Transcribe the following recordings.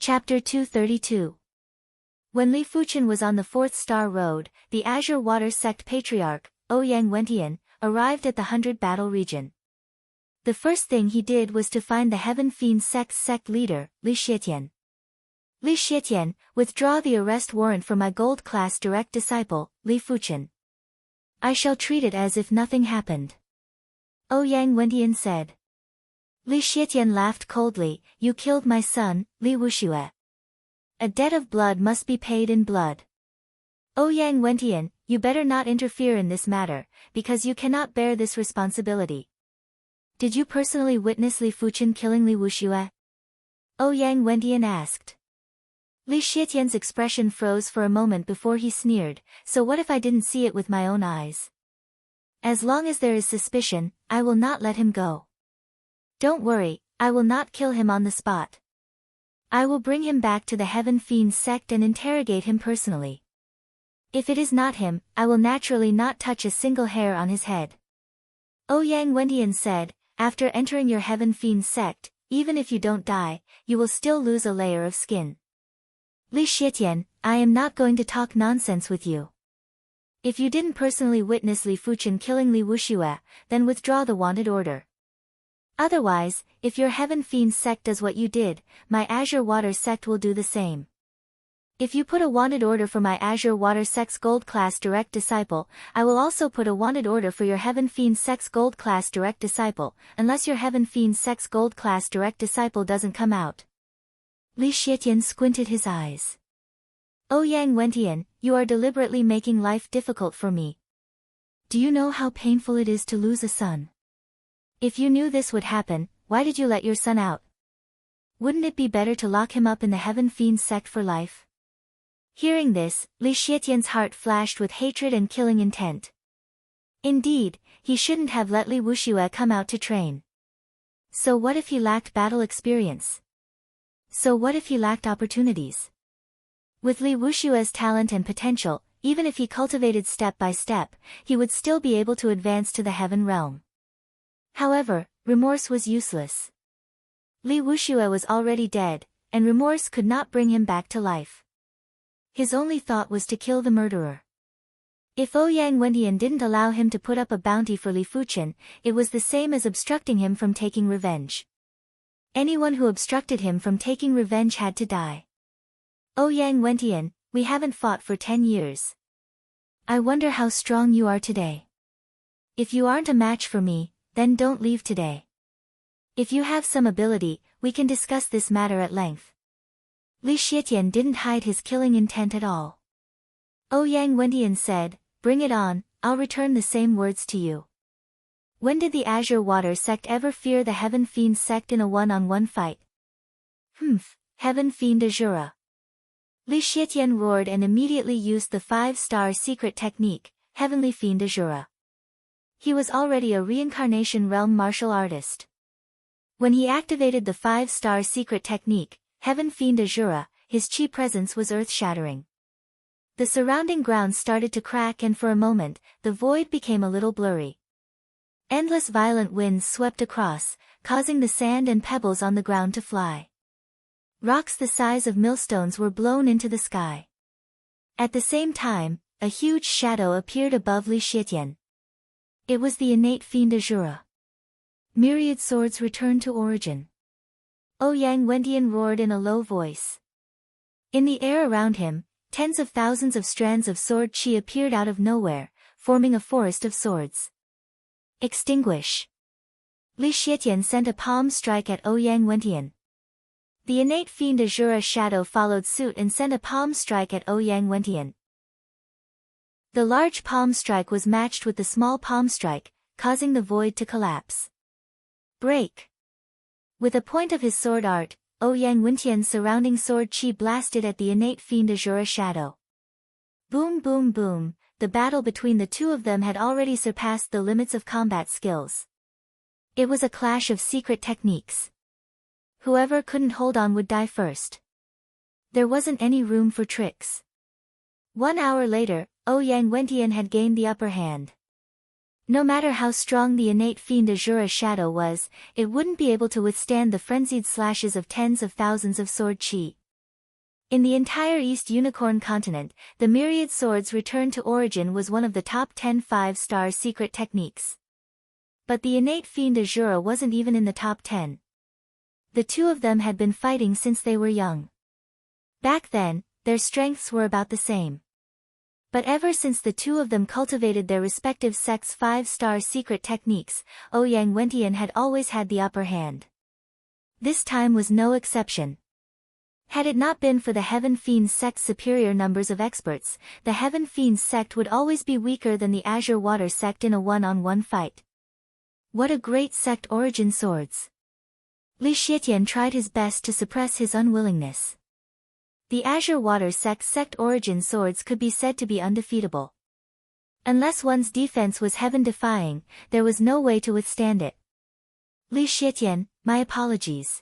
Chapter 232. When Li Fuchen was on the 4th Star Road, the Azure Water Sect Patriarch, Ouyang Wentian, arrived at the 100 Battle region. The first thing he did was to find the Heaven Fiend Sect's sect leader, Li Shietian. Li Shietian, withdraw the arrest warrant for my gold class direct disciple, Li Fuchen. I shall treat it as if nothing happened. Ouyang Wentian said. Li Shietian laughed coldly, you killed my son, Li Wuxue. A debt of blood must be paid in blood. Ouyang Wentian, you better not interfere in this matter, because you cannot bear this responsibility. Did you personally witness Li Fuchen killing Li Wuxue? Ouyang Wentian asked. Li Shietian's expression froze for a moment before he sneered, so what if I didn't see it with my own eyes? As long as there is suspicion, I will not let him go. Don't worry, I will not kill him on the spot. I will bring him back to the Heaven Fiend sect and interrogate him personally. If it is not him, I will naturally not touch a single hair on his head. Ouyang Wentian said, after entering your Heaven Fiend sect, even if you don't die, you will still lose a layer of skin. Li Shietian, I am not going to talk nonsense with you. If you didn't personally witness Li Fuchen killing Li Wuxue, then withdraw the wanted order. Otherwise, if your Heaven Fiend sect does what you did, my Azure Water sect will do the same. If you put a wanted order for my Azure Water sect's gold class direct disciple, I will also put a wanted order for your Heaven Fiend sect's gold class direct disciple, unless your Heaven Fiend sect's gold class direct disciple doesn't come out. Li Shietian squinted his eyes. Ouyang Wentian, you are deliberately making life difficult for me. Do you know how painful it is to lose a son? If you knew this would happen, why did you let your son out? Wouldn't it be better to lock him up in the Heaven Fiend sect for life? Hearing this, Li Shietian's heart flashed with hatred and killing intent. Indeed, he shouldn't have let Li Wuxue come out to train. So what if he lacked battle experience? So what if he lacked opportunities? With Li Wuxue's talent and potential, even if he cultivated step by step, he would still be able to advance to the Heaven realm. However, remorse was useless. Li Wuxue was already dead, and remorse could not bring him back to life. His only thought was to kill the murderer. If Ouyang Wentian didn't allow him to put up a bounty for Li Fuchen, it was the same as obstructing him from taking revenge. Anyone who obstructed him from taking revenge had to die. Ouyang Wentian, we haven't fought for 10 years. I wonder how strong you are today. If you aren't a match for me, then don't leave today. If you have some ability, we can discuss this matter at length. Li Shietian didn't hide his killing intent at all. Ouyang Wentian said, bring it on, I'll return the same words to you. When did the Azure Water sect ever fear the Heaven Fiend sect in a one-on-one fight? Heaven Fiend Azura. Li Shietian roared and immediately used the 5-star secret technique, Heavenly Fiend Azura. He was already a reincarnation realm martial artist. When he activated the 5-star secret technique, Heaven Fiend Azura, his chi presence was earth-shattering. The surrounding ground started to crack and for a moment, the void became a little blurry. Endless violent winds swept across, causing the sand and pebbles on the ground to fly. Rocks the size of millstones were blown into the sky. At the same time, a huge shadow appeared above Li Shietian. It was the innate Fiend Azura. Myriad swords returned to origin. Ouyang Wentian roared in a low voice. In the air around him, tens of thousands of strands of sword chi appeared out of nowhere, forming a forest of swords. Extinguish. Li Shietian sent a palm strike at Ouyang Wentian. The innate Fiend Azura shadow followed suit and sent a palm strike at Ouyang Wentian. The large palm strike was matched with the small palm strike, causing the void to collapse. Break! With a point of his sword art, Ouyang Wentian's surrounding sword chi blasted at the innate Fiend Azura shadow. Boom boom boom, the battle between the two of them had already surpassed the limits of combat skills. It was a clash of secret techniques. Whoever couldn't hold on would die first. There wasn't any room for tricks. 1 hour later, Ouyang Wentian had gained the upper hand. No matter how strong the innate Fiend Azura shadow was, it wouldn't be able to withstand the frenzied slashes of tens of thousands of sword chi. In the entire East Unicorn continent, the myriad swords return to origin was one of the top 10 5-star secret techniques. But the innate fiend Azura wasn't even in the top 10. The two of them had been fighting since they were young. Back then, their strengths were about the same. But ever since the two of them cultivated their respective sects' 5-star secret techniques, Ouyang Wentian had always had the upper hand. This time was no exception. Had it not been for the Heaven Fiends sect's superior numbers of experts, the Heaven Fiends sect would always be weaker than the Azure Water sect in a one-on-one fight. What a great sect origin swords! Li Xietian tried his best to suppress his unwillingness. The Azure Water sect's sect origin swords could be said to be undefeatable. Unless one's defense was heaven-defying, there was no way to withstand it. Li Xietian, my apologies.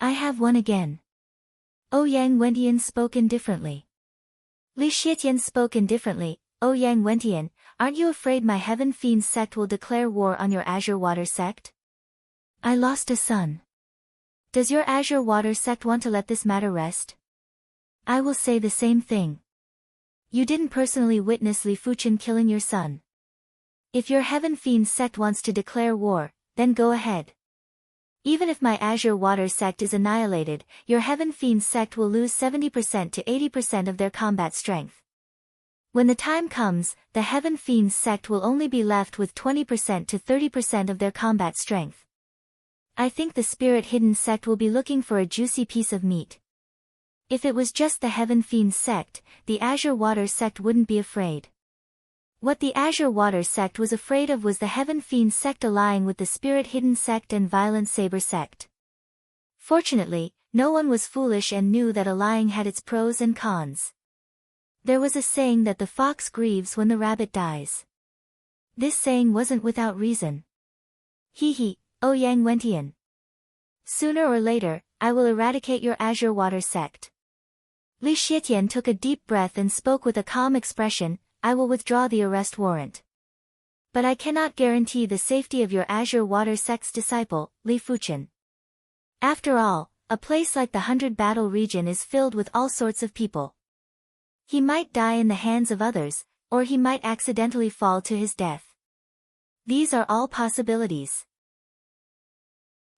I have one again. Ouyang Wentian spoke indifferently. Li Xietian spoke indifferently. Ouyang Wentian, aren't you afraid my Heaven Fiends sect will declare war on your Azure Water sect? I lost a son. Does your Azure Water sect want to let this matter rest? I will say the same thing. You didn't personally witness Li Fuchen killing your son. If your Heaven Fiends sect wants to declare war, then go ahead. Even if my Azure Water sect is annihilated, your Heaven Fiends sect will lose 70% to 80% of their combat strength. When the time comes, the Heaven Fiends sect will only be left with 20% to 30% of their combat strength. I think the Spirit Hidden sect will be looking for a juicy piece of meat. If it was just the Heaven Fiends sect, the Azure Water sect wouldn't be afraid. What the Azure Water sect was afraid of was the Heaven Fiends sect allying with the Spirit Hidden sect and Violent Saber sect. Fortunately, no one was foolish and knew that allying had its pros and cons. There was a saying that the fox grieves when the rabbit dies. This saying wasn't without reason. Hee, Ouyang Wentian. Sooner or later, I will eradicate your Azure Water sect. Li Xietian took a deep breath and spoke with a calm expression. I will withdraw the arrest warrant. But I cannot guarantee the safety of your Azure Water sect's disciple, Li Fuchen. After all, a place like the 100 Battle region is filled with all sorts of people. He might die in the hands of others, or he might accidentally fall to his death. These are all possibilities.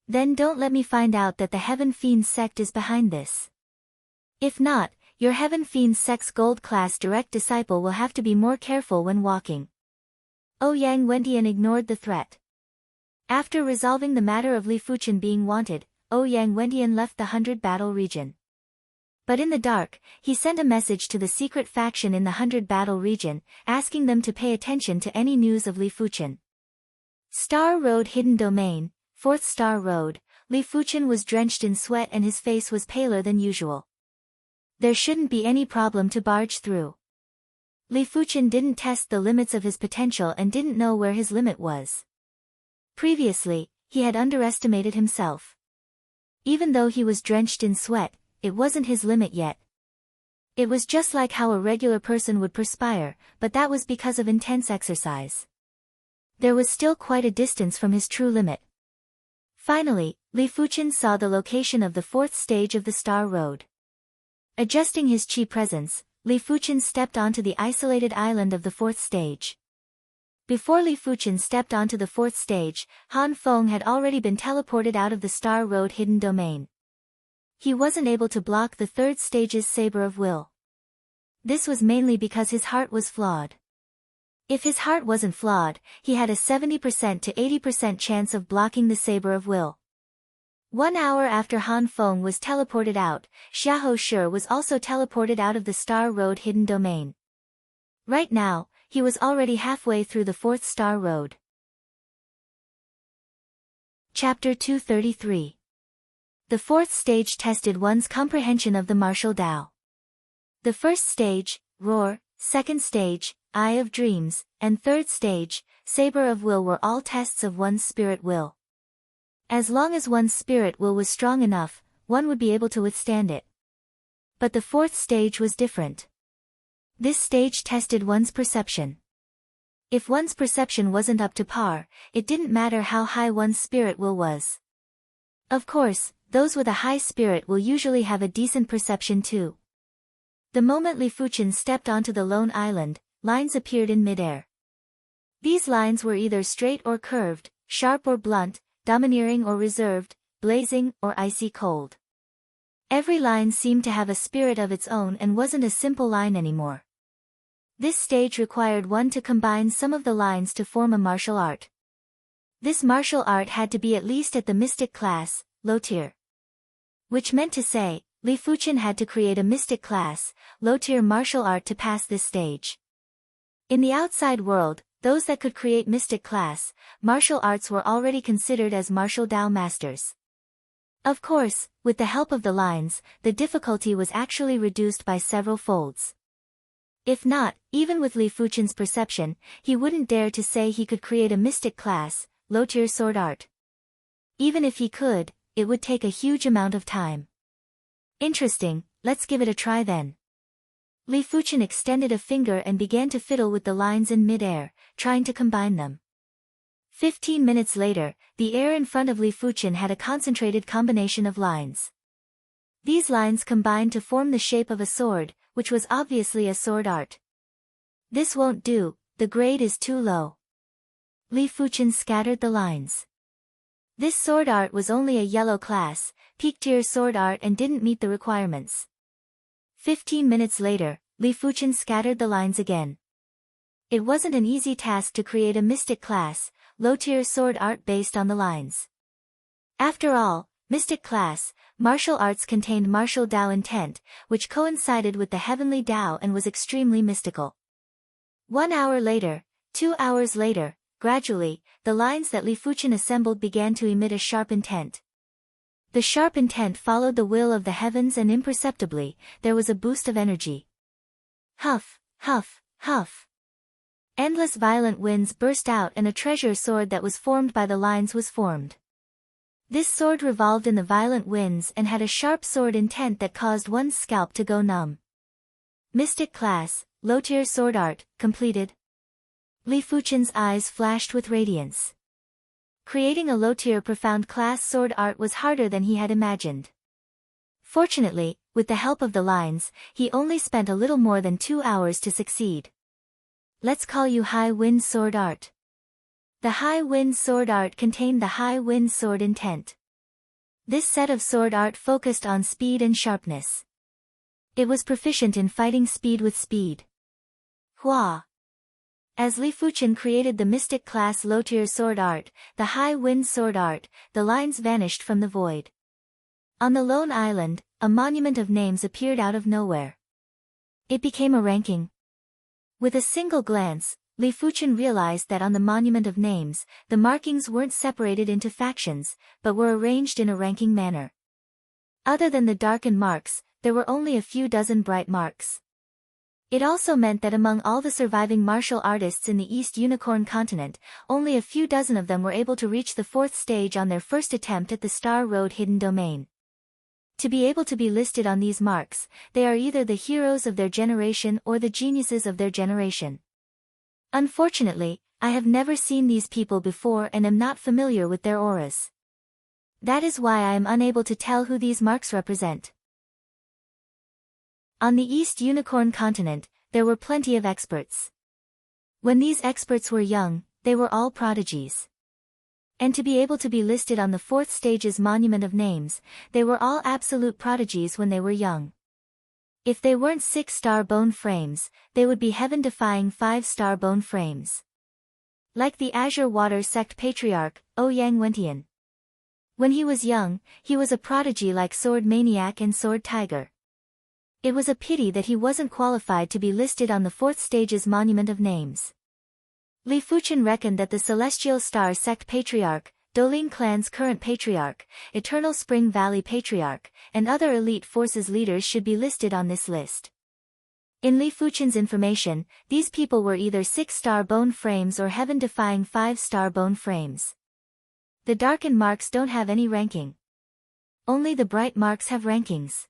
Then don't let me find out that the Heaven Fiends sect is behind this. If not, your Heaven Fiends sect's gold-class direct disciple will have to be more careful when walking. Ouyang Wentian ignored the threat. After resolving the matter of Li Fuchen being wanted, Ouyang Wentian left the 100 Battle region. But in the dark, he sent a message to the secret faction in the 100 Battle region, asking them to pay attention to any news of Li Fuchen. Star Road Hidden Domain, 4th Star Road. Li Fuchen was drenched in sweat and his face was paler than usual. There shouldn't be any problem to barge through. Li Fuchen didn't test the limits of his potential and didn't know where his limit was. Previously, he had underestimated himself. Even though he was drenched in sweat, it wasn't his limit yet. It was just like how a regular person would perspire, but that was because of intense exercise. There was still quite a distance from his true limit. Finally, Li Fuchen saw the location of the 4th stage of the Star Road. Adjusting his chi presence, Li Fuchen stepped onto the isolated island of the 4th stage. Before Li Fuchen stepped onto the 4th stage, Han Feng had already been teleported out of the Star Road Hidden Domain. He wasn't able to block the 3rd stage's Saber of Will. This was mainly because his heart was flawed. If his heart wasn't flawed, he had a 70% to 80% chance of blocking the Saber of Will. 1 hour after Han Feng was teleported out, Xiahou Shi was also teleported out of the Star Road Hidden Domain. Right now, he was already halfway through the 4th Star Road. Chapter 233. The 4th stage tested one's comprehension of the martial Tao. The 1st stage, Roar, 2nd stage, Eye of Dreams, and 3rd stage, Saber of Will were all tests of one's spirit will. As long as one's spirit will was strong enough, one would be able to withstand it. But the 4th stage was different. This stage tested one's perception. If one's perception wasn't up to par, it didn't matter how high one's spirit will was. Of course, those with a high spirit will usually have a decent perception too. The moment Li Fuchen stepped onto the lone island, lines appeared in midair. These lines were either straight or curved, sharp or blunt, domineering or reserved, blazing or icy cold. Every line seemed to have a spirit of its own and wasn't a simple line anymore. This stage required one to combine some of the lines to form a martial art. This martial art had to be at least at the mystic class, low tier. Which meant to say, Li Fuchen had to create a mystic class, low tier martial art to pass this stage. In the outside world, those that could create mystic class, martial arts were already considered as martial Dao masters. Of course, with the help of the lines, the difficulty was actually reduced by several folds. If not, even with Li Fuchen's perception, he wouldn't dare to say he could create a mystic class, low-tier sword art. Even if he could, it would take a huge amount of time. Interesting, let's give it a try then. Li Fuchen extended a finger and began to fiddle with the lines in mid-air, trying to combine them. 15 minutes later, the air in front of Li Fuchen had a concentrated combination of lines. These lines combined to form the shape of a sword, which was obviously a sword art. This won't do, the grade is too low. Li Fuchen scattered the lines. This sword art was only a yellow class, peak-tier sword art and didn't meet the requirements. 15 minutes later, Li Fuchen scattered the lines again. It wasn't an easy task to create a mystic class, low-tier sword art based on the lines. After all, mystic class, martial arts contained martial Dao intent, which coincided with the heavenly Dao and was extremely mystical. 1 hour later, 2 hours later, gradually, the lines that Li Fuchen assembled began to emit a sharp intent. The sharp intent followed the will of the heavens and imperceptibly, there was a boost of energy. Huff, huff, huff. Endless violent winds burst out and a treasure sword that was formed by the lines was formed. This sword revolved in the violent winds and had a sharp sword intent that caused one's scalp to go numb. Mystic class, low-tier sword art, completed. Li Fuchen's eyes flashed with radiance. Creating a low-tier profound class sword art was harder than he had imagined. Fortunately, with the help of the lines, he only spent a little more than 2 hours to succeed. Let's call you High Wind Sword Art. The High Wind Sword Art contained the High Wind Sword intent. This set of sword art focused on speed and sharpness. It was proficient in fighting speed with speed. Hua! As Li Fuchen created the mystic class low-tier sword art, the High Wind Sword Art, the lines vanished from the void. On the lone island, a monument of names appeared out of nowhere. It became a ranking. With a single glance, Li Fuchen realized that on the monument of names, the markings weren't separated into factions, but were arranged in a ranking manner. Other than the darkened marks, there were only a few dozen bright marks. It also meant that among all the surviving martial artists in the East Unicorn continent, only a few dozen of them were able to reach the 4th stage on their first attempt at the Star Road Hidden Domain. To be able to be listed on these marks, they are either the heroes of their generation or the geniuses of their generation. Unfortunately, I have never seen these people before and am not familiar with their auras. That is why I am unable to tell who these marks represent. On the East Unicorn continent, there were plenty of experts. When these experts were young, they were all prodigies. And to be able to be listed on the 4th stage's monument of names, they were all absolute prodigies when they were young. If they weren't 6-star bone frames, they would be heaven-defying 5-star bone frames. Like the Azure Water Sect Patriarch, Ouyang Wentian. When he was young, he was a prodigy like Sword Maniac and Sword Tiger. It was a pity that he wasn't qualified to be listed on the 4th stage's monument of names. Li Fuchen reckoned that the Celestial Star Sect Patriarch, Dolin Clan's current Patriarch, Eternal Spring Valley Patriarch, and other elite forces leaders should be listed on this list. In Li Fuchen's information, these people were either 6-star bone frames or heaven-defying 5-star bone frames. The darkened marks don't have any ranking. Only the bright marks have rankings.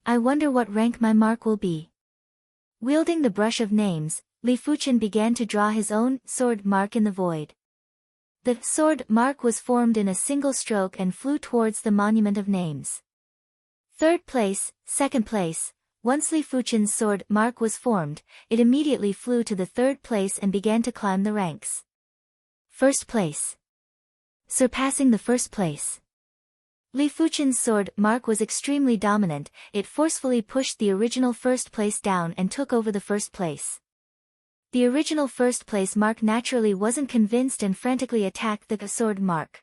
I wonder what rank my mark will be. Wielding the brush of names, Li Fuchen began to draw his own sword mark in the void. The sword mark was formed in a single stroke and flew towards the monument of names. Third place, second place. Once Li Fuchen's sword mark was formed, it immediately flew to the third place and began to climb the ranks. First place. Surpassing the first place. Li Fuchen's sword mark was extremely dominant, it forcefully pushed the original first place down and took over the first place. The original first place mark naturally wasn't convinced and frantically attacked the sword mark.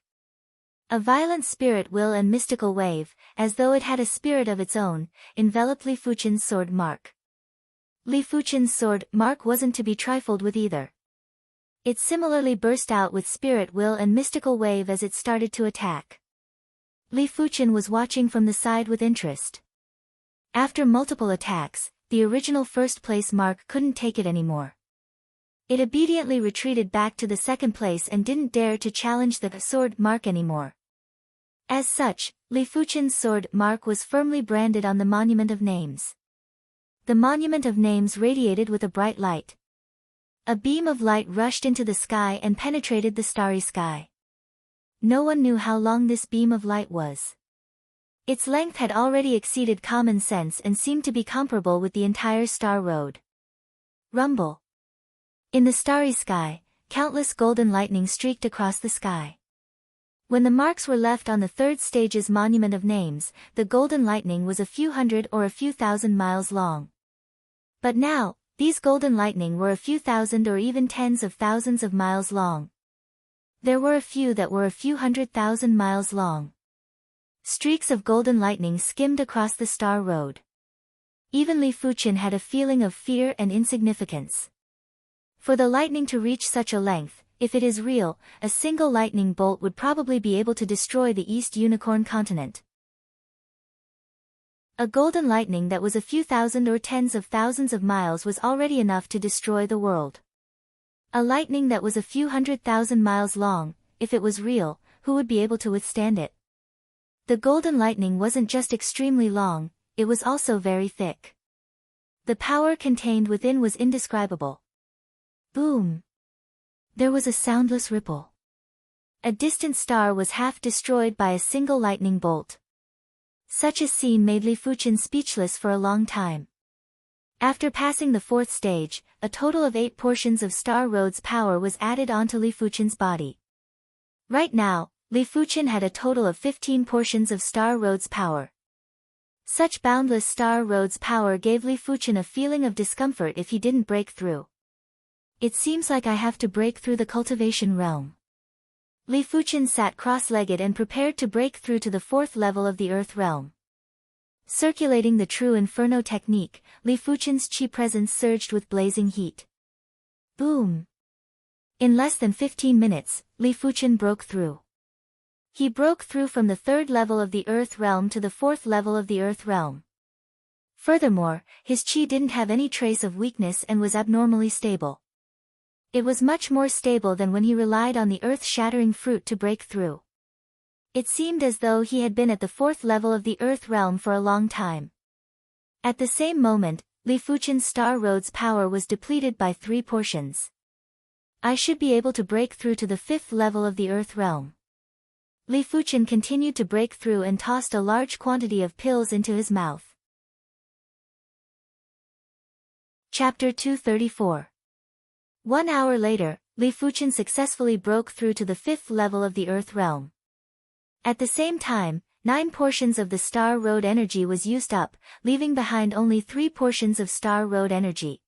A violent spirit will and mystical wave, as though it had a spirit of its own, enveloped Li Fuchen's sword mark. Li Fuchen's sword mark wasn't to be trifled with either. It similarly burst out with spirit will and mystical wave as it started to attack. Li Fuchen was watching from the side with interest. After multiple attacks, the original first place mark couldn't take it anymore. It obediently retreated back to the second place and didn't dare to challenge the sword mark anymore. As such, Li Fuchen's sword mark was firmly branded on the monument of names. The monument of names radiated with a bright light. A beam of light rushed into the sky and penetrated the starry sky. No one knew how long this beam of light was. Its length had already exceeded common sense and seemed to be comparable with the entire star road. Rumble. In the starry sky, countless golden lightning streaked across the sky. When the marks were left on the third stage's monument of names, the golden lightning was a few hundred or a few thousand miles long. But now, these golden lightning were a few thousand or even tens of thousands of miles long. There were a few that were a few 100,000 miles long. Streaks of golden lightning skimmed across the star road. Even Li Fuchen had a feeling of fear and insignificance. For the lightning to reach such a length, if it is real, a single lightning bolt would probably be able to destroy the East Unicorn continent. A golden lightning that was a few thousand or tens of thousands of miles was already enough to destroy the world. A lightning that was a few 100,000 miles long, if it was real, who would be able to withstand it? The golden lightning wasn't just extremely long, it was also very thick. The power contained within was indescribable. Boom! There was a soundless ripple. A distant star was half destroyed by a single lightning bolt. Such a scene made Li Fuchen speechless for a long time. After passing the fourth stage, a total of 8 portions of Star Road's power was added onto Li Fuchen's body. Right now, Li Fuchen had a total of 15 portions of Star Road's power. Such boundless Star Road's power gave Li Fuchen a feeling of discomfort if he didn't break through. It seems like I have to break through the cultivation realm. Li Fuchen sat cross-legged and prepared to break through to the 4th level of the Earth realm. Circulating the true Inferno technique, Li Fuchen's chi presence surged with blazing heat. Boom! In less than 15 minutes, Li Fuchen broke through. He broke through from the 3rd level of the Earth realm to the 4th level of the Earth realm. Furthermore, his chi didn't have any trace of weakness and was abnormally stable. It was much more stable than when he relied on the earth-shattering fruit to break through. It seemed as though he had been at the 4th level of the Earth realm for a long time. At the same moment, Li Fuchen's Star Road's power was depleted by 3 portions. I should be able to break through to the 5th level of the Earth realm. Li Fuchen continued to break through and tossed a large quantity of pills into his mouth. Chapter 234. 1 hour later, Li Fuchen successfully broke through to the 5th level of the Earth realm. At the same time, 9 portions of the Star Road energy was used up, leaving behind only 3 portions of Star Road energy.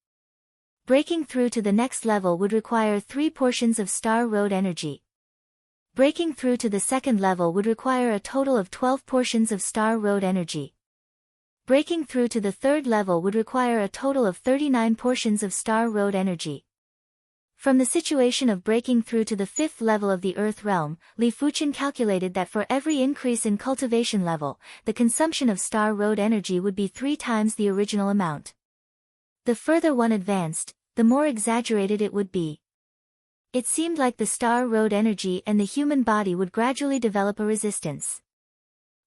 Breaking through to the next level would require 3 portions of Star Road energy. Breaking through to the 2nd level would require a total of 12 portions of Star Road energy. Breaking through to the 3rd level would require a total of 39 portions of Star Road energy. From the situation of breaking through to the 5th level of the Earth realm, Li Fuchen calculated that for every increase in cultivation level, the consumption of Star Road energy would be 3 times the original amount. The further one advanced, the more exaggerated it would be. It seemed like the Star Road energy and the human body would gradually develop a resistance.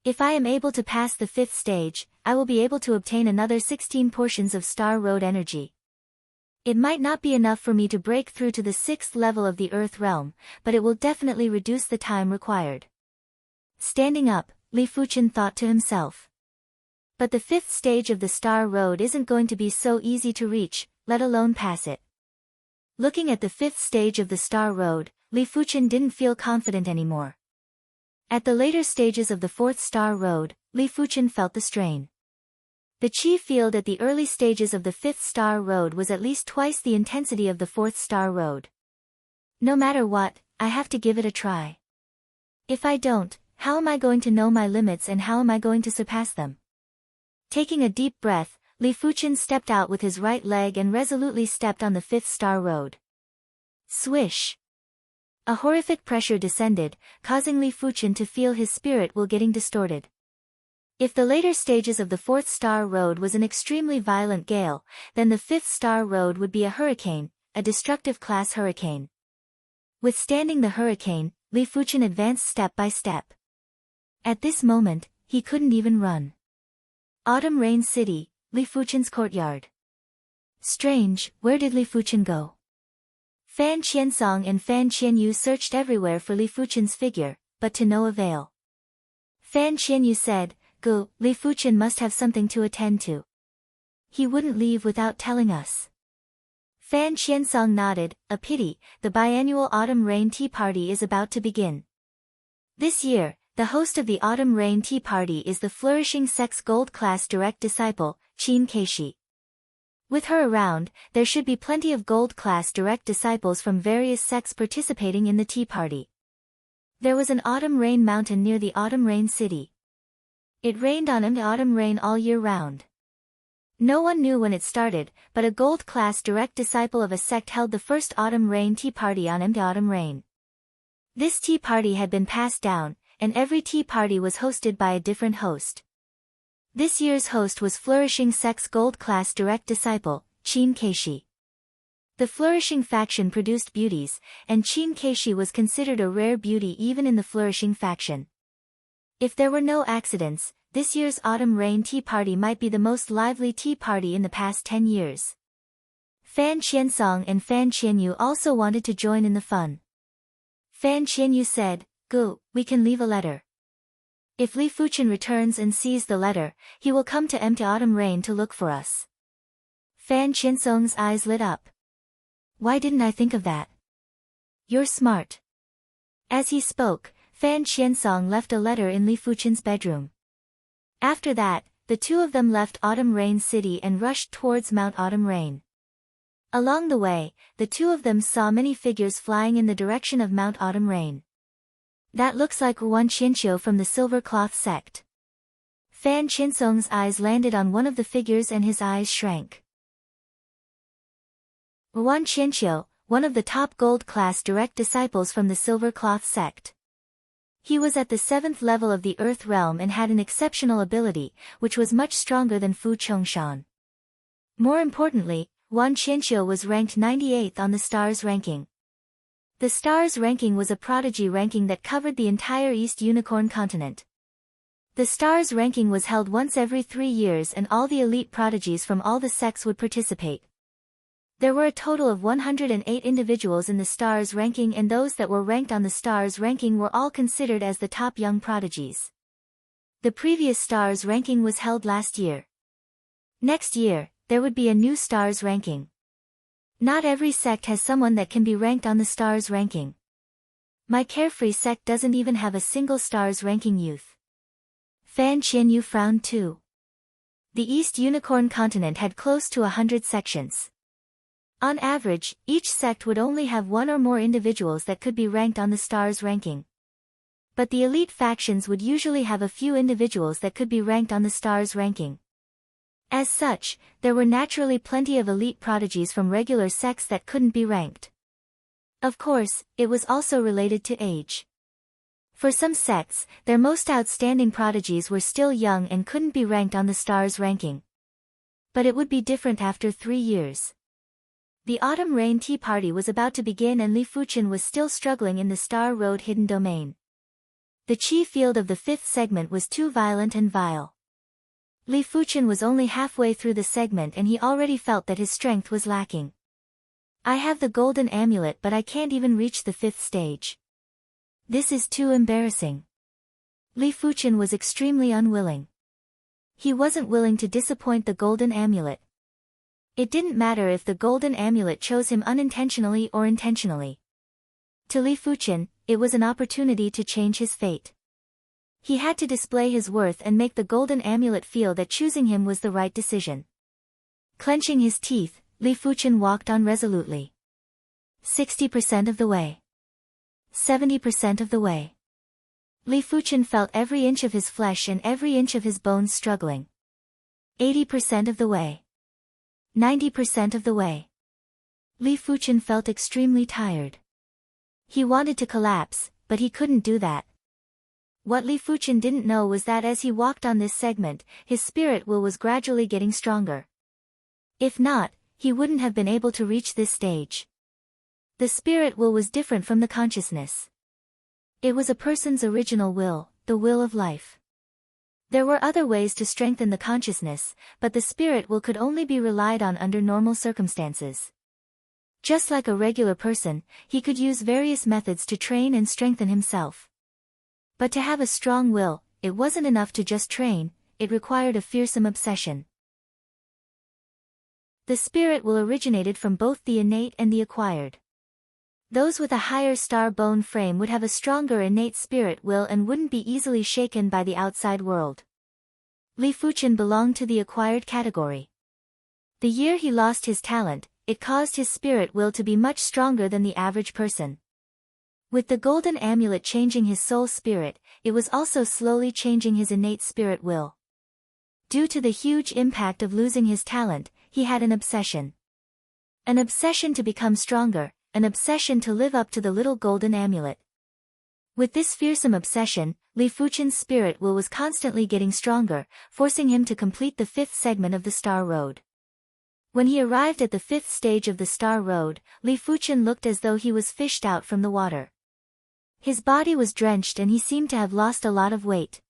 If I am able to pass the 5th stage, I will be able to obtain another 16 portions of Star Road energy. It might not be enough for me to break through to the 6th level of the Earth realm, but it will definitely reduce the time required. Standing up, Li Fuchen thought to himself. But the 5th stage of the Star Road isn't going to be so easy to reach, let alone pass it. Looking at the 5th stage of the Star Road, Li Fuchen didn't feel confident anymore. At the later stages of the 4th Star Road, Li Fuchen felt the strain. The chi field at the early stages of the 5th Star Road was at least twice the intensity of the 4th Star Road. No matter what, I have to give it a try. If I don't, how am I going to know my limits and how am I going to surpass them? Taking a deep breath, Li Fuchen stepped out with his right leg and resolutely stepped on the 5th Star Road. Swish! A horrific pressure descended, causing Li Fuchen to feel his spirit will getting distorted. If the later stages of the 4th Star Road was an extremely violent gale, then the 5th Star Road would be a hurricane, a destructive class hurricane. Withstanding the hurricane, Li Fuchen advanced step by step. At this moment, he couldn't even run. Autumn Rain City, Li Fuchen's courtyard. Strange, where did Li Fuchen go? Fan Qiansong and Fan Qianyu searched everywhere for Li Fuchen's figure, but to no avail. Fan Qianyu said, "Go, Li Fuchen must have something to attend to. He wouldn't leave without telling us." Fan Qiansong nodded, "A pity, the biannual Autumn Rain Tea Party is about to begin. This year, the host of the Autumn Rain Tea Party is the flourishing sex gold class direct disciple, Qin Keishi. With her around, there should be plenty of gold class direct disciples from various sects participating in the tea party." There was an autumn rain mountain near the autumn rain city. It rained on the autumn rain all year round. No one knew when it started, but a gold class direct disciple of a sect held the first autumn rain tea party on the autumn rain. This tea party had been passed down, and every tea party was hosted by a different host. This year's host was Flourishing Sect's gold class direct disciple, Qin Keishi. The Flourishing faction produced beauties, and Qin Keishi was considered a rare beauty even in the Flourishing faction. If there were no accidents, this year's Autumn Rain Tea Party might be the most lively tea party in the past 10 years. Fan Qiansong and Fan Qianyu also wanted to join in the fun. Fan Qianyu said, "Go, we can leave a letter. If Li Fuchen returns and sees the letter, he will come to empty Autumn Rain to look for us." Fan Qiansong's eyes lit up. "Why didn't I think of that? You're smart." As he spoke, Fan Qiansong left a letter in Li Fuchen's bedroom. After that, the two of them left Autumn Rain City and rushed towards Mount Autumn Rain. Along the way, the two of them saw many figures flying in the direction of Mount Autumn Rain. "That looks like Wan Qianqiu from the Silver Cloth sect." Fan Qiansong's eyes landed on one of the figures and his eyes shrank. Wan Qianqiu, one of the top gold class direct disciples from the Silver Cloth sect. He was at the 7th level of the Earth realm and had an exceptional ability, which was much stronger than Fu Chongshan. More importantly, Wan Qianqiu was ranked 98th on the Stars ranking. The Stars ranking was a prodigy ranking that covered the entire East Unicorn continent. The Stars ranking was held once every 3 years and all the elite prodigies from all the sects would participate. There were a total of 108 individuals in the Stars ranking, and those that were ranked on the Stars ranking were all considered as the top young prodigies. The previous Stars ranking was held last year. Next year, there would be a new Stars ranking. Not every sect has someone that can be ranked on the Stars ranking. My Carefree sect doesn't even have a single Stars ranking youth. Fan Qianyu frowned too. The East Unicorn continent had close to 100 sections. On average, each sect would only have one or more individuals that could be ranked on the Stars ranking. But the elite factions would usually have a few individuals that could be ranked on the Stars ranking. As such, there were naturally plenty of elite prodigies from regular sects that couldn't be ranked. Of course, it was also related to age. For some sects, their most outstanding prodigies were still young and couldn't be ranked on the Stars ranking. But it would be different after 3 years. The Autumn Rain Tea Party was about to begin and Li Fuchen was still struggling in the Star Road hidden domain. The chi field of the 5th segment was too violent and vile. Li Fuchen was only halfway through the segment and he already felt that his strength was lacking. I have the golden amulet but I can't even reach the 5th stage. This is too embarrassing. Li Fuqian was extremely unwilling. He wasn't willing to disappoint the golden amulet. It didn't matter if the golden amulet chose him unintentionally or intentionally. To Li Fuqian, it was an opportunity to change his fate. He had to display his worth and make the golden amulet feel that choosing him was the right decision. Clenching his teeth, Li Fuqian walked on resolutely. 60% of the way. 70% of the way. Li Fuqian felt every inch of his flesh and every inch of his bones struggling. 80% of the way. 90% of the way. Li Fuqian felt extremely tired. He wanted to collapse, but he couldn't do that. What Li Fuqian didn't know was that as he walked on this segment, his spirit will was gradually getting stronger. If not, he wouldn't have been able to reach this stage. The spirit will was different from the consciousness. It was a person's original will, the will of life. There were other ways to strengthen the consciousness, but the spirit will could only be relied on under normal circumstances. Just like a regular person, he could use various methods to train and strengthen himself. But to have a strong will, it wasn't enough to just train, it required a fearsome obsession. The spirit will originated from both the innate and the acquired. Those with a higher star bone frame would have a stronger innate spirit will and wouldn't be easily shaken by the outside world. Li Fuqian belonged to the acquired category. The year he lost his talent, it caused his spirit will to be much stronger than the average person. With the golden amulet changing his soul spirit, it was also slowly changing his innate spirit will. Due to the huge impact of losing his talent, he had an obsession. An obsession to become stronger, an obsession to live up to the little golden amulet. With this fearsome obsession, Li Fuqian's spirit will was constantly getting stronger, forcing him to complete the 5th segment of the Star Road. When he arrived at the 5th stage of the Star Road, Li Fuqian looked as though he was fished out from the water. His body was drenched and he seemed to have lost a lot of weight.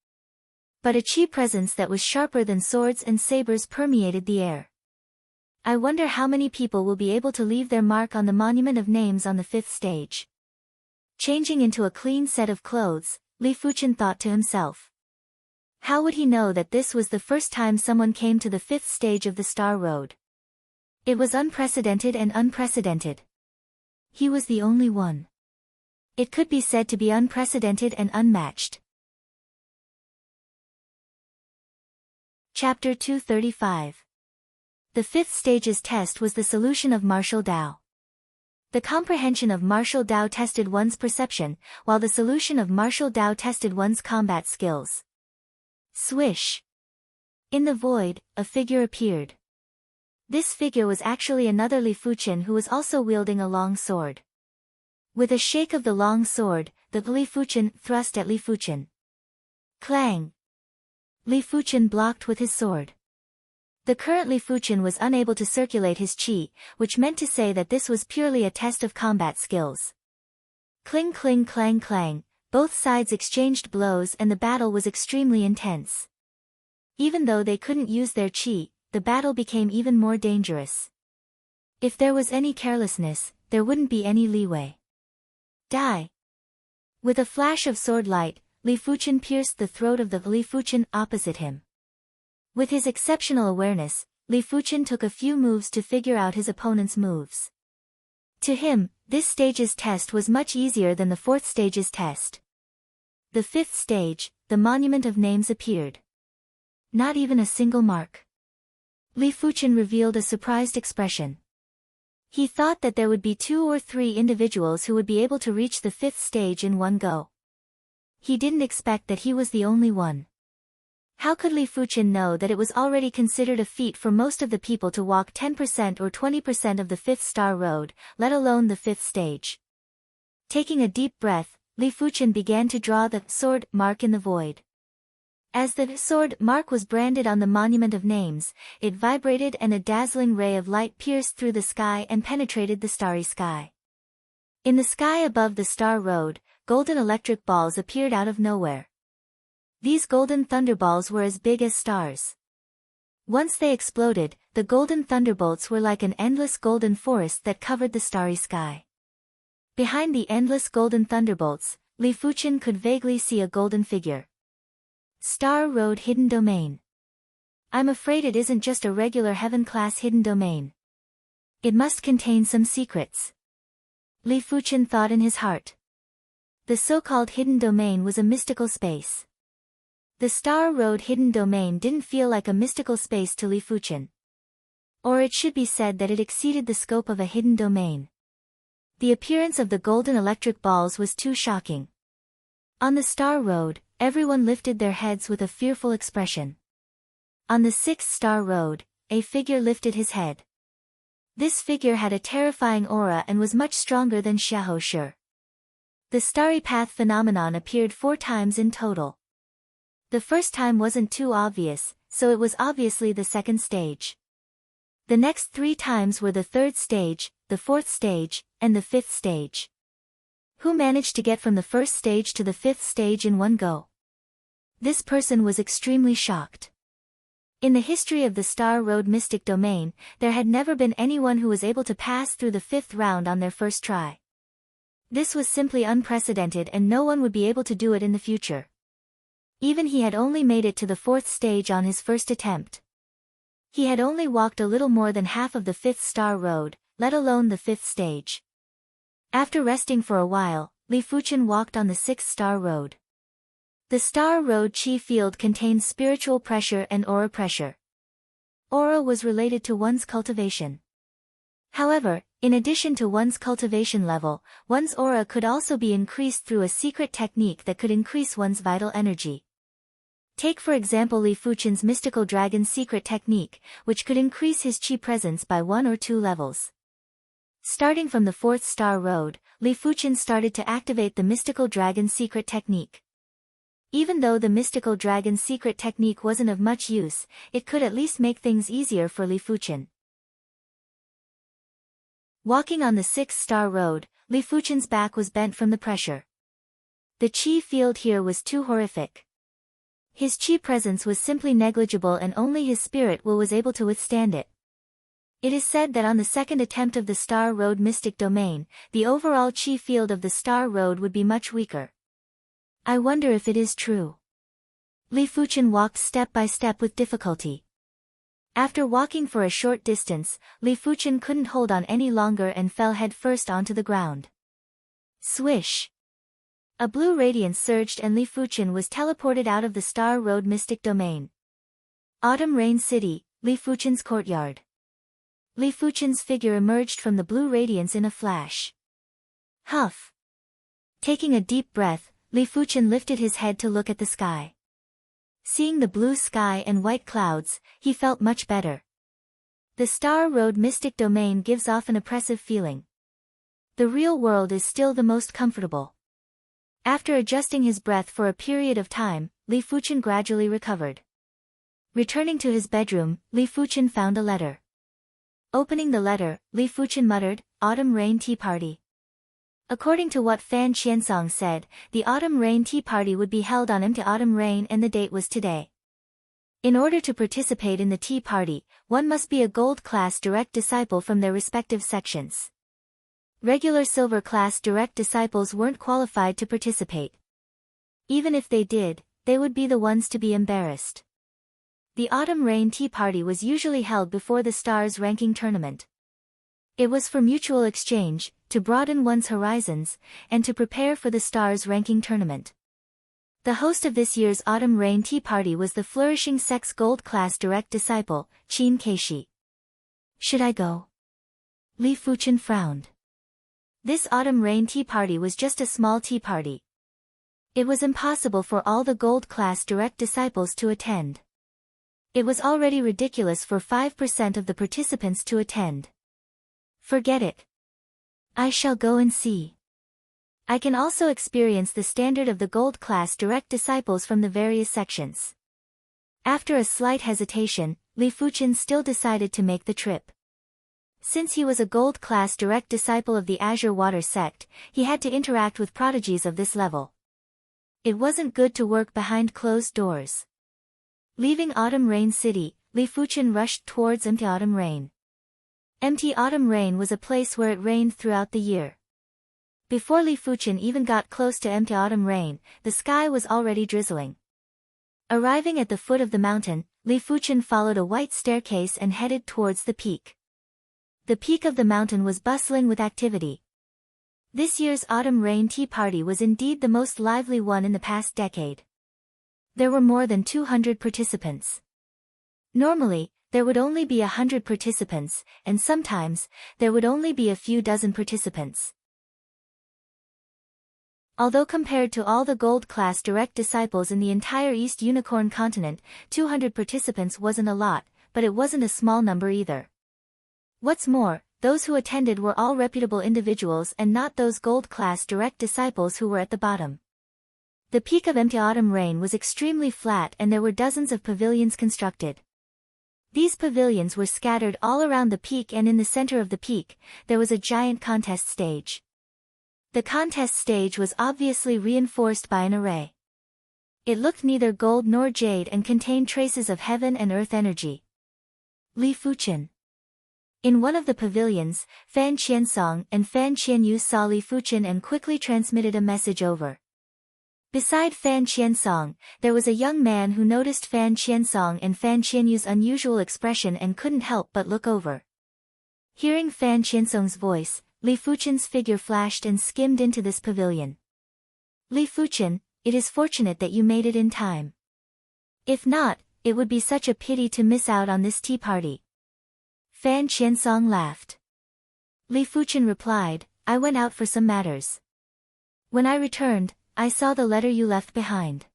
But a chi presence that was sharper than swords and sabers permeated the air. I wonder how many people will be able to leave their mark on the monument of names on the 5th stage. Changing into a clean set of clothes, Li Fuqian thought to himself. How would he know that this was the first time someone came to the 5th stage of the Star Road? It was unprecedented and unprecedented. He was the only one. It could be said to be unprecedented and unmatched. Chapter 235. The 5th stage's test was the solution of martial Tao. The comprehension of martial Tao tested one's perception, while the solution of martial Tao tested one's combat skills. Swish! In the void, a figure appeared. This figure was actually another Li Fuqian who was also wielding a long sword. With a shake of the long sword, the Li Fuqian thrust at Li Fuqian. Clang! Li Fuqian blocked with his sword. The current Li Fuqian was unable to circulate his chi, which meant to say that this was purely a test of combat skills. Cling cling clang clang, both sides exchanged blows and the battle was extremely intense. Even though they couldn't use their chi, the battle became even more dangerous. If there was any carelessness, there wouldn't be any leeway. Die! With a flash of sword light, Li Fuqian pierced the throat of the Li Fuqian opposite him. With his exceptional awareness, Li Fuqian took a few moves to figure out his opponent's moves. To him, this stage's test was much easier than the 4th stage's test. The 5th stage, the monument of names appeared. Not even a single mark. Li Fuqian revealed a surprised expression. He thought that there would be 2 or 3 individuals who would be able to reach the 5th stage in one go. He didn't expect that he was the only one. How could Li Fuqian know that it was already considered a feat for most of the people to walk 10% or 20% of the 5th Star Road, let alone the 5th stage? Taking a deep breath, Li Fuqian began to draw the sword mark in the void. As the sword mark was branded on the monument of names, it vibrated and a dazzling ray of light pierced through the sky and penetrated the starry sky. In the sky above the Star Road, golden electric balls appeared out of nowhere. These golden thunderballs were as big as stars. Once they exploded, the golden thunderbolts were like an endless golden forest that covered the starry sky. Behind the endless golden thunderbolts, Li Fuqian could vaguely see a golden figure. Star Road Hidden Domain. I'm afraid it isn't just a regular heaven-class hidden domain. It must contain some secrets. Li Fuqian thought in his heart. The so-called hidden domain was a mystical space. The Star Road Hidden Domain didn't feel like a mystical space to Li Fuqian. Or it should be said that it exceeded the scope of a hidden domain. The appearance of the golden electric balls was too shocking. On the Star Road, everyone lifted their heads with a fearful expression. On the 6th Star Road, a figure lifted his head. This figure had a terrifying aura and was much stronger than Xiahou Shi. The starry path phenomenon appeared 4 times in total. The first time wasn't too obvious, so it was obviously the second stage. The next 3 times were the 3rd stage, the 4th stage, and the 5th stage. Who managed to get from the 1st stage to the 5th stage in one go? This person was extremely shocked. In the history of the Star Road Mystic Domain, there had never been anyone who was able to pass through the 5th round on their first try. This was simply unprecedented and no one would be able to do it in the future. Even he had only made it to the 4th stage on his first attempt. He had only walked a little more than half of the 5th Star Road, let alone the 5th stage. After resting for a while, Li Fuqian walked on the 6th Star Road. The Star Road Qi field contains spiritual pressure and aura pressure. Aura was related to one's cultivation. However, in addition to one's cultivation level, one's aura could also be increased through a secret technique that could increase one's vital energy. Take for example Li Fuqian's mystical dragon secret technique, which could increase his qi presence by 1 or 2 levels. Starting from the 4th Star Road, Li Fuqian started to activate the mystical dragon secret technique. Even though the mystical dragon secret technique wasn't of much use, it could at least make things easier for Li Fuqian. Walking on the 6th Star Road, Li Fuqian's back was bent from the pressure. The qi field here was too horrific. His qi presence was simply negligible and only his spirit will was able to withstand it. It is said that on the 2nd attempt of the Star Road Mystic Domain, the overall qi field of the Star Road would be much weaker. I wonder if it is true. Li Fuqian walked step by step with difficulty. After walking for a short distance, Li Fuqian couldn't hold on any longer and fell headfirst onto the ground. Swish! A blue radiance surged and Li Fuqian was teleported out of the Star Road Mystic Domain. Autumn Rain City, Li Fuqian's courtyard. Li Fuqian's figure emerged from the blue radiance in a flash. Huff! Taking a deep breath, Li Fuqian lifted his head to look at the sky. Seeing the blue sky and white clouds, he felt much better. The Star Road Mystic Domain gives off an oppressive feeling. The real world is still the most comfortable. After adjusting his breath for a period of time, Li Fuqian gradually recovered. Returning to his bedroom, Li Fuqian found a letter. Opening the letter, Li Fuqian muttered, "Autumn Rain Tea Party." According to what Fan Qiansong said, the Autumn Rain Tea Party would be held on into Autumn Rain and the date was today. In order to participate in the tea party, one must be a Gold Class Direct Disciple from their respective sections. Regular Silver Class Direct Disciples weren't qualified to participate. Even if they did, they would be the ones to be embarrassed. The Autumn Rain Tea Party was usually held before the Stars Ranking Tournament. It was for mutual exchange, to broaden one's horizons, and to prepare for the Stars Ranking Tournament. The host of this year's Autumn Rain Tea Party was the flourishing sex Gold Class Direct Disciple, Qin Keishi. Should I go? Li Fuqian frowned. This Autumn Rain Tea Party was just a small tea party. It was impossible for all the Gold Class Direct Disciples to attend. It was already ridiculous for 5% of the participants to attend. Forget it. I shall go and see. I can also experience the standard of the Gold Class Direct Disciples from the various sections. After a slight hesitation, Li Fuqian still decided to make the trip. Since he was a Gold Class Direct Disciple of the Azure Water sect, he had to interact with prodigies of this level. It wasn't good to work behind closed doors. Leaving Autumn Rain City, Li Fuchen rushed towards Empty Autumn Rain. Empty Autumn Rain was a place where it rained throughout the year. Before Li Fuchen even got close to Empty Autumn Rain, the sky was already drizzling. Arriving at the foot of the mountain, Li Fuchen followed a white staircase and headed towards the peak. The peak of the mountain was bustling with activity. This year's autumn rain tea party was indeed the most lively one in the past decade. There were more than 200 participants. Normally, there would only be 100 participants, and sometimes, there would only be a few dozen participants. Although compared to all the gold-class direct disciples in the entire East Unicorn continent, 200 participants wasn't a lot, but it wasn't a small number either. What's more, those who attended were all reputable individuals and not those gold-class direct disciples who were at the bottom. The peak of Empty Autumn Rain was extremely flat and there were dozens of pavilions constructed. These pavilions were scattered all around the peak, and in the center of the peak, there was a giant contest stage. The contest stage was obviously reinforced by an array. It looked neither gold nor jade and contained traces of heaven and earth energy. Li Fuchen. In one of the pavilions, Fan Qiansong and Fan Qianyu saw Li Fuchen and quickly transmitted a message over. Beside Fan Qiansong, there was a young man who noticed Fan Qiansong and Fan Qianyu's unusual expression and couldn't help but look over. Hearing Fan Qiansong's voice, Li Fuchen's figure flashed and skimmed into this pavilion. Li Fuchen, it is fortunate that you made it in time. If not, it would be such a pity to miss out on this tea party. Fan Qiansong laughed. Li Fuchen replied, I went out for some matters. When I returned, I saw the letter you left behind.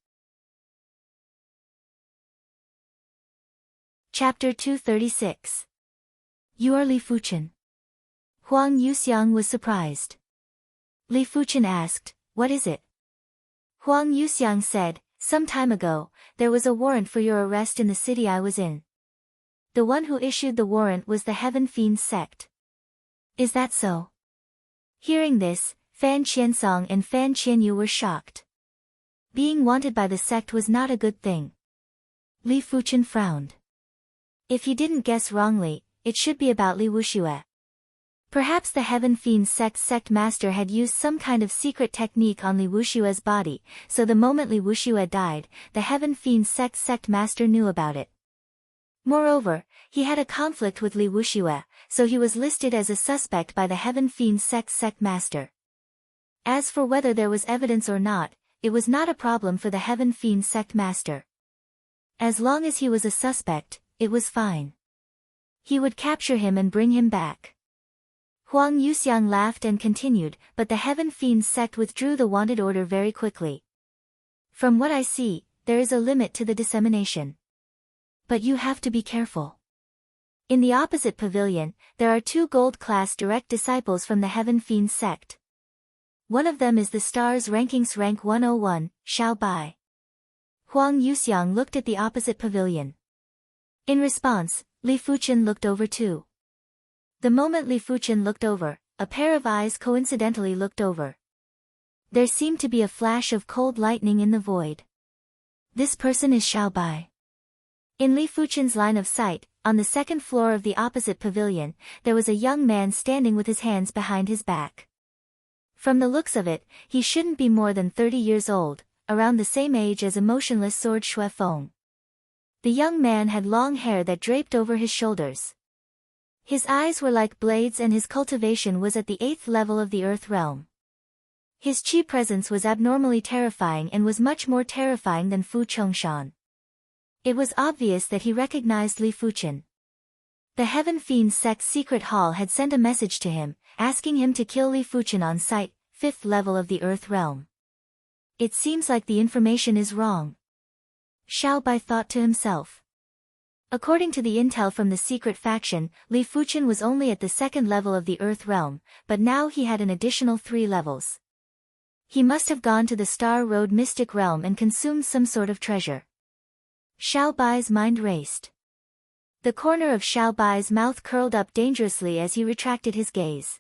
Chapter 236. You are Li Fuchen. Huang Yuxiang was surprised. Li Fuchen asked, what is it? Huang Yuxiang said, some time ago, there was a warrant for your arrest in the city I was in. The one who issued the warrant was the Heaven Fiends sect. Is that so? Hearing this, Fan Qiansong and Fan Qianyu were shocked. Being wanted by the sect was not a good thing. Li Fuchen frowned. If he didn't guess wrongly, it should be about Li Wuxue. Perhaps the Heaven Fiends sect master had used some kind of secret technique on Li Wuxue's body, so the moment Li Wuxue died, the Heaven Fiends sect master knew about it. Moreover, he had a conflict with Li Wuxue, so he was listed as a suspect by the Heaven Fiends sect master. As for whether there was evidence or not, it was not a problem for the Heaven Fiends sect master. As long as he was a suspect, it was fine. He would capture him and bring him back. Huang Yuxiang laughed and continued, but the Heaven Fiends sect withdrew the wanted order very quickly. From what I see, there is a limit to the dissemination. But you have to be careful. In the opposite pavilion, there are 2 gold-class direct disciples from the Heaven Fiends sect. One of them is the Stars Rankings Rank 101, Xiao Bai. Huang Yuxiang looked at the opposite pavilion. In response, Li Fuchen looked over too. The moment Li Fuchen looked over, a pair of eyes coincidentally looked over. There seemed to be a flash of cold lightning in the void. This person is Xiao Bai. In Li Fuchen's line of sight, on the second floor of the opposite pavilion, there was a young man standing with his hands behind his back. From the looks of it, he shouldn't be more than 30 years old, around the same age as emotionless sword Xue Feng. The young man had long hair that draped over his shoulders. His eyes were like blades and his cultivation was at the 8th level of the earth realm. His chi presence was abnormally terrifying and was much more terrifying than Fu Chongshan. It was obvious that he recognized Li Fuchen. The Heaven Fiends sect's secret hall had sent a message to him, asking him to kill Li Fuchen on sight, 5th level of the earth realm. It seems like the information is wrong. Xiao Bai thought to himself. According to the intel from the secret faction, Li Fuchen was only at the 2nd level of the earth realm, but now he had an additional 3 levels. He must have gone to the Star Road mystic realm and consumed some sort of treasure. Xiao Bai's mind raced. The corner of Xiao Bai's mouth curled up dangerously as he retracted his gaze.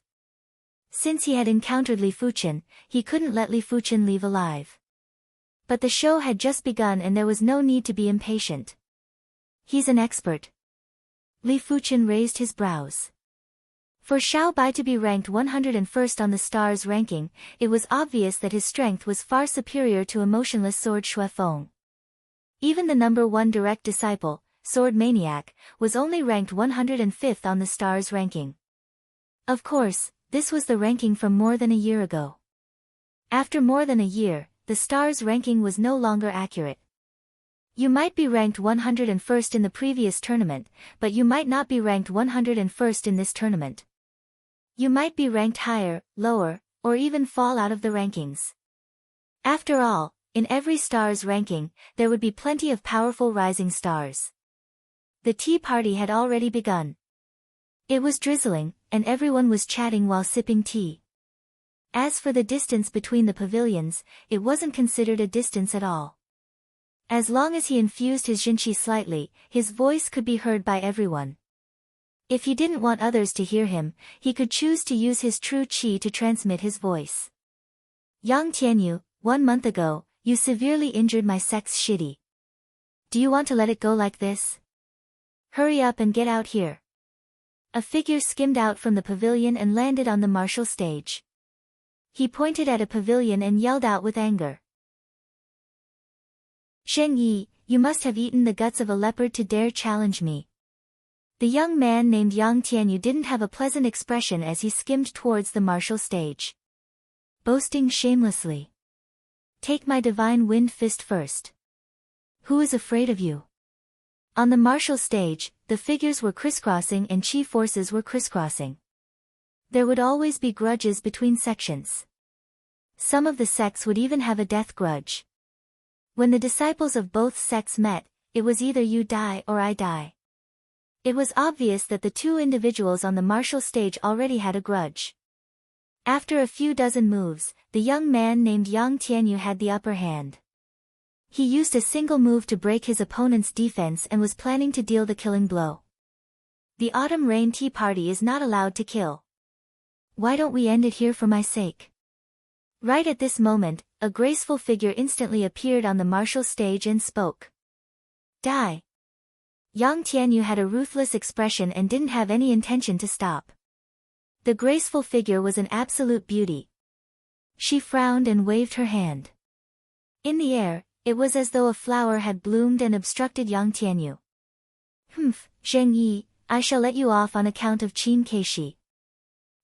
Since he had encountered Li Fuchen, he couldn't let Li Fuchen leave alive. But the show had just begun and there was no need to be impatient. He's an expert. Li Fuqian raised his brows. For Xiao Bai to be ranked 101st on the stars ranking, it was obvious that his strength was far superior to emotionless sword Xue Feng. Even the number 1 direct disciple, Sword Maniac, was only ranked 105th on the stars ranking. Of course, this was the ranking from more than a year ago. After more than a year, the stars ranking was no longer accurate. You might be ranked 101st in the previous tournament, but you might not be ranked 101st in this tournament. You might be ranked higher, lower, or even fall out of the rankings. After all, in every stars ranking, there would be plenty of powerful rising stars. The tea party had already begun. It was drizzling, and everyone was chatting while sipping tea. As for the distance between the pavilions, it wasn't considered a distance at all. As long as he infused his jinqi slightly, his voice could be heard by everyone. If he didn't want others to hear him, he could choose to use his true qi to transmit his voice. Yang Tianyu, 1 month ago, you severely injured my sect's shitty. Do you want to let it go like this? Hurry up and get out here. A figure skimmed out from the pavilion and landed on the martial stage. He pointed at a pavilion and yelled out with anger. Zheng Yi, you must have eaten the guts of a leopard to dare challenge me. The young man named Yang Tianyu didn't have a pleasant expression as he skimmed towards the martial stage. Boasting shamelessly. Take my divine wind fist first. Who is afraid of you? On the martial stage, the figures were crisscrossing and chi forces were crisscrossing. There would always be grudges between sections. Some of the sects would even have a death grudge. When the disciples of both sects met, it was either you die or I die. It was obvious that the two individuals on the martial stage already had a grudge. After a few dozen moves, the young man named Yang Tianyu had the upper hand. He used a single move to break his opponent's defense and was planning to deal the killing blow. The autumn rain tea party is not allowed to kill. Why don't we end it here for my sake? Right at this moment, a graceful figure instantly appeared on the martial stage and spoke. Die. Yang Tianyu had a ruthless expression and didn't have any intention to stop. The graceful figure was an absolute beauty. She frowned and waved her hand. In the air, it was as though a flower had bloomed and obstructed Yang Tianyu. Zheng Yi, I shall let you off on account of Qin Keishi.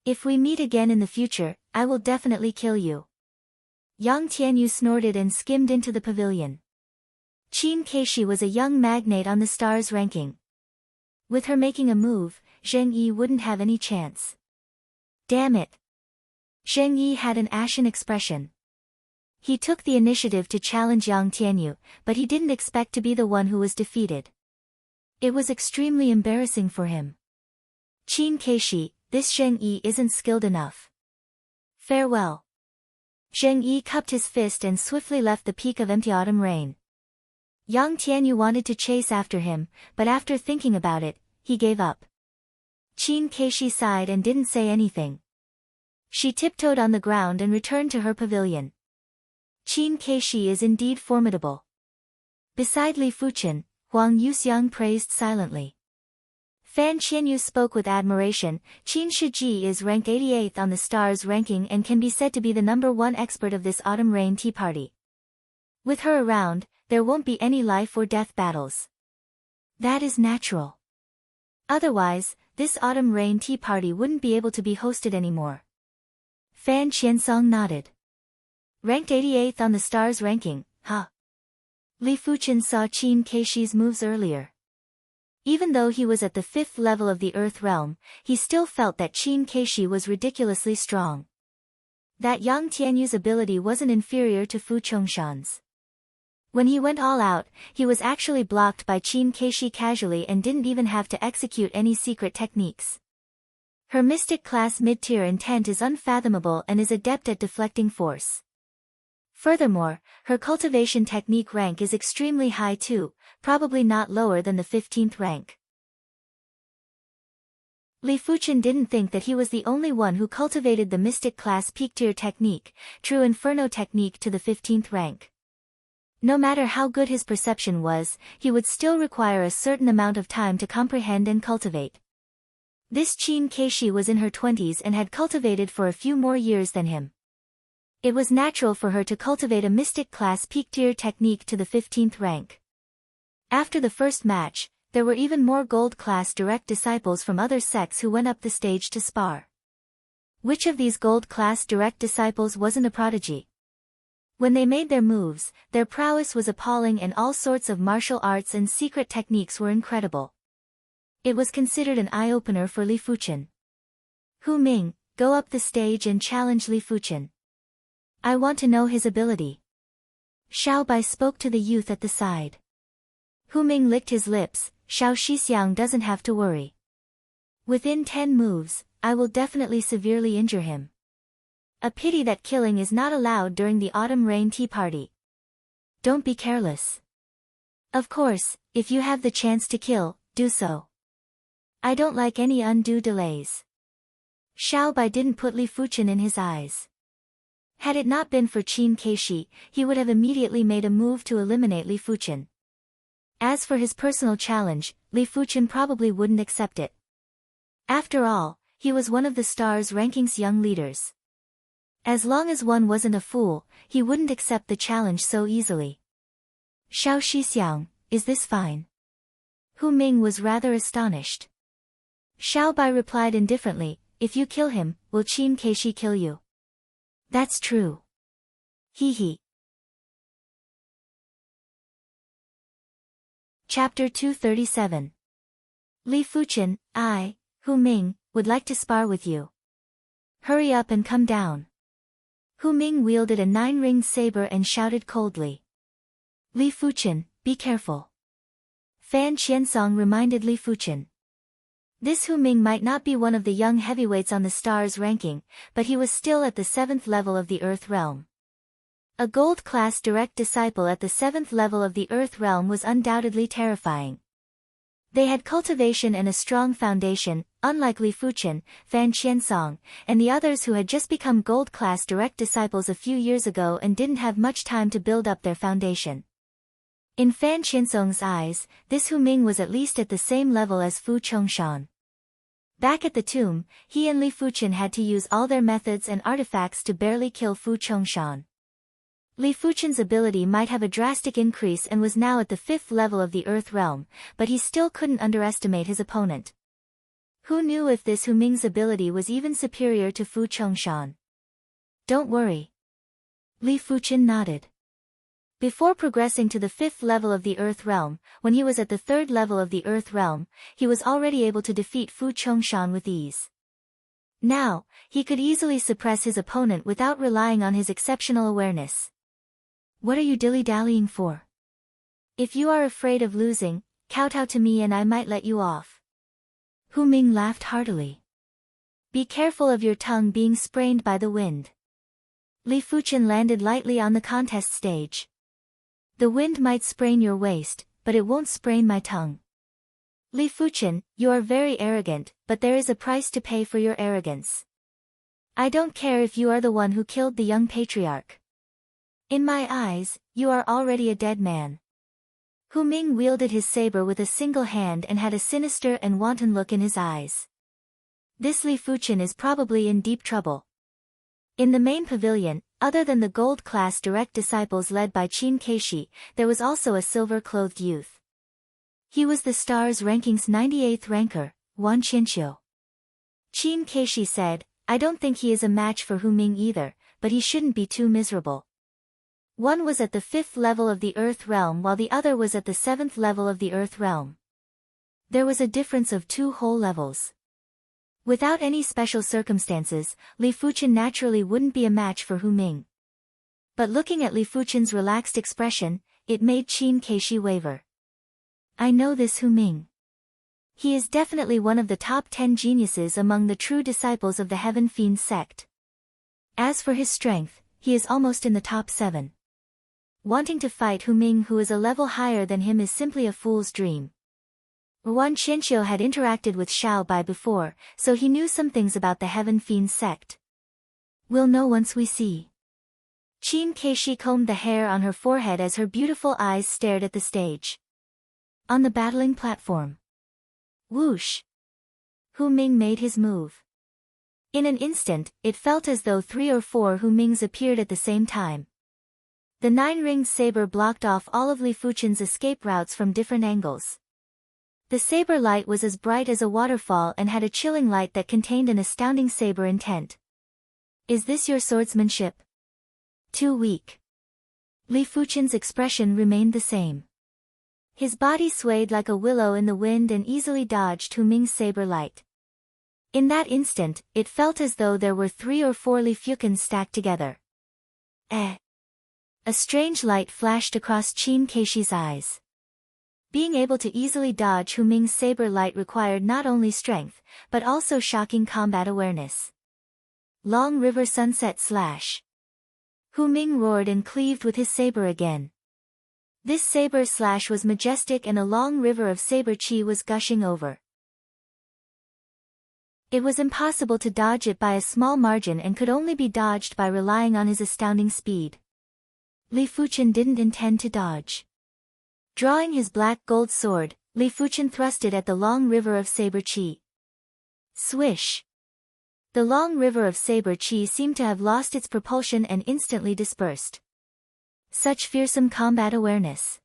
If we meet again in the future, I will definitely kill you. Yang Tianyu snorted and skimmed into the pavilion. Qin Keishi was a young magnate on the stars ranking. With her making a move, Zheng Yi wouldn't have any chance. Damn it. Zheng Yi had an ashen expression. He took the initiative to challenge Yang Tianyu, but he didn't expect to be the one who was defeated. It was extremely embarrassing for him. Qin Keishi, this Zheng Yi isn't skilled enough. Farewell. Zheng Yi cupped his fist and swiftly left the peak of empty autumn rain. Yang Tianyu wanted to chase after him, but after thinking about it, he gave up. Qin Keishi sighed and didn't say anything. She tiptoed on the ground and returned to her pavilion. Qin Keishi is indeed formidable. Beside Li Fuqian, Huang Yuxiang praised silently. Fan Qianyu spoke with admiration. Qin Shiji is ranked 88th on the stars ranking and can be said to be the number 1 expert of this autumn rain tea party. With her around, there won't be any life or death battles. That is natural. Otherwise, this autumn rain tea party wouldn't be able to be hosted anymore. Fan Qiansong nodded. Ranked 88th on the stars ranking, huh? Li Fuqian saw Qin Keishi's moves earlier. Even though he was at the 5th level of the Earth realm, he still felt that Qin Keishi was ridiculously strong. That Yang Tianyu's ability wasn't inferior to Fu Chongshan's. When he went all out, he was actually blocked by Qin Keishi casually and didn't even have to execute any secret techniques. Her mystic class mid-tier intent is unfathomable and is adept at deflecting force. Furthermore, her cultivation technique rank is extremely high too, probably not lower than the 15th rank. Li Fuqian didn't think that he was the only one who cultivated the mystic class peak tier technique, true inferno technique to the 15th rank. No matter how good his perception was, he would still require a certain amount of time to comprehend and cultivate. This Qin Keishi was in her 20s and had cultivated for a few more years than him. It was natural for her to cultivate a mystic class peak tier technique to the 15th rank. After the first match, there were even more gold class direct disciples from other sects who went up the stage to spar. Which of these gold class direct disciples wasn't a prodigy? When they made their moves, their prowess was appalling and all sorts of martial arts and secret techniques were incredible. It was considered an eye-opener for Li Fuchen. Hu Ming, go up the stage and challenge Li Fuchen. I want to know his ability. Xiao Bai spoke to the youth at the side. Hu Ming licked his lips. Xiao Shixiang doesn't have to worry. Within 10 moves, I will definitely severely injure him. A pity that killing is not allowed during the autumn rain tea party. Don't be careless. Of course, if you have the chance to kill, do so. I don't like any undue delays. Xiao Bai didn't put Li Fuchen in his eyes. Had it not been for Qin Keishi, he would have immediately made a move to eliminate Li Fuchen. As for his personal challenge, Li Fuchen probably wouldn't accept it. After all, he was one of the star's rankings young leaders. As long as one wasn't a fool, he wouldn't accept the challenge so easily. Xiao Shixiang, is this fine? Hu Ming was rather astonished. Xiao Bai replied indifferently, if you kill him, will Qin Keishi kill you? That's true. Hee hee. Chapter 237. Li Fuchen, Hu Ming, would like to spar with you. Hurry up and come down. Hu Ming wielded a 9-ringed saber and shouted coldly. Li Fuchen, be careful. Fan Qiansong reminded Li Fuchen. This Hu Ming might not be one of the young heavyweights on the star's ranking, but he was still at the 7th level of the Earth Realm. A gold-class direct disciple at the 7th level of the Earth Realm was undoubtedly terrifying. They had cultivation and a strong foundation, unlike Li Fuchen, Fan Qiansong, and the others who had just become gold-class direct disciples a few years ago and didn't have much time to build up their foundation. In Fan Qiansong's eyes, this Hu Ming was at least at the same level as Fu Chongshan. Back at the tomb, he and Li Fuchen had to use all their methods and artifacts to barely kill Fu Chongshan. Li Fuchen's ability might have a drastic increase and was now at the 5th level of the Earth Realm, but he still couldn't underestimate his opponent. Who knew if this Hu Ming's ability was even superior to Fu Chongshan? Don't worry. Li Fuchen nodded. Before progressing to the 5th level of the Earth Realm, when he was at the 3rd level of the Earth Realm, he was already able to defeat Fu Chongshan with ease. Now, he could easily suppress his opponent without relying on his exceptional awareness. What are you dilly-dallying for? If you are afraid of losing, kowtow to me and I might let you off. Hu Ming laughed heartily. Be careful of your tongue being sprained by the wind. Li Fuchen landed lightly on the contest stage. The wind might sprain your waist, but it won't sprain my tongue. Li Fuchen, you are very arrogant, but there is a price to pay for your arrogance. I don't care if you are the one who killed the young patriarch. In my eyes, you are already a dead man. Hu Ming wielded his saber with a single hand and had a sinister and wanton look in his eyes. This Li Fuchen is probably in deep trouble. In the main pavilion, other than the gold-class direct disciples led by Qin Keishi, there was also a silver-clothed youth. He was the star's rankings 98th ranker, Wan Qianqiu. Qin Keishi said, I don't think he is a match for Hu Ming either, but he shouldn't be too miserable. One was at the 5th level of the Earth Realm while the other was at the 7th level of the Earth Realm. There was a difference of 2 whole levels. Without any special circumstances, Li Fuchen naturally wouldn't be a match for Hu Ming. But looking at Li Fuchen's relaxed expression, it made Qin Keishi waver. I know this Hu Ming. He is definitely one of the top 10 geniuses among the true disciples of the Heaven Fiend sect. As for his strength, he is almost in the top 7. Wanting to fight Hu Ming who is a level higher than him is simply a fool's dream. Wan Qianqiu had interacted with Xiao Bai before, so he knew some things about the Heaven Fiend sect. We'll know once we see. Qin Keishi combed the hair on her forehead as her beautiful eyes stared at the stage. On the battling platform. Whoosh! Hu Ming made his move. In an instant, it felt as though 3 or 4 Hu Mings appeared at the same time. The 9-ringed saber blocked off all of Li Fuchen's escape routes from different angles. The saber light was as bright as a waterfall and had a chilling light that contained an astounding saber intent. Is this your swordsmanship? Too weak. Li Fuchen's expression remained the same. His body swayed like a willow in the wind and easily dodged Hu Ming's saber light. In that instant, it felt as though there were 3 or 4 Li Fucens stacked together. A strange light flashed across Qin Keishi's eyes. Being able to easily dodge Hu Ming's saber light required not only strength, but also shocking combat awareness. Long River Sunset Slash. Hu Ming roared and cleaved with his saber again. This saber slash was majestic and a long river of saber chi was gushing over. It was impossible to dodge it by a small margin and could only be dodged by relying on his astounding speed. Li Fuchen didn't intend to dodge. Drawing his black gold sword, Li Fuchen thrust it at the long river of saber chi. Swish! The long river of saber chi seemed to have lost its propulsion and instantly dispersed. Such fearsome combat awareness.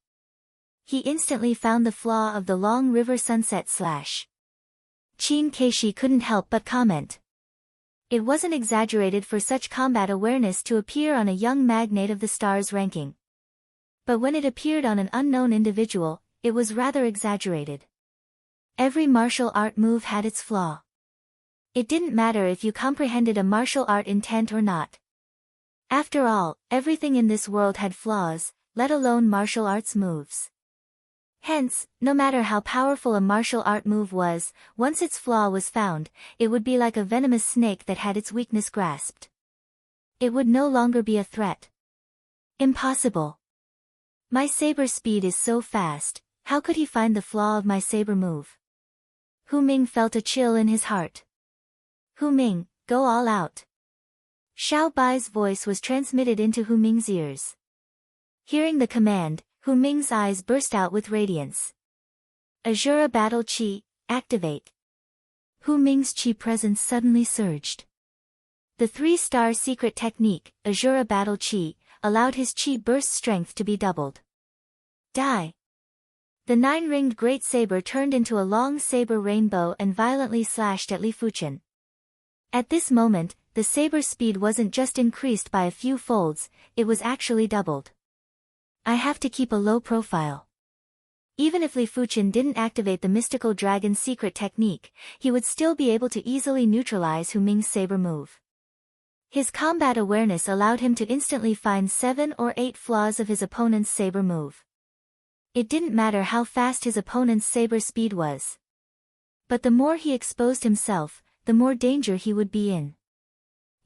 He instantly found the flaw of the long river sunset slash. Qin Keishi couldn't help but comment. It wasn't exaggerated for such combat awareness to appear on a young magnate of the stars ranking. But when it appeared on an unknown individual, it was rather exaggerated. Every martial art move had its flaw. It didn't matter if you comprehended a martial art intent or not. After all, everything in this world had flaws, let alone martial arts moves. Hence, no matter how powerful a martial art move was, once its flaw was found, it would be like a venomous snake that had its weakness grasped. It would no longer be a threat. Impossible. My saber speed is so fast, how could he find the flaw of my saber move? Hu Ming felt a chill in his heart. Hu Ming, go all out. Xiao Bai's voice was transmitted into Hu Ming's ears. Hearing the command, Hu Ming's eyes burst out with radiance. Azura Battle Chi, activate. Hu Ming's chi presence suddenly surged. The 3-star secret technique, Azura Battle Chi, allowed his chi burst strength to be doubled. Die! The 9-ringed great saber turned into a long saber rainbow and violently slashed at Li Fuchen. At this moment, the saber speed wasn't just increased by a few folds, it was actually doubled. I have to keep a low profile. Even if Li Fuchen didn't activate the mystical dragon secret technique, he would still be able to easily neutralize Hu Ming's saber move. His combat awareness allowed him to instantly find 7 or 8 flaws of his opponent's saber move. It didn't matter how fast his opponent's saber speed was. But the more he exposed himself, the more danger he would be in.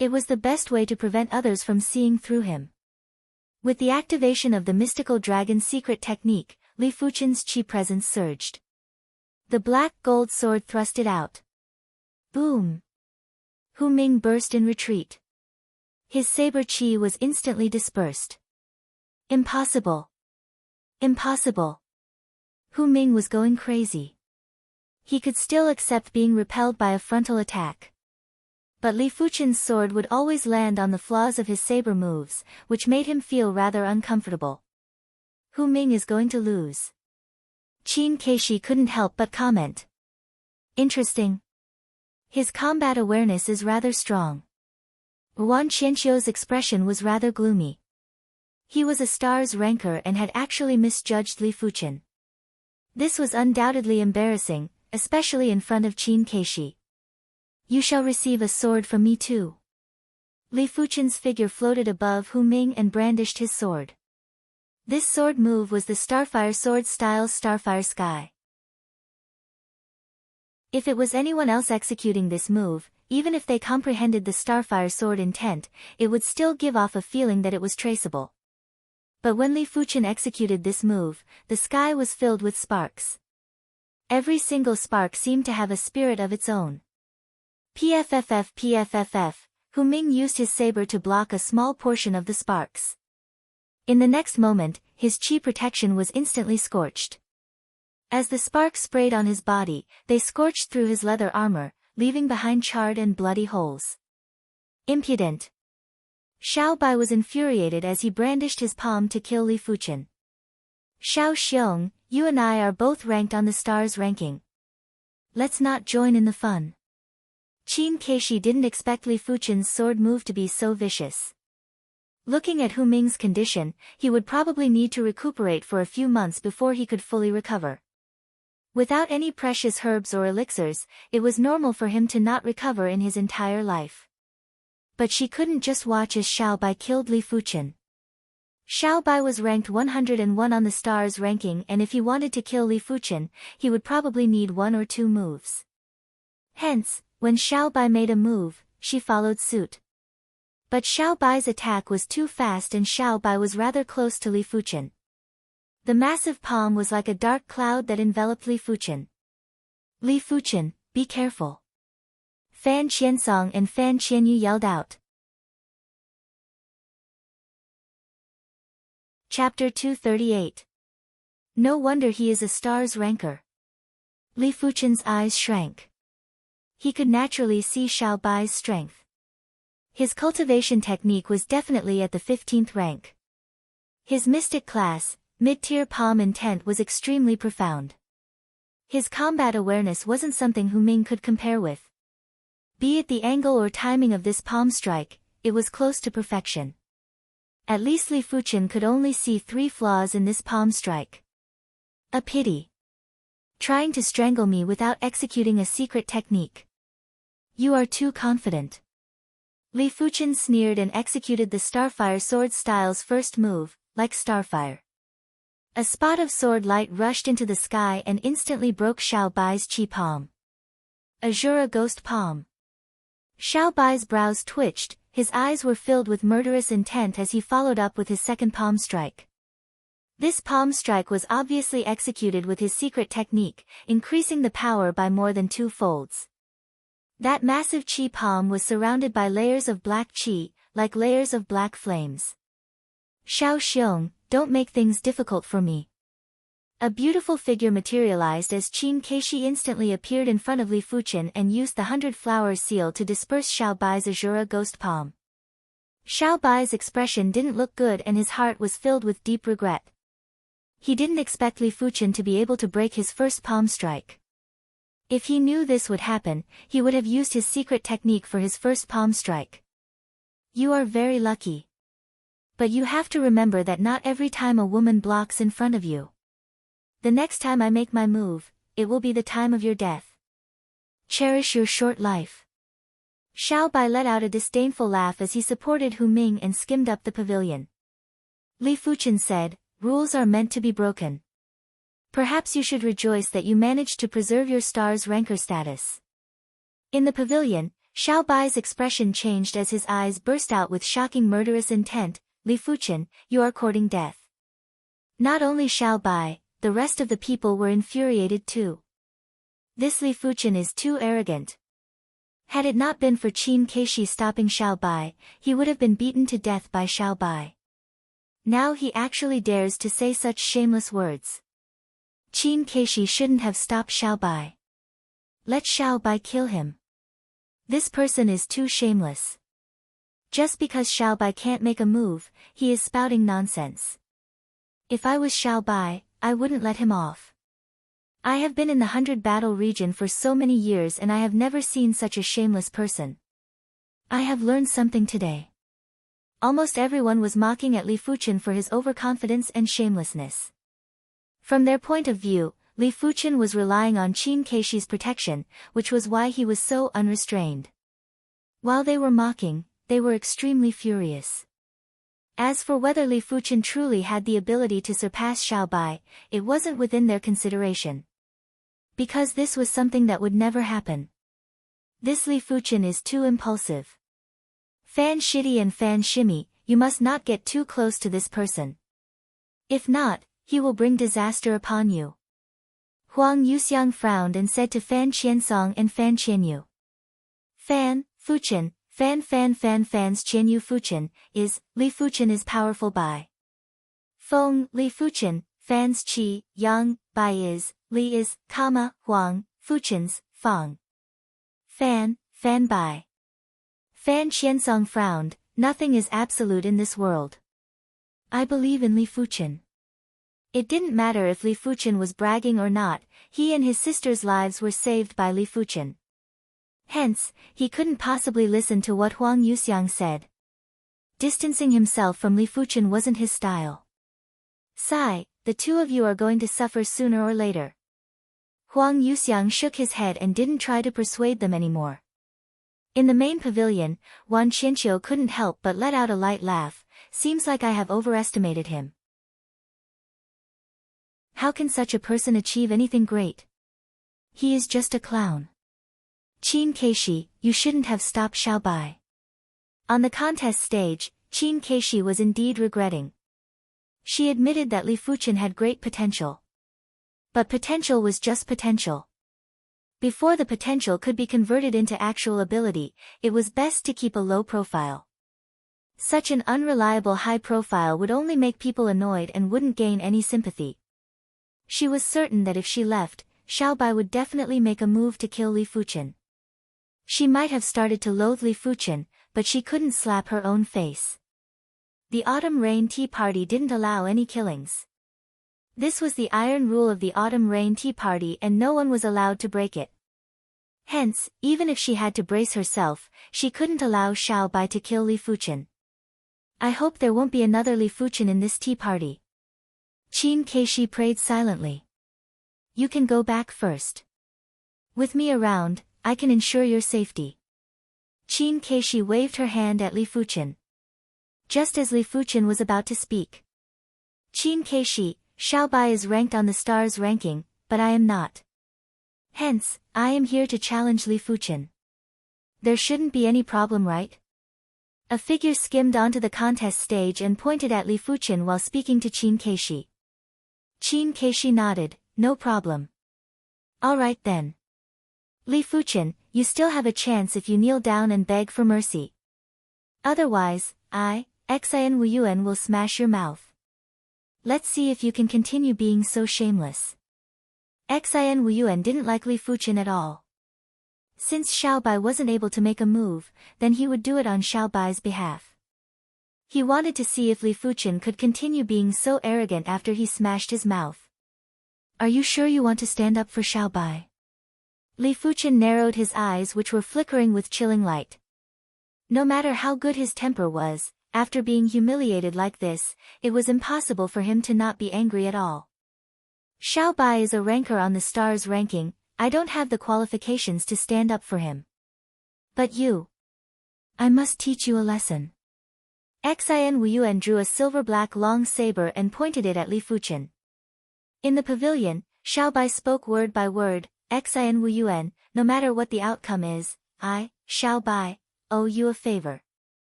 It was the best way to prevent others from seeing through him. With the activation of the mystical dragon secret technique, Li Fuchen's chi presence surged. The black gold sword thrust it out. Boom! Hu Ming burst in retreat. His saber chi was instantly dispersed. Impossible! Impossible! Hu Ming was going crazy. He could still accept being repelled by a frontal attack. But Li Fuchen's sword would always land on the flaws of his saber moves, which made him feel rather uncomfortable. Hu Ming is going to lose. Qin Keishi couldn't help but comment. Interesting. His combat awareness is rather strong. Wan Qianxiu's expression was rather gloomy. He was a star's ranker and had actually misjudged Li Fuchen. This was undoubtedly embarrassing, especially in front of Qin Keishi. You shall receive a sword from me too. Li Fuchen's figure floated above Hu Ming and brandished his sword. This sword move was the Starfire Sword style's Starfire Sky. If it was anyone else executing this move, even if they comprehended the Starfire Sword intent, it would still give off a feeling that it was traceable. But when Li Fuchen executed this move, the sky was filled with sparks. Every single spark seemed to have a spirit of its own. PFFF PFFF, Hu Ming used his saber to block a small portion of the sparks. In the next moment, his chi protection was instantly scorched. As the sparks sprayed on his body, they scorched through his leather armor, leaving behind charred and bloody holes. Impudent! Xiao Bai was infuriated as he brandished his palm to kill Li Fuchen. Xiao Xiong, you and I are both ranked on the stars ranking. Let's not join in the fun. Qin Keishi didn't expect Li Fuchen's sword move to be so vicious. Looking at Hu Ming's condition, he would probably need to recuperate for a few months before he could fully recover. Without any precious herbs or elixirs, it was normal for him to not recover in his entire life. But she couldn't just watch as Xiao Bai killed Li Fuchen. Xiao Bai was ranked 101 on the stars ranking, and if he wanted to kill Li Fuchen, he would probably need 1 or 2 moves. Hence, when Xiao Bai made a move, she followed suit. But Xiao Bai's attack was too fast and Xiao Bai was rather close to Li Fuchen. The massive palm was like a dark cloud that enveloped Li Fuchen. Li Fuchen, be careful! Fan Qiansong and Fan Qianyu yelled out. Chapter 238. No wonder he is a stars ranker. Li Fuchen's eyes shrank. He could naturally see Xiao Bai's strength. His cultivation technique was definitely at the 15th rank. His mystic class, mid-tier palm intent was extremely profound. His combat awareness wasn't something Hu Ming could compare with. Be it the angle or timing of this palm strike, it was close to perfection. At least Li Fuchen could only see 3 flaws in this palm strike. A pity. Trying to strangle me without executing a secret technique. You are too confident. Li Fuchen sneered and executed the Starfire sword style's first move, like Starfire. A spot of sword light rushed into the sky and instantly broke Xiao Bai's chi palm. Azura Ghost Palm. Xiao Bai's brows twitched, his eyes were filled with murderous intent as he followed up with his second palm strike. This palm strike was obviously executed with his secret technique, increasing the power by more than 2 folds. That massive chi palm was surrounded by layers of black chi, like layers of black flames. Xiao Xiong, don't make things difficult for me. A beautiful figure materialized as Qin Keishi instantly appeared in front of Li Fuchen and used the 100 Flowers seal to disperse Xiao Bai's Azura Ghost Palm. Xiao Bai's expression didn't look good and his heart was filled with deep regret. He didn't expect Li Fuchen to be able to break his first palm strike. If he knew this would happen, he would have used his secret technique for his first palm strike. You are very lucky. But you have to remember that not every time a woman blocks in front of you. The next time I make my move, it will be the time of your death. Cherish your short life. Xiao Bai let out a disdainful laugh as he supported Hu Ming and skimmed up the pavilion. Li Fuchen said, rules are meant to be broken. Perhaps you should rejoice that you managed to preserve your stars ranker status. In the pavilion, Xiao Bai's expression changed as his eyes burst out with shocking murderous intent. Li Fuchen, you are courting death. Not only Xiao Bai, the rest of the people were infuriated too. This Li Fuchen is too arrogant. Had it not been for Qin Keishi stopping Xiao Bai, he would have been beaten to death by Xiao Bai. Now he actually dares to say such shameless words. Qin Keishi shouldn't have stopped Xiao Bai. Let Xiao Bai kill him. This person is too shameless. Just because Xiao Bai can't make a move, he is spouting nonsense. If I was Xiao Bai, I wouldn't let him off. I have been in the 100 battle region for so many years and I have never seen such a shameless person. I have learned something today. Almost everyone was mocking at Li Fuchen for his overconfidence and shamelessness. From their point of view, Li Fuchen was relying on Qin Keishi's protection, which was why he was so unrestrained. While they were mocking, they were extremely furious. As for whether Li Fuchen truly had the ability to surpass Xiao Bai, it wasn't within their consideration. Because this was something that would never happen. This Li Fuchen is too impulsive. Fan Shitty and Fan Shimmy, you must not get too close to this person. If not, he will bring disaster upon you. Huang Yuxiang frowned and said to Fan Qiansong and Fan Qianyu. Fan, Fuchen, Fans Qianyu Fuchen, is, Li Fuchen is powerful by. Feng, Li Fuchen, fans Qi, Yang, Bai is, Li is, Huang, Fuchen's, Fang. Fan Bai. Fan Qiansong frowned, nothing is absolute in this world. I believe in Li Fuchen. It didn't matter if Li Fuchen was bragging or not, he and his sister's lives were saved by Li Fuchen. Hence, he couldn't possibly listen to what Huang Yuxiang said. Distancing himself from Li Fuchen wasn't his style. Sigh, the two of you are going to suffer sooner or later. Huang Yuxiang shook his head and didn't try to persuade them anymore. In the main pavilion, Wan Qianqiu couldn't help but let out a light laugh. Seems like I have overestimated him. How can such a person achieve anything great? He is just a clown. Qin Keishi, you shouldn't have stopped Xiao Bai. On the contest stage, Qin Keishi was indeed regretting. She admitted that Li Fuchen had great potential. But potential was just potential. Before the potential could be converted into actual ability, it was best to keep a low profile. Such an unreliable high profile would only make people annoyed and wouldn't gain any sympathy. She was certain that if she left, Xiao Bai would definitely make a move to kill Li Fuchen. She might have started to loathe Li Fuchen, but she couldn't slap her own face. The autumn rain tea party didn't allow any killings. This was the iron rule of the autumn rain tea party and no one was allowed to break it. Hence, even if she had to brace herself, she couldn't allow Xiao Bai to kill Li Fuchen. I hope there won't be another Li Fuchen in this tea party. Qin Keishi prayed silently. You can go back first. With me around, I can ensure your safety. Qin Keishi waved her hand at Li Fuchen. Just as Li Fuchen was about to speak. Qin Keishi, Xiao Bai is ranked on the stars ranking, but I am not. Hence, I am here to challenge Li Fuchen. There shouldn't be any problem, right? A figure skimmed onto the contest stage and pointed at Li Fuchen while speaking to Qin Keishi. Qin Keishi nodded, no problem. All right then. Li Fuchen, you still have a chance if you kneel down and beg for mercy. Otherwise, Xian Wuyuan will smash your mouth. Let's see if you can continue being so shameless. Xian Wuyuan didn't like Li Fuchen at all. Since Xiao Bai wasn't able to make a move, then he would do it on Xiao Bai's behalf. He wanted to see if Li Fuchen could continue being so arrogant after he smashed his mouth. Are you sure you want to stand up for Xiao Bai? Li Fuchen narrowed his eyes which were flickering with chilling light. No matter how good his temper was, after being humiliated like this, it was impossible for him to not be angry at all. Xiao Bai is a ranker on the stars ranking, I don't have the qualifications to stand up for him. But you. I must teach you a lesson. Xian Wuyuan drew a silver-black long saber and pointed it at Li Fuchen. In the pavilion, Xiao Bai spoke word by word, Xian Wuyuan, no matter what the outcome is, I, Xiao Bai, owe you a favor.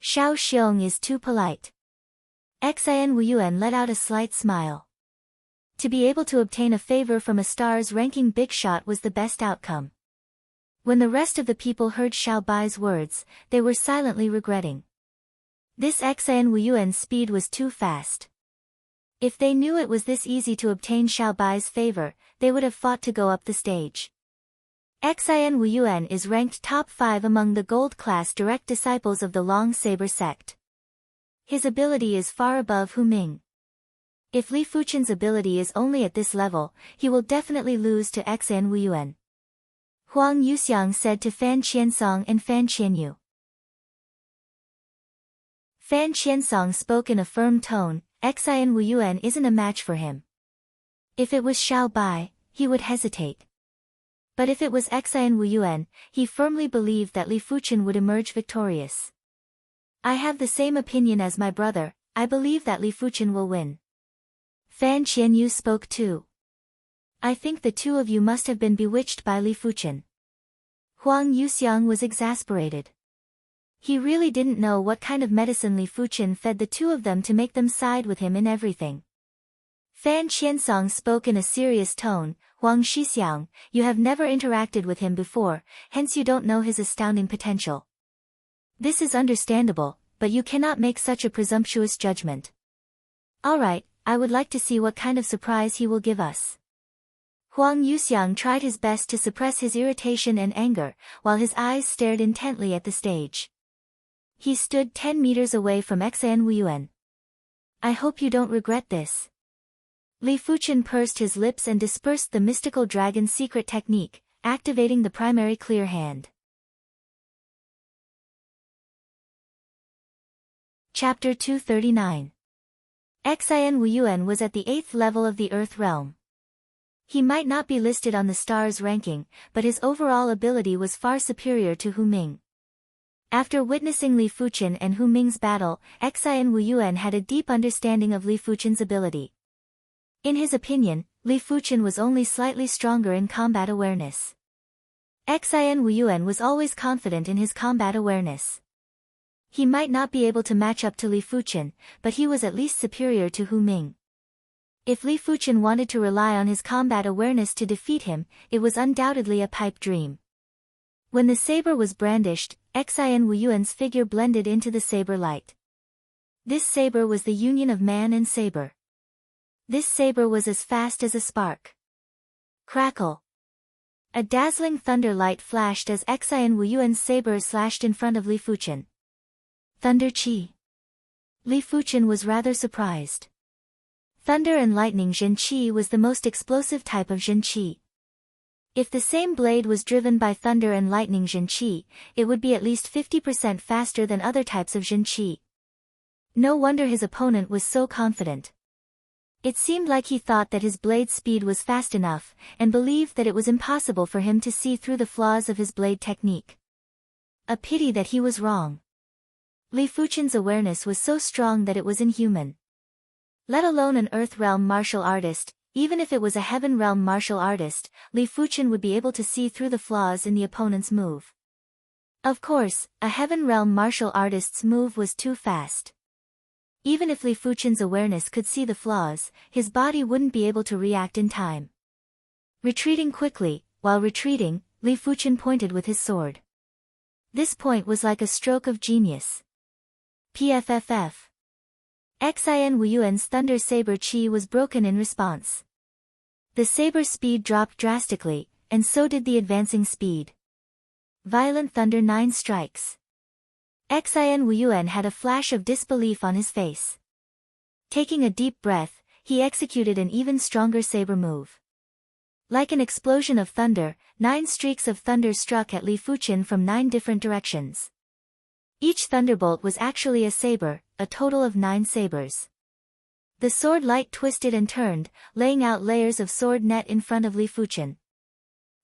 Xiao Xiong is too polite. Xian Wuyuan let out a slight smile. To be able to obtain a favor from a stars ranking big shot was the best outcome. When the rest of the people heard Xiao Bai's words, they were silently regretting. This Xian Wuyuan's speed was too fast. If they knew it was this easy to obtain Xiao Bai's favor, they would have fought to go up the stage. Xian Wuyuan is ranked top 5 among the gold class direct disciples of the Long Saber sect. His ability is far above Hu Ming. If Li Fuchen's ability is only at this level, he will definitely lose to Xian Wuyuan. Huang Yuxiang said to Fan Qiansong and Fan Qianyu. Fan Qiansong spoke in a firm tone, Xian Wuyuan isn't a match for him. If it was Xiao Bai, he would hesitate. But if it was Xian Wuyuan, he firmly believed that Li Fuchen would emerge victorious. I have the same opinion as my brother, I believe that Li Fuchen will win. Fan Qianyu spoke too. I think the two of you must have been bewitched by Li Fuchen. Huang Yuxiang was exasperated. He really didn't know what kind of medicine Li Fuchen fed the two of them to make them side with him in everything. Fan Qiansong spoke in a serious tone, Huang Shixiang, you have never interacted with him before, hence you don't know his astounding potential. This is understandable, but you cannot make such a presumptuous judgment. Alright, I would like to see what kind of surprise he will give us. Huang Yuxiang tried his best to suppress his irritation and anger, while his eyes stared intently at the stage. He stood 10 meters away from Xian Wuyuan. I hope you don't regret this. Li Fuchen pursed his lips and dispersed the mystical dragon's secret technique, activating the primary clear hand. Chapter 239. Xian Wuyuan was at the 8th level of the Earth realm. He might not be listed on the stars ranking, but his overall ability was far superior to Hu Ming. After witnessing Li Fuchen and Hu Ming's battle, Xian Wuyuan had a deep understanding of Li Fuchen's ability. In his opinion, Li Fuchen was only slightly stronger in combat awareness. Xian Wuyuan was always confident in his combat awareness. He might not be able to match up to Li Fuchen, but he was at least superior to Hu Ming. If Li Fuchen wanted to rely on his combat awareness to defeat him, it was undoubtedly a pipe dream. When the saber was brandished, Xian Wuyuan's figure blended into the saber light. This saber was the union of man and saber. This saber was as fast as a spark. Crackle! A dazzling thunder light flashed as Xian Wuyuan's saber slashed in front of Li Fuchen. Thunder Qi. Li Fuchen was rather surprised. Thunder and lightning Zhen Qi was the most explosive type of Zhen Qi. If the same blade was driven by thunder and lightning Zhen Qi, it would be at least 50% faster than other types of Zhen Qi. No wonder his opponent was so confident. It seemed like he thought that his blade's speed was fast enough, and believed that it was impossible for him to see through the flaws of his blade technique. A pity that he was wrong. Li Fuchen's awareness was so strong that it was inhuman. Let alone an Earth Realm martial artist, even if it was a Heaven Realm martial artist, Li Fuchen would be able to see through the flaws in the opponent's move. Of course, a Heaven Realm martial artist's move was too fast. Even if Li Fuchen's awareness could see the flaws, his body wouldn't be able to react in time. Retreating quickly, while retreating, Li Fuchen pointed with his sword. This point was like a stroke of genius. PFFF. Xian Wuyuan's Thunder Saber Qi was broken in response. The saber's speed dropped drastically, and so did the advancing speed. Violent Thunder 9 strikes. Xian Wuyuan had a flash of disbelief on his face. Taking a deep breath, he executed an even stronger saber move. Like an explosion of thunder, 9 streaks of thunder struck at Li Fuchen from 9 different directions. Each thunderbolt was actually a saber, a total of 9 sabers. The sword light twisted and turned, laying out layers of sword net in front of Li Fuchen.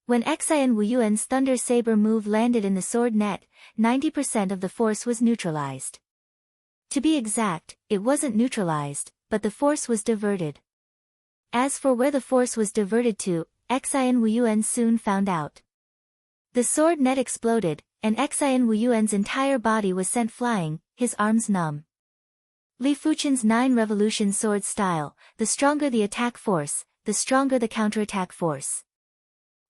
When Xian Wuyuan's thunder saber move landed in the sword net, 90% of the force was neutralized. To be exact, it wasn't neutralized, but the force was diverted. As for where the force was diverted to, Xian Wuyuan soon found out. The sword net exploded, and Xian Wuyuan's entire body was sent flying, his arms numb. Li Fuchen's 9 revolution sword style, the stronger the attack force, the stronger the counterattack force.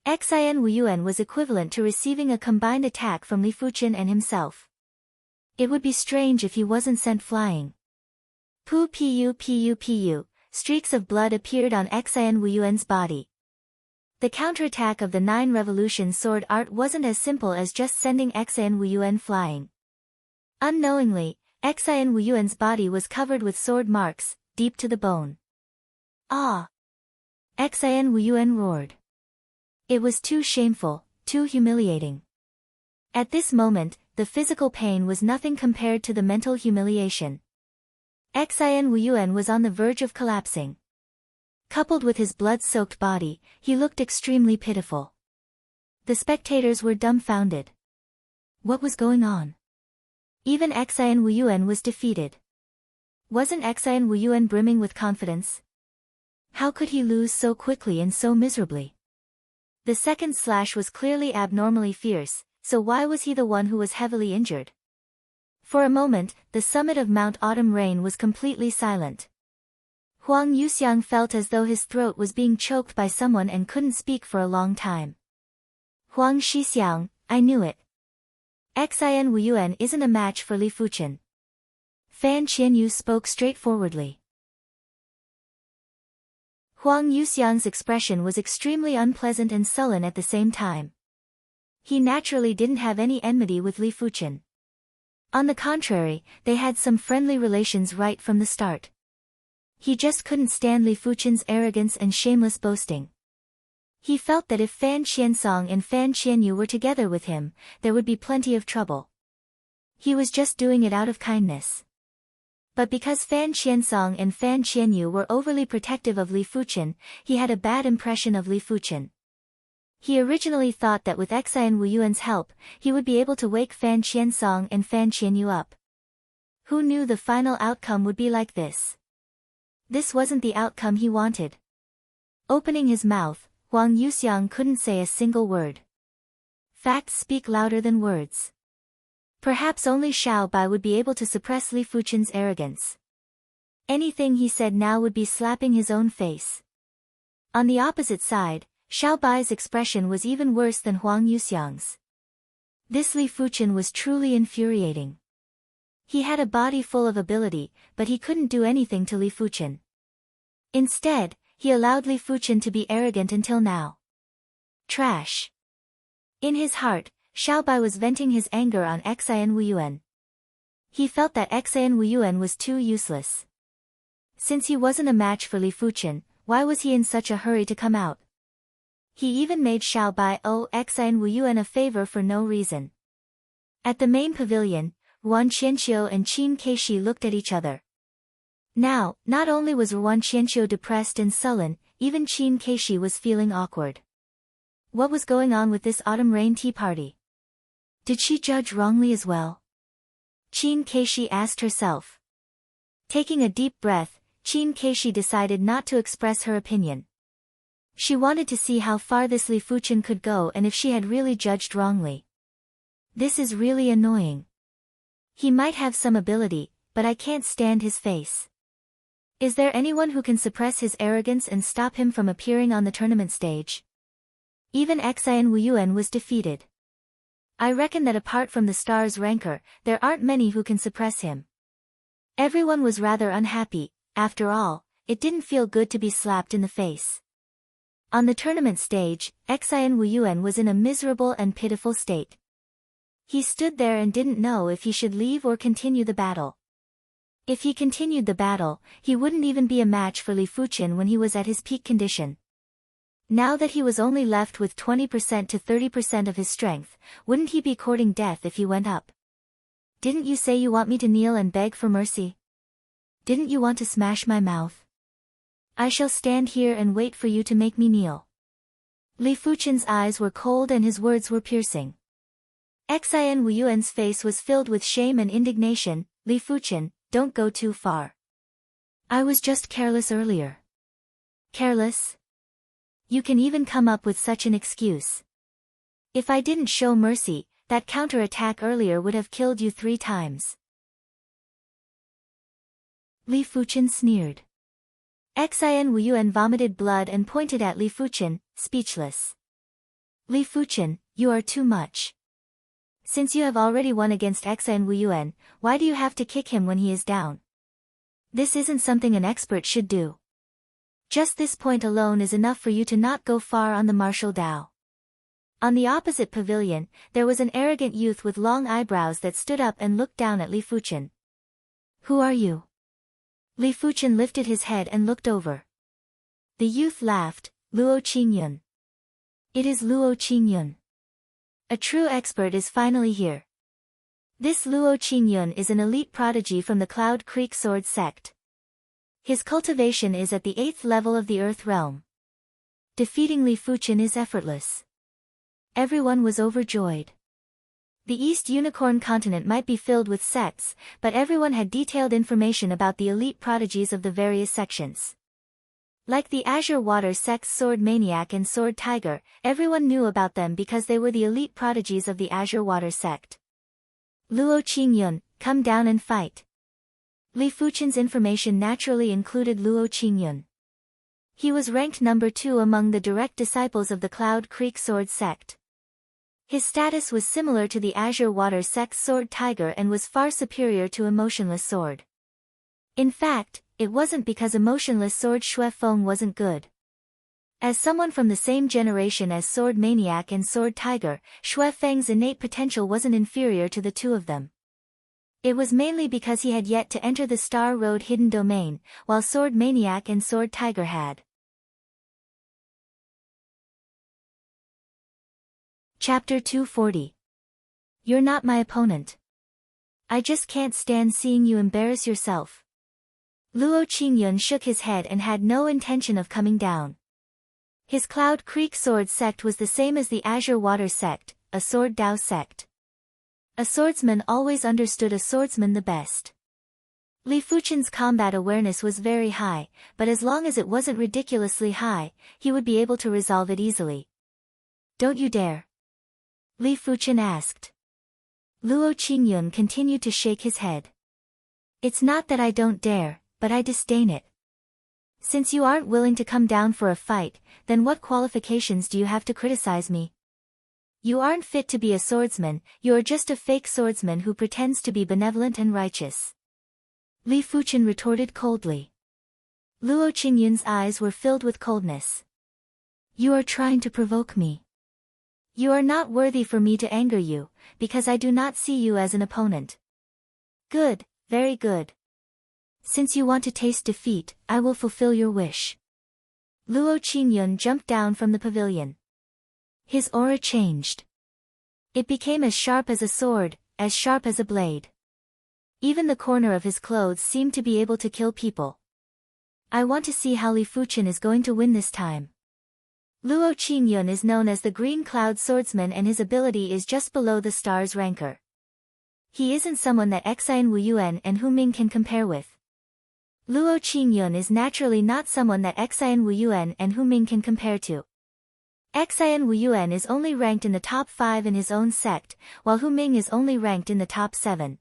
Xian Wuyuan was equivalent to receiving a combined attack from Li Fuchen and himself. It would be strange if he wasn't sent flying. Pu, streaks of blood appeared on Xian Wuyuan's body. The counterattack of the 9 revolution sword art wasn't as simple as just sending Xian Wuyuan flying. Unknowingly, Xian Wuyuan's body was covered with sword marks, deep to the bone. Ah! Xian Wuyuan roared. It was too shameful, too humiliating. At this moment, the physical pain was nothing compared to the mental humiliation. Xian Wuyuan was on the verge of collapsing. Coupled with his blood-soaked body, he looked extremely pitiful. The spectators were dumbfounded. What was going on? Even Xian Wuyuan was defeated. Wasn't Xian Wuyuan brimming with confidence? How could he lose so quickly and so miserably? The second slash was clearly abnormally fierce, so why was he the one who was heavily injured? For a moment, the summit of Mount Autumn Rain was completely silent. Huang Yuxiang felt as though his throat was being choked by someone and couldn't speak for a long time. Huang Shixiang, I knew it. Xin Wuyuan isn't a match for Li Fuchen. Fan Qianyu spoke straightforwardly. Huang Yuxiang's expression was extremely unpleasant and sullen at the same time. He naturally didn't have any enmity with Li Fuchen. On the contrary, they had some friendly relations right from the start. He just couldn't stand Li Fuchen's arrogance and shameless boasting. He felt that if Fan Qiansong and Fan Qianyu were together with him, there would be plenty of trouble. He was just doing it out of kindness. But because Fan Qiansong and Fan Qianyu were overly protective of Li Fuchen, he had a bad impression of Li Fuchen. He originally thought that with Xin Wuyuan's help, he would be able to wake Fan Qiansong and Fan Qianyu up. Who knew the final outcome would be like this? This wasn't the outcome he wanted. Opening his mouth, Huang Yuxiang couldn't say a single word. Facts speak louder than words. Perhaps only Xiao Bai would be able to suppress Li Fuchen's arrogance. Anything he said now would be slapping his own face. On the opposite side, Xiao Bai's expression was even worse than Huang Yuxiang's. This Li Fuchen was truly infuriating. He had a body full of ability, but he couldn't do anything to Li Fuchen. Instead, he allowed Li Fuchen to be arrogant until now. Trash. In his heart, Xiao Bai was venting his anger on Xin Wuyuan. He felt that Xin Wuyuan was too useless. Since he wasn't a match for Li Fuchen, why was he in such a hurry to come out? He even made Xiao Bai owe Xin Wuyuan a favor for no reason. At the main pavilion, Ruan Qianqiu and Qin Keishi looked at each other. Now, not only was Ruan Qianqiu depressed and sullen, even Qin Keishi was feeling awkward. What was going on with this autumn rain tea party? Did she judge wrongly as well? Qin Keishi asked herself. Taking a deep breath, Qin Keishi decided not to express her opinion. She wanted to see how far this Li Fuchen could go and if she had really judged wrongly. This is really annoying. He might have some ability, but I can't stand his face. Is there anyone who can suppress his arrogance and stop him from appearing on the tournament stage? Even Xin Wuyuan was defeated. I reckon that apart from the star's rancor, there aren't many who can suppress him. Everyone was rather unhappy. After all, it didn't feel good to be slapped in the face. On the tournament stage, Xin Wuyuan was in a miserable and pitiful state. He stood there and didn't know if he should leave or continue the battle. If he continued the battle, he wouldn't even be a match for Li Fuchen when he was at his peak condition. Now that he was only left with 20% to 30% of his strength, wouldn't he be courting death if he went up? Didn't you say you want me to kneel and beg for mercy? Didn't you want to smash my mouth? I shall stand here and wait for you to make me kneel. Li Fuchen's eyes were cold and his words were piercing. Xin Wuyuan's face was filled with shame and indignation. Li Fuchen, don't go too far. I was just careless earlier. Careless? You can even come up with such an excuse. If I didn't show mercy, that counter-attack earlier would have killed you 3 times. Li Fuchen sneered. Xin Wuyuan vomited blood and pointed at Li Fuchen, speechless. Li Fuchen, you are too much. Since you have already won against Xin Wuyuan, why do you have to kick him when he is down? This isn't something an expert should do. Just this point alone is enough for you to not go far on the martial Dao. On the opposite pavilion, there was an arrogant youth with long eyebrows that stood up and looked down at Li Fuchen. Who are you? Li Fuchen lifted his head and looked over. The youth laughed. Luo Qingyun. It is Luo Qingyun. A true expert is finally here. This Luo Qingyun is an elite prodigy from the Cloud Creek Sword sect. His cultivation is at the 8th level of the Earth Realm. Defeating Li Fuchen is effortless. Everyone was overjoyed. The East Unicorn continent might be filled with sects, but everyone had detailed information about the elite prodigies of the various sections. Like the Azure Water sect's Sword Maniac and Sword Tiger, everyone knew about them because they were the elite prodigies of the Azure Water sect. Luo Qingyun, come down and fight. Li Fuchen's information naturally included Luo Qingyun. He was ranked number 2 among the direct disciples of the Cloud Creek Sword sect. His status was similar to the Azure Water sect's Sword Tiger and was far superior to Emotionless Sword. In fact, it wasn't because Emotionless Sword Shui Feng wasn't good. As someone from the same generation as Sword Maniac and Sword Tiger, Shui Feng's innate potential wasn't inferior to the two of them. It was mainly because he had yet to enter the Star Road hidden domain, while Sword Maniac and Sword Tiger had. Chapter 240. You're not my opponent. I just can't stand seeing you embarrass yourself. Luo Qingyun shook his head and had no intention of coming down. His Cloud Creek Sword sect was the same as the Azure Water sect, a Sword Dao sect. A swordsman always understood a swordsman the best. Li Fuchen's combat awareness was very high, but as long as it wasn't ridiculously high, he would be able to resolve it easily. Don't you dare. Li Fuchen asked. Luo Qingyun continued to shake his head. It's not that I don't dare, but I disdain it. Since you aren't willing to come down for a fight, then what qualifications do you have to criticize me? You aren't fit to be a swordsman, you are just a fake swordsman who pretends to be benevolent and righteous. Li Fuchen retorted coldly. Luo Qingyun's eyes were filled with coldness. You are trying to provoke me. You are not worthy for me to anger you, because I do not see you as an opponent. Good, very good. Since you want to taste defeat, I will fulfill your wish. Luo Qingyun jumped down from the pavilion. His aura changed. It became as sharp as a sword, as sharp as a blade. Even the corner of his clothes seemed to be able to kill people. I want to see how Li Fuchen is going to win this time. Luo Qingyun is known as the Green Cloud Swordsman and his ability is just below the star's ranker. He isn't someone that Xian Wuyuan and Hu Ming can compare with. Luo Qingyun is naturally not someone that Xian Wuyuan and Hu Ming can compare to. Xian Wuyuan is only ranked in the top 5 in his own sect, while Hu Ming is only ranked in the top 7.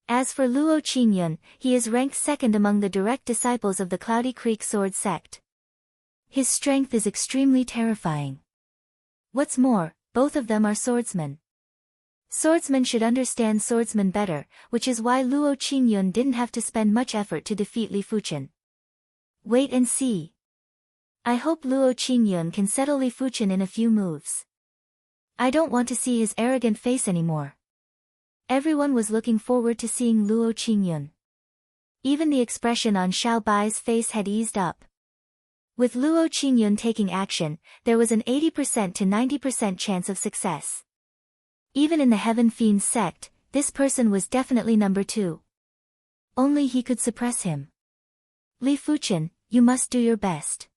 As for Luo Qingyun, he is ranked second among the direct disciples of the Cloudy Creek Sword sect. His strength is extremely terrifying. What's more, both of them are swordsmen. Swordsmen should understand swordsmen better, which is why Luo Qingyun didn't have to spend much effort to defeat Li Fuchen. Wait and see. I hope Luo Qingyun can settle Li Fuchen in a few moves. I don't want to see his arrogant face anymore. Everyone was looking forward to seeing Luo Qingyun. Even the expression on Xiao Bai's face had eased up. With Luo Qingyun taking action, there was an 80% to 90% chance of success. Even in the Heaven Fiend sect, this person was definitely number 2. Only he could suppress him. Li Fuchen, you must do your best.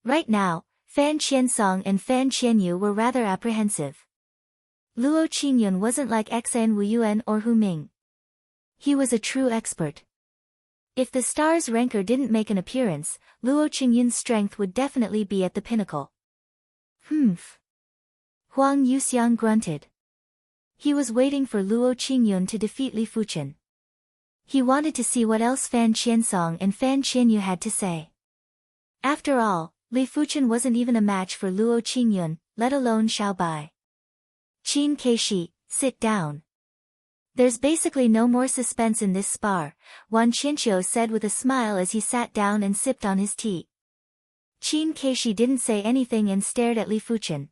Right now, Fan Qiansong and Fan Qianyu were rather apprehensive. Luo Qingyun wasn't like Xian Wuyuan or Hu Ming. He was a true expert. If the star's ranker didn't make an appearance, Luo Qingyun's strength would definitely be at the pinnacle. Humph. Huang Yuxiang grunted. He was waiting for Luo Qingyun to defeat Li Fuchen. He wanted to see what else Fan Qiansong and Fan Qianyu had to say. After all, Li Fuchen wasn't even a match for Luo Qingyun, let alone Xiao Bai. Qin Keishi, sit down. There's basically no more suspense in this spar, Wan Qianqiu said with a smile as he sat down and sipped on his tea. Qin Keishi didn't say anything and stared at Li Fuchen.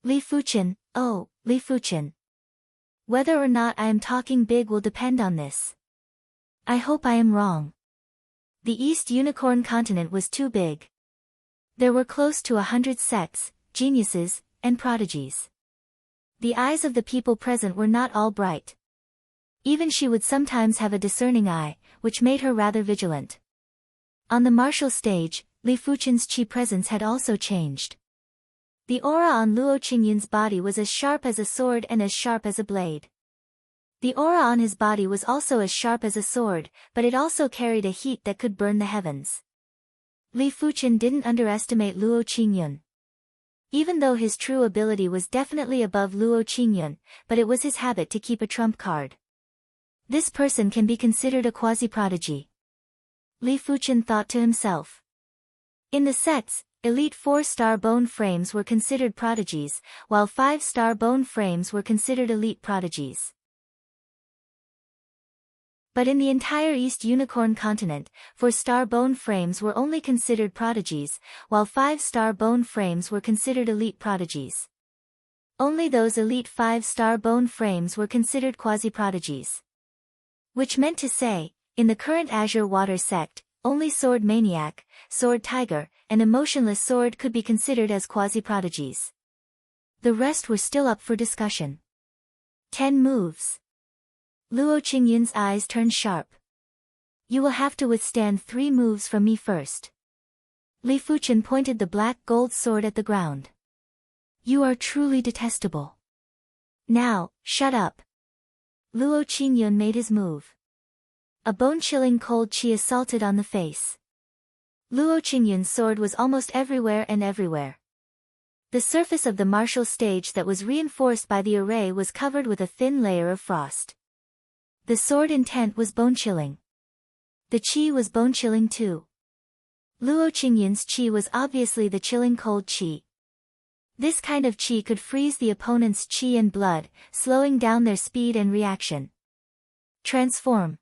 Li Fuchen, oh, Li Fuchen. Whether or not I am talking big will depend on this. I hope I am wrong. The East Unicorn continent was too big. There were close to 100 sects, geniuses, and prodigies. The eyes of the people present were not all bright. Even she would sometimes have a discerning eye, which made her rather vigilant. On the martial stage, Li Fuchen's qi presence had also changed. The aura on Luo Qingyun's body was as sharp as a sword and as sharp as a blade. The aura on his body was also as sharp as a sword, but it also carried a heat that could burn the heavens. Li Fuchen didn't underestimate Luo Qingyun. Even though his true ability was definitely above Luo Qingyun, but it was his habit to keep a trump card. This person can be considered a quasi-prodigy. Li Fuchen thought to himself. In the sects, Elite 4-star bone frames were considered prodigies, while 5-star bone frames were considered elite prodigies. But in the entire East Unicorn continent, 4-star bone frames were only considered prodigies, while 5-star bone frames were considered elite prodigies. Only those elite 5-star bone frames were considered quasi-prodigies. Which meant to say, in the current Azure Water sect, only Sword Maniac, Sword Tiger, and Emotionless Sword could be considered as quasi-prodigies. The rest were still up for discussion. 10 moves. Luo Qingyun's eyes turned sharp. You will have to withstand 3 moves from me first. Li Fuchen pointed the black gold sword at the ground. You are truly detestable. Now, shut up. Luo Qingyun made his move. A bone-chilling cold chi assaulted on the face. Luo Qingyun's sword was almost everywhere and everywhere. The surface of the martial stage that was reinforced by the array was covered with a thin layer of frost. The sword intent was bone-chilling. The chi was bone-chilling too. Luo Qingyun's chi was obviously the chilling cold chi. This kind of chi could freeze the opponent's chi and blood, slowing down their speed and reaction. Transform.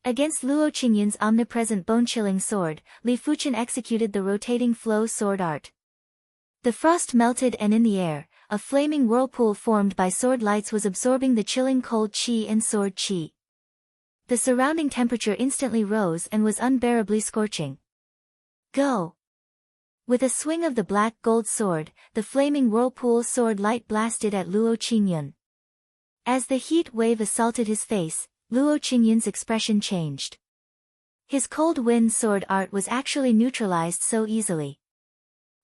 Against Luo Qingyun's omnipresent bone-chilling sword, Li Fuchen executed the rotating flow sword art. The frost melted and in the air, a flaming whirlpool formed by sword lights was absorbing the chilling cold chi and sword chi. The surrounding temperature instantly rose and was unbearably scorching. Go! With a swing of the black gold sword, the flaming whirlpool sword light blasted at Luo Qingyun. As the heat wave assaulted his face, Luo Qingyun's expression changed. His cold wind sword art was actually neutralized so easily.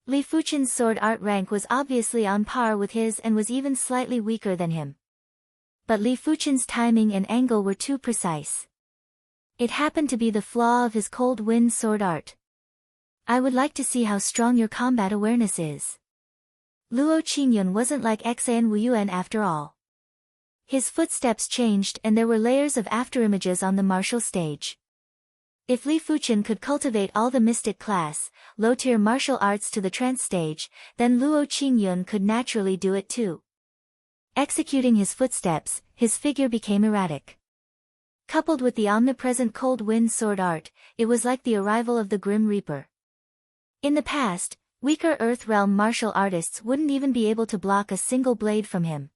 Li Fuchen's sword art rank was obviously on par with his and was even slightly weaker than him. But Li Fuchen's timing and angle were too precise. It happened to be the flaw of his cold wind sword art. I would like to see how strong your combat awareness is. Luo Qingyun wasn't like Xan Wuyuan after all. His footsteps changed and there were layers of afterimages on the martial stage. If Li Fuchen could cultivate all the mystic class, low-tier martial arts to the trance stage, then Luo Qingyun could naturally do it too. Executing his footsteps, his figure became erratic. Coupled with the omnipresent cold wind sword art, it was like the arrival of the Grim Reaper. In the past, weaker Earth Realm martial artists wouldn't even be able to block a single blade from him.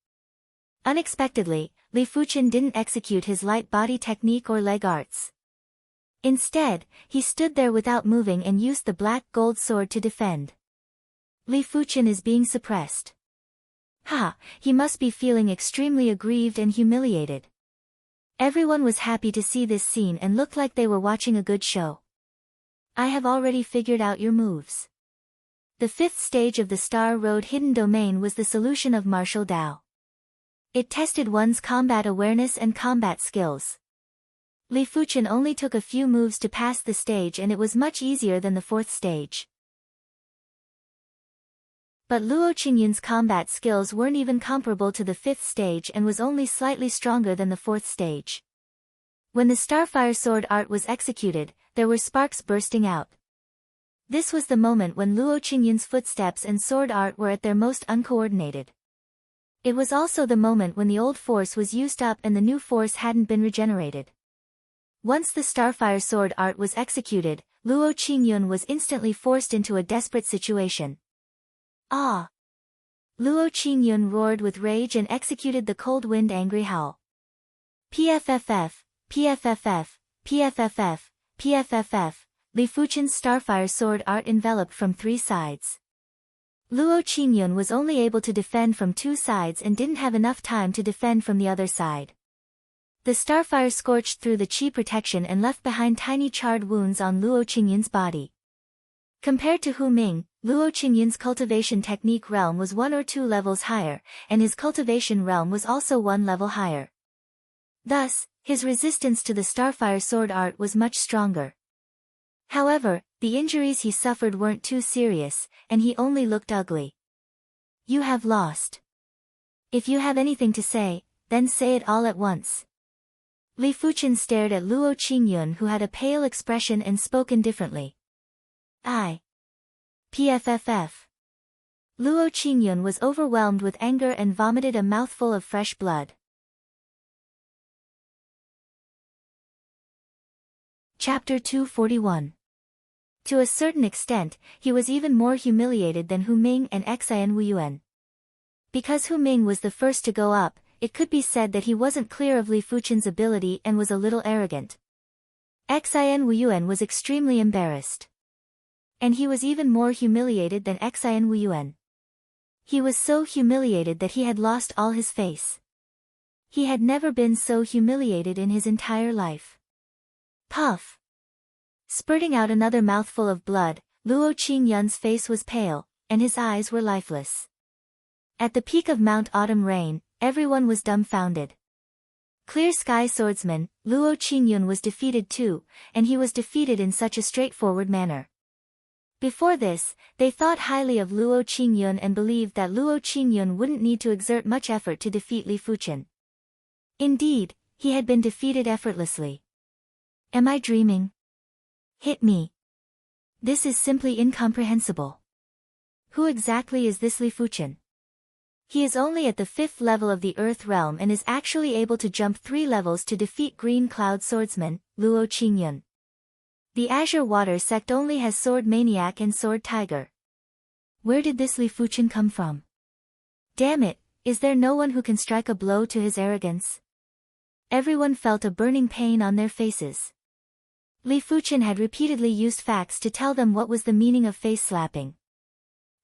Unexpectedly, Li Fuchen didn't execute his light body technique or leg arts. Instead, he stood there without moving and used the black gold sword to defend. Li Fuchen is being suppressed. Ha, he must be feeling extremely aggrieved and humiliated. Everyone was happy to see this scene and looked like they were watching a good show. I have already figured out your moves. The 5th stage of the Star Road Hidden Domain was the solution of martial Dao. It tested one's combat awareness and combat skills. Li Fuchen only took a few moves to pass the stage and it was much easier than the 4th stage. But Luo Qingyun's combat skills weren't even comparable to the 5th stage and was only slightly stronger than the 4th stage. When the Starfire sword art was executed, there were sparks bursting out. This was the moment when Luo Qingyun's footsteps and sword art were at their most uncoordinated. It was also the moment when the old force was used up and the new force hadn't been regenerated. Once the Starfire sword art was executed, Luo Qingyun was instantly forced into a desperate situation. Ah! Luo Qingyun roared with rage and executed the cold wind angry howl. PFFF, PFFF, PFFF, PFFF, Li Fuchen's Starfire sword art enveloped from 3 sides. Luo Qingyun was only able to defend from 2 sides and didn't have enough time to defend from the other side. The Starfire scorched through the chi protection and left behind tiny charred wounds on Luo Qingyun's body. Compared to Hu Ming, Luo Qingyun's cultivation technique realm was 1 or 2 levels higher, and his cultivation realm was also 1 level higher. Thus, his resistance to the Starfire sword art was much stronger. However, the injuries he suffered weren't too serious, and he only looked ugly. You have lost. If you have anything to say, then say it all at once. Li Fuchen stared at Luo Qingyun who had a pale expression and spoke indifferently. PFFF. Luo Qingyun was overwhelmed with anger and vomited a mouthful of fresh blood. Chapter 241. To a certain extent, he was even more humiliated than Hu Ming and Xian Wuyuan. Because Hu Ming was the first to go up, it could be said that he wasn't clear of Li Fuchen's ability and was a little arrogant. Xian Wuyuan was extremely embarrassed. And he was even more humiliated than Xian Wuyuan. He was so humiliated that he had lost all his face. He had never been so humiliated in his entire life. Puff! Spurting out another mouthful of blood, Luo Qingyun's face was pale, and his eyes were lifeless. At the peak of Mount Autumn Rain, everyone was dumbfounded. Clear Sky Swordsman, Luo Qingyun was defeated too, and he was defeated in such a straightforward manner. Before this, they thought highly of Luo Qingyun and believed that Luo Qingyun wouldn't need to exert much effort to defeat Li Fuchen. Indeed, he had been defeated effortlessly. Am I dreaming? Hit me. This is simply incomprehensible. Who exactly is this Li Fuchen? He is only at the 5th level of the Earth Realm and is actually able to jump 3 levels to defeat Green Cloud Swordsman, Luo Qingyun. The Azure Water sect only has Sword Maniac and Sword Tiger. Where did this Li Fuchen come from? Damn it, is there no one who can strike a blow to his arrogance? Everyone felt a burning pain on their faces. Li Fuchen had repeatedly used facts to tell them what was the meaning of face slapping.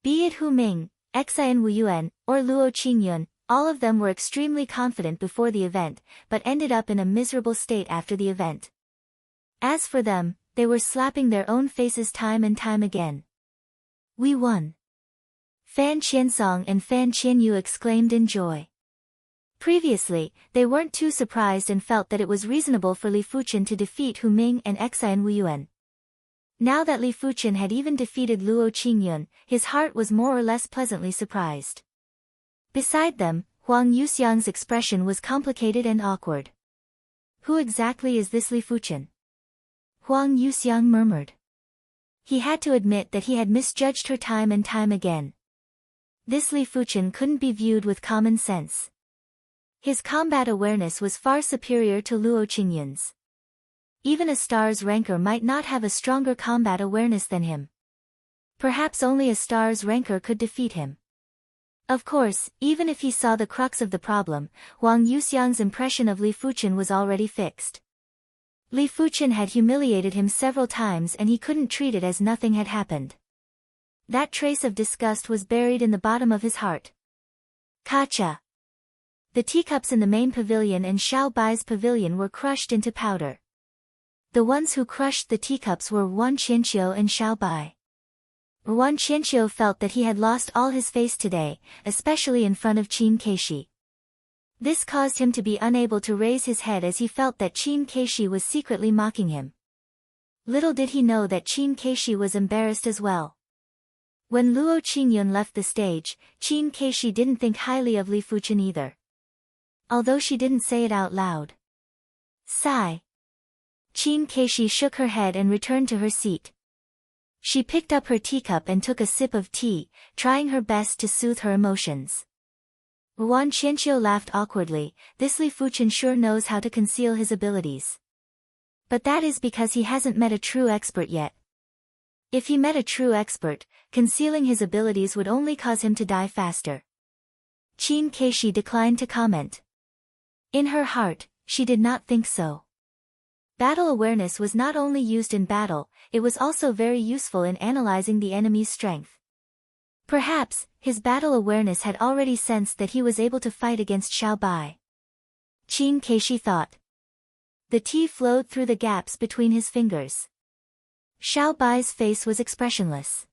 Be it Hu Ming, Xian Wuyuan, or Luo Qingyun, all of them were extremely confident before the event, but ended up in a miserable state after the event. As for them, they were slapping their own faces time and time again. We won! Fan Qiansong and Fan Qianyu exclaimed in joy. Previously, they weren't too surprised and felt that it was reasonable for Li Fuchen to defeat Hu Ming and Xian Wuyuan. Now that Li Fuchen had even defeated Luo Qingyun, his heart was more or less pleasantly surprised. Beside them, Huang Yuxiang's expression was complicated and awkward. Who exactly is this Li Fuchen? Huang Yuxiang murmured. He had to admit that he had misjudged her time and time again. This Li Fuchen couldn't be viewed with common sense. His combat awareness was far superior to Luo Qingyun's. Even a star's ranker might not have a stronger combat awareness than him. Perhaps only a star's ranker could defeat him. Of course, even if he saw the crux of the problem, Huang Yuxiang's impression of Li Fuchen was already fixed. Li Fuchen had humiliated him several times and he couldn't treat it as nothing had happened. That trace of disgust was buried in the bottom of his heart. Kacha! The teacups in the main pavilion and Xiao Bai's pavilion were crushed into powder. The ones who crushed the teacups were Wan Qianqiu and Xiao Bai. Wan Qianqiu felt that he had lost all his face today, especially in front of Qin Keishi. This caused him to be unable to raise his head as he felt that Qin Keishi was secretly mocking him. Little did he know that Qin Keishi was embarrassed as well. When Luo Qingyun left the stage, Qin Keishi didn't think highly of Li Fuchen either. Although she didn't say it out loud. Sigh. Qin Keishi shook her head and returned to her seat. She picked up her teacup and took a sip of tea, trying her best to soothe her emotions. Wan Qianqiu laughed awkwardly. This Li Fuchen sure knows how to conceal his abilities. But that is because he hasn't met a true expert yet. If he met a true expert, concealing his abilities would only cause him to die faster. Qin Keishi declined to comment. In her heart, she did not think so. Battle awareness was not only used in battle, it was also very useful in analyzing the enemy's strength. Perhaps, his battle awareness had already sensed that he was able to fight against Xiao Bai. Qin Keishi thought. The tea flowed through the gaps between his fingers. Xiao Bai's face was expressionless.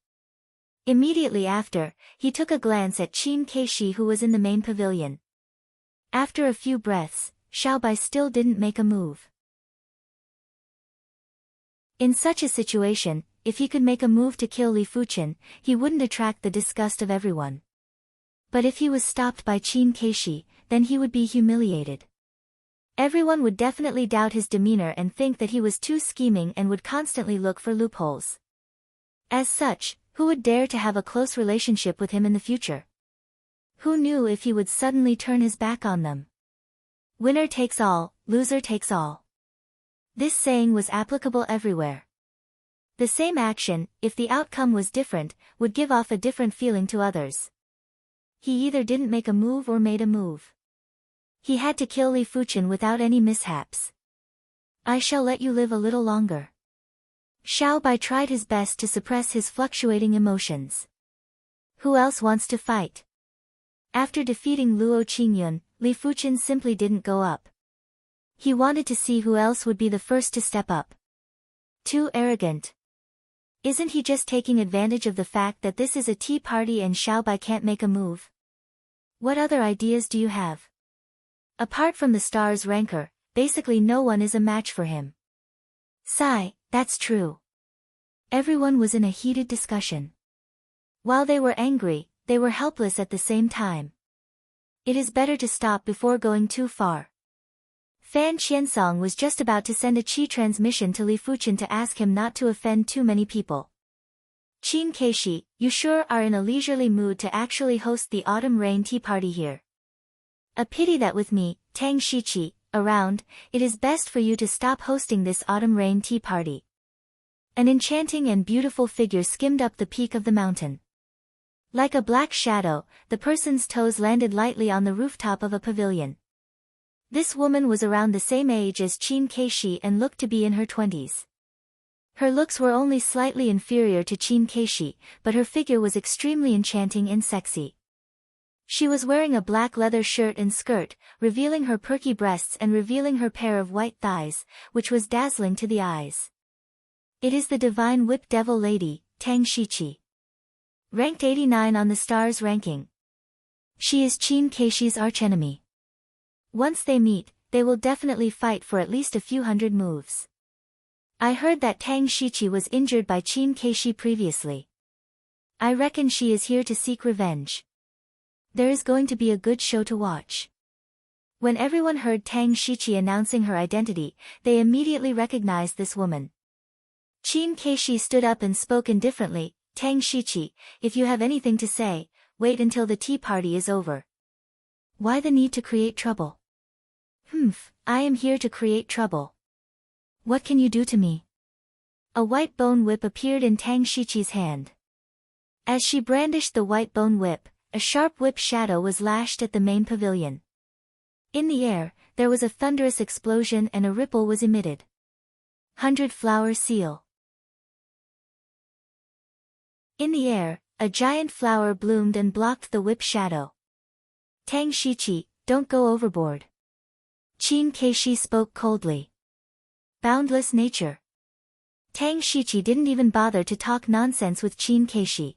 Immediately after, he took a glance at Qin Keishi who was in the main pavilion. After a few breaths, Xiao Bai still didn't make a move. In such a situation, if he could make a move to kill Li Fuchen, he wouldn't attract the disgust of everyone. But if he was stopped by Qin Keishi, then he would be humiliated. Everyone would definitely doubt his demeanor and think that he was too scheming and would constantly look for loopholes. As such, Who would dare to have a close relationship with him in the future? Who knew if he would suddenly turn his back on them? Winner takes all, loser takes all. This saying was applicable everywhere. The same action, if the outcome was different, would give off a different feeling to others. He either didn't make a move or made a move. He had to kill Li Fuchen without any mishaps. I shall let you live a little longer. Xiao Bai tried his best to suppress his fluctuating emotions. Who else wants to fight? After defeating Luo Qingyun, Li Fuchen simply didn't go up. He wanted to see who else would be the first to step up. Too arrogant. Isn't he just taking advantage of the fact that this is a tea party and Xiao Bai can't make a move? What other ideas do you have? Apart from the star's rancor, basically no one is a match for him. Sigh, that's true. Everyone was in a heated discussion. While they were angry, they were helpless at the same time. It is better to stop before going too far. Fan Qiansong was just about to send a qi transmission to Li Fuchen to ask him not to offend too many people. Qin Keishi, you sure are in a leisurely mood to actually host the autumn rain tea party here. A pity that with me, Tang Shiqi, around, it is best for you to stop hosting this autumn rain tea party. An enchanting and beautiful figure skimmed up the peak of the mountain. Like a black shadow, the person's toes landed lightly on the rooftop of a pavilion. This woman was around the same age as Qin Keishi and looked to be in her 20s. Her looks were only slightly inferior to Qin Keishi, but her figure was extremely enchanting and sexy. She was wearing a black leather shirt and skirt, revealing her perky breasts and revealing her pair of white thighs, which was dazzling to the eyes. It is the divine whip devil lady, Tang Shiqi. Ranked 89 on the star's ranking. She is Qin Keishi's archenemy. Once they meet, they will definitely fight for at least a few hundred moves. I heard that Tang Shiqi was injured by Qin Keishi previously. I reckon she is here to seek revenge. There is going to be a good show to watch. When everyone heard Tang Shiqi announcing her identity, they immediately recognized this woman. Qin Keishi stood up and spoke indifferently, Tang Shiqi, if you have anything to say, wait until the tea party is over. Why the need to create trouble? I am here to create trouble. What can you do to me? A white bone whip appeared in Tang Shiqi's hand. As she brandished the white bone whip, a sharp whip shadow was lashed at the main pavilion. In the air, there was a thunderous explosion and a ripple was emitted. 100-flower seal. In the air, a giant flower bloomed and blocked the whip shadow. Tang Shiqi, don't go overboard. Qin Keishi spoke coldly. Boundless nature. Tang Shiqi didn't even bother to talk nonsense with Qin Keishi.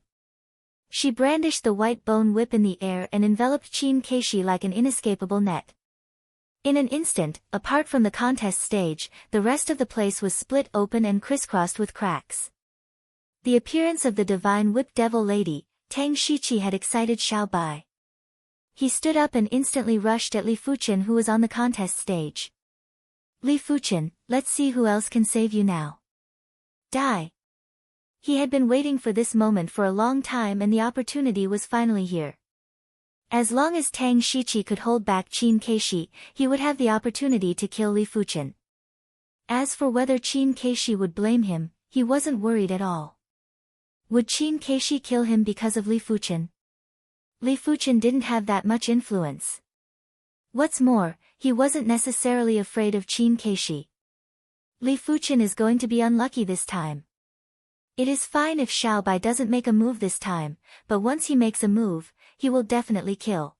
She brandished the white bone whip in the air and enveloped Qin Keishi like an inescapable net. In an instant, apart from the contest stage, the rest of the place was split open and crisscrossed with cracks. The appearance of the divine whip devil lady, Tang Shiqi, had excited Xiao Bai. He stood up and instantly rushed at Li Fuchen, who was on the contest stage. Li Fuchen, let's see who else can save you now. Die. He had been waiting for this moment for a long time and the opportunity was finally here. As long as Tang Shiqi could hold back Qin Keishi, he would have the opportunity to kill Li Fuchen. As for whether Qin Keishi would blame him, he wasn't worried at all. Would Qin Keishi kill him because of Li Fuchen? Li Fuchen didn't have that much influence. What's more, he wasn't necessarily afraid of Qin Keishi. Li Fuchen is going to be unlucky this time. It is fine if Xiao Bai doesn't make a move this time, but once he makes a move, he will definitely kill.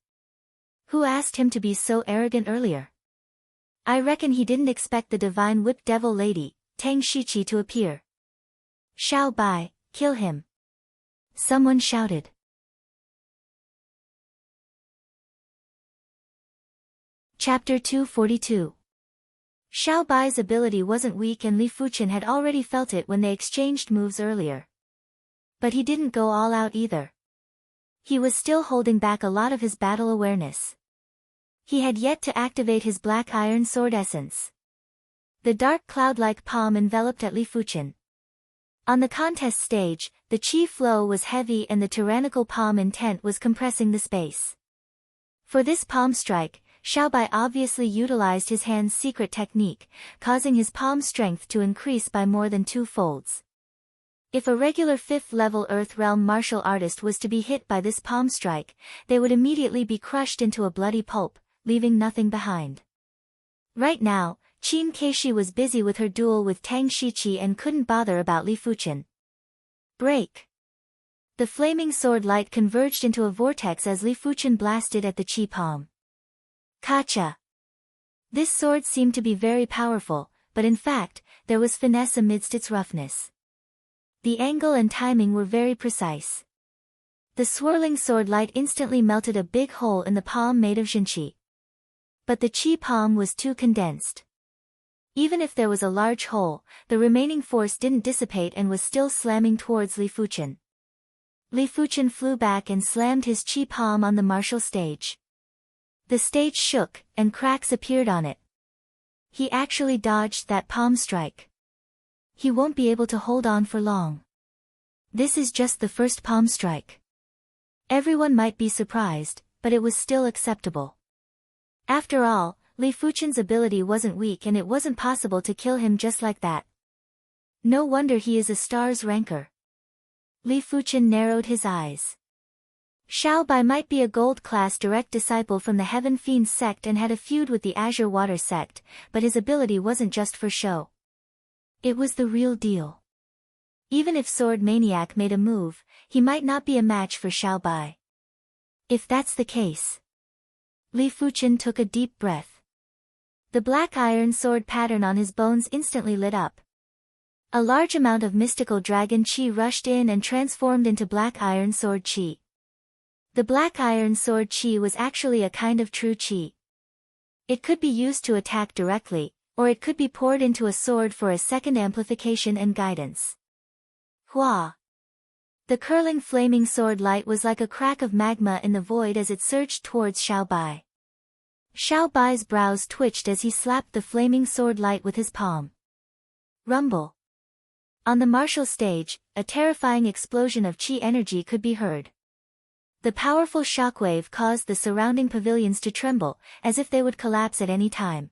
Who asked him to be so arrogant earlier? I reckon he didn't expect the divine whip devil lady, Tang Shiqi, to appear. Xiao Bai, kill him. Someone shouted. Chapter 242. Xiao Bai's ability wasn't weak and Li Fuchen had already felt it when they exchanged moves earlier. But he didn't go all out either. He was still holding back a lot of his battle awareness. He had yet to activate his black iron sword essence. The dark cloud-like palm enveloped at Li Fuchen. On the contest stage, the chi flow was heavy and the tyrannical palm intent was compressing the space. For this palm strike, Xiaobai obviously utilized his hand's secret technique, causing his palm strength to increase by more than 2 folds. If a regular 5th-level Earth Realm martial artist was to be hit by this palm strike, they would immediately be crushed into a bloody pulp, leaving nothing behind. Right now, Qin Keishi was busy with her duel with Tang Shiqi and couldn't bother about Li Fuqian. Break! The flaming sword light converged into a vortex as Li Fuqian blasted at the chi palm. Kacha! This sword seemed to be very powerful, but in fact, there was finesse amidst its roughness. The angle and timing were very precise. The swirling sword light instantly melted a big hole in the palm made of Jinqi. But the chi palm was too condensed. Even if there was a large hole, the remaining force didn't dissipate and was still slamming towards Li Fuqian. Li Fuqian flew back and slammed his chi palm on the martial stage. The stage shook, and cracks appeared on it. He actually dodged that palm strike. He won't be able to hold on for long. This is just the first palm strike. Everyone might be surprised, but it was still acceptable. After all, Li Fuqian's ability wasn't weak and it wasn't possible to kill him just like that. No wonder he is a star's ranker. Li Fuqian narrowed his eyes. Xiaobai might be a gold-class direct disciple from the Heaven Fiends sect and had a feud with the Azure Water sect, but his ability wasn't just for show. It was the real deal. Even if Sword Maniac made a move, he might not be a match for Xiaobai. If that's the case. Li Fuqian took a deep breath. The black iron sword pattern on his bones instantly lit up. A large amount of mystical dragon chi rushed in and transformed into black iron sword chi. The black iron sword chi was actually a kind of true chi. It could be used to attack directly, or it could be poured into a sword for a second amplification and guidance. Hua! The curling flaming sword light was like a crack of magma in the void as it surged towards Xiaobai. Xiaobai's brows twitched as he slapped the flaming sword light with his palm. Rumble! On the martial stage, a terrifying explosion of chi energy could be heard. The powerful shockwave caused the surrounding pavilions to tremble, as if they would collapse at any time.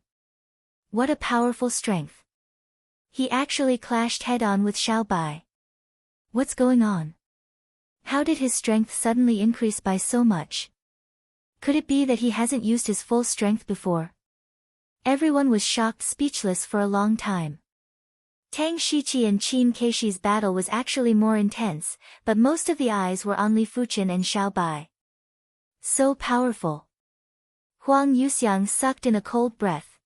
What a powerful strength! He actually clashed head-on with Xiaobai. What's going on? How did his strength suddenly increase by so much? Could it be that he hasn't used his full strength before? Everyone was shocked, speechless for a long time. Tang Shiqi and Qin Keishi's battle was actually more intense, but most of the eyes were on Li Fuqian and Xiaobai. So powerful. Huang Yuxiang sucked in a cold breath.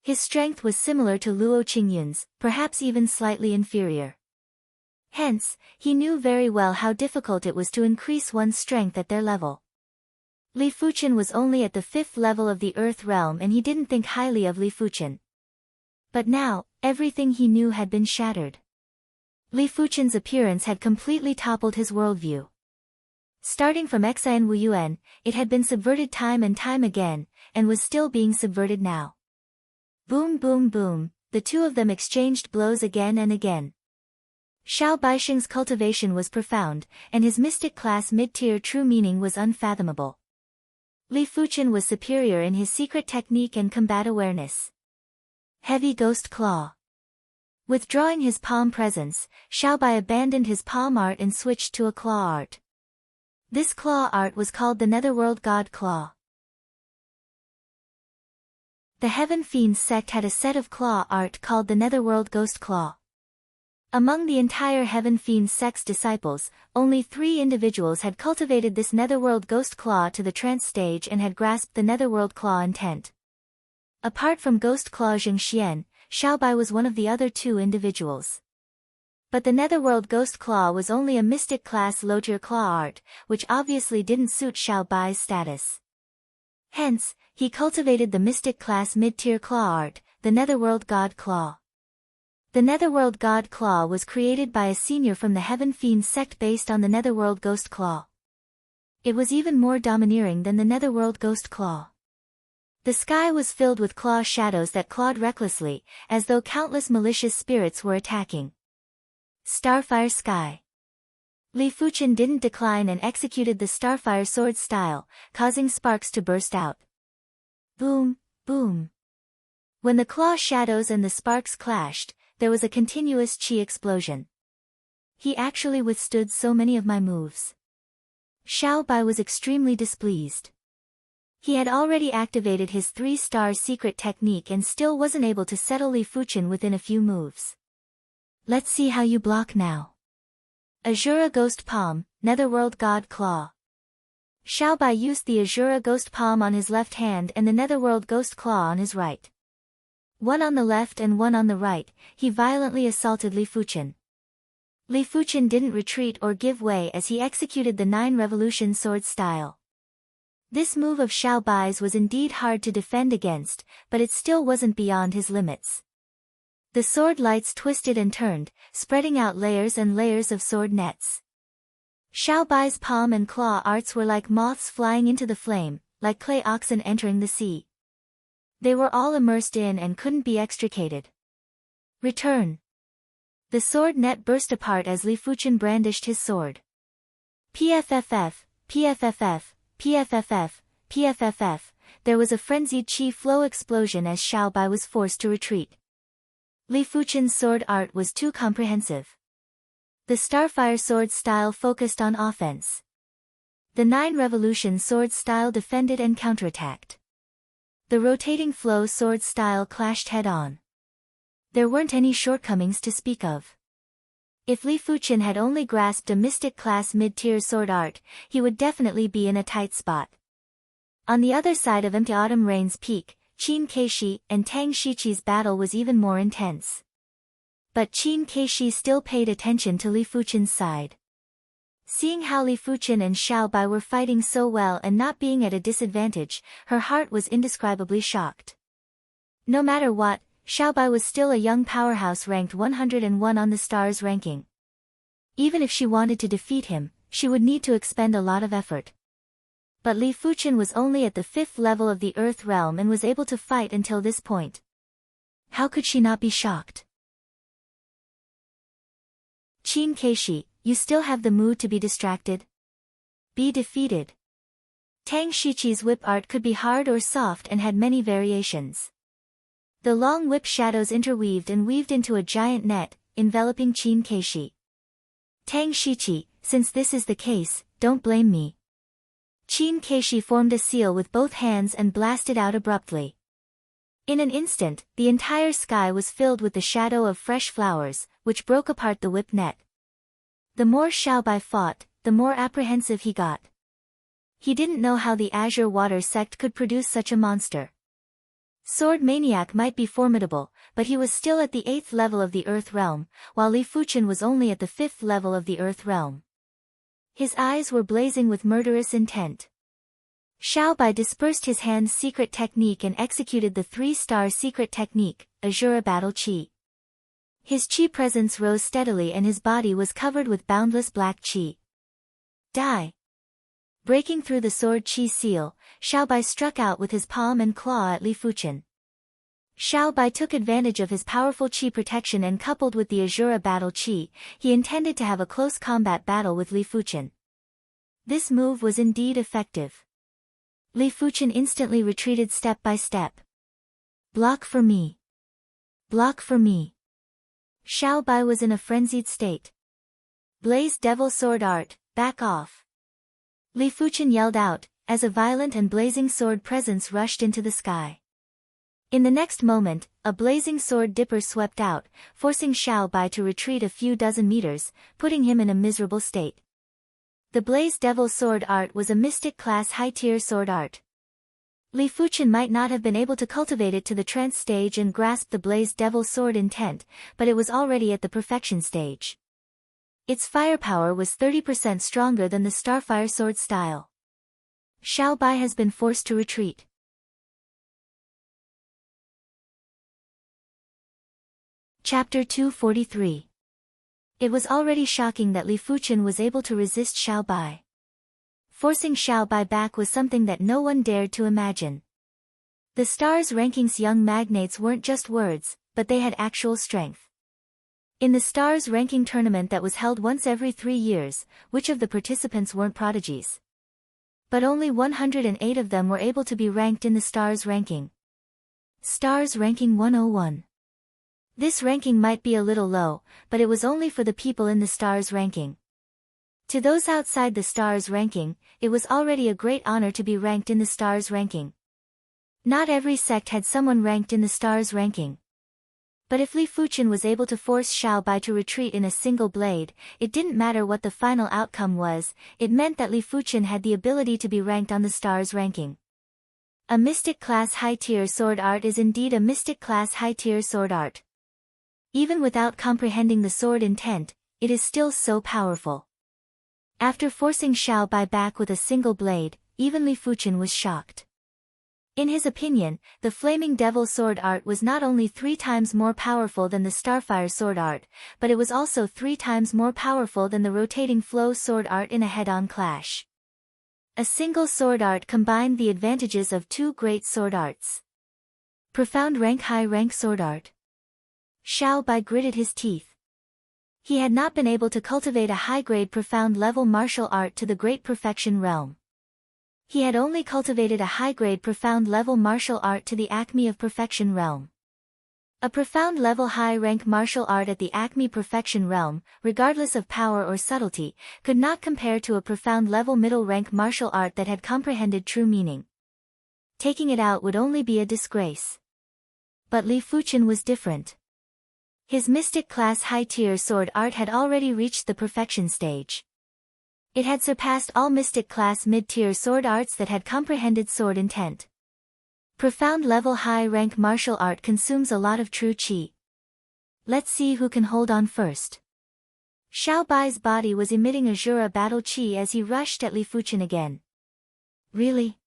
His strength was similar to Luo Qingyun's, perhaps even slightly inferior. Hence, he knew very well how difficult it was to increase one's strength at their level. Li Fuqian was only at the 5th level of the Earth Realm and he didn't think highly of Li Fuqian. But now, everything he knew had been shattered. Li Fuqian's appearance had completely toppled his worldview. Starting from Xian Wuyuan, it had been subverted time and time again, and was still being subverted now. Boom boom boom, the two of them exchanged blows again and again. Xiao Baixing's cultivation was profound, and his mystic class mid-tier true meaning was unfathomable. Li Fuqian was superior in his secret technique and combat awareness. Heavy Ghost Claw. Withdrawing his palm presence, Xiaobai abandoned his palm art and switched to a claw art. This claw art was called the Netherworld God Claw. The Heaven Fiends sect had a set of claw art called the Netherworld Ghost Claw. Among the entire Heaven Fiends sect's disciples, only 3 individuals had cultivated this Netherworld Ghost Claw to the trance stage and had grasped the Netherworld Claw intent. Apart from Ghost Claw Jingxian, Xiaobai was one of the other 2 individuals. But the Netherworld Ghost Claw was only a mystic class low-tier claw art, which obviously didn't suit Xiaobai's status. Hence, he cultivated the mystic class mid-tier claw art, the Netherworld God Claw. The Netherworld God Claw was created by a senior from the Heaven Fiends sect based on the Netherworld Ghost Claw. It was even more domineering than the Netherworld Ghost Claw. The sky was filled with claw shadows that clawed recklessly, as though countless malicious spirits were attacking. Starfire Sky. Li Fuchen didn't decline and executed the Starfire sword style, causing sparks to burst out. Boom, boom. When the claw shadows and the sparks clashed, there was a continuous chi explosion. He actually withstood so many of my moves. Xiao Bai was extremely displeased. He had already activated his 3-star secret technique and still wasn't able to settle Li Fuchen within a few moves. Let's see how you block now. Azura Ghost Palm, Netherworld God Claw. Xiao Bai used the Azura Ghost Palm on his left hand and the Netherworld Ghost Claw on his right. One on the left and one on the right, he violently assaulted Li Fuchen. Li Fuchen didn't retreat or give way as he executed the 9 Revolution sword style. This move of Xiao Bai's was indeed hard to defend against, but it still wasn't beyond his limits. The sword lights twisted and turned, spreading out layers and layers of sword nets. Xiao Bai's palm and claw arts were like moths flying into the flame, like clay oxen entering the sea. They were all immersed in and couldn't be extricated. Return. The sword net burst apart as Li Fuchen brandished his sword. PFFF, PFFF, PFFF, PFFF, there was a frenzied chi flow explosion as Xiao Bai was forced to retreat. Li Fuchen's sword art was too comprehensive. The Starfire sword style focused on offense. The 9 Revolution sword style defended and counterattacked. The rotating flow sword style clashed head-on. There weren't any shortcomings to speak of. If Li Fuchen had only grasped a mystic class mid-tier sword art, he would definitely be in a tight spot. On the other side of Empty Autumn Rain's peak, Qin Keishi and Tang Shiqi's battle was even more intense. But Qin Keishi still paid attention to Li Fuchen's side. Seeing how Li Fuchen and Xiao Bai were fighting so well and not being at a disadvantage, her heart was indescribably shocked. No matter what, Xiao Bai was still a young powerhouse ranked 101 on the stars ranking. Even if she wanted to defeat him, she would need to expend a lot of effort. But Li Fuchen was only at the 5th level of the Earth realm and was able to fight until this point. How could she not be shocked? Qin Keishi, you still have the mood to be distracted? Be defeated. Tang Shiqi's whip art could be hard or soft and had many variations. The long whip shadows interweaved and weaved into a giant net, enveloping Qin Keishi. Tang Shiqi, since this is the case, don't blame me. Qin Keishi formed a seal with both hands and blasted out abruptly. In an instant, the entire sky was filled with the shadow of fresh flowers, which broke apart the whip net. The more Xiao Bai fought, the more apprehensive he got. He didn't know how the Azure Water sect could produce such a monster. Sword Maniac might be formidable, but he was still at the 8th level of the Earth realm, while Li Fuchen was only at the 5th level of the Earth realm. His eyes were blazing with murderous intent. Xiao Bai dispersed his hand's secret technique and executed the 3-star secret technique, Azura Battle Chi. His chi presence rose steadily and his body was covered with boundless black chi. Die! Breaking through the sword chi seal, Xiao Bai struck out with his palm and claw at Li Fuchen. Xiao Bai took advantage of his powerful chi protection and coupled with the Azura Battle Chi, he intended to have a close combat battle with Li Fuchen. This move was indeed effective. Li Fuchen instantly retreated step by step. Block for me. Block for me. Xiao Bai was in a frenzied state. Blaze Devil Sword Art, back off. Li Fuchen yelled out, as a violent and blazing sword presence rushed into the sky. In the next moment, a blazing sword dipper swept out, forcing Xiao Bai to retreat a few dozen meters, putting him in a miserable state. The Blaze Devil Sword Art was a mystic class high-tier sword art. Li Fuchen might not have been able to cultivate it to the trance stage and grasp the Blaze Devil Sword intent, but it was already at the perfection stage. Its firepower was 30% stronger than the Starfire sword style. Xiao Bai has been forced to retreat. Chapter 243. It was already shocking that Li Fuchen was able to resist Xiao Bai. Forcing Xiao Bai back was something that no one dared to imagine. The stars rankings young magnates weren't just words, but they had actual strength. In the stars ranking tournament that was held once every 3 years, which of the participants weren't prodigies? But only 108 of them were able to be ranked in the stars ranking. Stars ranking 101. This ranking might be a little low, but it was only for the people in the stars ranking. To those outside the stars ranking, it was already a great honor to be ranked in the stars ranking. Not every sect had someone ranked in the stars ranking. But if Li Fuchen was able to force Xiao Bai to retreat in a single blade, it didn't matter what the final outcome was, it meant that Li Fuchen had the ability to be ranked on the stars ranking. A mystic class high-tier sword art is indeed a mystic class high-tier sword art. Even without comprehending the sword intent, it is still so powerful. After forcing Xiao Bai back with a single blade, even Li Fuchen was shocked. In his opinion, the Flaming Devil sword art was not only 3 times more powerful than the Starfire sword art, but it was also 3 times more powerful than the Rotating Flow sword art in a head-on clash. A single sword art combined the advantages of 2 great sword arts. Profound rank high rank sword art. Xiao Bai gritted his teeth. He had not been able to cultivate a high-grade profound level martial art to the great perfection realm. He had only cultivated a high-grade profound level martial art to the acme of perfection realm. A profound level high-rank martial art at the acme perfection realm, regardless of power or subtlety, could not compare to a profound level middle-rank martial art that had comprehended true meaning. Taking it out would only be a disgrace. But Li Fuchen was different. His mystic class high-tier sword art had already reached the perfection stage. It had surpassed all mystic class mid-tier sword arts that had comprehended sword intent. Profound level high-rank martial art consumes a lot of true qi. Let's see who can hold on first. Xiao Bai's body was emitting Azura battle qi as he rushed at Li Fuchen again. Really?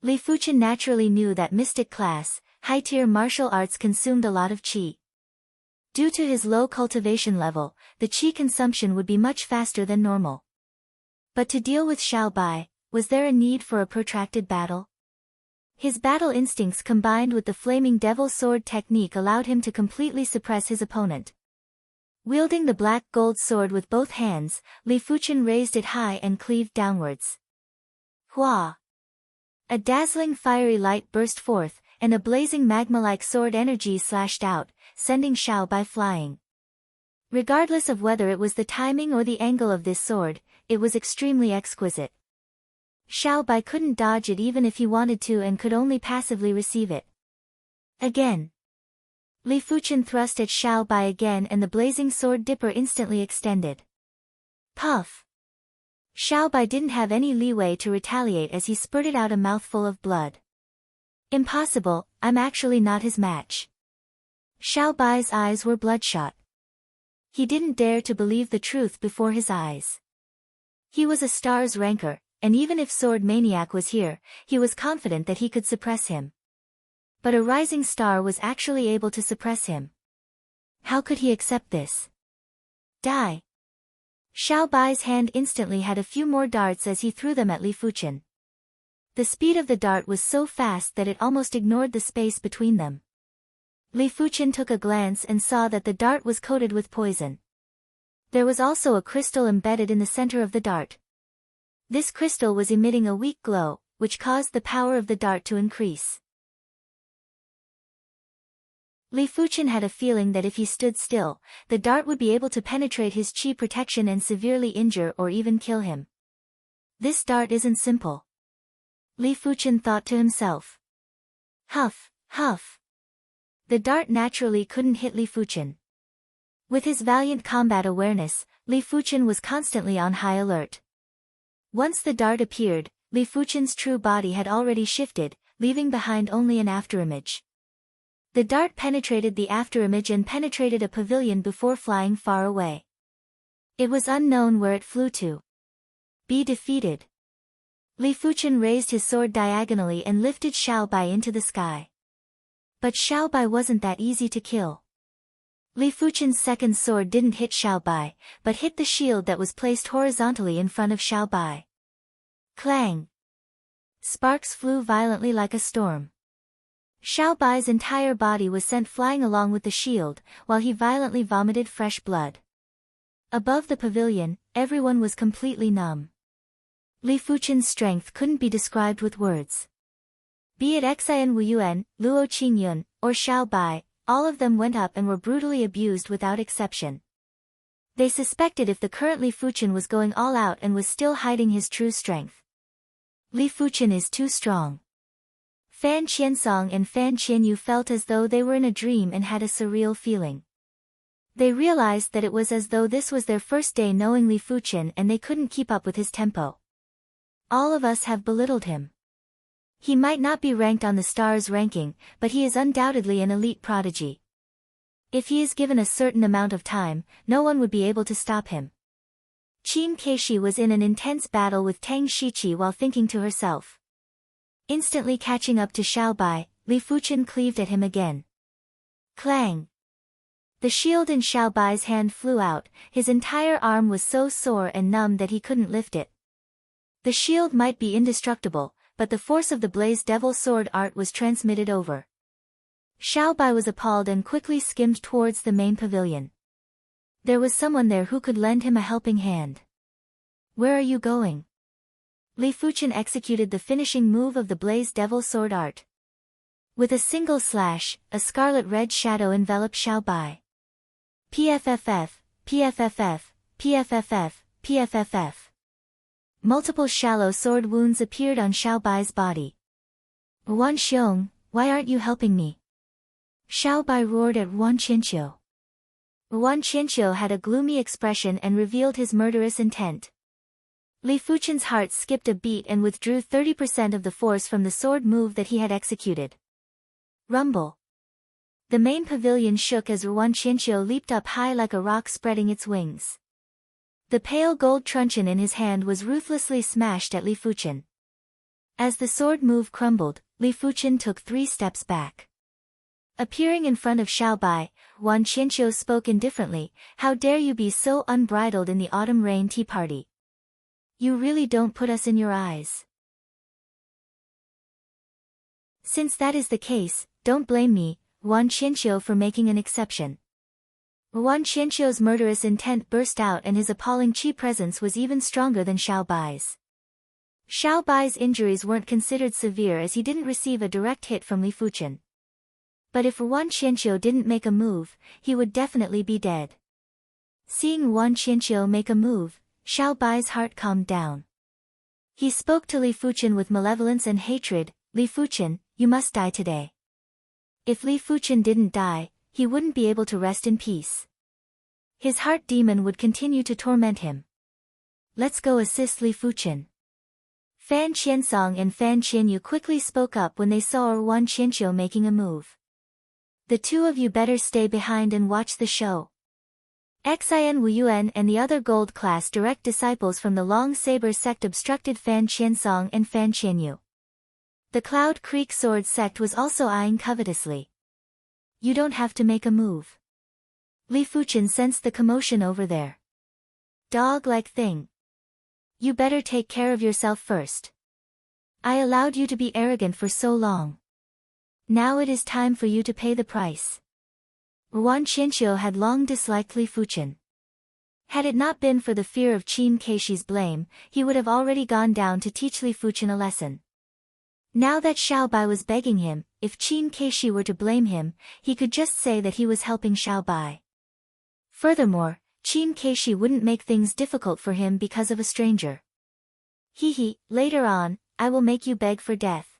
Li Fuchen naturally knew that mystic class, high-tier martial arts consumed a lot of qi. Due to his low cultivation level, the qi consumption would be much faster than normal. But to deal with Xiao Bai, was there a need for a protracted battle? His battle instincts combined with the Flaming Devil sword technique allowed him to completely suppress his opponent. Wielding the black gold sword with both hands, Li Fuchen raised it high and cleaved downwards. Hua! A dazzling fiery light burst forth, and a blazing magma-like sword energy slashed out, sending Xiao Bai flying. Regardless of whether it was the timing or the angle of this sword, it was extremely exquisite. Xiao Bai couldn't dodge it even if he wanted to and could only passively receive it. Again. Li Fuchen thrust at Xiao Bai again and the blazing sword dipper instantly extended. Puff! Xiao Bai didn't have any leeway to retaliate as he spurted out a mouthful of blood. Impossible, I'm actually not his match. Xiao Bai's eyes were bloodshot. He didn't dare to believe the truth before his eyes. He was a stars ranker, and even if Sword Maniac was here, he was confident that he could suppress him. But a rising star was actually able to suppress him. How could he accept this? Die! Xiao Bai's hand instantly had a few more darts as he threw them at Li Fuchen. The speed of the dart was so fast that it almost ignored the space between them. Li Fuchen took a glance and saw that the dart was coated with poison. There was also a crystal embedded in the center of the dart. This crystal was emitting a weak glow, which caused the power of the dart to increase. Li Fuchen had a feeling that if he stood still, the dart would be able to penetrate his qi protection and severely injure or even kill him. This dart isn't simple. Li Fuchen thought to himself. Huff, huff. The dart naturally couldn't hit Li Fuchen. With his valiant combat awareness, Li Fuchen was constantly on high alert. Once the dart appeared, Li Fuchen's true body had already shifted, leaving behind only an afterimage. The dart penetrated the afterimage and penetrated a pavilion before flying far away. It was unknown where it flew to. Be defeated. Li Fuchen raised his sword diagonally and lifted Xiao Bai into the sky. But Xiao Bai wasn't that easy to kill. Li Fuchen's second sword didn't hit Xiao Bai, but hit the shield that was placed horizontally in front of Xiao Bai. Clang! Sparks flew violently like a storm. Xiao Bai's entire body was sent flying along with the shield, while he violently vomited fresh blood. Above the pavilion, everyone was completely numb. Li Fuchen's strength couldn't be described with words. Be it Xian Wuyuan, Luo Qingyun, or Xiao Bai, all of them went up and were brutally abused without exception. They suspected if the current Li Fuchen was going all out and was still hiding his true strength. Li Fuchen is too strong. Fan Qiansong and Fan Qianyu felt as though they were in a dream and had a surreal feeling. They realized that it was as though this was their first day knowing Li Fuchen and they couldn't keep up with his tempo. All of us have belittled him. He might not be ranked on the stars ranking, but he is undoubtedly an elite prodigy. If he is given a certain amount of time, no one would be able to stop him. Qin Keishi was in an intense battle with Tang Shiqi while thinking to herself. Instantly catching up to Xiao Bai, Li Fuchen cleaved at him again. Clang! The shield in Xiao Bai's hand flew out, his entire arm was so sore and numb that he couldn't lift it. The shield might be indestructible, but the force of the Blaze Devil Sword art was transmitted over. Xiao Bai was appalled and quickly skimmed towards the main pavilion. There was someone there who could lend him a helping hand. Where are you going? Li Fuchen executed the finishing move of the Blaze Devil Sword art. With a single slash, a scarlet-red shadow enveloped Xiao Bai. PFFF, PFFF, PFFF, PFFF. Multiple shallow sword wounds appeared on Xiao Bai's body. Wan Xiong, why aren't you helping me? Xiao Bai roared at Wan Qianqiu. Wan Qianqiu had a gloomy expression and revealed his murderous intent. Li Fuchen's heart skipped a beat and withdrew 30% of the force from the sword move that he had executed. Rumble. The main pavilion shook as Wan Qianqiu leaped up high like a rock spreading its wings. The pale gold truncheon in his hand was ruthlessly smashed at Li Fuchen. As the sword move crumbled, Li Fuchen took 3 steps back. Appearing in front of Xiao Bai, Wan Qianqiu spoke indifferently, "How dare you be so unbridled in the autumn rain tea party? You really don't put us in your eyes. Since that is the case, don't blame me, Wan Qianqiu, for making an exception." Wan Qianqiu's murderous intent burst out and his appalling qi presence was even stronger than Xiao Bai's. Xiao Bai's injuries weren't considered severe as he didn't receive a direct hit from Li Fuchen. But if Wan Qianqiu didn't make a move, he would definitely be dead. Seeing Wan Qianqiu make a move, Xiao Bai's heart calmed down. He spoke to Li Fuchen with malevolence and hatred, "Li Fuchen, you must die today." If Li Fuchen didn't die, he wouldn't be able to rest in peace. His heart demon would continue to torment him. "Let's go assist Li Fuchen." Fan Qiansong and Fan Qianyu quickly spoke up when they saw Wan Qianqiu making a move. "The two of you better stay behind and watch the show." Xian Wuyuan and the other gold class direct disciples from the Long Saber sect obstructed Fan Qiansong and Fan Qianyu. The Cloud Creek Sword sect was also eyeing covetously. "You don't have to make a move." Li Fuchen sensed the commotion over there. "Dog-like thing. You better take care of yourself first. I allowed you to be arrogant for so long. Now it is time for you to pay the price." Wan Qianqiu had long disliked Li Fuchen. Had it not been for the fear of Qin Keishi's blame, he would have already gone down to teach Li Fuchen a lesson. Now that Xiao Bai was begging him, if Qin Keishi were to blame him, he could just say that he was helping Xiao Bai. Furthermore, Qin Keishi wouldn't make things difficult for him because of a stranger. Later on, I will make you beg for death.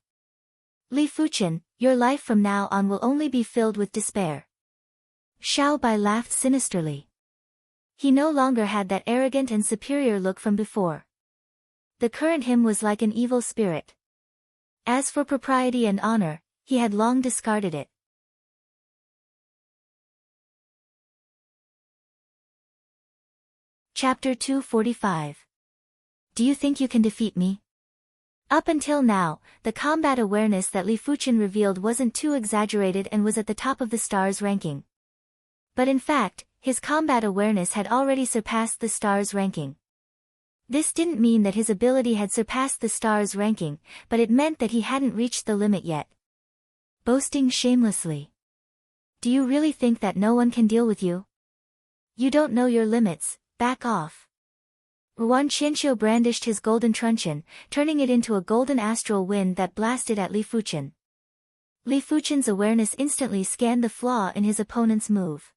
Li Fuchen, your life from now on will only be filled with despair. Xiao Bai laughed sinisterly. He no longer had that arrogant and superior look from before. The current him was like an evil spirit. As for propriety and honor, he had long discarded it. Chapter 245. Do you think you can defeat me? Up until now, the combat awareness that Li Fuchen revealed wasn't too exaggerated and was at the top of the stars ranking. But in fact, his combat awareness had already surpassed the stars ranking. This didn't mean that his ability had surpassed the stars ranking, but it meant that he hadn't reached the limit yet. boasting shamelessly. Do you really think that no one can deal with you? You don't know your limits, back off. Ruan Qianqiu brandished his golden truncheon, turning it into a golden astral wind that blasted at Li Fuqian. Li Fuqian's awareness instantly scanned the flaw in his opponent's move.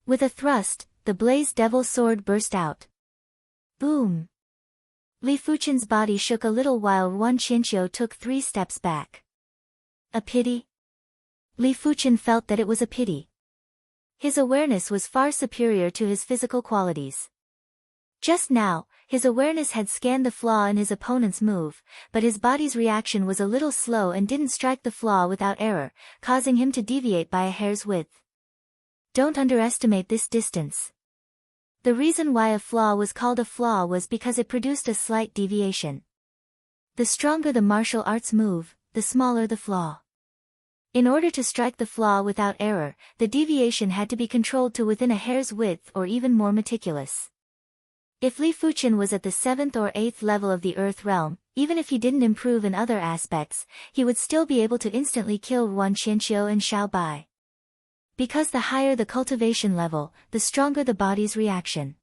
With a thrust, the blazed devil sword burst out. Boom! Li Fuqian's body shook a little while Ruan Qianqiu took 3 steps back. A pity? Li Fuqian felt that it was a pity. His awareness was far superior to his physical qualities. Just now, his awareness had scanned the flaw in his opponent's move, but his body's reaction was a little slow and didn't strike the flaw without error, causing him to deviate by a hair's width. Don't underestimate this distance. The reason why a flaw was called a flaw was because it produced a slight deviation. The stronger the martial arts move, the smaller the flaw. In order to strike the flaw without error, the deviation had to be controlled to within a hair's width or even more meticulous. If Li Fuqian was at the 7th or 8th level of the Earth realm, even if he didn't improve in other aspects, he would still be able to instantly kill Ruan Qianqiu and Xiao Bai. Because the higher the cultivation level, the stronger the body's reaction.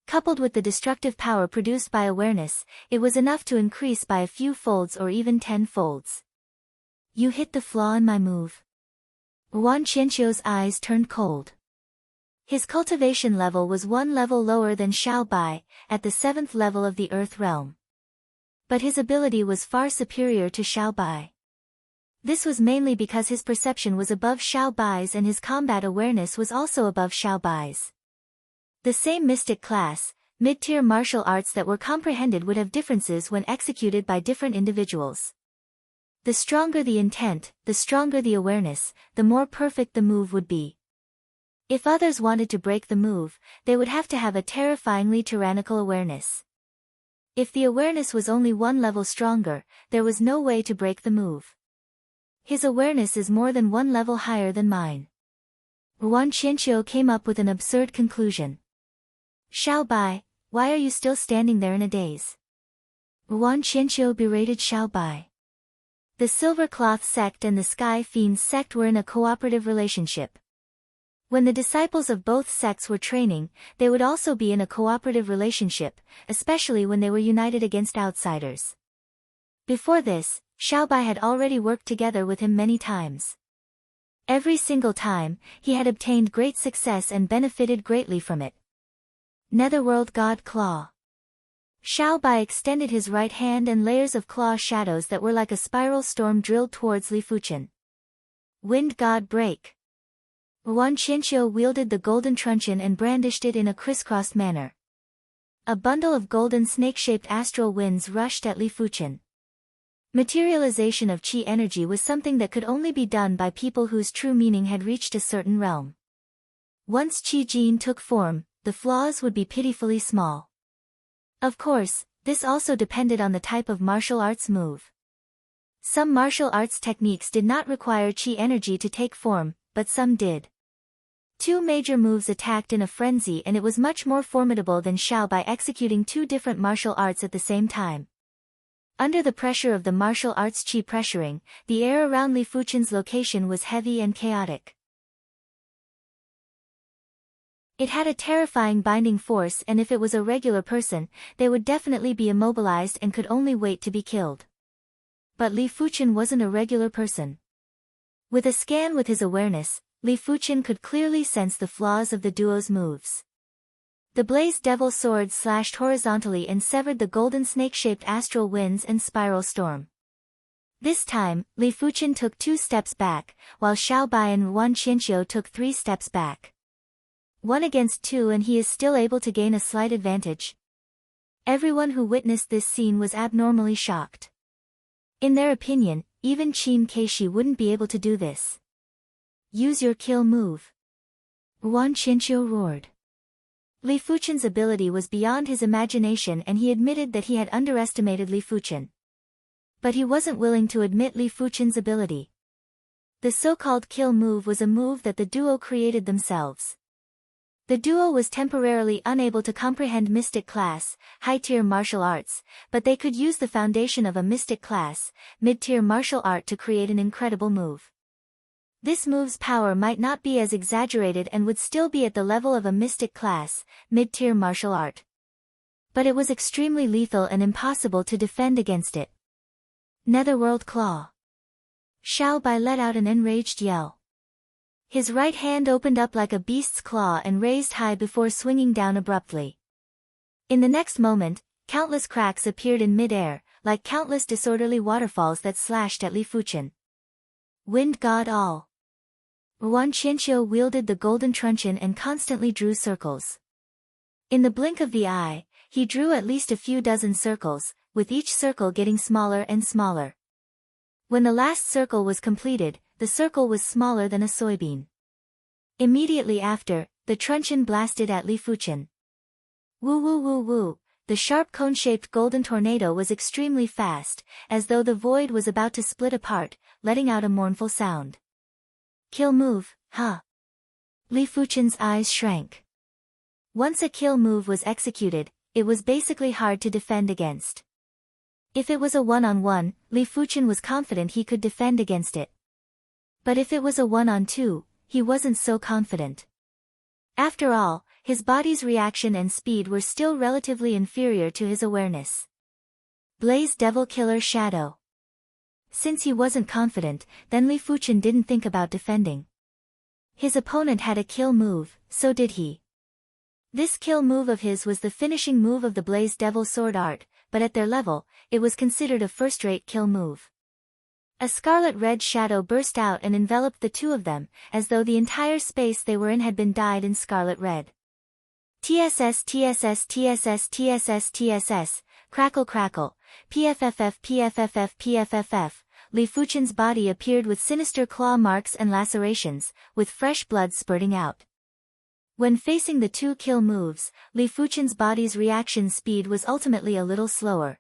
Coupled with the destructive power produced by awareness, it was enough to increase by a few folds or even 10 folds. You hit the flaw in my move. Ruan Qianqiu's eyes turned cold. His cultivation level was 1 level lower than Xiao Bai, at the 7th level of the Earth realm. But his ability was far superior to Xiao Bai. This was mainly because his perception was above Xiao Bai's and his combat awareness was also above Xiao Bai's. The same mystic class, mid-tier martial arts that were comprehended would have differences when executed by different individuals. The stronger the intent, the stronger the awareness, the more perfect the move would be. If others wanted to break the move, they would have to have a terrifyingly tyrannical awareness. If the awareness was only 1 level stronger, there was no way to break the move. His awareness is more than 1 level higher than mine. Ruan Qianqiu came up with an absurd conclusion. Xiao Bai, why are you still standing there in a daze? Ruan Qianqiu berated Xiao Bai. The Silver Cloth sect and the Sky Fiends sect were in a cooperative relationship. When the disciples of both sects were training, they would also be in a cooperative relationship, especially when they were united against outsiders. Before this, Xiao Bai had already worked together with him many times. Every single time, he had obtained great success and benefited greatly from it. Netherworld God Claw. Xiao Bai extended his right hand and layers of claw shadows that were like a spiral storm drilled towards Li Fuqian. Wind God Break. Ruan Qianqiu wielded the golden truncheon and brandished it in a crisscrossed manner. A bundle of golden snake-shaped astral winds rushed at Li Fuqian. Materialization of qi energy was something that could only be done by people whose true meaning had reached a certain realm. Once qi gene took form, the flaws would be pitifully small. Of course, this also depended on the type of martial arts move. Some martial arts techniques did not require qi energy to take form, but some did. 2 major moves attacked in a frenzy, and it was much more formidable than Xiao Bai executing 2 different martial arts at the same time. Under the pressure of the martial arts qi pressuring, the air around Li Fuqian's location was heavy and chaotic. It had a terrifying binding force, and if it was a regular person, they would definitely be immobilized and could only wait to be killed. But Li Fuqian wasn't a regular person. With a scan with his awareness, Li Fuqian could clearly sense the flaws of the duo's moves. The blazed devil sword slashed horizontally and severed the golden snake-shaped astral winds and spiral storm. This time, Li Fuqian took 2 steps back, while Xiao Bai and Ruan Qianqiu took 3 steps back. 1 against 2, and he is still able to gain a slight advantage. Everyone who witnessed this scene was abnormally shocked. In their opinion, even Qin Keishi wouldn't be able to do this. Use your kill move. Ruan Qianqiu roared. Li Fuqian's ability was beyond his imagination, and he admitted that he had underestimated Li Fuqian. But he wasn't willing to admit Li Fuqian's ability. The so-called kill move was a move that the duo created themselves. The duo was temporarily unable to comprehend mystic class, high-tier martial arts, but they could use the foundation of a mystic class, mid-tier martial art to create an incredible move. This move's power might not be as exaggerated and would still be at the level of a mystic class, mid-tier martial art. But it was extremely lethal and impossible to defend against it. Netherworld Claw. Xiao Bai let out an enraged yell. His right hand opened up like a beast's claw and raised high before swinging down abruptly. In the next moment, countless cracks appeared in mid-air, like countless disorderly waterfalls that slashed at Li Fuqian. Wind God All. Ruan Qianqiu wielded the golden truncheon and constantly drew circles. In the blink of the eye, he drew at least a few dozen circles, with each circle getting smaller and smaller. When the last circle was completed, the circle was smaller than a soybean. Immediately after, the truncheon blasted at Li Fuqian. Woo woo woo woo, the sharp cone-shaped golden tornado was extremely fast, as though the void was about to split apart, letting out a mournful sound. Kill move, huh? Li Fuqian's eyes shrank. Once a kill move was executed, it was basically hard to defend against. If it was a one-on-one, Li Fuqian was confident he could defend against it. But if it was a one-on-two, he wasn't so confident. After all, his body's reaction and speed were still relatively inferior to his awareness. Blaze Devil Killer Shadow. Since he wasn't confident, then Li Fuqian didn't think about defending. His opponent had a kill move, so did he. This kill move of his was the finishing move of the Blaze Devil sword art, but at their level, it was considered a first-rate kill move. A scarlet-red shadow burst out and enveloped the two of them, as though the entire space they were in had been dyed in scarlet red. TSS TSS TSS TSS TSS, crackle crackle, PFFF PFFF PFFF, Li Fuqian's body appeared with sinister claw marks and lacerations, with fresh blood spurting out. When facing the two kill moves, Li Fuqian's body's reaction speed was ultimately a little slower.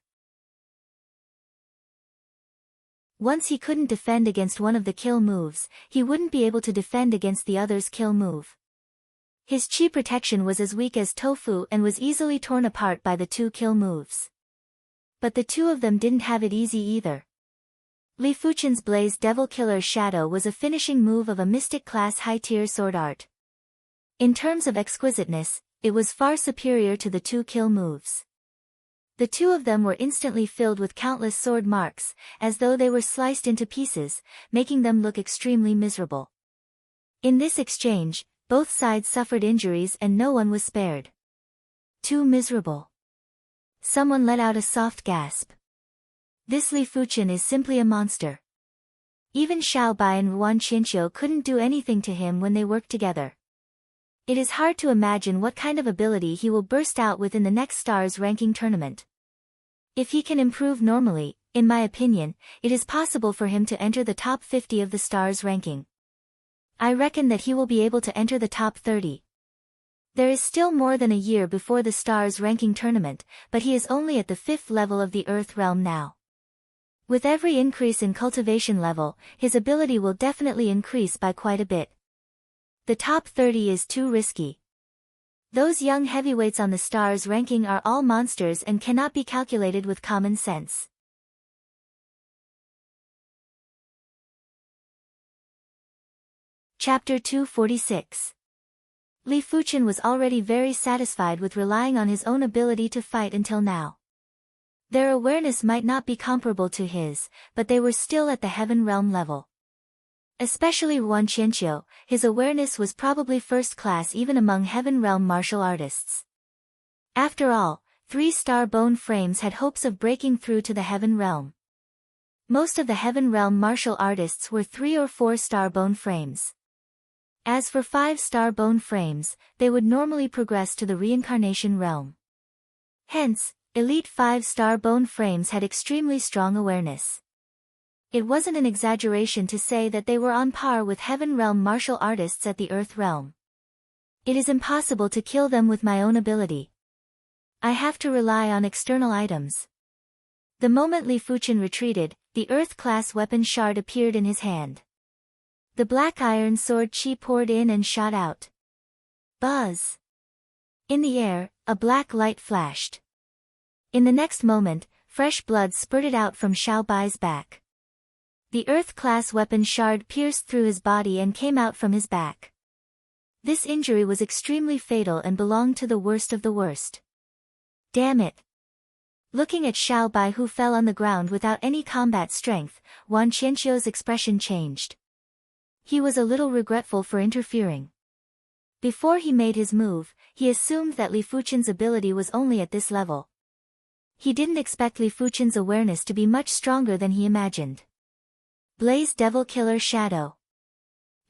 Once he couldn't defend against one of the kill moves, he wouldn't be able to defend against the other's kill move. His chi protection was as weak as tofu and was easily torn apart by the two kill moves. But the two of them didn't have it easy either. Li Fuqian's Blaze Devil Killer Shadow was a finishing move of a mystic class high-tier sword art. In terms of exquisiteness, it was far superior to the two kill moves. The two of them were instantly filled with countless sword marks, as though they were sliced into pieces, making them look extremely miserable. In this exchange, both sides suffered injuries and no one was spared. Too miserable. Someone let out a soft gasp. This Li Fuqian is simply a monster. Even Xiao Bai and Ruan Qianqiu couldn't do anything to him when they worked together. It is hard to imagine what kind of ability he will burst out with in the next stars ranking tournament. If he can improve normally, in my opinion, it is possible for him to enter the top 50 of the stars ranking. I reckon that he will be able to enter the top 30. There is still more than a year before the stars ranking tournament, but he is only at the 5th level of the Earth realm now. With every increase in cultivation level, his ability will definitely increase by quite a bit. The top 30 is too risky. Those young heavyweights on the stars ranking are all monsters and cannot be calculated with common sense. Chapter 246. Li Fuqian was already very satisfied with relying on his own ability to fight until now. Their awareness might not be comparable to his, but they were still at the heaven realm level. Especially Ruan Qianqiu, his awareness was probably first class even among heaven realm martial artists. After all, 3-star bone frames had hopes of breaking through to the heaven realm. Most of the heaven realm martial artists were 3 or 4-star bone frames. As for 5-star bone frames, they would normally progress to the reincarnation realm. Hence, elite 5-star bone frames had extremely strong awareness. It wasn't an exaggeration to say that they were on par with heaven realm martial artists at the earth realm. It is impossible to kill them with my own ability. I have to rely on external items. The moment Li Fuqian retreated, the earth-class weapon shard appeared in his hand. The black iron sword chi poured in and shot out. Buzz! In the air, a black light flashed. In the next moment, fresh blood spurted out from Xiao Bai's back. The Earth-class weapon shard pierced through his body and came out from his back. This injury was extremely fatal and belonged to the worst of the worst. Damn it! Looking at Xiao Bai, who fell on the ground without any combat strength, Wan Qianqiu's expression changed. He was a little regretful for interfering. Before he made his move, he assumed that Li Fuchen's ability was only at this level. He didn't expect Li Fuchen's awareness to be much stronger than he imagined. Blaze Devil Killer Shadow.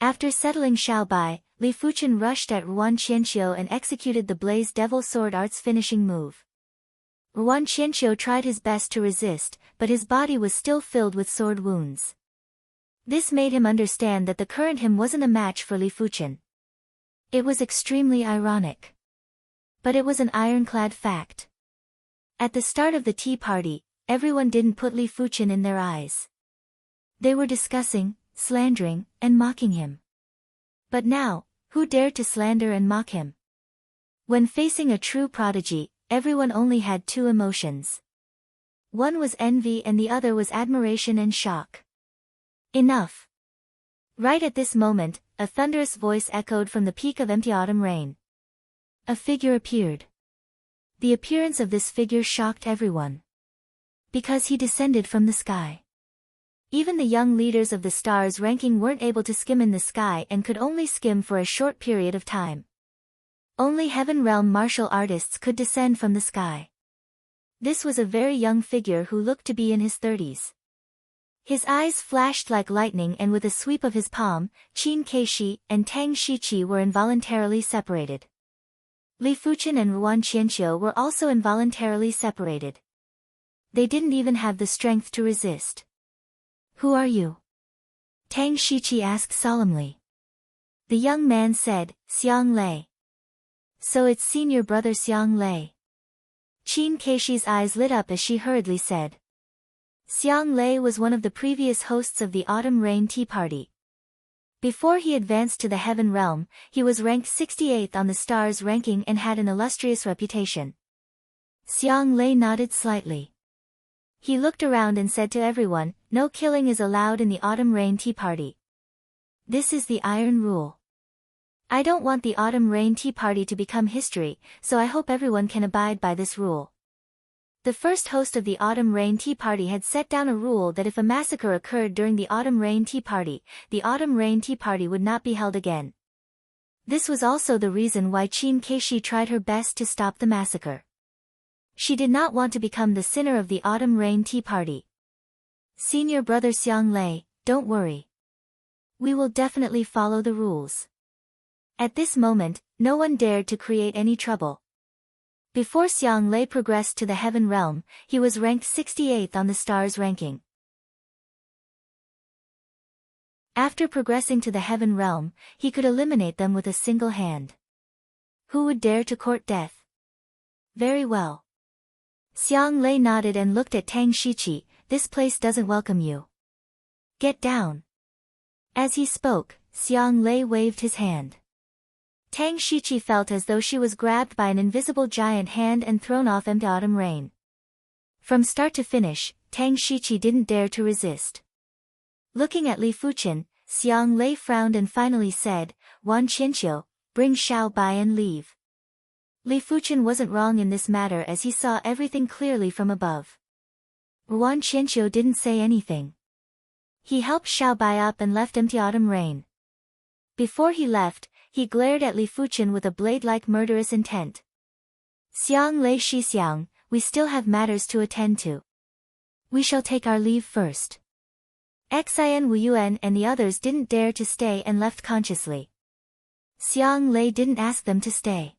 After settling Xiao Bai, Li Fuchen rushed at Wan Qianqiu and executed the Blaze Devil Sword Art's finishing move. Wan Qianqiu tried his best to resist, but his body was still filled with sword wounds. This made him understand that the current him wasn't a match for Li Fuchen. It was extremely ironic. But it was an ironclad fact. At the start of the tea party, everyone didn't put Li Fuchen in their eyes. They were discussing, slandering, and mocking him. But now, who dared to slander and mock him? When facing a true prodigy, everyone only had two emotions. One was envy and the other was admiration and shock. Enough! Right at this moment, a thunderous voice echoed from the peak of empty autumn rain. A figure appeared. The appearance of this figure shocked everyone. Because he descended from the sky. Even the young leaders of the stars ranking weren't able to skim in the sky and could only skim for a short period of time. Only Heaven Realm martial artists could descend from the sky. This was a very young figure who looked to be in his 30s. His eyes flashed like lightning, and with a sweep of his palm, Qin Keishi and Tang Shiqi were involuntarily separated. Li Fuchen and Wan Qianqiu were also involuntarily separated. They didn't even have the strength to resist. Who are you? Tang Shiqi asked solemnly. The young man said, Xiang Lei. So it's senior brother Xiang Lei. Qin Keishi's eyes lit up as she hurriedly said. Xiang Lei was one of the previous hosts of the Autumn Rain Tea Party. Before he advanced to the Heaven Realm, he was ranked 68th on the stars ranking and had an illustrious reputation. Xiang Lei nodded slightly. He looked around and said to everyone, no killing is allowed in the Autumn Rain Tea Party. This is the Iron Rule. I don't want the Autumn Rain Tea Party to become history, so I hope everyone can abide by this rule. The first host of the Autumn Rain Tea Party had set down a rule that if a massacre occurred during the Autumn Rain Tea Party, the Autumn Rain Tea Party would not be held again. This was also the reason why Qin Keishi tried her best to stop the massacre. She did not want to become the sinner of the Autumn Rain Tea Party. Senior brother Xiang Lei, don't worry. We will definitely follow the rules. At this moment, no one dared to create any trouble. Before Xiang Lei progressed to the Heaven Realm, he was ranked 68th on the stars ranking. After progressing to the Heaven Realm, he could eliminate them with a single hand. Who would dare to court death? Very well. Xiang Lei nodded and looked at Tang Shiqi. This place doesn't welcome you. Get down. As he spoke, Xiang Lei waved his hand. Tang Shiqi felt as though she was grabbed by an invisible giant hand and thrown off empty autumn rain. From start to finish, Tang Shiqi didn't dare to resist. Looking at Li Fuchen, Xiang Lei frowned and finally said, Wan Qianqiu, bring Xiao Bai and leave. Li Fuchen wasn't wrong in this matter as he saw everything clearly from above. Wan Qianqiu didn't say anything. He helped Xiao Bai up and left empty autumn rain. Before he left, he glared at Li Fuchen with a blade-like murderous intent. Xiang Lei Shixiang, we still have matters to attend to. We shall take our leave first. Xian Wuyuan and the others didn't dare to stay and left consciously. Xiang Lei didn't ask them to stay.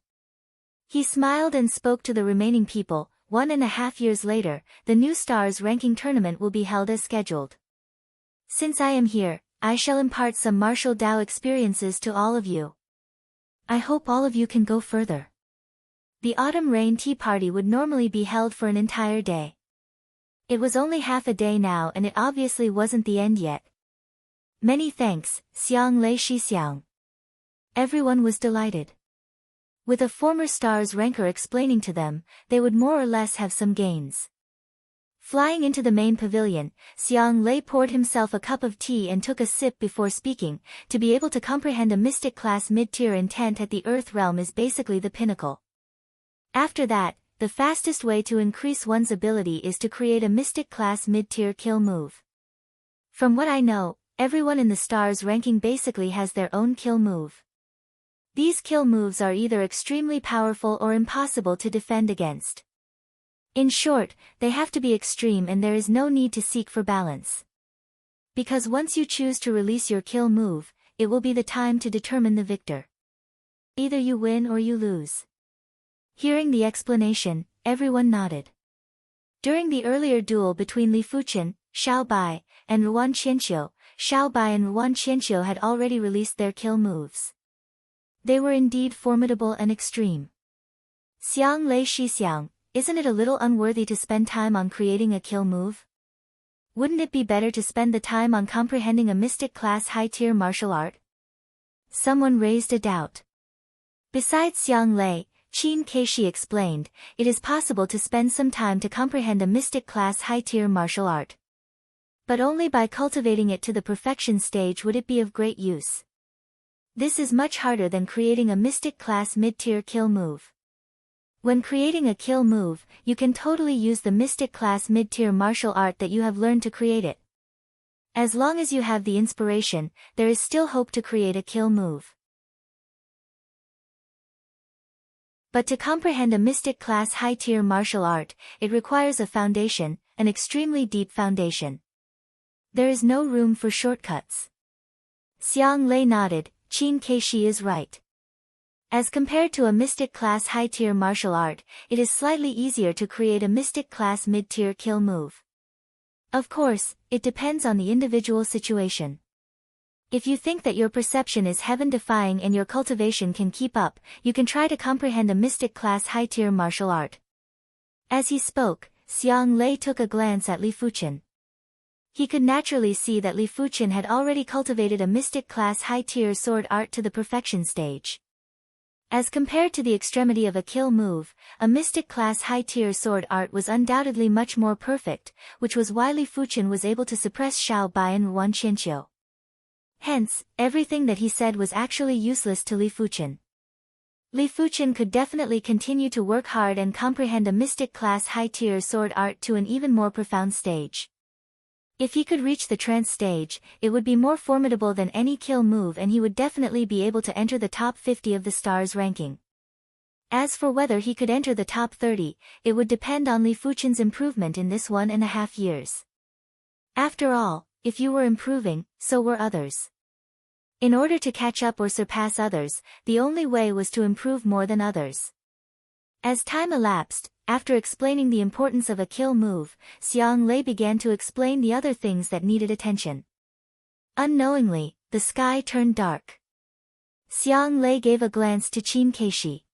He smiled and spoke to the remaining people. 1.5 years later, the new stars ranking tournament will be held as scheduled. Since I am here, I shall impart some martial Dao experiences to all of you. I hope all of you can go further. The Autumn Rain Tea Party would normally be held for an entire day. It was only half a day now and it obviously wasn't the end yet. Many thanks, Xiang Lei Shixiang. Everyone was delighted. With a former star's ranker explaining to them, they would more or less have some gains. Flying into the main pavilion, Xiang Lei poured himself a cup of tea and took a sip before speaking. To be able to comprehend a mystic class mid-tier intent at the Earth realm is basically the pinnacle. After that, the fastest way to increase one's ability is to create a mystic class mid-tier kill move. From what I know, everyone in the stars ranking basically has their own kill move. These kill moves are either extremely powerful or impossible to defend against. In short, they have to be extreme and there is no need to seek for balance. Because once you choose to release your kill move, it will be the time to determine the victor. Either you win or you lose. Hearing the explanation, everyone nodded. During the earlier duel between Li Fuchen, Xiao Bai, and Ruan Qianqiu, Xiao Bai and Ruan Qianqiu had already released their kill moves. They were indeed formidable and extreme. Xiang Lei Shixiang, isn't it a little unworthy to spend time on creating a kill move? Wouldn't it be better to spend the time on comprehending a mystic class high-tier martial art? Someone raised a doubt. Besides Xiang Lei, Qin Keishi explained, it is possible to spend some time to comprehend a mystic class high-tier martial art. But only by cultivating it to the perfection stage would it be of great use. This is much harder than creating a mystic class mid-tier kill move. When creating a kill move, you can totally use the mystic class mid-tier martial art that you have learned to create it. As long as you have the inspiration, there is still hope to create a kill move. But to comprehend a mystic class high-tier martial art, it requires a foundation, an extremely deep foundation. There is no room for shortcuts. Xiang Lei nodded, Qin Keishi is right. As compared to a mystic class high-tier martial art, it is slightly easier to create a mystic class mid-tier kill move. Of course, it depends on the individual situation. If you think that your perception is heaven-defying and your cultivation can keep up, you can try to comprehend a mystic class high-tier martial art. As he spoke, Xiang Lei took a glance at Li Fuchen. He could naturally see that Li Fuchen had already cultivated a mystic class high-tier sword art to the perfection stage. As compared to the extremity of a kill move, a mystic class high-tier sword art was undoubtedly much more perfect, which was why Li Fuchen was able to suppress Xiao Bai and Ruan Qianqiu. Hence, everything that he said was actually useless to Li Fuchen. Li Fuchen could definitely continue to work hard and comprehend a mystic class high-tier sword art to an even more profound stage. If he could reach the trance stage, it would be more formidable than any kill move and he would definitely be able to enter the top 50 of the stars ranking. As for whether he could enter the top 30, it would depend on Li Fuchen's improvement in this 1.5 years. After all, if you were improving, so were others. In order to catch up or surpass others, the only way was to improve more than others. As time elapsed, after explaining the importance of a kill move, Xiang Lei began to explain the other things that needed attention. Unknowingly, the sky turned dark. Xiang Lei gave a glance to Qin Keishi.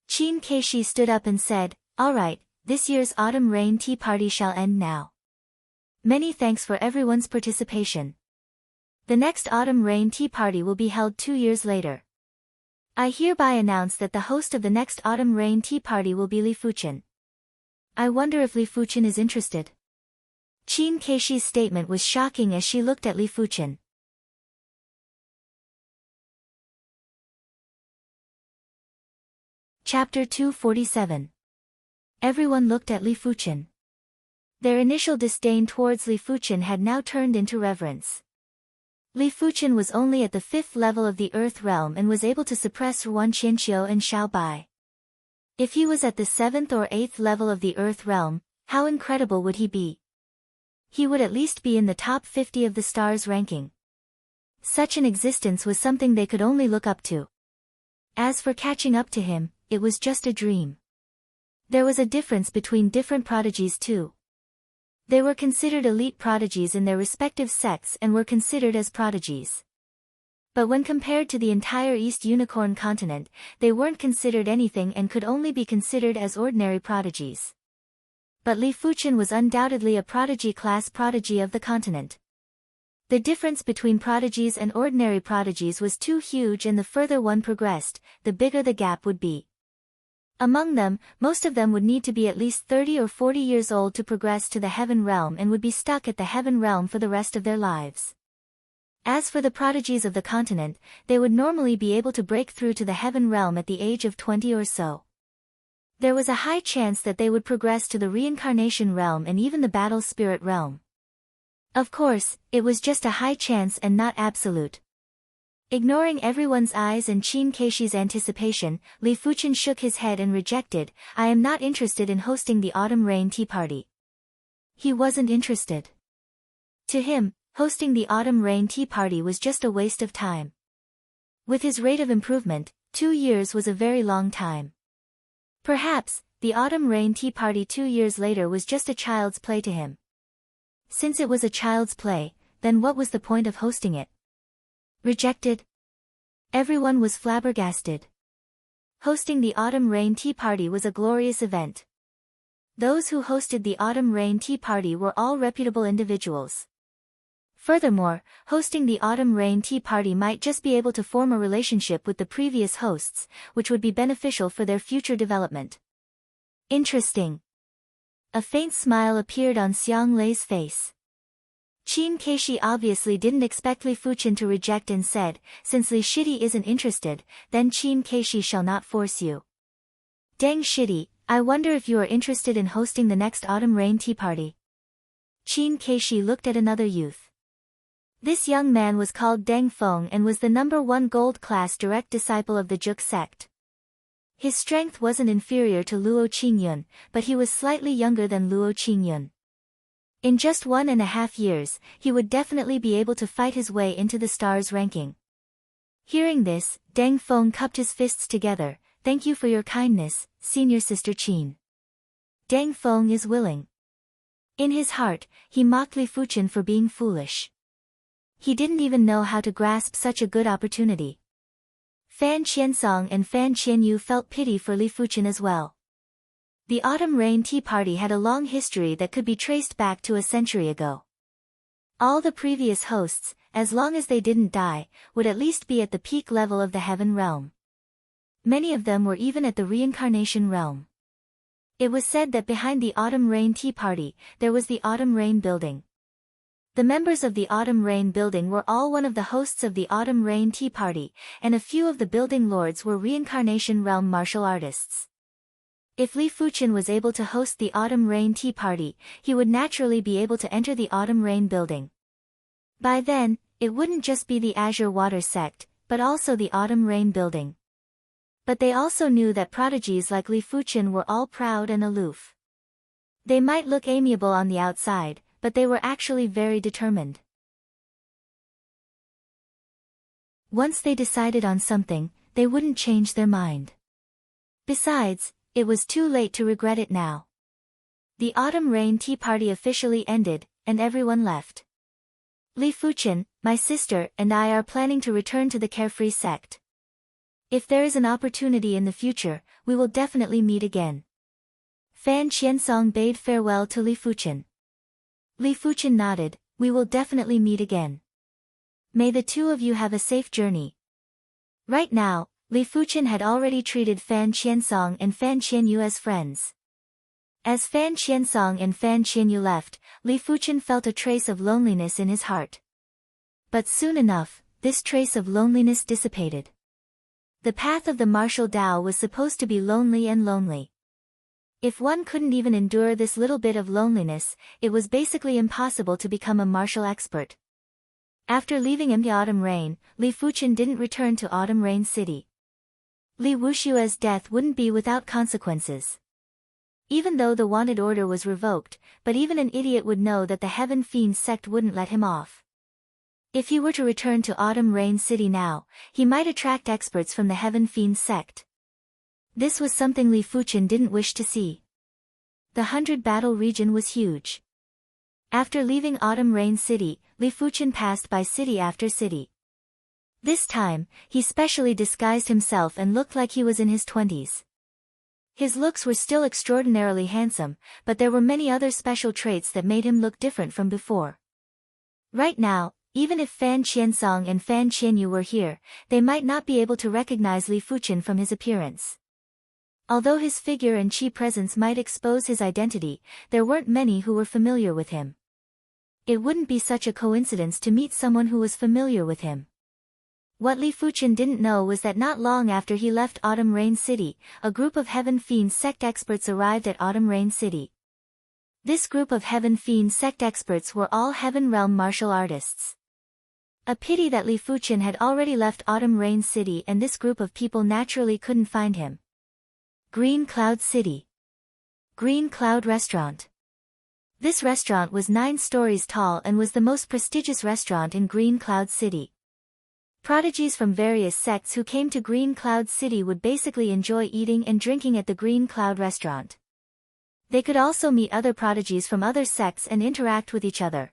Qin Keishi stood up and said, "All right, this year's autumn rain tea party shall end now. Many thanks for everyone's participation. The next autumn rain tea party will be held 2 years later. I hereby announce that the host of the next autumn rain tea party will be Li Fuchen. I wonder if Li Fuchen is interested." Qin Keishi's statement was shocking as she looked at Li Fuchen. Chapter 247. Everyone looked at Li Fuchen. Their initial disdain towards Li Fuchen had now turned into reverence. Li Fuchen was only at the 5th level of the Earth realm and was able to suppress Ruan Qianqiu and Xiao Bai. If he was at the 7th or 8th level of the Earth realm, how incredible would he be? He would at least be in the top 50 of the stars ranking. Such an existence was something they could only look up to. As for catching up to him, it was just a dream. There was a difference between different prodigies too. They were considered elite prodigies in their respective sects and were considered as prodigies. But when compared to the entire East Unicorn continent, they weren't considered anything and could only be considered as ordinary prodigies. But Li Fuchen was undoubtedly a prodigy class prodigy of the continent. The difference between prodigies and ordinary prodigies was too huge, and the further one progressed, the bigger the gap would be. Among them, most of them would need to be at least 30 or 40 years old to progress to the heaven realm and would be stuck at the heaven realm for the rest of their lives. As for the prodigies of the continent, they would normally be able to break through to the heaven realm at the age of 20 or so. There was a high chance that they would progress to the reincarnation realm and even the battle spirit realm. Of course, it was just a high chance and not absolute. Ignoring everyone's eyes and Qin Keishi's anticipation, Li Fuchen shook his head and rejected, "I am not interested in hosting the autumn rain tea party." He wasn't interested. To him, hosting the autumn rain tea party was just a waste of time. With his rate of improvement, 2 years was a very long time. Perhaps, the autumn rain tea party 2 years later was just a child's play to him. Since it was a child's play, then what was the point of hosting it? Rejected? Everyone was flabbergasted. Hosting the autumn rain tea party was a glorious event. Those who hosted the autumn rain tea party were all reputable individuals. Furthermore, hosting the autumn rain tea party might just be able to form a relationship with the previous hosts, which would be beneficial for their future development. Interesting. A faint smile appeared on Xiang Lei's face. Qin Keishi obviously didn't expect Li Fuchen to reject and said, "Since Li Shidi isn't interested, then Qin Keishi shall not force you." "Deng Shidi, I wonder if you are interested in hosting the next autumn rain tea party." Qin Keishi looked at another youth. This young man was called Deng Feng and was the #1 gold class direct disciple of the Juk sect. His strength wasn't inferior to Luo Qingyun, but he was slightly younger than Luo Qingyun. In just 1.5 years, he would definitely be able to fight his way into the stars ranking. Hearing this, Deng Feng cupped his fists together. "Thank you for your kindness, senior sister Qin." Deng Feng is willing. In his heart, he mocked Li Fuchen for being foolish. He didn't even know how to grasp such a good opportunity. Fan Qiansong and Fan Qianyu felt pity for Li Fuchen as well. The autumn rain tea party had a long history that could be traced back to a century ago. All the previous hosts, as long as they didn't die, would at least be at the peak level of the heaven realm. Many of them were even at the reincarnation realm. It was said that behind the autumn rain tea party, there was the autumn rain building. The members of the Autumn Rain Building were all one of the hosts of the Autumn Rain Tea Party, and a few of the building lords were reincarnation realm martial artists. If Li Fuchen was able to host the Autumn Rain Tea Party, he would naturally be able to enter the Autumn Rain Building. By then, it wouldn't just be the Azure Water sect, but also the Autumn Rain Building. But they also knew that prodigies like Li Fuchen were all proud and aloof. They might look amiable on the outside, but they were actually very determined. Once they decided on something, they wouldn't change their mind. Besides, it was too late to regret it now. The autumn rain tea party officially ended, and everyone left. Li Fuchen, my sister, and I are planning to return to the Carefree sect. If there is an opportunity in the future, we will definitely meet again. Fan Qiansong bade farewell to Li Fuchen. Li Fuchen nodded, "We will definitely meet again. May the two of you have a safe journey." Right now, Li Fuchen had already treated Fan Qiansong and Fan Qianyu as friends. As Fan Qiansong and Fan Qianyu left, Li Fuchen felt a trace of loneliness in his heart. But soon enough, this trace of loneliness dissipated. The path of the martial Tao was supposed to be lonely and lonely. If one couldn't even endure this little bit of loneliness, it was basically impossible to become a martial expert. After leaving empty Autumn Rain, Li Fuchen didn't return to Autumn Rain City. Li Wushua's death wouldn't be without consequences. Even though the wanted order was revoked, but even an idiot would know that the Heaven Fiend sect wouldn't let him off. If he were to return to Autumn Rain City now, he might attract experts from the Heaven Fiend sect. This was something Li Fuchen didn't wish to see. The 100 battle region was huge. After leaving Autumn Rain City, Li Fuchen passed by city after city. This time, he specially disguised himself and looked like he was in his 20s. His looks were still extraordinarily handsome, but there were many other special traits that made him look different from before. Right now, even if Fan Qiansong and Fan Qianyu were here, they might not be able to recognize Li Fuqian from his appearance. Although his figure and qi presence might expose his identity, there weren't many who were familiar with him. It wouldn't be such a coincidence to meet someone who was familiar with him. What Li Fuqian didn't know was that not long after he left Autumn Rain City, a group of Heaven Fiend sect experts arrived at Autumn Rain City. This group of Heaven Fiend sect experts were all Heaven Realm martial artists. A pity that Li Fuqian had already left Autumn Rain City and this group of people naturally couldn't find him. Green Cloud City. Green Cloud Restaurant. This restaurant was 9 stories tall and was the most prestigious restaurant in Green Cloud City. Prodigies from various sects who came to Green Cloud City would basically enjoy eating and drinking at the Green Cloud restaurant. They could also meet other prodigies from other sects and interact with each other.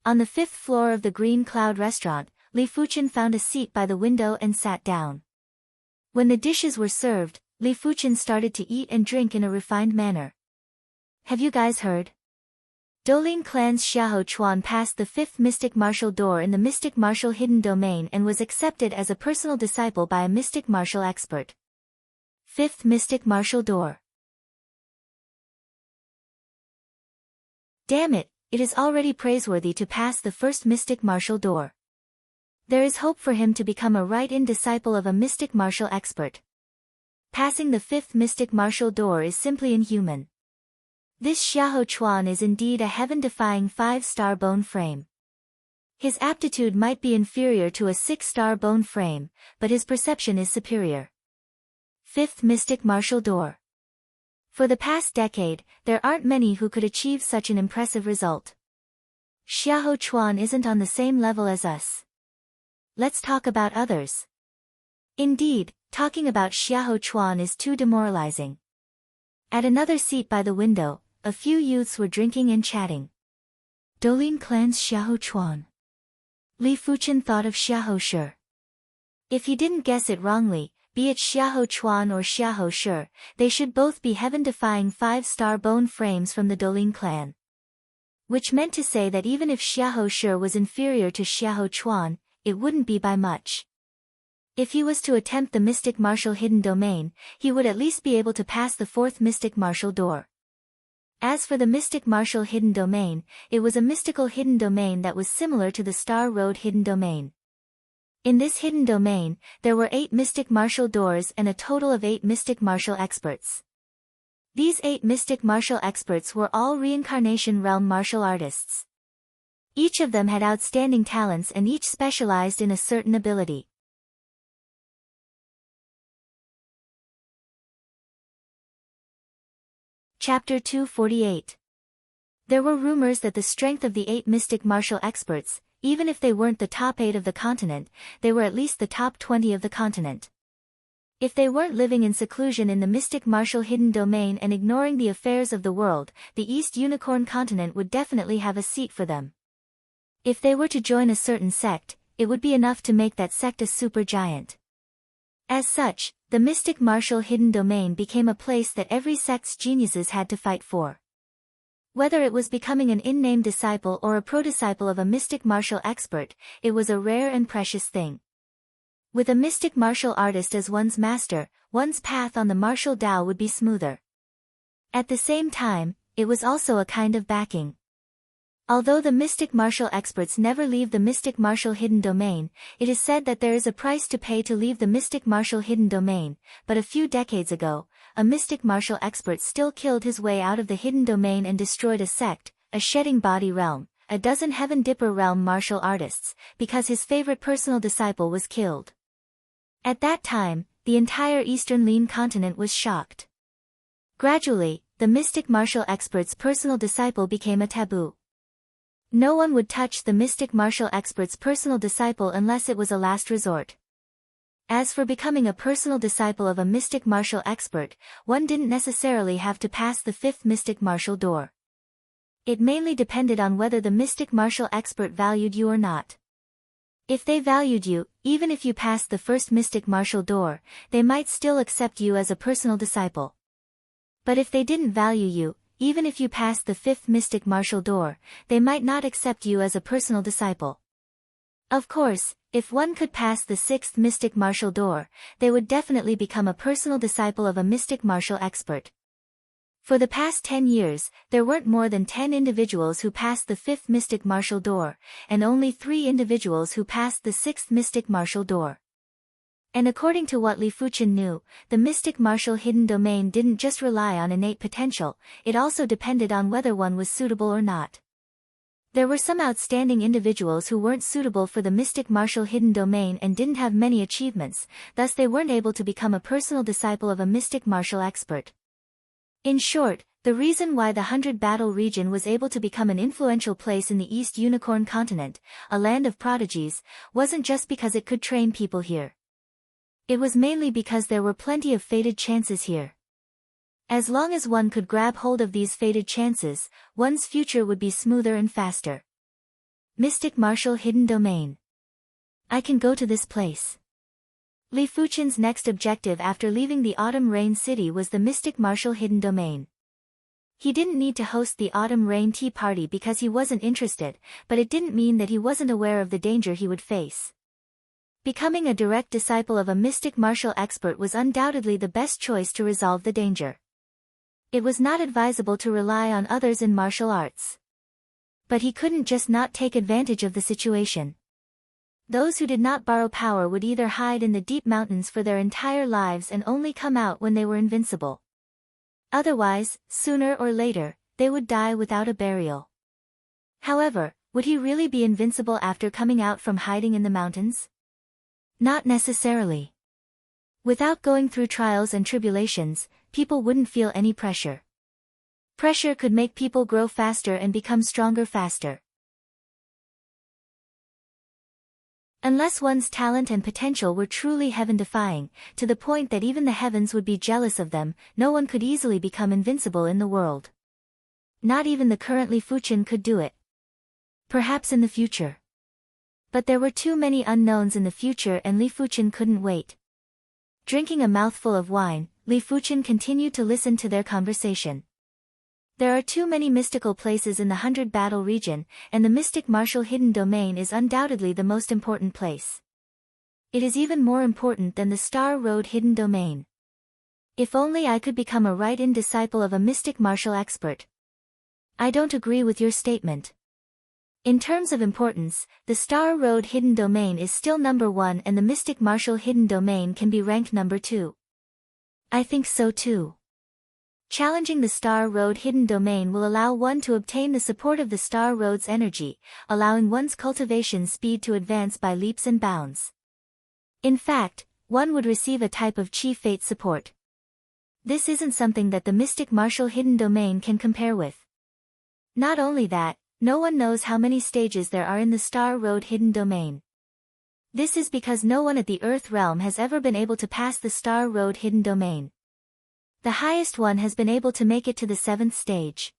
On the 5th floor of the Green Cloud restaurant, Li Fuqian found a seat by the window and sat down. When the dishes were served, Li Fuqian started to eat and drink in a refined manner. Have you guys heard? Doling Clan's Xiahou Chuan passed the 5th Mystic Martial Door in the Mystic Martial Hidden Domain and was accepted as a personal disciple by a Mystic Martial expert. 5th Mystic Martial Door. Damn it, it is already praiseworthy to pass the 1st Mystic Martial Door. There is hope for him to become a right-in disciple of a Mystic Martial expert. Passing the 5th Mystic Martial Door is simply inhuman. This Xiahou Chuan is indeed a heaven-defying 5-star bone frame. His aptitude might be inferior to a 6-star bone frame, but his perception is superior. 5th Mystic Martial Door. For the past decade, there aren't many who could achieve such an impressive result. Xiahou Chuan isn't on the same level as us. Let's talk about others. Indeed, talking about Xiahou Chuan is too demoralizing. At another seat by the window, a few youths were drinking and chatting. Doling Clan's Xiahou Chuan. Li Fuqian thought of Xiahou Shi. If he didn't guess it wrongly, be it Xiahou Chuan or Xiahou Shi, they should both be heaven-defying 5-star bone frames from the Doling clan. Which meant to say that even if Xiahou Shi was inferior to Xiahou Chuan, it wouldn't be by much. If he was to attempt the Mystic Martial Hidden Domain, he would at least be able to pass the 4th Mystic Martial Door. As for the Mystic Martial Hidden Domain, it was a mystical hidden domain that was similar to the Star Road Hidden Domain. In this hidden domain, there were 8 Mystic Martial Doors and a total of 8 Mystic Martial Experts. These 8 Mystic Martial Experts were all Reincarnation Realm martial artists. Each of them had outstanding talents and each specialized in a certain ability. Chapter 248. There were rumors that the strength of the 8 Mystic Martial Experts, even if they weren't the top 8 of the continent, they were at least the top 20 of the continent. If they weren't living in seclusion in the Mystic Martial Hidden Domain and ignoring the affairs of the world, the East Unicorn continent would definitely have a seat for them. If they were to join a certain sect, it would be enough to make that sect a super giant. As such, the Mystic Martial Hidden Domain became a place that every sect's geniuses had to fight for. Whether it was becoming an in-name disciple or a pro-disciple of a mystic martial expert, it was a rare and precious thing. With a mystic martial artist as one's master, one's path on the martial Tao would be smoother. At the same time, it was also a kind of backing. Although the mystic martial experts never leave the mystic martial hidden domain, it is said that there is a price to pay to leave the mystic martial hidden domain, but a few decades ago, a mystic martial expert still killed his way out of the hidden domain and destroyed a sect, a shedding body realm, a dozen heaven dipper realm martial artists, because his favorite personal disciple was killed. At that time, the entire Eastern Lin continent was shocked. Gradually, the mystic martial expert's personal disciple became a taboo. No one would touch the mystic martial expert's personal disciple unless it was a last resort. As for becoming a personal disciple of a mystic martial expert, one didn't necessarily have to pass the 5th mystic martial door. It mainly depended on whether the mystic martial expert valued you or not. If they valued you, even if you passed the 1st mystic martial door, they might still accept you as a personal disciple. But if they didn't value you, even if you passed the 5th mystic martial door, they might not accept you as a personal disciple. Of course, if one could pass the sixth mystic martial door, they would definitely become a personal disciple of a mystic martial expert. For the past 10 years, there weren't more than 10 individuals who passed the fifth mystic martial door, and only 3 individuals who passed the sixth mystic martial door. And according to what Li Fuchen knew, the mystic martial hidden domain didn't just rely on innate potential, it also depended on whether one was suitable or not. There were some outstanding individuals who weren't suitable for the mystic martial hidden domain and didn't have many achievements, thus they weren't able to become a personal disciple of a mystic martial expert. In short, the reason why the 100 Battle region was able to become an influential place in the East Unicorn continent, a land of prodigies, wasn't just because it could train people here. It was mainly because there were plenty of fated chances here. As long as one could grab hold of these fated chances, one's future would be smoother and faster. Mystic martial hidden domain. I can go to this place. Li Fuchen's next objective after leaving the Autumn Rain City was the mystic martial hidden domain. He didn't need to host the Autumn Rain Tea Party because he wasn't interested, but it didn't mean that he wasn't aware of the danger he would face. Becoming a direct disciple of a mystic martial expert was undoubtedly the best choice to resolve the danger. It was not advisable to rely on others in martial arts. But he couldn't just not take advantage of the situation. Those who did not borrow power would either hide in the deep mountains for their entire lives and only come out when they were invincible. Otherwise, sooner or later, they would die without a burial. However, would he really be invincible after coming out from hiding in the mountains? Not necessarily. Without going through trials and tribulations, people wouldn't feel any pressure. Pressure could make people grow faster and become stronger faster. Unless one's talent and potential were truly heaven-defying, to the point that even the heavens would be jealous of them, no one could easily become invincible in the world. Not even the current Li Fuchen could do it. Perhaps in the future. But there were too many unknowns in the future and Li Fuchen couldn't wait. Drinking a mouthful of wine, Li Fuchen continued to listen to their conversation. There are too many mystical places in the 100 Battle region, and the mystic martial hidden domain is undoubtedly the most important place. It is even more important than the Star Road hidden domain. If only I could become a right-in disciple of a mystic martial expert. I don't agree with your statement. In terms of importance, the Star Road hidden domain is still number 1 and the mystic martial hidden domain can be ranked number 2. I think so too. Challenging the Star Road hidden domain will allow one to obtain the support of the Star Road's energy, allowing one's cultivation speed to advance by leaps and bounds. In fact, one would receive a type of Chi Fate support. This isn't something that the mystic martial hidden domain can compare with. Not only that, no one knows how many stages there are in the Star Road hidden domain. This is because no one at the Earth realm has ever been able to pass the Star Road hidden domain. The highest one has been able to make it to the 7th stage.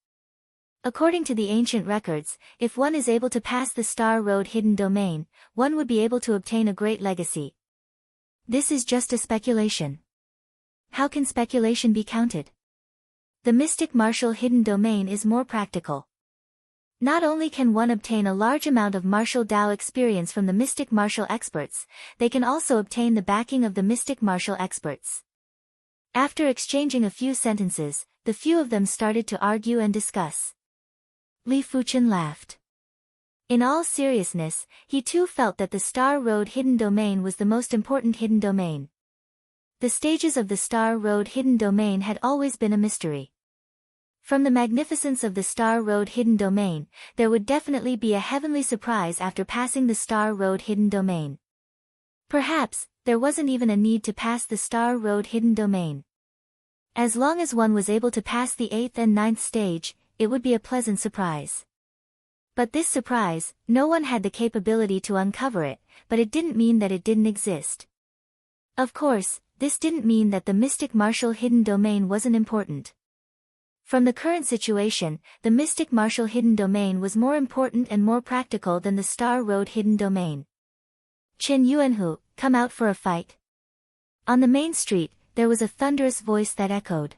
According to the ancient records, if one is able to pass the Star Road hidden domain, one would be able to obtain a great legacy. This is just a speculation. How can speculation be counted? The mystic martial hidden domain is more practical. Not only can one obtain a large amount of martial Dao experience from the mystic martial experts, they can also obtain the backing of the mystic martial experts. After exchanging a few sentences, the few of them started to argue and discuss. Li Fuchen laughed. In all seriousness, he too felt that the Star Road hidden domain was the most important hidden domain. The stages of the Star Road hidden domain had always been a mystery. From the magnificence of the Star Road hidden domain, there would definitely be a heavenly surprise after passing the Star Road hidden domain. Perhaps, there wasn't even a need to pass the Star Road hidden domain. As long as one was able to pass the 8th and 9th stage, it would be a pleasant surprise. But this surprise, no one had the capability to uncover it, but it didn't mean that it didn't exist. Of course, this didn't mean that the mystic martial hidden domain wasn't important. From the current situation, the mystic martial hidden domain was more important and more practical than the Star Road hidden domain. Chen Yuanhu, come out for a fight. On the main street, there was a thunderous voice that echoed.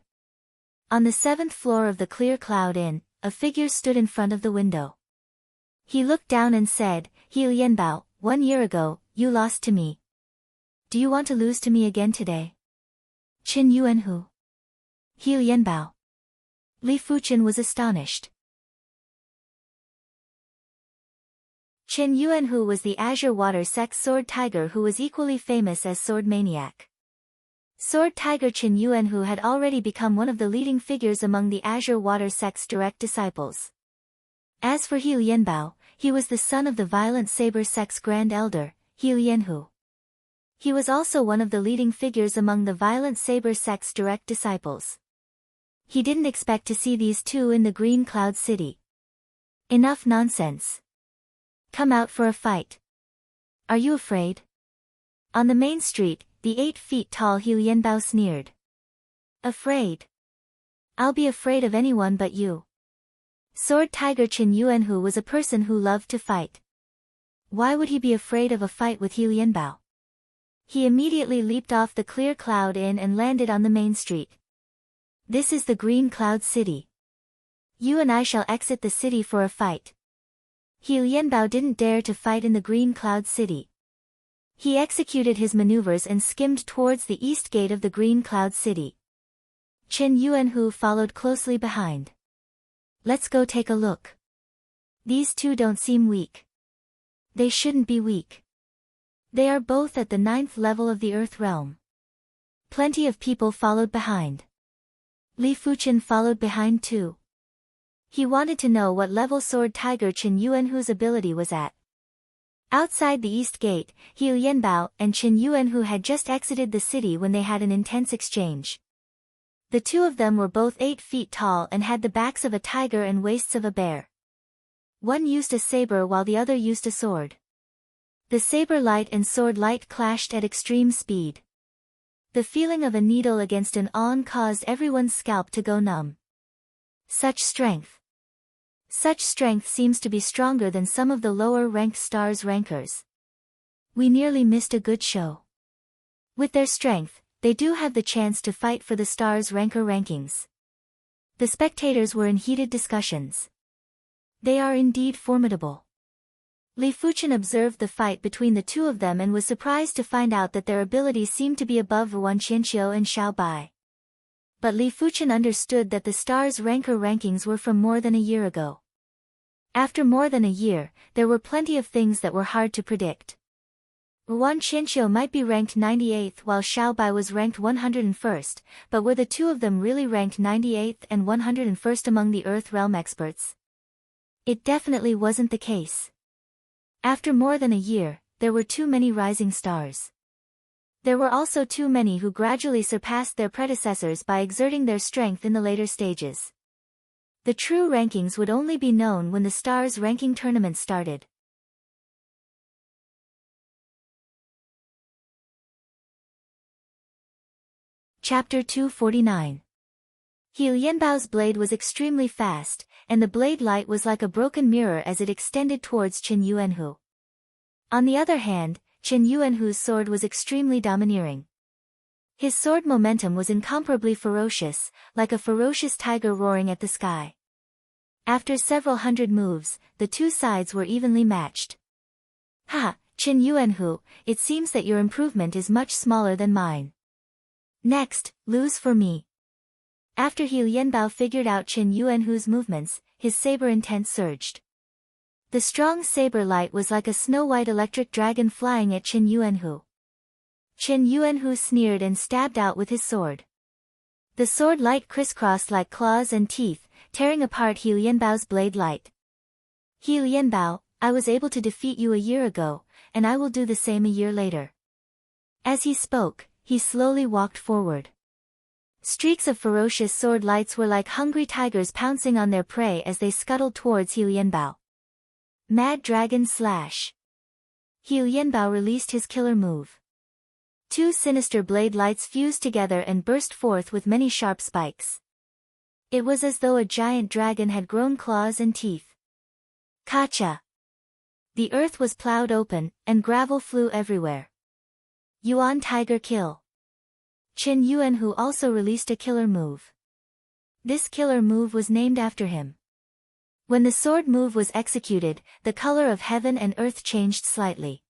On the 7th floor of the Clear Cloud Inn, a figure stood in front of the window. He looked down and said, He Lianbao, 1 year ago, you lost to me. Do you want to lose to me again today? Qin Yuanhu. He Lianbao. Li Fuqian was astonished. Qin Yuanhu was the Azure Water Sex Sword Tiger who was equally famous as Sword Maniac. Sword Tiger Qin Yuanhu had already become one of the leading figures among the Azure Water Sect's direct disciples. As for He Lianbao, he was the son of the Violent Saber Sect's Grand Elder, He Lianhu. He was also one of the leading figures among the Violent Saber Sect's direct disciples. He didn't expect to see these two in the Green Cloud City. Enough nonsense. Come out for a fight. Are you afraid? On the main street, the 8 feet tall He Lianbao sneered. Afraid? I'll be afraid of anyone but you. Sword Tiger Qin Yuanhu was a person who loved to fight. Why would he be afraid of a fight with He Lianbao? He immediately leaped off the clear Cloud Inn and landed on the main street. This is the Green Cloud City. You and I shall exit the city for a fight. He Lianbao didn't dare to fight in the Green Cloud City. He executed his maneuvers and skimmed towards the east gate of the Green Cloud City. Qin Yuanhu followed closely behind. Let's go take a look. These two don't seem weak. They shouldn't be weak. They are both at the 9th level of the Earth Realm. Plenty of people followed behind. Li Fuqian followed behind too. He wanted to know what level Sword Tiger Qin Yuanhu's ability was at. Outside the East Gate, He Lianbao and Qin Yuanhu had just exited the city when they had an intense exchange. The two of them were both 8 feet tall and had the backs of a tiger and waists of a bear. One used a saber while the other used a sword. The saber light and sword light clashed at extreme speed. The feeling of a needle against an awn caused everyone's scalp to go numb. Such strength. Such strength seems to be stronger than some of the lower-ranked stars rankers. We nearly missed a good show. With their strength, they do have the chance to fight for the stars ranker rankings. The spectators were in heated discussions. They are indeed formidable. Li Fuqian observed the fight between the two of them and was surprised to find out that their abilities seemed to be above Wan Qianqiu and Xiao Bai. But Li Fuqian understood that the stars ranker rankings were from more than a year ago. After more than a year, there were plenty of things that were hard to predict. Wan Qianqiu might be ranked 98th while Xiao Bai was ranked 101st, but were the two of them really ranked 98th and 101st among the Earth Realm experts? It definitely wasn't the case. After more than a year, there were too many rising stars. There were also too many who gradually surpassed their predecessors by exerting their strength in the later stages. The true rankings would only be known when the stars ranking tournament started. Chapter 249. He Lianbao's blade was extremely fast, and the blade light was like a broken mirror as it extended towards Qin Yuanhu. On the other hand, Qin Yuanhu's sword was extremely domineering. His sword momentum was incomparably ferocious, like a ferocious tiger roaring at the sky. After several hundred moves, the two sides were evenly matched. Ha, Qin Yuanhu, it seems that your improvement is much smaller than mine. Next, lose for me. After He Lianbao figured out Qin Yuanhu's movements, his saber intent surged. The strong saber light was like a snow-white electric dragon flying at Qin Yuanhu. Qin Yuanhu sneered and stabbed out with his sword. The sword light crisscrossed like claws and teeth, tearing apart He Lianbao's blade light. He Lianbao, I was able to defeat you a year ago, and I will do the same a year later. As he spoke, he slowly walked forward. Streaks of ferocious sword lights were like hungry tigers pouncing on their prey as they scuttled towards He Lianbao. Mad Dragon Slash. He Lianbao released his killer move. Two sinister blade lights fused together and burst forth with many sharp spikes. It was as though a giant dragon had grown claws and teeth. Kacha! The earth was plowed open, and gravel flew everywhere. Yuan Tiger Kill. Qin Yuanhu also released a killer move. This killer move was named after him. When the sword move was executed, the color of heaven and earth changed slightly.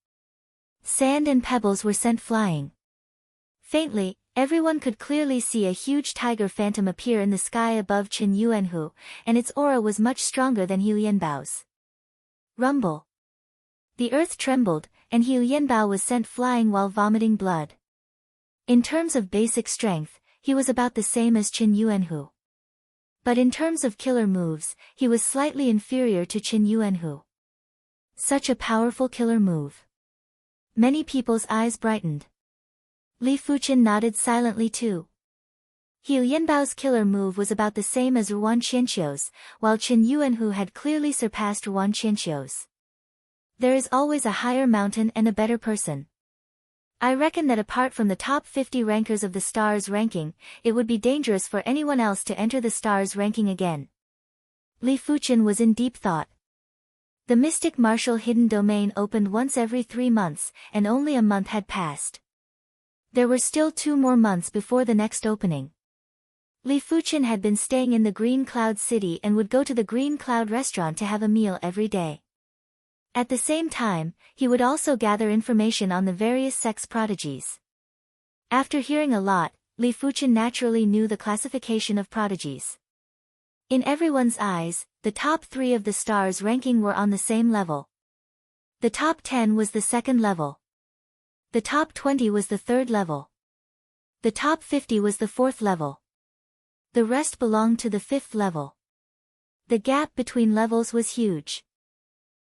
Sand and pebbles were sent flying. Faintly, everyone could clearly see a huge tiger phantom appear in the sky above Chen Yuanhu, and its aura was much stronger than He Lianbao's. Rumble. The earth trembled, and He Lianbao was sent flying while vomiting blood. In terms of basic strength, he was about the same as Chen Yuanhu. But in terms of killer moves, he was slightly inferior to Chen Yuanhu. Such a powerful killer move. Many people's eyes brightened. Li Fuqian nodded silently too. He Lianbao's killer move was about the same as Ruan Qianxiu's, while Chen Yuanhu had clearly surpassed Ruan Qianxiu's. There is always a higher mountain and a better person. I reckon that apart from the top 50 rankers of the stars ranking, it would be dangerous for anyone else to enter the stars ranking again. Li Fuqian was in deep thought. The mystic martial hidden domain opened once every 3 months, and only a month had passed. There were still 2 more months before the next opening. Li Fuqian had been staying in the Green Cloud City and would go to the Green Cloud restaurant to have a meal every day. At the same time, he would also gather information on the various sex prodigies. After hearing a lot, Li Fuqian naturally knew the classification of prodigies. In everyone's eyes, the top 3 of the stars ranking were on the same level. The top 10 was the second level. The top 20 was the third level. The top 50 was the fourth level. The rest belonged to the fifth level. The gap between levels was huge.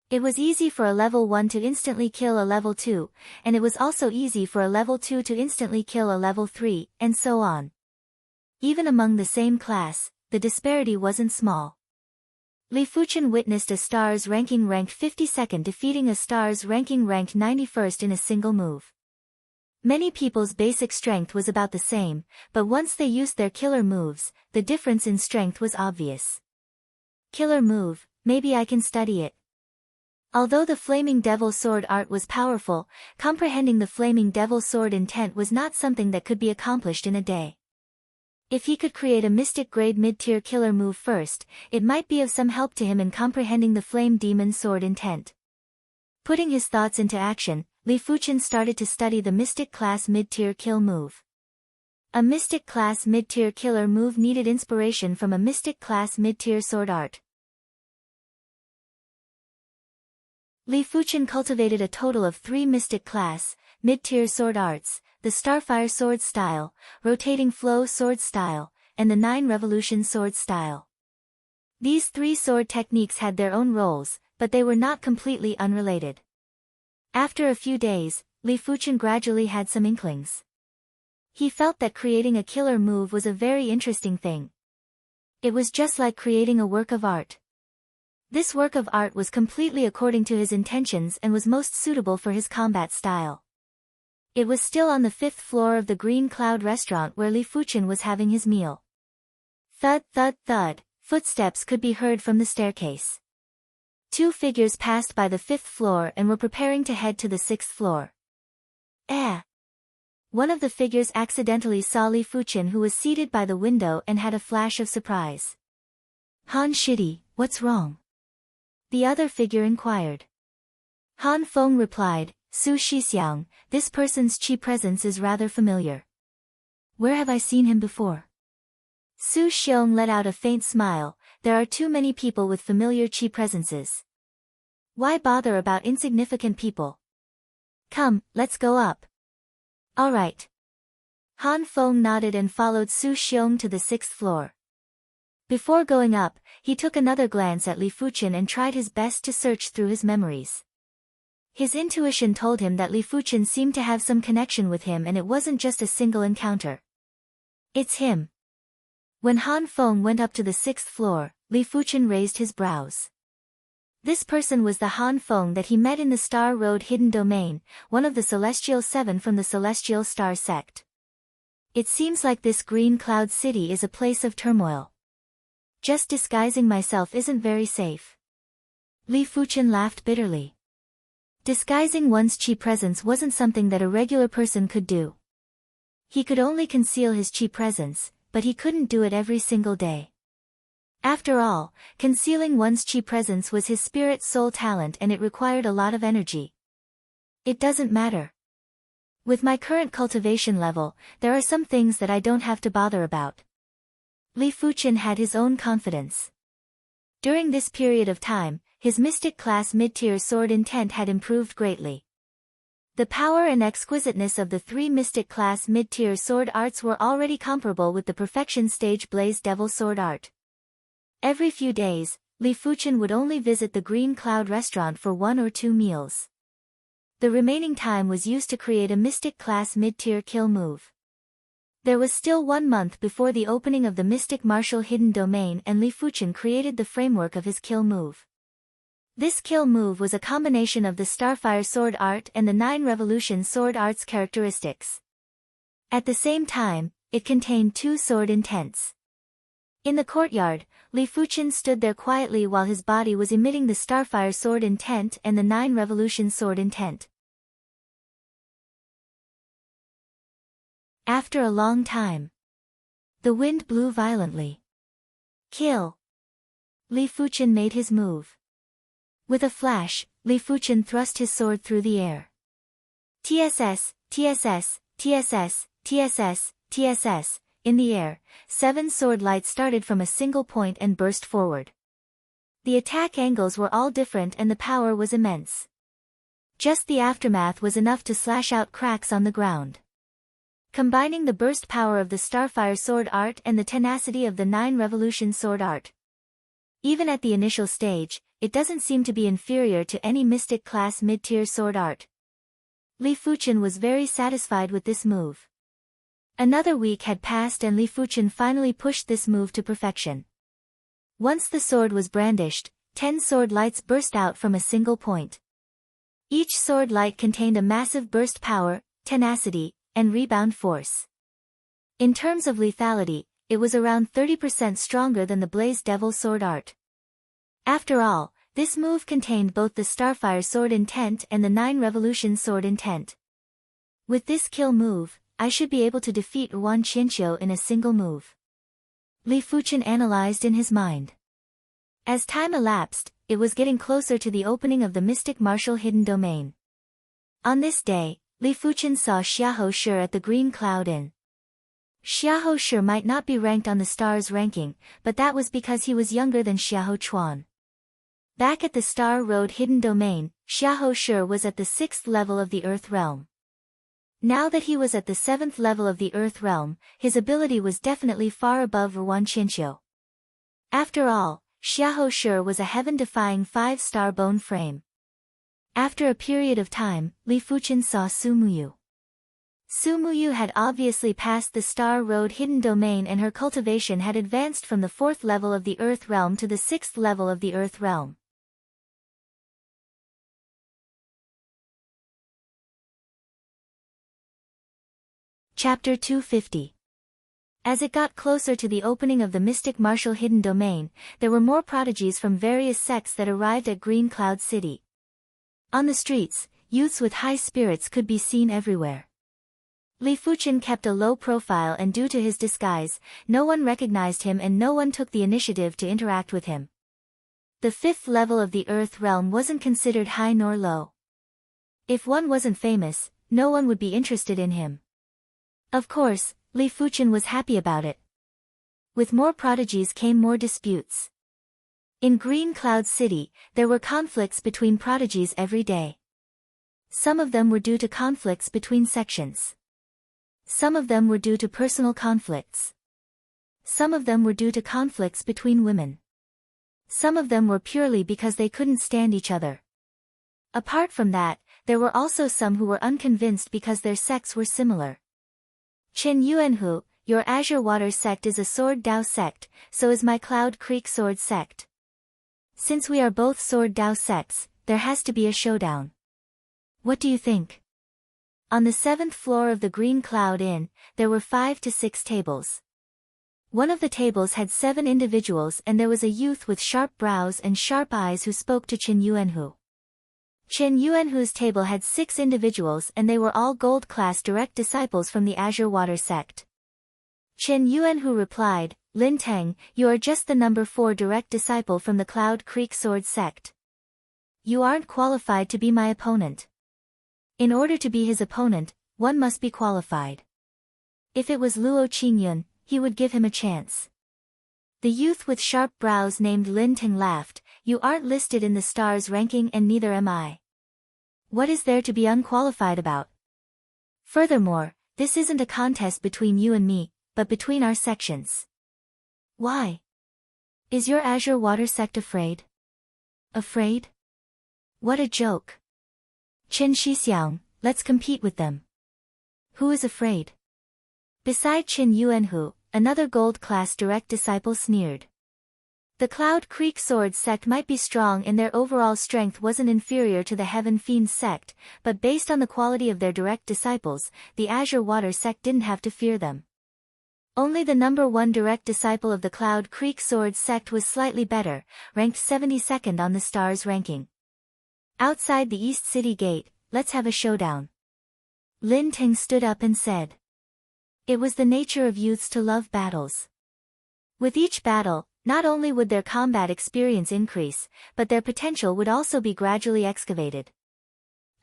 It was easy for a level 1 to instantly kill a level 2, and it was also easy for a level 2 to instantly kill a level 3, and so on. Even among the same class, the disparity wasn't small. Li Fuqian witnessed a stars ranking ranked 52nd defeating a stars ranking ranked 91st in a single move. Many people's basic strength was about the same, but once they used their killer moves, the difference in strength was obvious. Killer move, maybe I can study it. Although the Flaming Devil Sword art was powerful, comprehending the Flaming Devil Sword intent was not something that could be accomplished in a day. If he could create a mystic grade mid-tier killer move first, it might be of some help to him in comprehending the Flame Demon Sword intent. Putting his thoughts into action, Li Fuqian started to study the Mystic Class Mid-Tier Kill move. A Mystic Class Mid-Tier Killer move needed inspiration from a Mystic Class Mid-Tier Sword art. Li Fuqian cultivated a total of 3 Mystic Class, Mid-Tier Sword arts, the Starfire Sword style, Rotating Flow Sword style, and the 9 Revolution Sword style. These 3 sword techniques had their own roles, but they were not completely unrelated. After a few days, Li Fuqian gradually had some inklings. He felt that creating a killer move was a very interesting thing. It was just like creating a work of art. This work of art was completely according to his intentions and was most suitable for his combat style. It was still on the 5th floor of the Green Cloud restaurant where Li Fuqian was having his meal. Thud thud thud, footsteps could be heard from the staircase. 2 figures passed by the 5th floor and were preparing to head to the 6th floor. One of the figures accidentally saw Li Fuqian, who was seated by the window, and had a flash of surprise. Han Shidi, what's wrong? The other figure inquired. Han Feng replied, Su Shixiang, this person's qi presence is rather familiar. Where have I seen him before? Su Xiong let out a faint smile. There are too many people with familiar qi presences. Why bother about insignificant people? Come, let's go up. All right. Han Feng nodded and followed Su Xiong to the 6th floor. Before going up, he took another glance at Li Fuqian and tried his best to search through his memories. His intuition told him that Li Fuqian seemed to have some connection with him, and it wasn't just a single encounter. It's him. When Han Feng went up to the 6th floor, Li Fuqian raised his brows. This person was the Han Feng that he met in the Star Road Hidden Domain, one of the Celestial 7 from the Celestial Star sect. It seems like this Green Cloud City is a place of turmoil. Just disguising myself isn't very safe. Li Fuqian laughed bitterly. Disguising one's qi presence wasn't something that a regular person could do. He could only conceal his qi presence, but he couldn't do it every single day. After all, concealing one's qi presence was his spirit soul talent, and it required a lot of energy. It doesn't matter. With my current cultivation level, there are some things that I don't have to bother about. Li Fuchen had his own confidence. During this period of time, his mystic class mid-tier sword intent had improved greatly. The power and exquisiteness of the 3 mystic class mid-tier sword arts were already comparable with the perfection stage Blaze Devil sword art. Every few days, Li Fuchen would only visit the Green Cloud restaurant for 1 or 2 meals. The remaining time was used to create a mystic class mid-tier kill move. There was still 1 month before the opening of the Mystic Martial Hidden Domain, and Li Fuchen created the framework of his kill move. This kill move was a combination of the Starfire sword art and the 9 Revolution sword art's characteristics. At the same time, it contained 2 sword intents. In the courtyard, Li Fuchen stood there quietly while his body was emitting the Starfire sword intent and the 9 Revolution sword intent. After a long time, the wind blew violently. Kill! Li Fuchen made his move. With a flash, Li Fuchen thrust his sword through the air. TSS, TSS, TSS, TSS, TSS, in the air, 7 sword lights started from a single point and burst forward. The attack angles were all different and the power was immense. Just the aftermath was enough to slash out cracks on the ground. Combining the burst power of the Starfire sword art and the tenacity of the 9 Revolution sword art. Even at the initial stage, it doesn't seem to be inferior to any mystic class mid-tier sword art. Li Fuchen was very satisfied with this move. Another week had passed and Li Fuchen finally pushed this move to perfection. Once the sword was brandished, 10 sword lights burst out from a single point. Each sword light contained a massive burst power, tenacity, and rebound force. In terms of lethality, it was around 30% stronger than the Blaze Devil sword art. After all, this move contained both the Starfire sword intent and the 9 Revolution sword intent. With this kill move, I should be able to defeat Yuan Qianqiu in a single move. Li Fuchen analyzed in his mind. As time elapsed, it was getting closer to the opening of the Mystic Martial Hidden Domain. On this day, Li Fuchen saw Xiahou Shi at the Green Cloud Inn. Xiahou Shi might not be ranked on the star's ranking, but that was because he was younger than Xiahou Chuan. Back at the Star Road Hidden Domain, Xiahou Shi was at the 6th level of the Earth Realm. Now that he was at the 7th level of the Earth Realm, his ability was definitely far above Yuan Qianqiu. After all, Xiahou Shi was a heaven-defying 5-star bone frame. After a period of time, Li Fuchen saw Su Muyu. Su Muyu had obviously passed the Star Road Hidden Domain and her cultivation had advanced from the 4th level of the Earth Realm to the 6th level of the Earth Realm. Chapter 250. As it got closer to the opening of the Mystic Martial Hidden Domain, there were more prodigies from various sects that arrived at Green Cloud City. On the streets, youths with high spirits could be seen everywhere. Li Fuchen kept a low profile and due to his disguise, no one recognized him and no one took the initiative to interact with him. The 5th level of the Earth Realm wasn't considered high nor low. If one wasn't famous, no one would be interested in him. Of course, Li Fuchen was happy about it. With more prodigies came more disputes. In Green Cloud City, there were conflicts between prodigies every day. Some of them were due to conflicts between sections. Some of them were due to personal conflicts. Some of them were due to conflicts between women. Some of them were purely because they couldn't stand each other. Apart from that, there were also some who were unconvinced because their sects were similar. Chen Yuanhu, your Azure Water sect is a Sword Dao sect, so is my Cloud Creek Sword sect. Since we are both Sword Dao sects, there has to be a showdown. What do you think? On the 7th floor of the Green Cloud Inn, there were 5 to 6 tables. One of the tables had 7 individuals and there was a youth with sharp brows and sharp eyes who spoke to Chen Yuanhu. Chen Yuanhu's table had 6 individuals and they were all gold-class direct disciples from the Azure Water sect. Chen Yuanhu replied, Lin Teng, you are just the number 4 direct disciple from the Cloud Creek Sword sect. You aren't qualified to be my opponent. In order to be his opponent, one must be qualified. If it was Luo Qingyun, he would give him a chance. The youth with sharp brows named Lin Ting laughed. You aren't listed in the stars ranking and neither am I. What is there to be unqualified about? Furthermore, this isn't a contest between you and me, but between our sections. Why? Is your Azure Water sect afraid? Afraid? What a joke. Qin Shixiang, let's compete with them. Who is afraid? Beside Qin Yuanhu, another gold-class direct disciple sneered. The Cloud Creek Sword sect might be strong and their overall strength wasn't inferior to the Heaven Fiends sect, but based on the quality of their direct disciples, the Azure Water sect didn't have to fear them. Only the number 1 direct disciple of the Cloud Creek Sword sect was slightly better, ranked 72nd on the stars ranking. Outside the East City Gate, let's have a showdown. Lin Ting stood up and said. It was the nature of youths to love battles. With each battle, not only would their combat experience increase, but their potential would also be gradually excavated.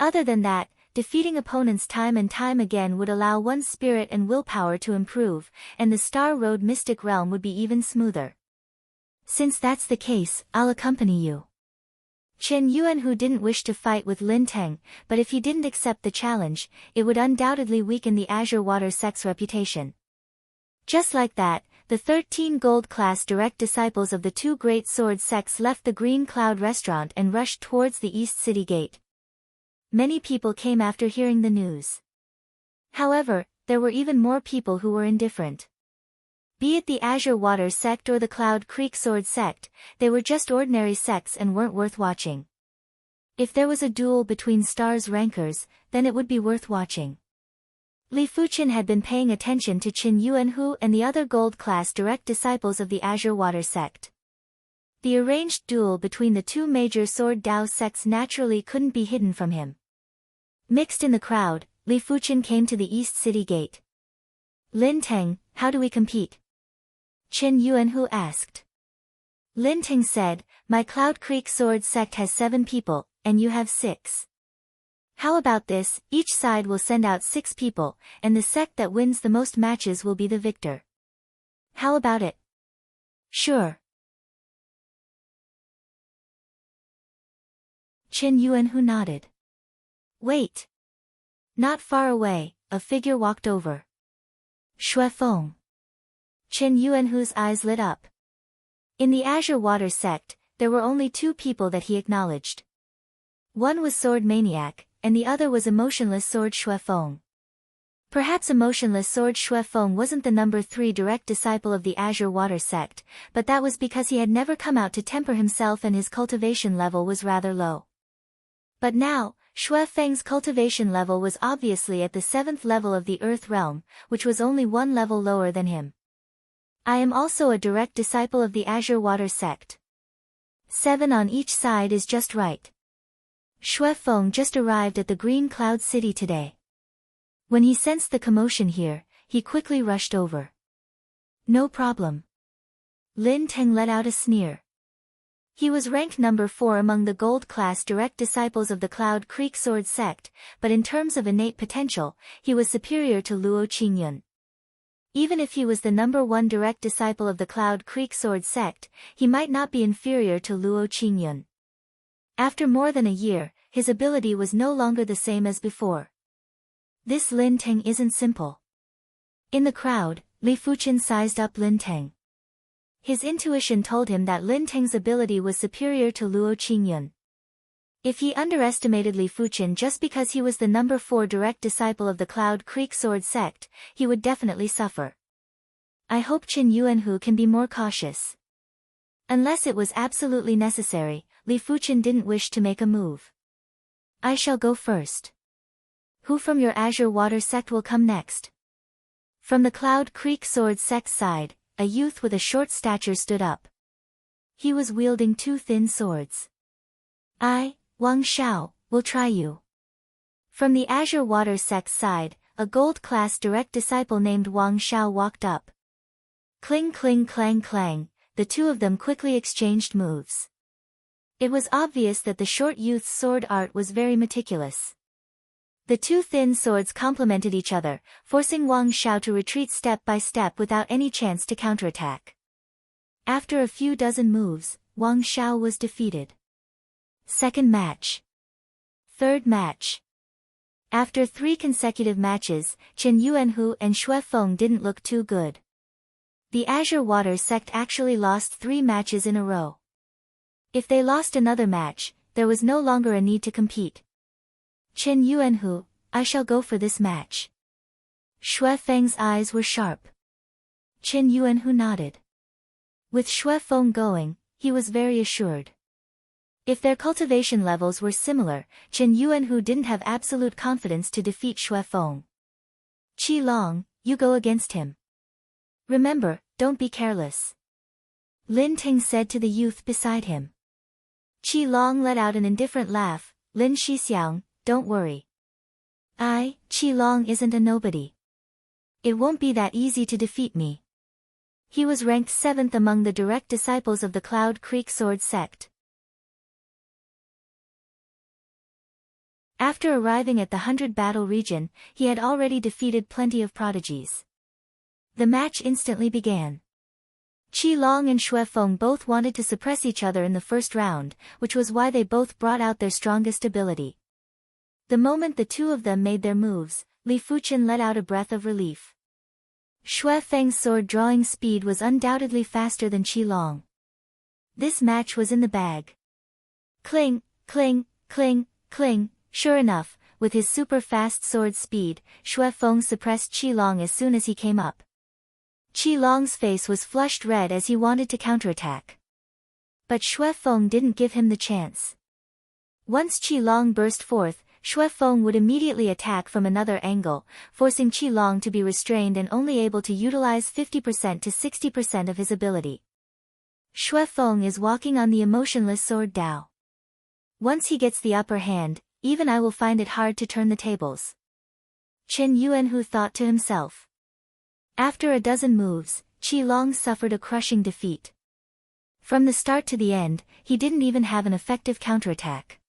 Other than that, defeating opponents time and time again would allow one's spirit and willpower to improve, and the Star Road Mystic Realm would be even smoother. Since that's the case, I'll accompany you. Qin Yuanhu didn't wish to fight with Lin Teng, but if he didn't accept the challenge, it would undoubtedly weaken the Azure Water sect's reputation. Just like that, the 13 gold-class direct disciples of the 2 great sword sects left the Green Cloud restaurant and rushed towards the East City Gate. Many people came after hearing the news. However, there were even more people who were indifferent. Be it the Azure Water sect or the Cloud Creek Sword sect, they were just ordinary sects and weren't worth watching. If there was a duel between stars rankers, then it would be worth watching. Li Fuqin had been paying attention to Qin Yuanhu and the other gold-class direct disciples of the Azure Water sect. The arranged duel between the 2 major Sword Dao sects naturally couldn't be hidden from him. Mixed in the crowd, Li Fuqin came to the East City Gate. Lin Teng, how do we compete? Qin Yuanhu asked. Lin Teng said, my Cloud Creek Sword sect has 7 people, and you have 6. How about this, each side will send out 6 people, and the sect that wins the most matches will be the victor. How about it? Sure. Qin Yuanhu nodded. Wait. Not far away, a figure walked over. Xue Feng. Qin Yuanhu's eyes lit up. In the Azure Water sect, there were only 2 people that he acknowledged. One was Sword Maniac, and the other was Emotionless Sword Xue Feng. Perhaps Emotionless Sword Xue Feng wasn't the number 3 direct disciple of the Azure Water sect, but that was because he had never come out to temper himself and his cultivation level was rather low. But now, Xue Feng's cultivation level was obviously at the 7th level of the Earth Realm, which was only 1 level lower than him. I am also a direct disciple of the Azure Water sect. 7 on each side is just right. Xue Feng just arrived at the Green Cloud City today. When he sensed the commotion here, he quickly rushed over. No problem. Lin Teng let out a sneer. He was ranked number 4 among the gold-class direct disciples of the Cloud Creek Sword sect, but in terms of innate potential, he was superior to Luo Qingyun. Even if he was the number 1 direct disciple of the Cloud Creek Sword sect, he might not be inferior to Luo Qingyun. After more than a year, his ability was no longer the same as before. This Lin Teng isn't simple. In the crowd, Li Fuqin sized up Lin Teng. His intuition told him that Lin Teng's ability was superior to Luo Qingyun. If he underestimated Li Fuqin just because he was the number 4 direct disciple of the Cloud Creek Sword sect, he would definitely suffer. I hope Qin Yuanhu can be more cautious. Unless it was absolutely necessary, Li Fuqin didn't wish to make a move. I shall go first. Who from your Azure Water sect will come next? From the Cloud Creek Sword sect's side, a youth with a short stature stood up. He was wielding 2 thin swords. I, Wang Xiao, will try you. From the Azure Water sect's side, a gold-class direct disciple named Wang Xiao walked up. Cling cling clang clang, the 2 of them quickly exchanged moves. It was obvious that the short youth's sword art was very meticulous. The two thin swords complemented each other, forcing Wang Xiao to retreat step by step without any chance to counterattack. After a few dozen moves, Wang Xiao was defeated. Second match. Third match. After 3 consecutive matches, Chen Yuanhu and Xue Feng didn't look too good. The Azure Water sect actually lost 3 matches in a row. If they lost another match, there was no longer a need to compete. Chen Yuanhu, I shall go for this match. Xue Feng's eyes were sharp. Chen Yuanhu nodded. With Xue Feng going, he was very assured. If their cultivation levels were similar, Chen Yuanhu didn't have absolute confidence to defeat Xue Feng. Qi Long, you go against him. Remember, don't be careless. Lin Ting said to the youth beside him. Qi Long let out an indifferent laugh. Lin Shixiang, don't worry. Qi Long isn't a nobody. It won't be that easy to defeat me. He was ranked 7th among the direct disciples of the Cloud Creek Sword sect. After arriving at the 100 battle region, he had already defeated plenty of prodigies. The match instantly began. Qi Long and Xue Feng both wanted to suppress each other in the first round, which was why they both brought out their strongest ability. The moment the two of them made their moves, Li Fuqian let out a breath of relief. Xue Feng's sword drawing speed was undoubtedly faster than Qi Long. This match was in the bag. Cling, cling, cling, cling. Sure enough, with his super-fast sword speed, Xue Feng suppressed Qi Long as soon as he came up. Qi Long's face was flushed red as he wanted to counterattack. But Xue Feng didn't give him the chance. Once Qi Long burst forth, Xue Feng would immediately attack from another angle, forcing Qi Long to be restrained and only able to utilize 50% to 60% of his ability. Xue Feng is walking on the emotionless sword Dao. Once he gets the upper hand, even I will find it hard to turn the tables. Chen Yuanhu thought to himself. After a dozen moves, Qi Long suffered a crushing defeat. From the start to the end, he didn't even have an effective counterattack.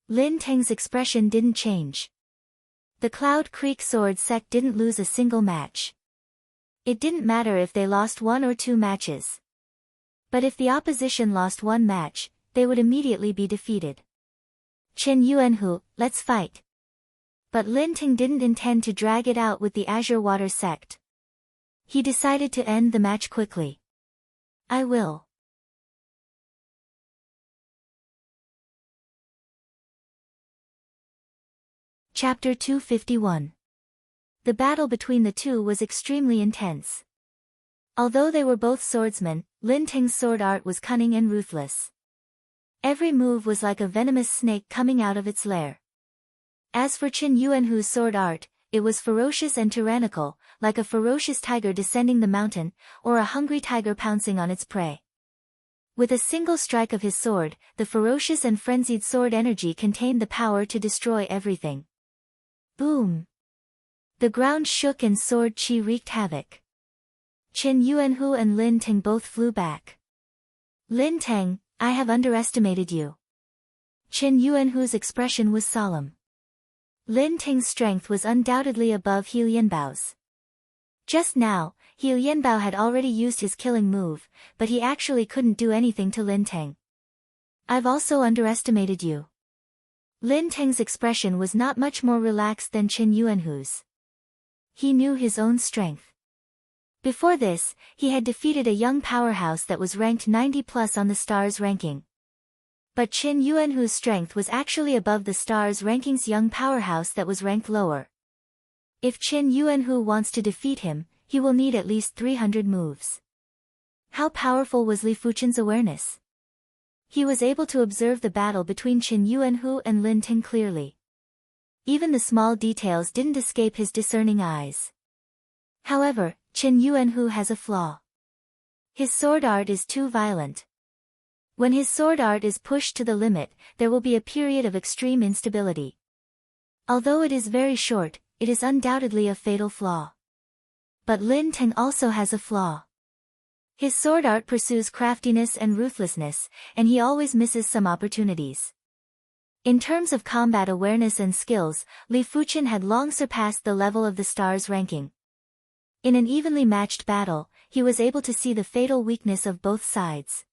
Lin Teng's expression didn't change. The Cloud Creek Sword sect didn't lose a single match. It didn't matter if they lost 1 or 2 matches. But if the opposition lost 1 match, they would immediately be defeated. Chen Yuanhu, let's fight. But Lin Ting didn't intend to drag it out with the Azure Water sect. He decided to end the match quickly. I will. Chapter 251. The battle between the two was extremely intense. Although they were both swordsmen, Lin Ting's sword art was cunning and ruthless. Every move was like a venomous snake coming out of its lair. As for Chen Yuanhu's sword art, it was ferocious and tyrannical, like a ferocious tiger descending the mountain, or a hungry tiger pouncing on its prey. With a single strike of his sword, the ferocious and frenzied sword energy contained the power to destroy everything. Boom! The ground shook and sword qi wreaked havoc. Chen Yuanhu and Lin Ting both flew back. Lin Teng, I have underestimated you. Chen Yuanhu's expression was solemn. Lin Ting's strength was undoubtedly above He Lianbao's. Just now, He Lianbao had already used his killing move, but he actually couldn't do anything to Lin Teng. I've also underestimated you. Lin Teng's expression was not much more relaxed than Chen Yuanhu's. He knew his own strength. Before this, he had defeated a young powerhouse that was ranked 90+ on the STARS ranking. But Chen Yuanhu's strength was actually above the STARS ranking's young powerhouse that was ranked lower. If Chen Yuanhu wants to defeat him, he will need at least 300 moves. How powerful was Li Fuqian's awareness? He was able to observe the battle between Chen Yuanhu and Lin Ting clearly. Even the small details didn't escape his discerning eyes. However, Chen Yuanhu has a flaw. His sword art is too violent. When his sword art is pushed to the limit, there will be a period of extreme instability. Although it is very short, it is undoubtedly a fatal flaw. But Lin Teng also has a flaw. His sword art pursues craftiness and ruthlessness, and he always misses some opportunities. In terms of combat awareness and skills, Li Fuqian had long surpassed the level of the stars ranking. In an evenly matched battle, he was able to see the fatal weakness of both sides.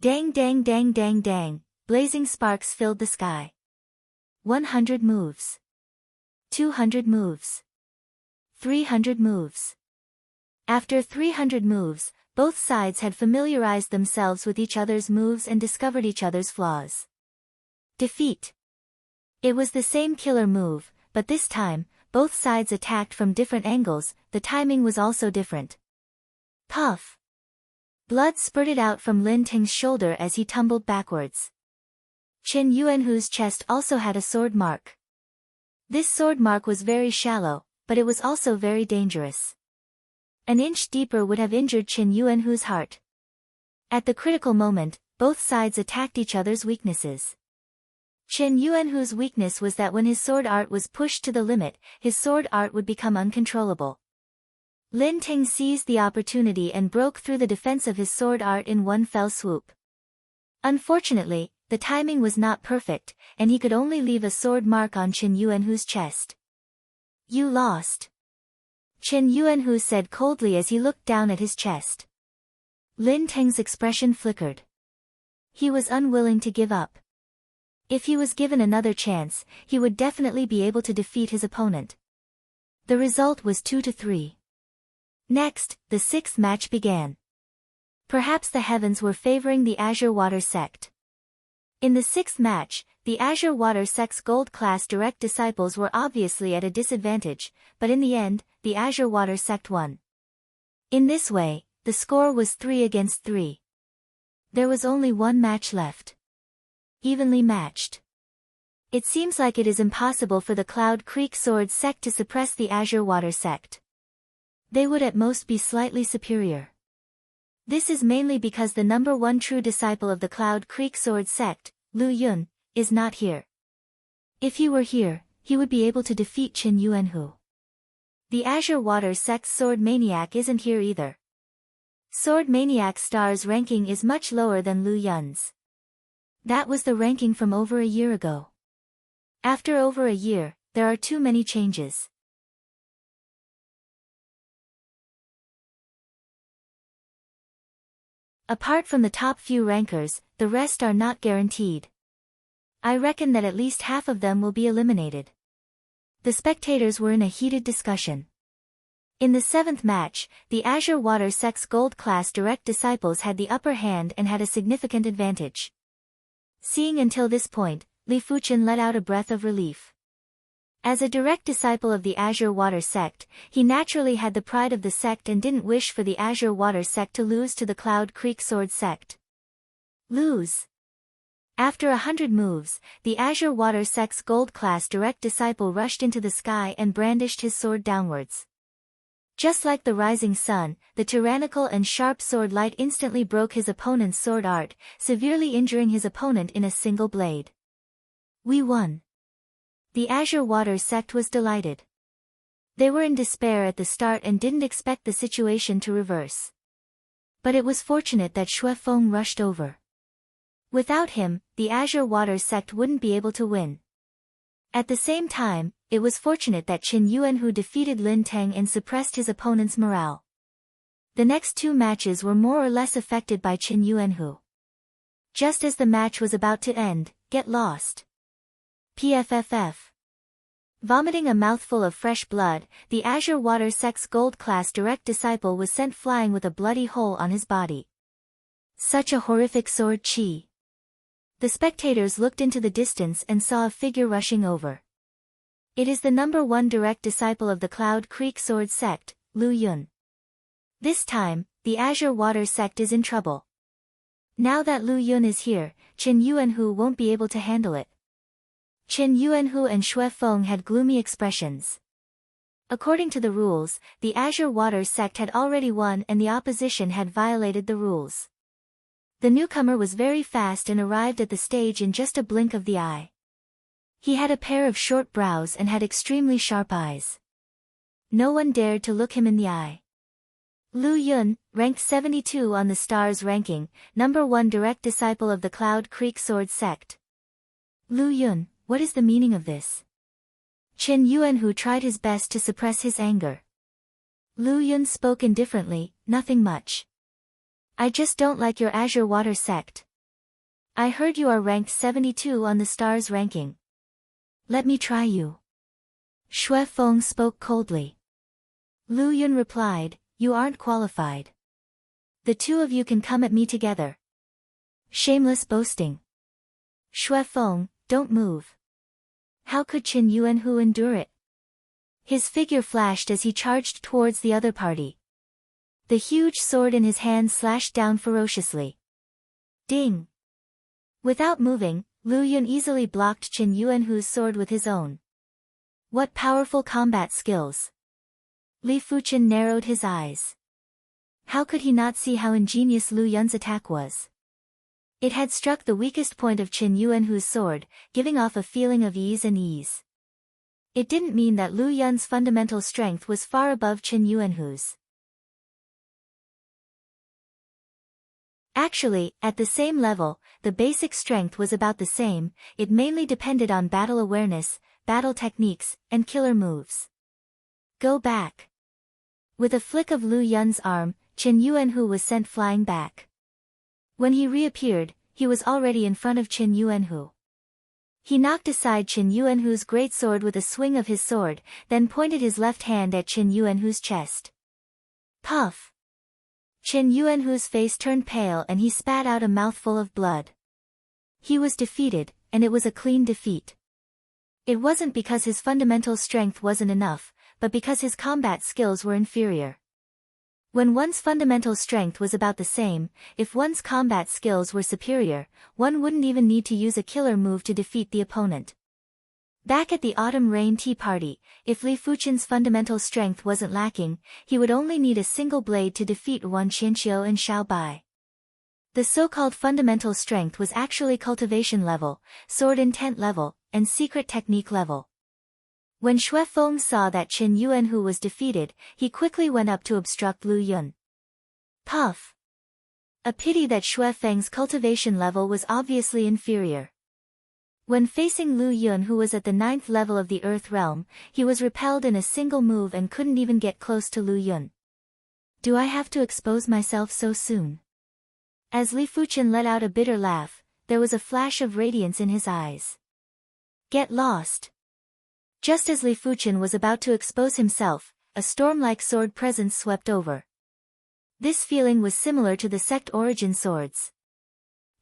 Dang dang dang dang dang, blazing sparks filled the sky. 100 moves. 200 moves. 300 moves. After 300 moves, both sides had familiarized themselves with each other's moves and discovered each other's flaws. Defeat. It was the same killer move, but this time, both sides attacked from different angles. The timing was also different. Puff. Blood spurted out from Lin Ting's shoulder as he tumbled backwards. Qin Yuanhu's chest also had a sword mark. This sword mark was very shallow, but it was also very dangerous. An inch deeper would have injured Qin Yuanhu's heart. At the critical moment, both sides attacked each other's weaknesses. Qin Yuanhu's weakness was that when his sword art was pushed to the limit, his sword art would become uncontrollable. Lin Ting seized the opportunity and broke through the defense of his sword art in one fell swoop. Unfortunately, the timing was not perfect, and he could only leave a sword mark on Qin Yuanhu's chest. You lost. Qin Yuanhu said coldly as he looked down at his chest. Lin Ting's expression flickered. He was unwilling to give up. If he was given another chance, he would definitely be able to defeat his opponent. The result was 2-3. Next, the sixth match began. Perhaps the heavens were favoring the Azure Water sect. In the sixth match, the Azure Water sect's gold-class direct disciples were obviously at a disadvantage, but in the end, the Azure Water sect won. In this way, the score was 3-3. There was only one match left. Evenly matched. It seems like it is impossible for the Cloud Creek Sword sect to suppress the Azure Water sect. They would at most be slightly superior. This is mainly because the number one true disciple of the Cloud Creek Sword sect, Lu Yun, is not here. If he were here, he would be able to defeat Qin Yuanhu. The Azure Water sect's Sword Maniac isn't here either. Sword Maniac Star's ranking is much lower than Lu Yun's. That was the ranking from over a year ago. After over a year, there are too many changes. Apart from the top few rankers, the rest are not guaranteed. I reckon that at least half of them will be eliminated. The spectators were in a heated discussion. In the seventh match, the Azure Water sect's gold-class direct disciples had the upper hand and had a significant advantage. Seeing until this point, Li Fuqian let out a breath of relief. As a direct disciple of the Azure Water sect, he naturally had the pride of the sect and didn't wish for the Azure Water sect to lose to the Cloud Creek Sword sect. Lose. After 100 moves, the Azure Water sect's gold-class direct disciple rushed into the sky and brandished his sword downwards. Just like the rising sun, the tyrannical and sharp sword light instantly broke his opponent's sword art, severely injuring his opponent in a single blade. We won. The Azure Water sect was delighted. They were in despair at the start and didn't expect the situation to reverse. But it was fortunate that Xue Feng rushed over. Without him, the Azure Water sect wouldn't be able to win. At the same time, it was fortunate that Qin Yuanhu defeated Lin Teng and suppressed his opponent's morale. The next two matches were more or less affected by Qin Yuanhu. Just as the match was about to end, get lost. PFFF. Vomiting a mouthful of fresh blood, the Azure Water sect's gold-class direct disciple was sent flying with a bloody hole on his body. Such a horrific sword chi. The spectators looked into the distance and saw a figure rushing over. It is the number one direct disciple of the Cloud Creek Sword sect, Lu Yun. This time, the Azure Water sect is in trouble. Now that Lu Yun is here, Qin Yuanhu won't be able to handle it. Qin Yuanhu and Xue Feng had gloomy expressions. According to the rules, the Azure Water sect had already won and the opposition had violated the rules. The newcomer was very fast and arrived at the stage in just a blink of the eye. He had a pair of short brows and had extremely sharp eyes. No one dared to look him in the eye. Lu Yun, ranked 72 on the stars ranking, number one direct disciple of the Cloud Creek Sword sect. Lu Yun, what is the meaning of this? Chen Yuanhu tried his best to suppress his anger. Lu Yun spoke indifferently, nothing much. I just don't like your Azure Water sect. I heard you are ranked 72 on the stars ranking. Let me try you. Xue Feng spoke coldly. Lu Yun replied, you aren't qualified. The two of you can come at me together. Shameless boasting. Xue Feng, don't move. How could Chen Yuanhu endure it? His figure flashed as he charged towards the other party. The huge sword in his hand slashed down ferociously. Ding! Without moving, Lu Yun easily blocked Chen Yuanhu's sword with his own. What powerful combat skills! Li Fuchen narrowed his eyes. How could he not see how ingenious Lu Yun's attack was? It had struck the weakest point of Chen Yuanhu's sword, giving off a feeling of ease. It didn't mean that Lu Yun's fundamental strength was far above Chen Yuanhu's. Actually, at the same level, the basic strength was about the same. It mainly depended on battle awareness, battle techniques, and killer moves. Go back. With a flick of Lu Yun's arm, Chen Yuanhu was sent flying back. When he reappeared, he was already in front of Chen Yuanhu. He knocked aside Chen Yuanhu's great sword with a swing of his sword, then pointed his left hand at Chen Yuanhu's chest. Puff! Chen Yuanhu's face turned pale and he spat out a mouthful of blood. He was defeated, and it was a clean defeat. It wasn't because his fundamental strength wasn't enough, but because his combat skills were inferior. When one's fundamental strength was about the same, if one's combat skills were superior, one wouldn't even need to use a killer move to defeat the opponent. Back at the autumn rain tea party, if Li Fuchen's fundamental strength wasn't lacking, he would only need a single blade to defeat Wan Qianqiu and Xiao Bai. The so-called fundamental strength was actually cultivation level, sword intent level, and secret technique level. When Xue Feng saw that Chen Yuanhu was defeated, he quickly went up to obstruct Lu Yun. Puff! A pity that Xue Feng's cultivation level was obviously inferior. When facing Lu Yun, who was at the 9th level of the Earth Realm, he was repelled in a single move and couldn't even get close to Lu Yun. Do I have to expose myself so soon? As Li Fuchen let out a bitter laugh, there was a flash of radiance in his eyes. Get lost! Just as Li Fuchen was about to expose himself, a storm-like sword presence swept over. This feeling was similar to the sect origin swords.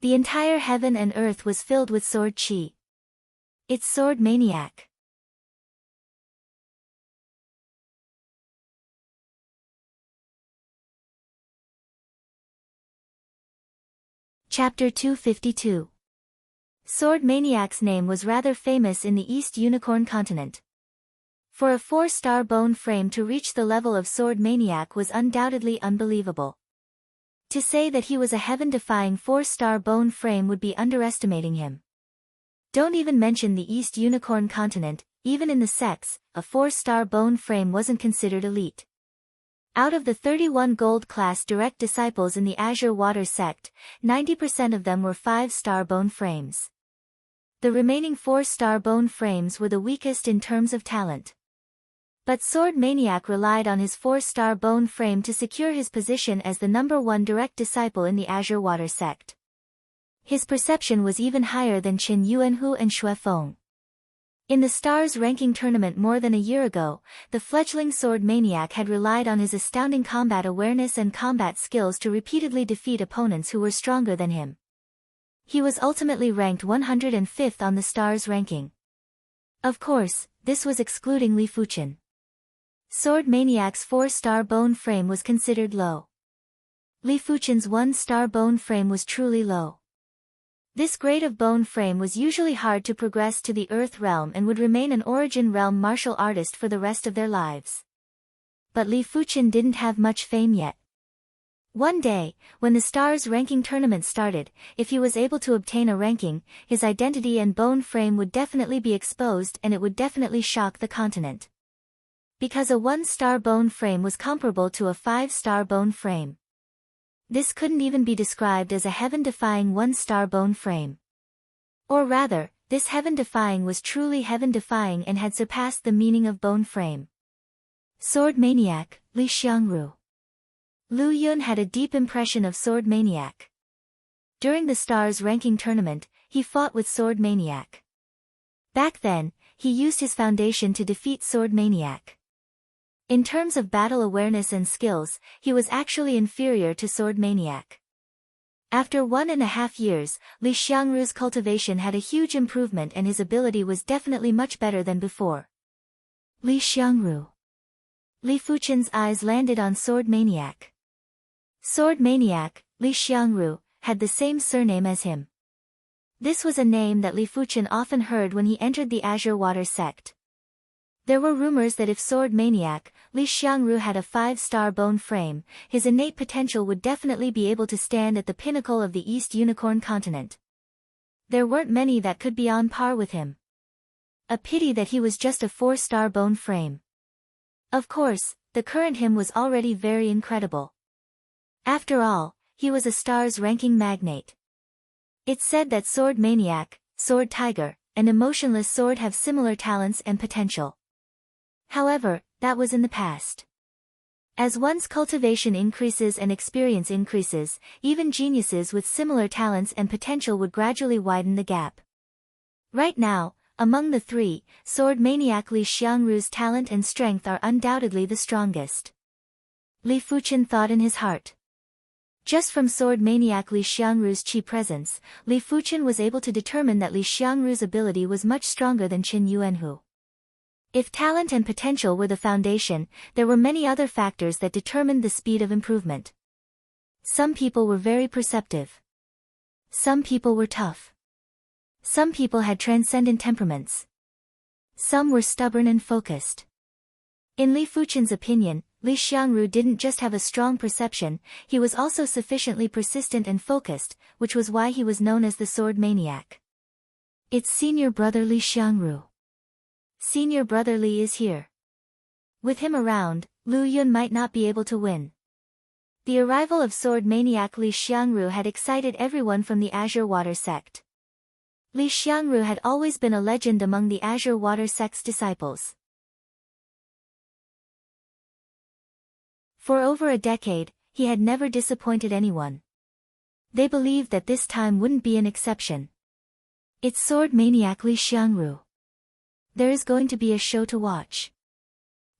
The entire heaven and earth was filled with sword chi. It's Sword Maniac. Chapter 252. Sword Maniac's name was rather famous in the East Unicorn continent. For a 4-star bone frame to reach the level of Sword Maniac was undoubtedly unbelievable. To say that he was a heaven-defying 4-star bone frame would be underestimating him. Don't even mention the East Unicorn continent, even in the sects, a 4-star bone frame wasn't considered elite. Out of the 31 gold-class direct disciples in the Azure Water sect, 90% of them were 5-star bone frames. The remaining 4-star bone frames were the weakest in terms of talent. But Sword Maniac relied on his 4-star bone frame to secure his position as the #1 direct disciple in the Azure Water sect. His perception was even higher than Chen Yuanhu and Xue Feng. In the Stars ranking tournament more than a year ago, the fledgling Sword Maniac had relied on his astounding combat awareness and combat skills to repeatedly defeat opponents who were stronger than him. He was ultimately ranked 105th on the Stars ranking. Of course, this was excluding Li Fuchen. Sword Maniac's 4-star bone frame was considered low. Li Fuchen's 1-star bone frame was truly low. This grade of bone frame was usually hard to progress to the Earth Realm and would remain an Origin Realm martial artist for the rest of their lives. But Li Fuchen didn't have much fame yet. One day, when the Stars ranking tournament started, if he was able to obtain a ranking, his identity and bone frame would definitely be exposed and it would definitely shock the continent. Because a 1-star bone frame was comparable to a 5-star bone frame. This couldn't even be described as a heaven-defying 1-star bone frame. Or rather, This heaven-defying was truly heaven-defying and had surpassed the meaning of bone frame. Sword Maniac, Li Xiangru. Lu Yun had a deep impression of Sword Maniac. During the Stars ranking tournament, he fought with Sword Maniac. Back then, he used his foundation to defeat Sword Maniac. In terms of battle awareness and skills, he was actually inferior to Sword Maniac. After 1.5 years, Li Xiangru's cultivation had a huge improvement and his ability was definitely much better than before. Li Xiangru. Li Fuchen's eyes landed on Sword Maniac. Sword Maniac, Li Xiangru, had the same surname as him. This was a name that Li Fuchen often heard when he entered the Azure Water sect. There were rumors that if Sword Maniac, Li Xiangru had a 5-star bone frame, his innate potential would definitely be able to stand at the pinnacle of the East Unicorn continent. There weren't many that could be on par with him. A pity that he was just a 4-star bone frame. Of course, the current him was already very incredible. After all, he was a Stars ranking magnate. It's said that Sword Maniac, Sword Tiger, and Emotionless Sword have similar talents and potential. However, that was in the past. As one's cultivation increases and experience increases, even geniuses with similar talents and potential would gradually widen the gap. Right now, among the three, Sword Maniac Li Xiangru's talent and strength are undoubtedly the strongest. Li Fuchen thought in his heart. Just from Sword Maniac Li Xiangru's chi presence, Li Fuchen was able to determine that Li Xiangru's ability was much stronger than Qin Yuanhu. If talent and potential were the foundation, there were many other factors that determined the speed of improvement. Some people were very perceptive. Some people were tough. Some people had transcendent temperaments. Some were stubborn and focused. In Li Fuchen's opinion, Li Xiangru didn't just have a strong perception, he was also sufficiently persistent and focused, which was why he was known as the Sword Maniac. It's senior brother Li Xiangru. Senior brother Li is here. With him around, Lu Yun might not be able to win. The arrival of Sword Maniac Li Xiangru had excited everyone from the Azure Water sect. Li Xiangru had always been a legend among the Azure Water sect's disciples. For over a decade, he had never disappointed anyone. They believed that this time wouldn't be an exception. It's Sword Maniac Li Xiangru. There is going to be a show to watch.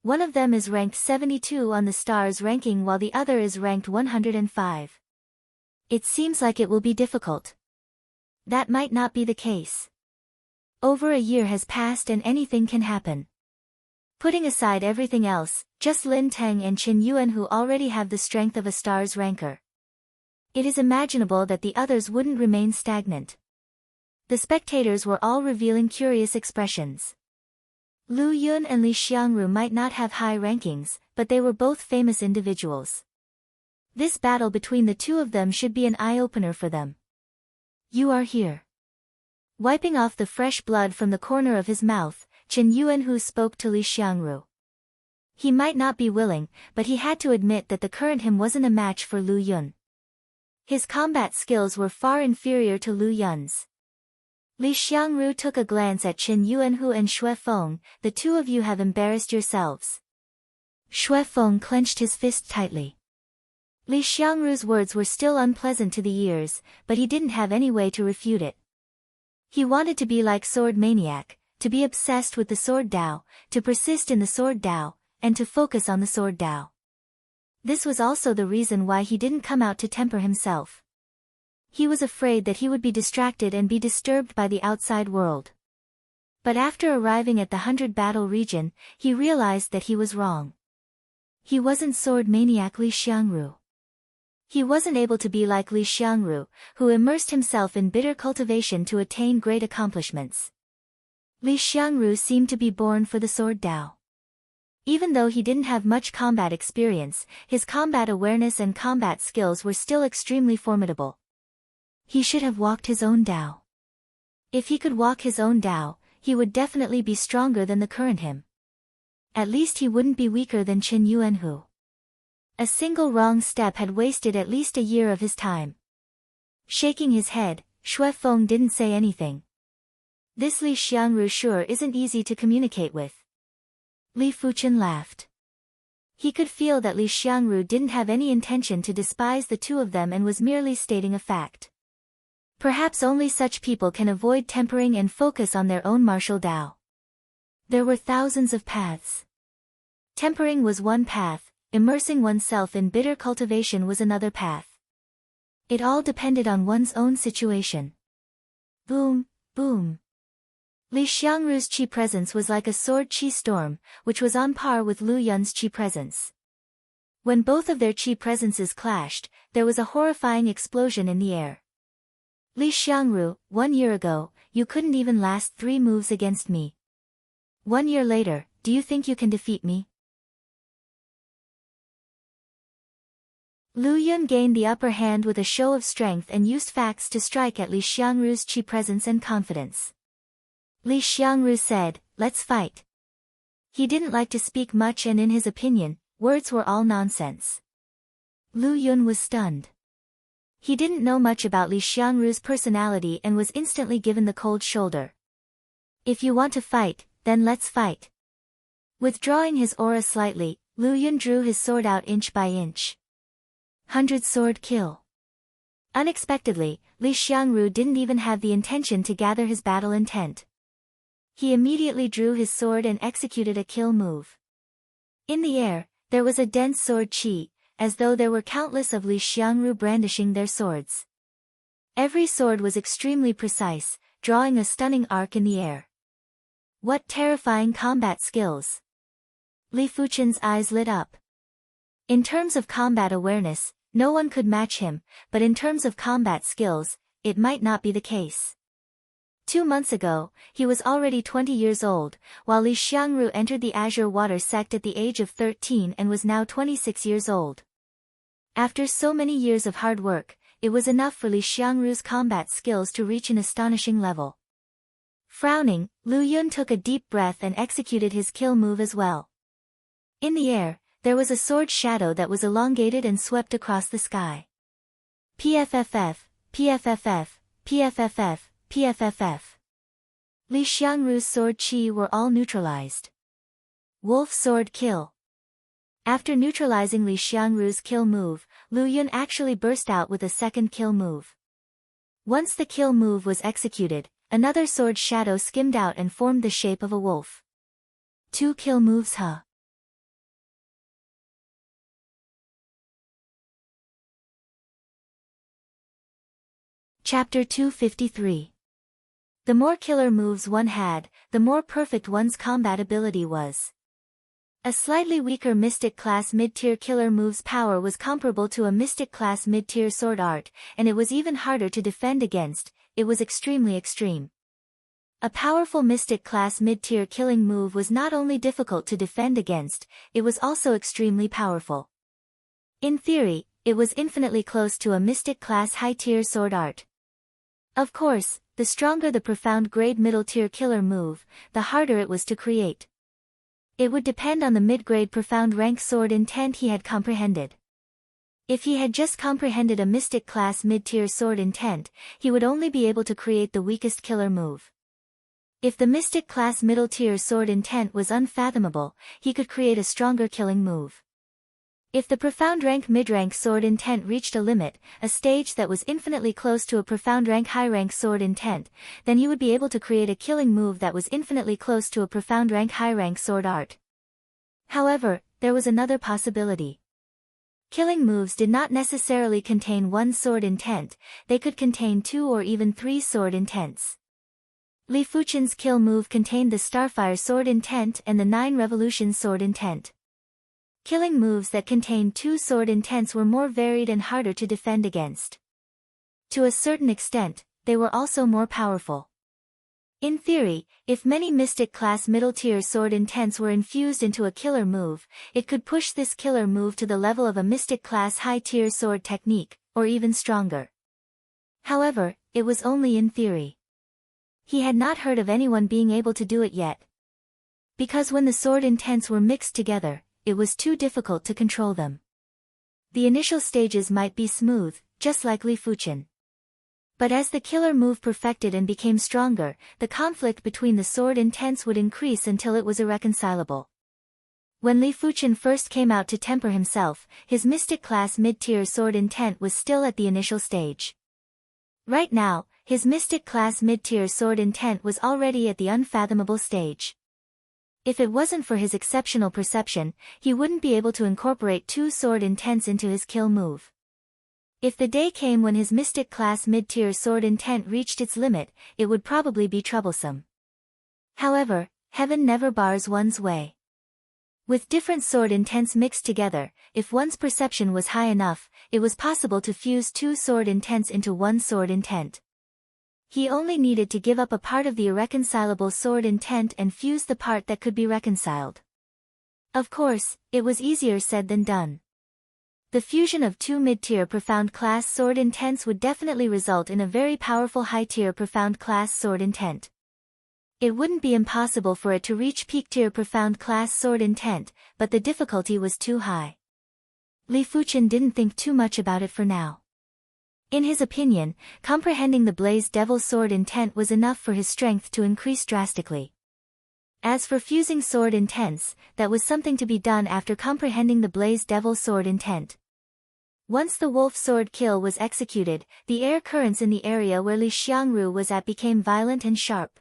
One of them is ranked 72 on the Stars ranking while the other is ranked 105. It seems like it will be difficult. That might not be the case. Over a year has passed and anything can happen. Putting aside everything else, just Lin Teng and Qin Yuanhu already have the strength of a Stars ranker. It is imaginable that the others wouldn't remain stagnant. The spectators were all revealing curious expressions. Lu Yun and Li Xiangru might not have high rankings, but they were both famous individuals. This battle between the two of them should be an eye-opener for them. You are here. Wiping off the fresh blood from the corner of his mouth, Qin Yuanhu spoke to Li Xiangru. He might not be willing, but he had to admit that the current him wasn't a match for Lu Yun. His combat skills were far inferior to Lu Yun's. Li Xiangru took a glance at Qin Yuanhu and Xue Feng. The two of you have embarrassed yourselves. Xue Feng clenched his fist tightly. Li Xiangru's words were still unpleasant to the ears, but he didn't have any way to refute it. He wanted to be like Sword Maniac, to be obsessed with the Sword Dao, to persist in the Sword Dao, and to focus on the Sword Dao. This was also the reason why he didn't come out to temper himself. He was afraid that he would be distracted and be disturbed by the outside world. But after arriving at the 100 battle region, he realized that he was wrong. He wasn't Sword Maniac Li Xiangru. He wasn't able to be like Li Xiangru, who immersed himself in bitter cultivation to attain great accomplishments. Li Xiangru seemed to be born for the Sword Dao. Even though he didn't have much combat experience, his combat awareness and combat skills were still extremely formidable. He should have walked his own Dao. If he could walk his own Dao, he would definitely be stronger than the current him. At least he wouldn't be weaker than Qin Yuanhu. A single wrong step had wasted at least a year of his time. Shaking his head, Xue Feng didn't say anything. This Li Xiangru sure isn't easy to communicate with. Li Fuchen laughed. He could feel that Li Xiangru didn't have any intention to despise the two of them and was merely stating a fact. Perhaps only such people can avoid tempering and focus on their own martial Tao. There were thousands of paths. Tempering was one path, immersing oneself in bitter cultivation was another path. It all depended on one's own situation. Boom, boom. Li Xiangru's qi presence was like a sword qi storm, which was on par with Lu Yun's qi presence. When both of their qi presences clashed, there was a horrifying explosion in the air. Li Xiangru, 1 year ago, you couldn't even last 3 moves against me. 1 year later, do you think you can defeat me? Lu Yun gained the upper hand with a show of strength and used facts to strike at Li Xiangru's qi presence and confidence. Li Xiangru said, "Let's fight." He didn't like to speak much and in his opinion, words were all nonsense. Lu Yun was stunned. He didn't know much about Li Xiangru's personality and was instantly given the cold shoulder. If you want to fight, then let's fight. Withdrawing his aura slightly, Lu Yun drew his sword out inch by inch. 100 sword kill. Unexpectedly, Li Xiangru didn't even have the intention to gather his battle intent. He immediately drew his sword and executed a kill move. In the air, there was a dense sword qi, as though there were countless of Li Xiangru brandishing their swords. Every sword was extremely precise, drawing a stunning arc in the air. What terrifying combat skills! Li Fuchen's eyes lit up. In terms of combat awareness, no one could match him, but in terms of combat skills, it might not be the case. 2 months ago, he was already 20 years old, while Li Xiangru entered the Azure Water sect at the age of 13 and was now 26 years old. After so many years of hard work, it was enough for Li Xiangru's combat skills to reach an astonishing level. Frowning, Lu Yun took a deep breath and executed his kill move as well. In the air, there was a sword shadow that was elongated and swept across the sky. PFFF, PFFF, PFFF, PFFF. Li Xiangru's sword qi were all neutralized. Wolf sword kill. After neutralizing Li Xiangru's kill move, Lu Yun actually burst out with a second kill move. Once the kill move was executed, another sword shadow skimmed out and formed the shape of a wolf. 2 kill moves, huh? Chapter 253. The more killer moves one had, the more perfect one's combat ability was. A slightly weaker Mystic Class mid-tier killer move's power was comparable to a Mystic Class mid-tier sword art, and it was even harder to defend against, it was extremely extreme. A powerful Mystic Class mid-tier killing move was not only difficult to defend against, it was also extremely powerful. In theory, it was infinitely close to a Mystic Class high-tier sword art. Of course, the stronger the profound grade middle-tier killer move, the harder it was to create. It would depend on the mid-grade profound rank sword intent he had comprehended. If he had just comprehended a Mystic Class mid-tier sword intent, he would only be able to create the weakest killer move. If the Mystic Class middle-tier sword intent was unfathomable, he could create a stronger killing move. If the profound rank mid-rank sword intent reached a limit, a stage that was infinitely close to a profound rank high-rank sword intent, then he would be able to create a killing move that was infinitely close to a profound rank high-rank sword art. However, there was another possibility. Killing moves did not necessarily contain one sword intent, they could contain 2 or even 3 sword intents. Li Fuchen's kill move contained the Starfire sword intent and the 9 Revolution sword intent. Killing moves that contained 2 sword intents were more varied and harder to defend against. To a certain extent, they were also more powerful. In theory, if many Mystic Class middle-tier sword intents were infused into a killer move, it could push this killer move to the level of a Mystic Class high-tier sword technique, or even stronger. However, it was only in theory. He had not heard of anyone being able to do it yet. Because when the sword intents were mixed together, it was too difficult to control them. The initial stages might be smooth, just like Li Fuchen. But as the killer move perfected and became stronger, the conflict between the sword intents would increase until it was irreconcilable. When Li Fuchen first came out to temper himself, his mystic class mid-tier sword intent was still at the initial stage. Right now, his mystic class mid-tier sword intent was already at the unfathomable stage. If it wasn't for his exceptional perception, he wouldn't be able to incorporate 2 sword intents into his kill move. If the day came when his mystic class mid-tier sword intent reached its limit, it would probably be troublesome. However, heaven never bars one's way. With different sword intents mixed together, if one's perception was high enough, it was possible to fuse 2 sword intents into 1 sword intent. He only needed to give up a part of the irreconcilable sword intent and fuse the part that could be reconciled. Of course, it was easier said than done. The fusion of 2 mid-tier profound class sword intents would definitely result in a very powerful high-tier profound class sword intent. It wouldn't be impossible for it to reach peak-tier profound class sword intent, but the difficulty was too high. Li Fuchen didn't think too much about it for now. In his opinion, comprehending the Blaze Devil sword intent was enough for his strength to increase drastically. As for fusing sword intents, that was something to be done after comprehending the Blaze Devil sword intent. Once the wolf sword kill was executed, the air currents in the area where Li Xiangru was at became violent and sharp.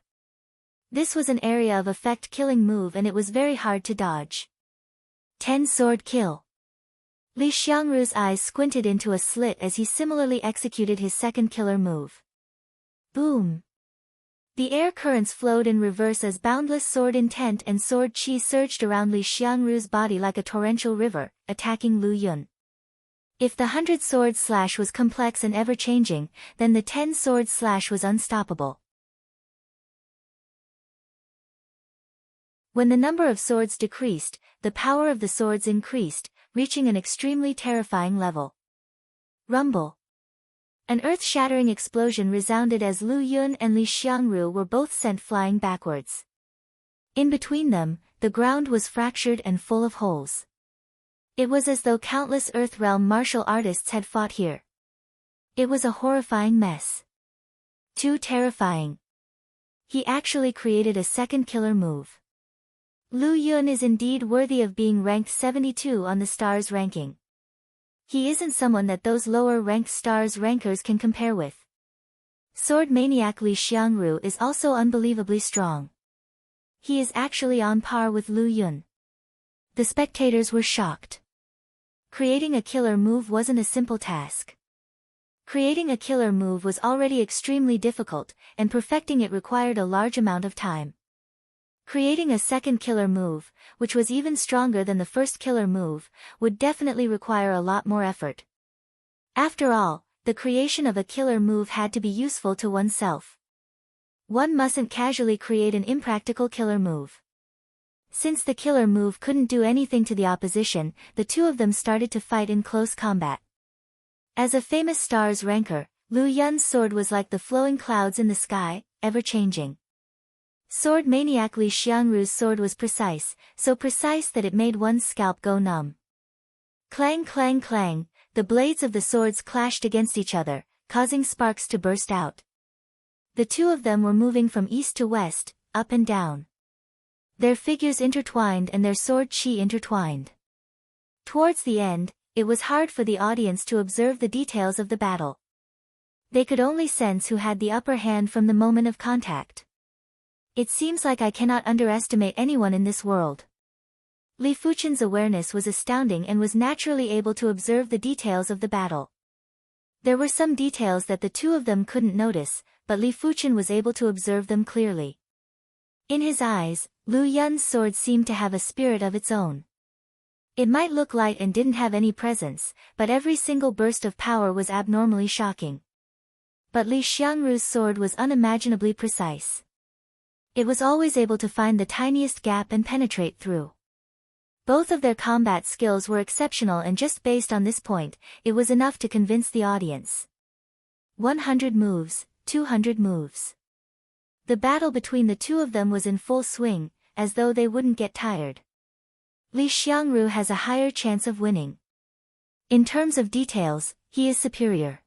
This was an area of effect killing move and it was very hard to dodge. 10 sword kill. Li Xiangru's eyes squinted into a slit as he similarly executed his second killer move. Boom! The air currents flowed in reverse as boundless sword intent and sword chi surged around Li Xiangru's body like a torrential river, attacking Lu Yun. If the 100 sword slash was complex and ever-changing, then the 10 sword slash was unstoppable. When the number of swords decreased, the power of the swords increased, reaching an extremely terrifying level. Rumble. An earth-shattering explosion resounded as Lu Yun and Li Xiangru were both sent flying backwards. In between them, the ground was fractured and full of holes. It was as though countless Earth Realm martial artists had fought here. It was a horrifying mess. Too terrifying. He actually created a second killer move. Lu Yun is indeed worthy of being ranked 72 on the stars ranking. He isn't someone that those lower-ranked stars rankers can compare with. Sword maniac Li Xiangru is also unbelievably strong. He is actually on par with Lu Yun. The spectators were shocked. Creating a killer move wasn't a simple task. Creating a killer move was already extremely difficult, and perfecting it required a large amount of time. Creating a second killer move, which was even stronger than the first killer move, would definitely require a lot more effort. After all, the creation of a killer move had to be useful to oneself. One mustn't casually create an impractical killer move. Since the killer move couldn't do anything to the opposition, the two of them started to fight in close combat. As a famous stars ranker, Lu Yun's sword was like the flowing clouds in the sky, ever-changing. Sword maniac Li Xiangru's sword was precise, so precise that it made one's scalp go numb. Clang clang clang, the blades of the swords clashed against each other, causing sparks to burst out. The two of them were moving from east to west, up and down. Their figures intertwined and their sword chi intertwined. Towards the end, it was hard for the audience to observe the details of the battle. They could only sense who had the upper hand from the moment of contact. It seems like I cannot underestimate anyone in this world. Li Fuchen's awareness was astounding and was naturally able to observe the details of the battle. There were some details that the two of them couldn't notice, but Li Fuchen was able to observe them clearly. In his eyes, Lu Yun's sword seemed to have a spirit of its own. It might look light and didn't have any presence, but every single burst of power was abnormally shocking. But Li Xiangru's sword was unimaginably precise. It was always able to find the tiniest gap and penetrate through. Both of their combat skills were exceptional, and just based on this point, it was enough to convince the audience. 100 moves, 200 moves. The battle between the two of them was in full swing, as though they wouldn't get tired. Li Xiangru has a higher chance of winning. In terms of details, he is superior.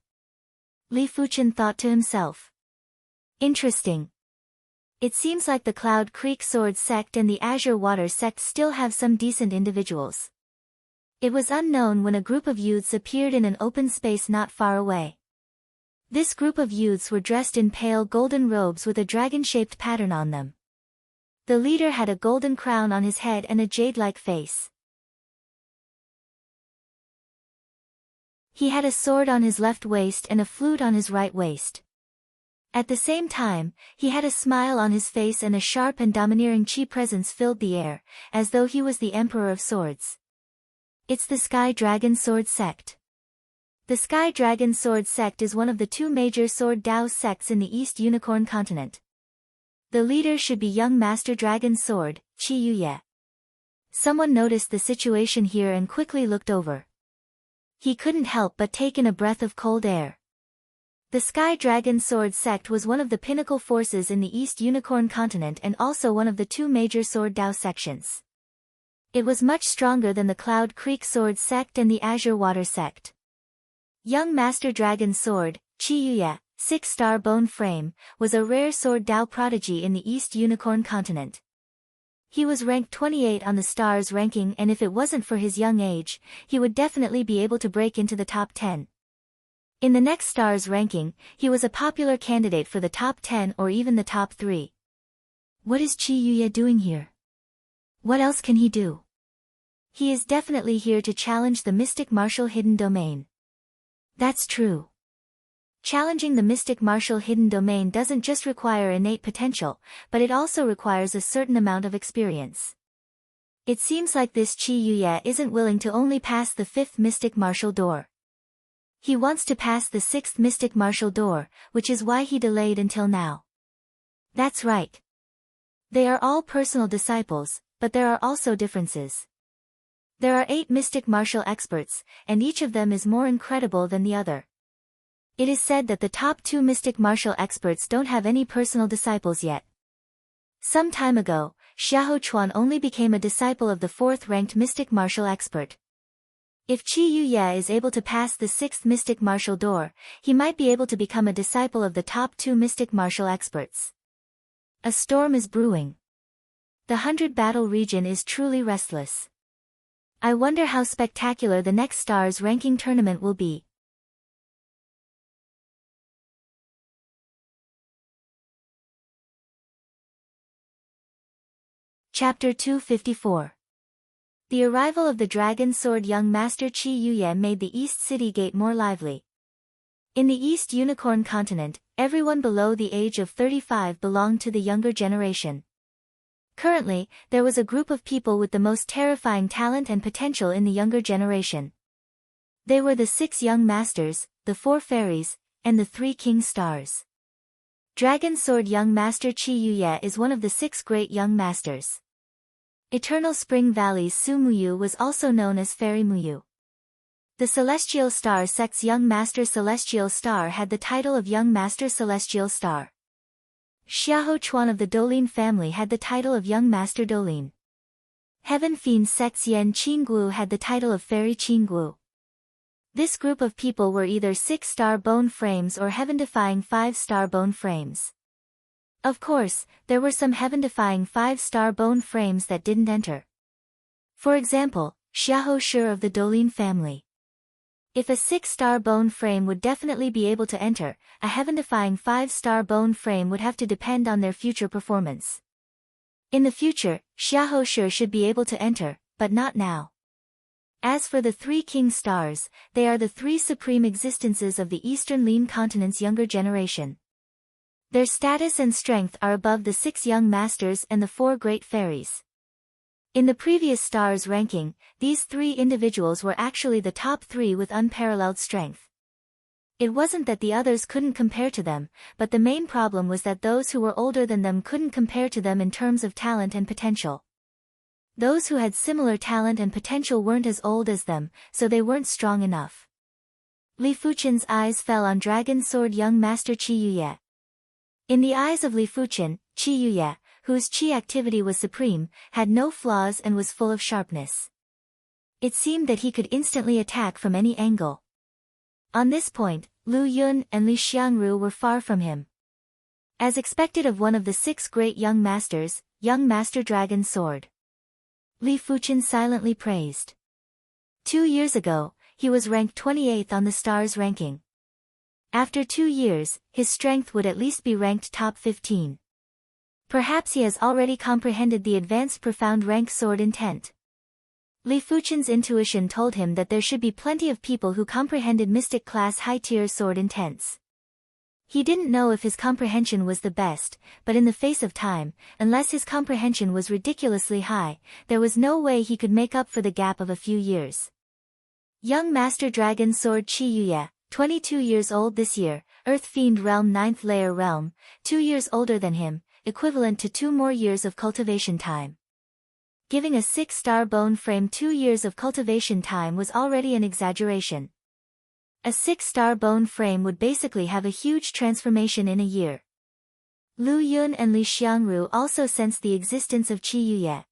Li Fuchen thought to himself. Interesting. It seems like the Cloud Creek Sword Sect and the Azure Water Sect still have some decent individuals. It was unknown when a group of youths appeared in an open space not far away. This group of youths were dressed in pale golden robes with a dragon-shaped pattern on them. The leader had a golden crown on his head and a jade-like face. He had a sword on his left waist and a flute on his right waist. At the same time, he had a smile on his face and a sharp and domineering chi presence filled the air, as though he was the Emperor of Swords. It's the Sky Dragon Sword Sect. The Sky Dragon Sword Sect is one of the two major Sword Dao sects in the East Unicorn continent. The leader should be young Master Dragon Sword, Qi Yuye. Someone noticed the situation here and quickly looked over. He couldn't help but take in a breath of cold air. The Sky Dragon Sword Sect was one of the pinnacle forces in the East Unicorn continent and also one of the two major Sword Dao sections. It was much stronger than the Cloud Creek Sword Sect and the Azure Water Sect. Young Master Dragon Sword, Qi Yuye, 6-star bone frame, was a rare Sword Dao prodigy in the East Unicorn continent. He was ranked 28 on the stars ranking, and if it wasn't for his young age, he would definitely be able to break into the top 10. In the next stars ranking, he was a popular candidate for the top 10 or even the top 3. What is Qi Yuye doing here? What else can he do? He is definitely here to challenge the mystic martial hidden domain. That's true. Challenging the mystic martial hidden domain doesn't just require innate potential, but it also requires a certain amount of experience. It seems like this Qi Yuye isn't willing to only pass the 5th mystic martial door. He wants to pass the 6th mystic martial door, which is why he delayed until now. That's right. They are all personal disciples, but there are also differences. There are 8 mystic martial experts, and each of them is more incredible than the other. It is said that the top 2 mystic martial experts don't have any personal disciples yet. Some time ago, Xiahou Chuan only became a disciple of the 4th-ranked mystic martial expert. If Qi Yuye is able to pass the 6th mystic martial door, he might be able to become a disciple of the top 2 mystic martial experts. A storm is brewing. The 100 battle region is truly restless. I wonder how spectacular the next stars ranking tournament will be. Chapter 254. The arrival of the Dragon Sword young Master Qi Yuye made the East City Gate more lively. In the East Unicorn continent, everyone below the age of 35 belonged to the younger generation. Currently, there was a group of people with the most terrifying talent and potential in the younger generation. They were the 6 young masters, the 4 fairies, and the 3 king stars. Dragon Sword young Master Qi Yuye is one of the 6 great young masters. Eternal Spring Valley's Su Muyu was also known as Fairy Muyu. The Celestial Star sect's young Master Celestial Star had the title of Young Master Celestial Star. Xiahou Chuan of the Dolin family had the title of Young Master Dolin. Heaven Fiend sect's Yan Qingguo had the title of Fairy Qingguo. This group of people were either 6-star bone frames or heaven-defying 5-star bone frames. Of course, there were some heaven-defying 5-star bone frames that didn't enter. For example, Xiahou Shi of the Dolin family. If a 6-star bone frame would definitely be able to enter, a heaven-defying 5-star bone frame would have to depend on their future performance. In the future, Xiahou Shi should be able to enter, but not now. As for the 3 king stars, they are the 3 supreme existences of the Eastern Lin continent's younger generation. Their status and strength are above the 6 young masters and the 4 great fairies. In the previous stars ranking, these 3 individuals were actually the top 3 with unparalleled strength. It wasn't that the others couldn't compare to them, but the main problem was that those who were older than them couldn't compare to them in terms of talent and potential. Those who had similar talent and potential weren't as old as them, so they weren't strong enough. Li Fuchen's eyes fell on Dragon Sword young Master Qi Yuye. In the eyes of Li Fuchen, Qi Yuye, whose qi activity was supreme, had no flaws and was full of sharpness. It seemed that he could instantly attack from any angle. On this point, Lu Yun and Li Xiangru were far from him. As expected of one of the 6 great young masters, young Master Dragon's sword, Li Fuqian silently praised. 2 years ago, he was ranked 28th on the stars ranking. After 2 years, his strength would at least be ranked top 15. Perhaps he has already comprehended the advanced profound rank sword intent. Li Fuqian's intuition told him that there should be plenty of people who comprehended mystic class high-tier sword intents. He didn't know if his comprehension was the best, but in the face of time, unless his comprehension was ridiculously high, there was no way he could make up for the gap of a few years. Young Master Dragon Sword Qi Yuye, 22 years old this year, Earth Fiend Realm 9th Layer Realm, 2 years older than him, equivalent to 2 more years of cultivation time. Giving a 6-star bone frame 2 years of cultivation time was already an exaggeration. A 6-star bone frame would basically have a huge transformation in a year. Lu Yun and Li Xiangru also sensed the existence of Qi Yuye.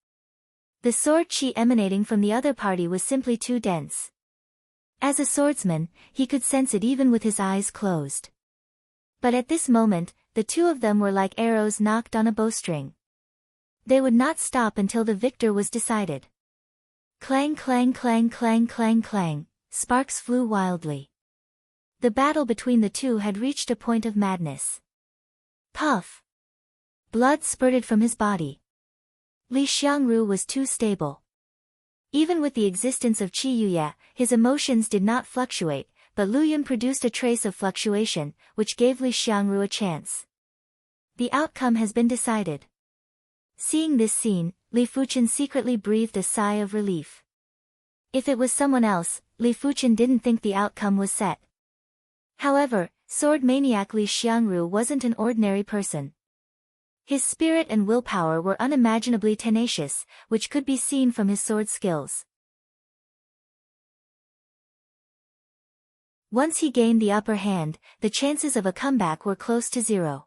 The sword qi emanating from the other party was simply too dense. As a swordsman, he could sense it even with his eyes closed. But at this moment, the two of them were like arrows knocked on a bowstring. They would not stop until the victor was decided. Clang clang clang clang clang clang, sparks flew wildly. The battle between the two had reached a point of madness. Puff! Blood spurted from his body. Li Xiangru was too stable. Even with the existence of Qi Yuye, his emotions did not fluctuate, but Lu Yun produced a trace of fluctuation, which gave Li Xiangru a chance. The outcome has been decided. Seeing this scene, Li Fuqian secretly breathed a sigh of relief. If it was someone else, Li Fuqian didn't think the outcome was set. However, sword maniac Li Xiangru wasn't an ordinary person. His spirit and willpower were unimaginably tenacious, which could be seen from his sword skills. Once he gained the upper hand, the chances of a comeback were close to 0.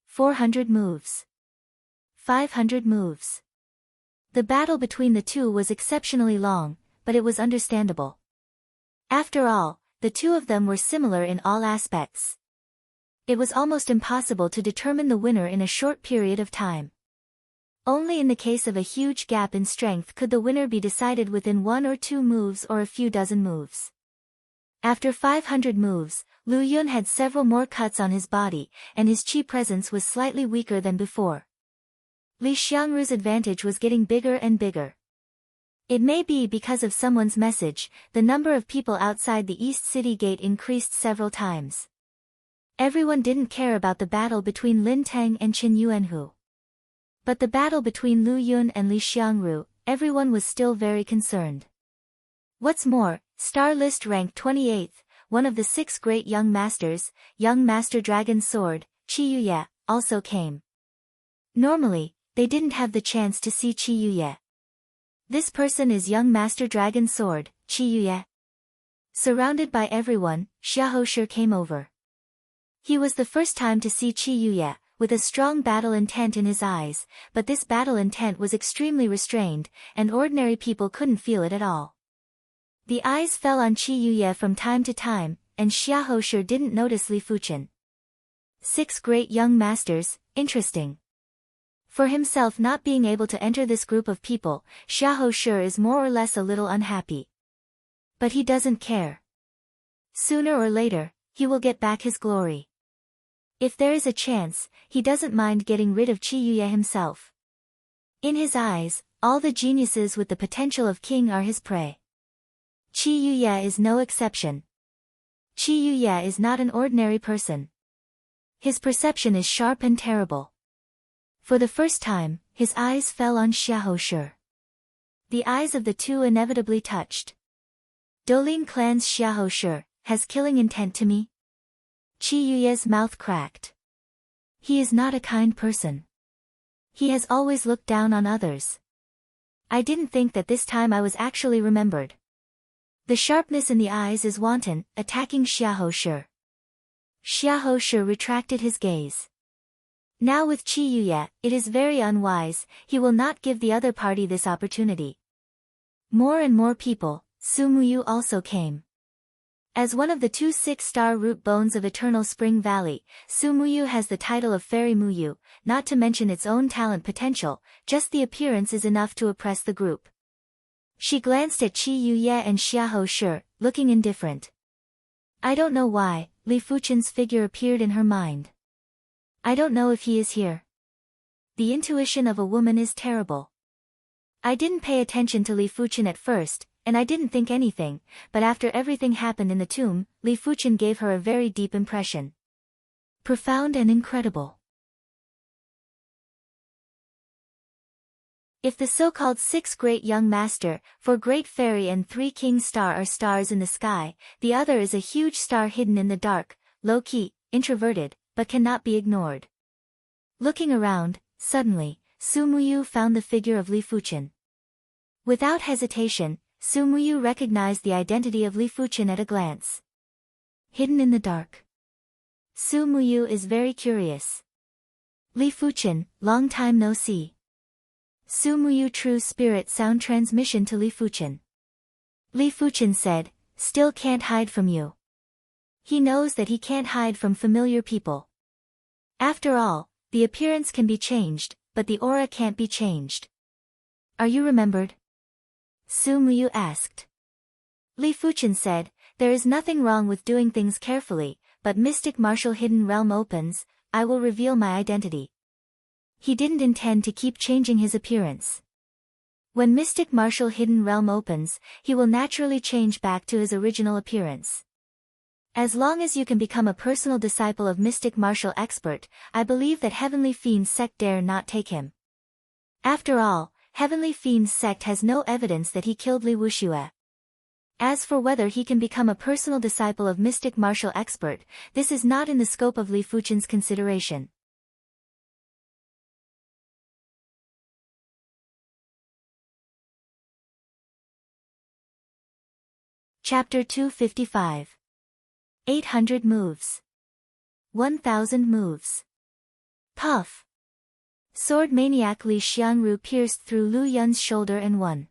400 moves. 500 moves. The battle between the two was exceptionally long, but it was understandable. After all, the two of them were similar in all aspects. It was almost impossible to determine the winner in a short period of time. Only in the case of a huge gap in strength could the winner be decided within 1 or 2 moves or a few dozen moves. After 500 moves, Lu Yun had several more cuts on his body, and his qi presence was slightly weaker than before. Li Xiangru's advantage was getting bigger and bigger. It may be because of someone's message, the number of people outside the East City Gate increased several times. Everyone didn't care about the battle between Lin Teng and Qin Yuanhu. But the battle between Lu Yun and Li Xiangru, everyone was still very concerned. What's more, Star List ranked 28th, one of the 6 great young masters, young Master Dragon's Sword, Qi Yuye, also came. Normally, they didn't have the chance to see Qi Yuye. This person is young Master Dragon's Sword, Qi Yuye. Surrounded by everyone, Xiahou Shi came over. He was the first time to see Qi Yuye, with a strong battle intent in his eyes, but this battle intent was extremely restrained, and ordinary people couldn't feel it at all. The eyes fell on Qi Yuye from time to time, and Xiahou Shi didn't notice Li Fuqian. 6 great young masters, interesting. For himself not being able to enter this group of people, Xiahou Shi is more or less a little unhappy. But he doesn't care. Sooner or later, he will get back his glory. If there is a chance, he doesn't mind getting rid of Qi Yuye himself. In his eyes, all the geniuses with the potential of king are his prey. Qi Yuye is no exception. Qi Yuye is not an ordinary person. His perception is sharp and terrible. For the first time, his eyes fell on Xiahou Shi. The eyes of the two inevitably touched. Dolin Clan's Xiahou Shi has killing intent to me? Qi Yuye's mouth cracked. He is not a kind person. He has always looked down on others. I didn't think that this time I was actually remembered. The sharpness in the eyes is wanton, attacking Xiahou Shi. Xiahou Shi retracted his gaze. Now with Qi Yuye, it is very unwise, he will not give the other party this opportunity. More and more people, Su Muyu also came. As one of the two six-star root bones of Eternal Spring Valley, Su Muyu has the title of Fairy Muyu, not to mention its own talent potential, just the appearance is enough to oppress the group. She glanced at Qi Yuye and Xiahou Shi, looking indifferent. I don't know why, Li Fuchen's figure appeared in her mind. I don't know if he is here. The intuition of a woman is terrible. I didn't pay attention to Li Fuchen at first, and I didn't think anything, but after everything happened in the tomb, Li Fuchen gave her a very deep impression. Profound and incredible. If the so-called 6 great young master, 4 great fairy and 3 king star are stars in the sky, the other is a huge star hidden in the dark, low-key, introverted, but cannot be ignored. Looking around, suddenly, Su Muyu found the figure of Li Fuchen. Without hesitation, Su Muyu recognized the identity of Li Fuchen at a glance. Hidden in the dark. Su Muyu is very curious. Li Fuchen, long time no see. Su Muyu True Spirit Sound Transmission to Li Fuchen. Li Fuchen said, still can't hide from you. He knows that he can't hide from familiar people. After all, the appearance can be changed, but the aura can't be changed. Are you remembered? Su Muyu asked. Li Fuchen said, there is nothing wrong with doing things carefully, but Mystic Martial Hidden Realm opens, I will reveal my identity. He didn't intend to keep changing his appearance. When Mystic Martial Hidden Realm opens, he will naturally change back to his original appearance. As long as you can become a personal disciple of Mystic Martial Expert, I believe that Heavenly Fiend's sect dare not take him. After all, Heavenly Fiend's sect has no evidence that he killed Li Wuxue. As for whether he can become a personal disciple of Mystic Martial Expert, this is not in the scope of Li Fuchen's consideration. Chapter 255. 800 moves. 1000 moves. Puff. Sword maniac Li Xiangru pierced through Lu Yun's shoulder and won.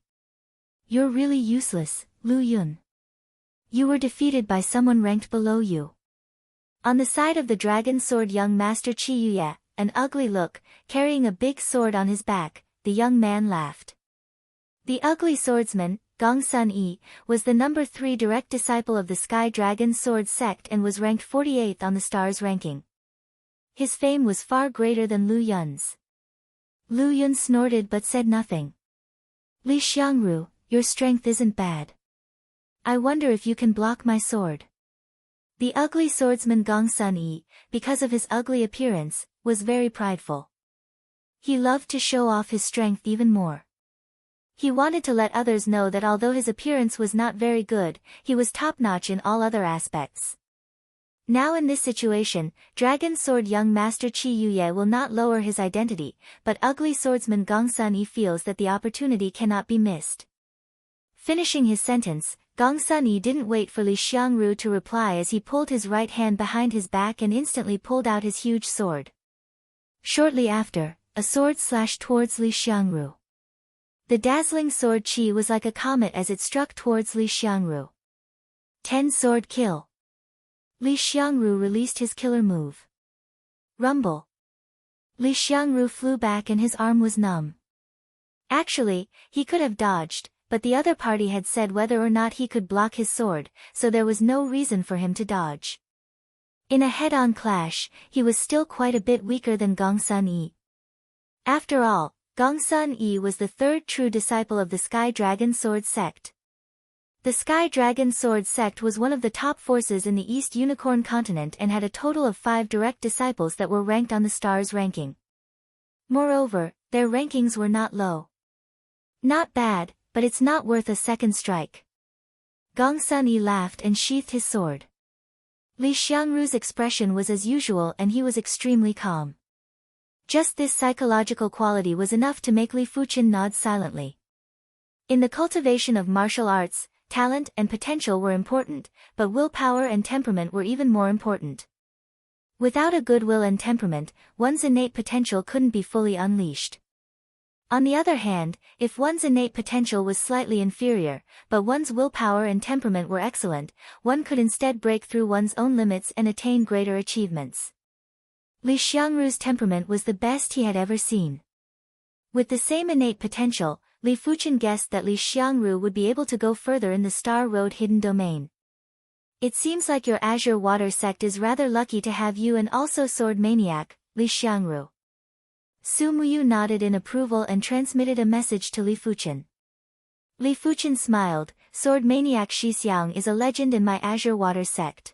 You're really useless, Lu Yun. You were defeated by someone ranked below you. On the side of the dragon sword young master Qi Yuye, an ugly look, carrying a big sword on his back, the young man laughed. The ugly swordsman, Gong Sun Yi, was the number 3 direct disciple of the Sky Dragon Sword sect and was ranked 48th on the stars ranking. His fame was far greater than Lu Yun's. Lu Yun snorted but said nothing. Li Xiangru, your strength isn't bad. I wonder if you can block my sword. The ugly swordsman Gong Sun Yi, because of his ugly appearance, was very prideful. He loved to show off his strength even more. He wanted to let others know that although his appearance was not very good, he was top-notch in all other aspects. Now in this situation, Dragon Sword young master Qi Yuye will not lower his identity, but ugly swordsman Gong Sun Yi feels that the opportunity cannot be missed. Finishing his sentence, Gong Sun Yi didn't wait for Li Xiangru to reply as he pulled his right hand behind his back and instantly pulled out his huge sword. Shortly after, a sword slashed towards Li Xiangru. The dazzling sword Qi was like a comet as it struck towards Li Xiangru. 10 sword kill. Li Xiangru released his killer move. Rumble. Li Xiangru flew back and his arm was numb. Actually, he could have dodged, but the other party had said whether or not he could block his sword, so there was no reason for him to dodge. In a head-on clash, he was still quite a bit weaker than Gong Sun Yi. After all, Gong Sun Yi was the 3rd true disciple of the Sky Dragon Sword sect. The Sky Dragon Sword sect was one of the top forces in the East Unicorn continent and had a total of 5 direct disciples that were ranked on the stars ranking. Moreover, their rankings were not low. Not bad, but it's not worth a second strike. Gong Sun Yi laughed and sheathed his sword. Li Xiangru's expression was as usual and he was extremely calm. Just this psychological quality was enough to make Li Fuchen nod silently. In the cultivation of martial arts, talent and potential were important, but willpower and temperament were even more important. Without a good will and temperament, one's innate potential couldn't be fully unleashed. On the other hand, if one's innate potential was slightly inferior, but one's willpower and temperament were excellent, one could instead break through one's own limits and attain greater achievements. Li Xiangru's temperament was the best he had ever seen. With the same innate potential, Li Fuchen guessed that Li Xiangru would be able to go further in the Star Road hidden domain. It seems like your Azure Water sect is rather lucky to have you, and also Sword Maniac, Li Xiangru. Su Muyu nodded in approval and transmitted a message to Li Fuchen. Li Fuchen smiled. Sword Maniac Shixiang is a legend in my Azure Water sect.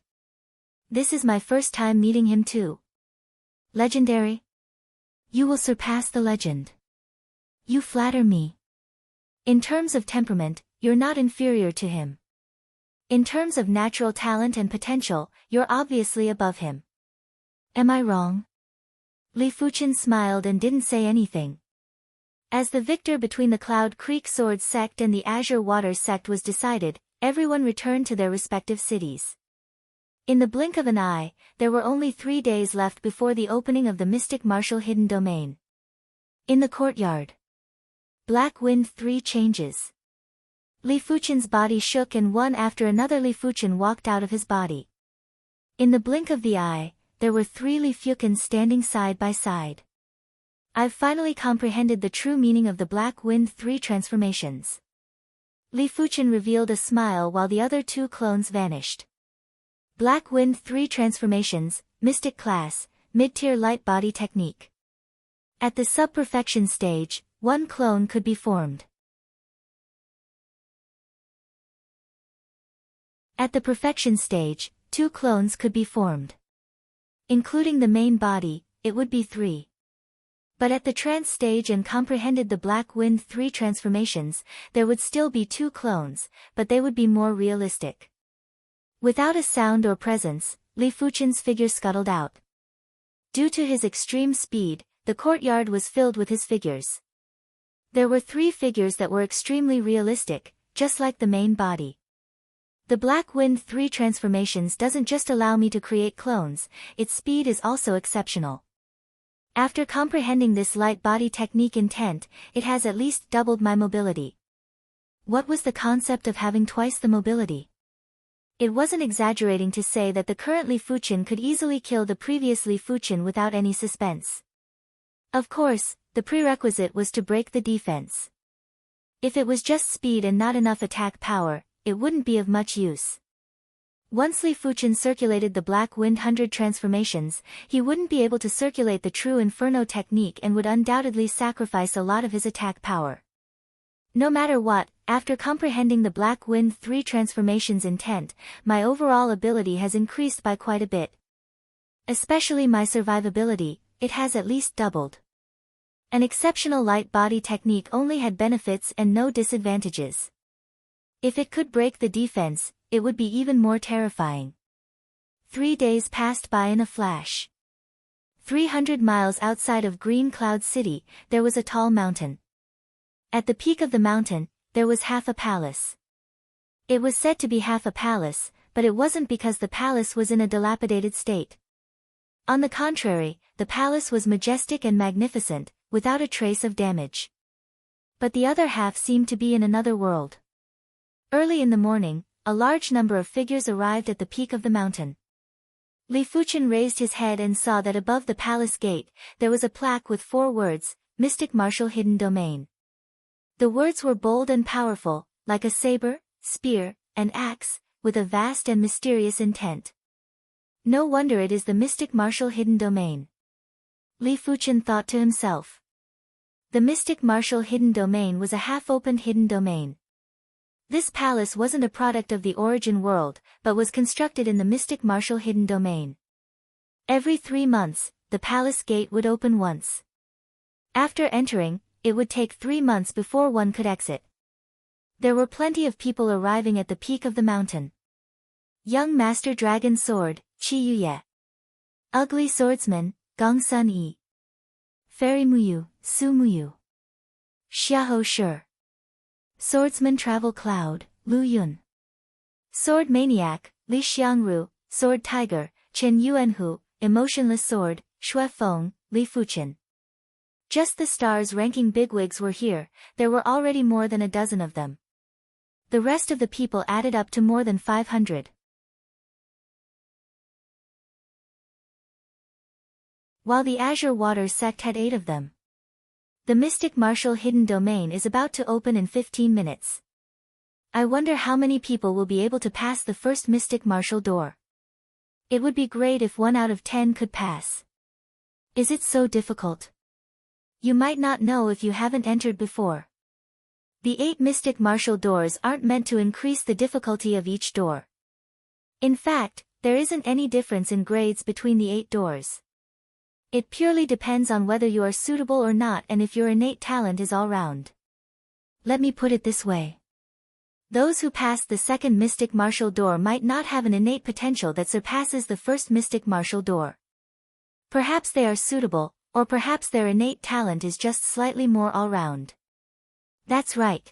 This is my first time meeting him too. Legendary? You will surpass the legend. You flatter me. In terms of temperament, you're not inferior to him. In terms of natural talent and potential, you're obviously above him. Am I wrong? Li Fuchen smiled and didn't say anything. As the victor between the Cloud Creek Sword sect and the Azure Water sect was decided, everyone returned to their respective cities. In the blink of an eye, there were only 3 days left before the opening of the Mystic Martial Hidden Domain. In the courtyard. Black Wind 3 changes. Li Fuchen's body shook and one after another Li Fuchen walked out of his body. In the blink of the eye, there were 3 Li Fuchens standing side by side. I've finally comprehended the true meaning of the Black Wind 3 transformations. Li Fuchen revealed a smile while the other 2 clones vanished. Black Wind 3 transformations, Mystic Class, Mid-Tier Light Body Technique. At the sub-perfection stage, 1 clone could be formed. At the perfection stage, 2 clones could be formed. Including the main body, it would be 3. But at the trance stage and comprehended the Black Wind 3 transformations, there would still be 2 clones, but they would be more realistic. Without a sound or presence, Li Fuchen's figure scuttled out. Due to his extreme speed, the courtyard was filled with his figures. There were 3 figures that were extremely realistic, just like the main body. The Black Wind 3 transformations doesn't just allow me to create clones, its speed is also exceptional. After comprehending this light body technique intent, it has at least doubled my mobility. What was the concept of having twice the mobility? It wasn't exaggerating to say that the current Li Fuchen could easily kill the previous Li Fuchen without any suspense. Of course, the prerequisite was to break the defense. If it was just speed and not enough attack power, it wouldn't be of much use. Once Li Fuchen circulated the Black Wind 100 transformations, he wouldn't be able to circulate the true Inferno technique and would undoubtedly sacrifice a lot of his attack power. No matter what, after comprehending the Black Wind 3 transformations intent, my overall ability has increased by quite a bit. Especially my survivability, it has at least doubled. An exceptional light body technique only had benefits and no disadvantages. If it could break the defense, it would be even more terrifying. 3 days passed by in a flash. 300 miles outside of Green Cloud City, there was a tall mountain. At the peak of the mountain, there was half a palace. It was said to be half a palace, but it wasn't because the palace was in a dilapidated state. On the contrary, the palace was majestic and magnificent, without a trace of damage. But the other half seemed to be in another world. Early in the morning, a large number of figures arrived at the peak of the mountain. Li Fuchen raised his head and saw that above the palace gate, there was a plaque with 4 words, Mystic Martial Hidden Domain. The words were bold and powerful, like a saber, spear, and axe, with a vast and mysterious intent. No wonder it is the Mystic Martial Hidden Domain. Li Fuchen thought to himself. The Mystic Martial Hidden Domain was a half-opened hidden domain. This palace wasn't a product of the origin world, but was constructed in the Mystic Martial Hidden Domain. Every 3 months, the palace gate would open once. After entering, it would take 3 months before one could exit. There were plenty of people arriving at the peak of the mountain. Young Master Dragon Sword, Qi Yuye. Ugly Swordsman, Gong Sun Yi. Fairy Muyu, Su Muyu. Xiahou Shi. Swordsman Travel Cloud, Lu Yun. Sword Maniac, Li Xiangru, Sword Tiger, Chen Yuanhu, Emotionless Sword, Shui Feng, Li Fuchen. Just the stars ranking bigwigs were here, there were already more than a dozen of them. The rest of the people added up to more than 500. While the Azure Water sect had 8 of them. The Mystic Martial Hidden Domain is about to open in 15 minutes. I wonder how many people will be able to pass the first Mystic Martial door. It would be great if 1 out of 10 could pass. Is it so difficult? You might not know if you haven't entered before. The 8 Mystic Martial doors aren't meant to increase the difficulty of each door. In fact, there isn't any difference in grades between the 8 doors. It purely depends on whether you are suitable or not and if your innate talent is all round. Let me put it this way. Those who pass the second Mystic Martial door might not have an innate potential that surpasses the first Mystic Martial door. Perhaps they are suitable, or perhaps their innate talent is just slightly more all-round. That's right.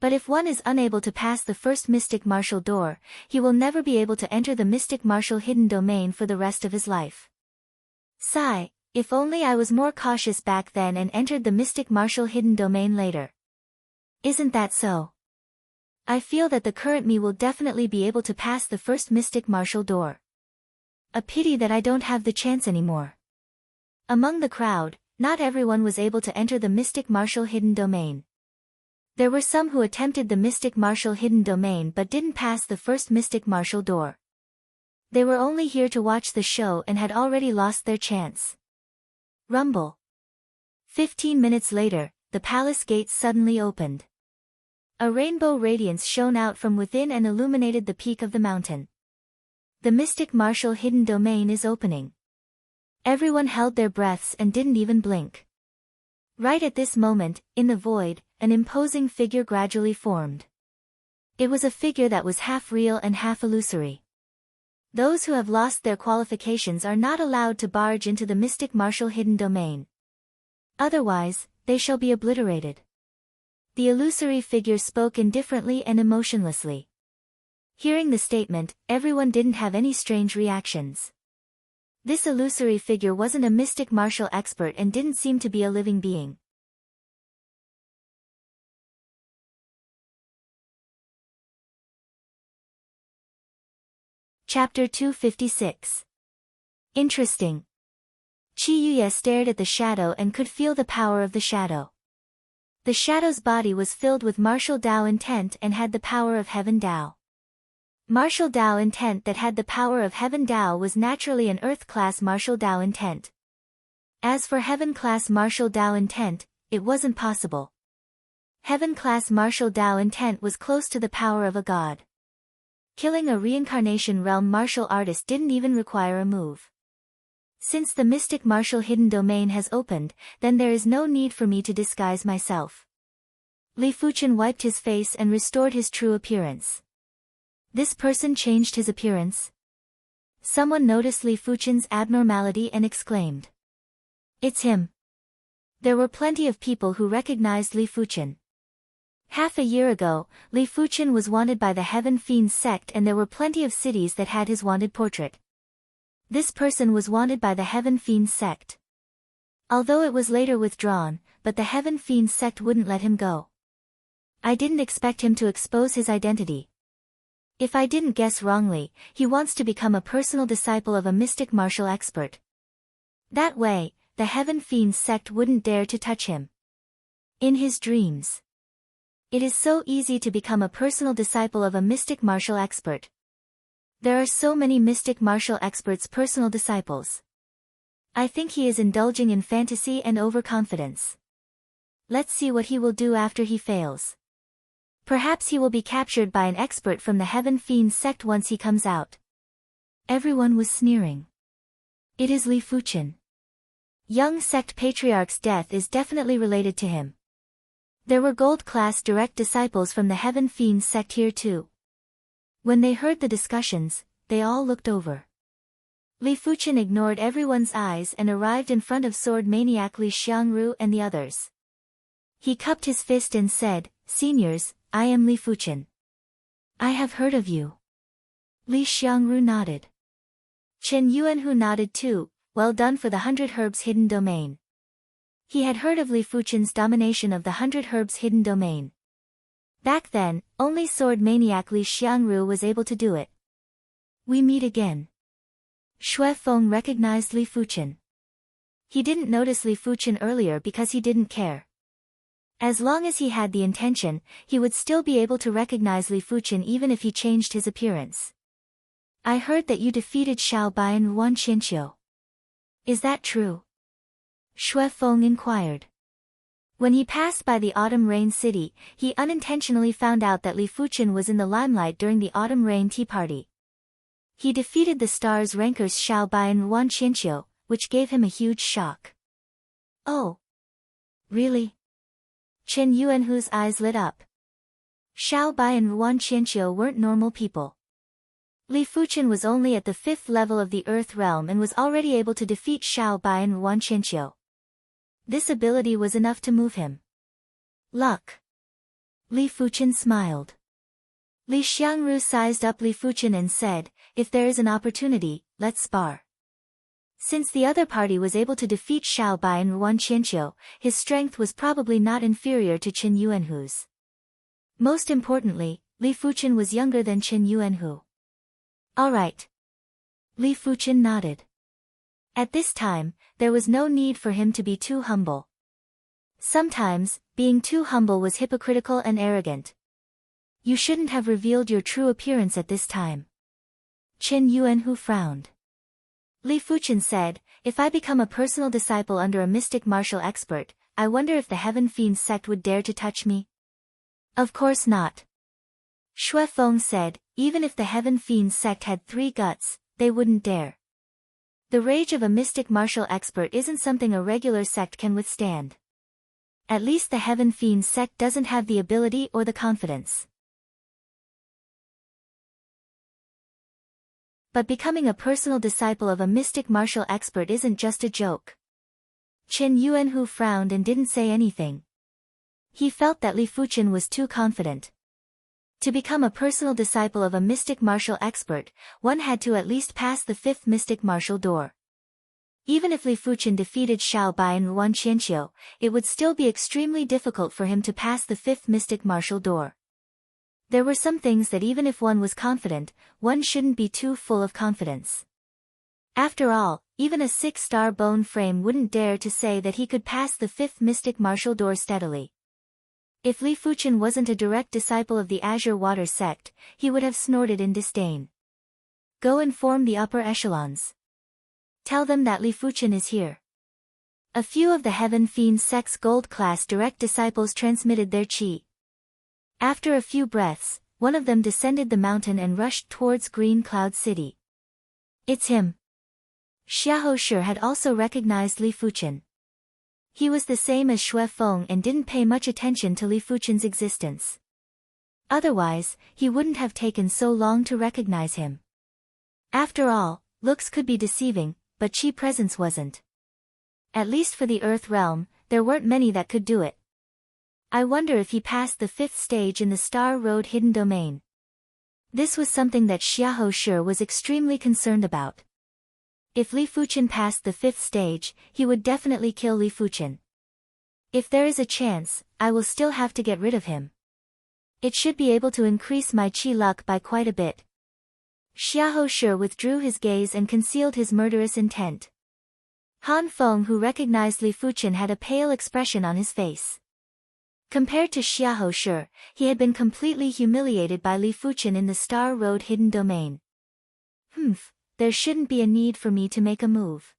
But if one is unable to pass the first Mystic Martial door, he will never be able to enter the Mystic Martial Hidden Domain for the rest of his life. Sigh, if only I was more cautious back then and entered the Mystic Martial Hidden Domain later. Isn't that so? I feel that the current me will definitely be able to pass the first Mystic Martial door. A pity that I don't have the chance anymore. Among the crowd, not everyone was able to enter the Mystic Martial Hidden Domain. There were some who attempted the Mystic Martial Hidden Domain but didn't pass the first Mystic Martial door. They were only here to watch the show and had already lost their chance. Rumble. 15 minutes later, the palace gates suddenly opened. A rainbow radiance shone out from within and illuminated the peak of the mountain. The Mystic Martial Hidden Domain is opening. Everyone held their breaths and didn't even blink. Right at this moment, in the void, an imposing figure gradually formed. It was a figure that was half real and half illusory. Those who have lost their qualifications are not allowed to barge into the Mystic Martial Hidden Domain. Otherwise, they shall be obliterated. The illusory figure spoke indifferently and emotionlessly. Hearing the statement, everyone didn't have any strange reactions. This illusory figure wasn't a mystic martial expert and didn't seem to be a living being. Chapter 256. Interesting. Qi Yuye stared at the shadow and could feel the power of the shadow. The shadow's body was filled with martial Dao intent and had the power of Heaven Dao. Martial Dao intent that had the power of Heaven Dao was naturally an Earth-class martial Dao intent. As for Heaven-class martial Dao intent, it wasn't possible. Heaven-class martial Dao intent was close to the power of a god. Killing a reincarnation realm martial artist didn't even require a move. Since the Mystic Martial Hidden Domain has opened, then there is no need for me to disguise myself. Li Fuchen wiped his face and restored his true appearance. This person changed his appearance? Someone noticed Li Fuchen's abnormality and exclaimed. It's him. There were plenty of people who recognized Li Fuchen. Half a year ago, Li Fuchen was wanted by the Heaven Fiends sect and there were plenty of cities that had his wanted portrait. This person was wanted by the Heaven Fiends sect. Although it was later withdrawn, but the Heaven Fiends sect wouldn't let him go. I didn't expect him to expose his identity. If I didn't guess wrongly, he wants to become a personal disciple of a mystic martial expert. That way, the Heaven Fiends sect wouldn't dare to touch him. In his dreams. It is so easy to become a personal disciple of a mystic martial expert. There are so many mystic martial experts' personal disciples. I think he is indulging in fantasy and overconfidence. Let's see what he will do after he fails. Perhaps he will be captured by an expert from the Heaven Fiends sect once he comes out. Everyone was sneering. It is Li Fuchen. Young sect patriarch's death is definitely related to him. There were gold-class direct disciples from the Heaven Fiends sect here too. When they heard the discussions, they all looked over. Li Fuchen ignored everyone's eyes and arrived in front of sword maniac Li Xiangru and the others. He cupped his fist and said, "Seniors, I am Li Fuchen. I have heard of you." Li Xiangru nodded. Chen Yuanhu nodded too. Well done for the 100 Herbs Hidden Domain. He had heard of Li Fuchen's domination of the 100 Herbs hidden domain. Back then, only sword maniac Li Xiangru was able to do it. We meet again. Xue Feng recognized Li Fuchen. He didn't notice Li Fuchen earlier because he didn't care. As long as he had the intention, he would still be able to recognize Li Fuchen even if he changed his appearance. I heard that you defeated Xiao Bai and Wan Qianqiu. Is that true? Xue Feng inquired. When he passed by the Autumn Rain City, he unintentionally found out that Li Fuchen was in the limelight during the Autumn Rain Tea Party. He defeated the Stars rankers Xiao Bai and Wan Qianqiu, which gave him a huge shock. Oh. Really? Chen Yuanhu's eyes lit up. Xiao Bai and Wan Qianqiu weren't normal people. Li Fuchen was only at the 5th level of the Earth Realm and was already able to defeat Xiao Bai and Wan Qianqiu. This ability was enough to move him. Luck. Li Fuchen smiled. Li Xiangru sized up Li Fuchen and said, if there is an opportunity, let's spar. Since the other party was able to defeat Xiao Bai and Wan Qianqiu, his strength was probably not inferior to Chen Yuanhu's. Most importantly, Li Fuchen was younger than Chen Yuanhu. All right. Li Fuchen nodded. At this time, there was no need for him to be too humble. Sometimes, being too humble was hypocritical and arrogant. You shouldn't have revealed your true appearance at this time. Chen Yuanhu frowned. Li Fuchen said, if I become a personal disciple under a mystic martial expert, I wonder if the Heaven Fiends sect would dare to touch me? Of course not. Xue Feng said, even if the Heaven Fiends sect had 3 guts, they wouldn't dare. The rage of a mystic martial expert isn't something a regular sect can withstand. At least the Heaven Fiends sect doesn't have the ability or the confidence. But becoming a personal disciple of a mystic martial expert isn't just a joke. Chen Yuanhu frowned and didn't say anything. He felt that Li Fuchen was too confident. To become a personal disciple of a mystic martial expert, one had to at least pass the 5th mystic martial door. Even if Li Fuchen defeated Xiao Bai and Wan Qianqiu, it would still be extremely difficult for him to pass the 5th mystic martial door. There were some things that even if one was confident, one shouldn't be too full of confidence. After all, even a 6-star bone frame wouldn't dare to say that he could pass the 5th mystic martial door steadily. If Li Fuchen wasn't a direct disciple of the Azure Water sect, he would have snorted in disdain. Go inform the upper echelons. Tell them that Li Fuchen is here. A few of the Heaven Fiends sect's gold-class direct disciples transmitted their qi. After a few breaths, one of them descended the mountain and rushed towards Green Cloud City. It's him. Xiahou Shi had also recognized Li Fuchen. He was the same as Xue Feng and didn't pay much attention to Li Fuchen's existence. Otherwise, he wouldn't have taken so long to recognize him. After all, looks could be deceiving, but qi presence wasn't. At least for the Earth realm, there weren't many that could do it. I wonder if he passed the 5th stage in the Star Road hidden domain. This was something that Xiahou Shi was extremely concerned about. If Li Fuchen passed the 5th stage, he would definitely kill Li Fuchen. If there is a chance, I will still have to get rid of him. It should be able to increase my qi luck by quite a bit. Xiahou Shi withdrew his gaze and concealed his murderous intent. Han Feng, who recognized Li Fuchen, had a pale expression on his face. Compared to Xiahou Shi, he had been completely humiliated by Li Fuchen in the Star Road hidden domain. There shouldn't be a need for me to make a move.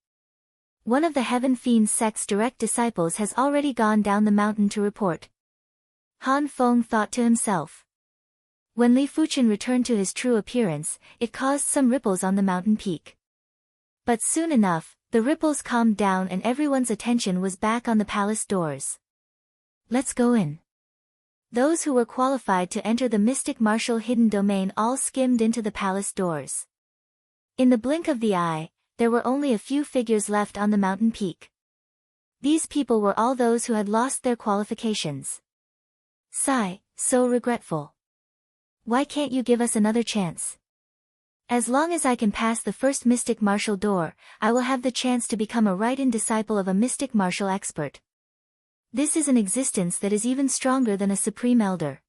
One of the Heaven Fiends sect's direct disciples has already gone down the mountain to report. Han Feng thought to himself. When Li Fuchen returned to his true appearance, it caused some ripples on the mountain peak. But soon enough, the ripples calmed down and everyone's attention was back on the palace doors. Let's go in. Those who were qualified to enter the mystic martial hidden domain all skimmed into the palace doors. In the blink of the eye, there were only a few figures left on the mountain peak. These people were all those who had lost their qualifications. Sigh, so regretful. Why can't you give us another chance? As long as I can pass the 1st mystic martial door, I will have the chance to become a right-in disciple of a mystic martial expert. This is an existence that is even stronger than a supreme elder.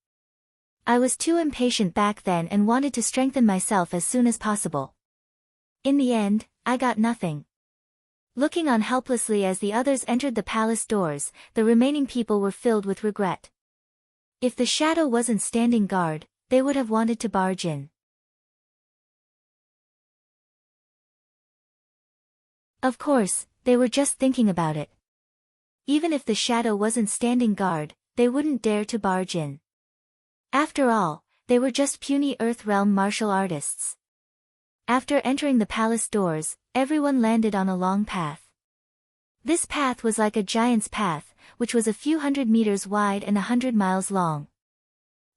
I was too impatient back then and wanted to strengthen myself as soon as possible. In the end, I got nothing. Looking on helplessly as the others entered the palace doors, the remaining people were filled with regret. If the shadow wasn't standing guard, they would have wanted to barge in. Of course, they were just thinking about it. Even if the shadow wasn't standing guard, they wouldn't dare to barge in. After all, they were just puny Earth Realm martial artists. After entering the palace doors, everyone landed on a long path. This path was like a giant's path, which was a few hundred meters wide and 100 miles long.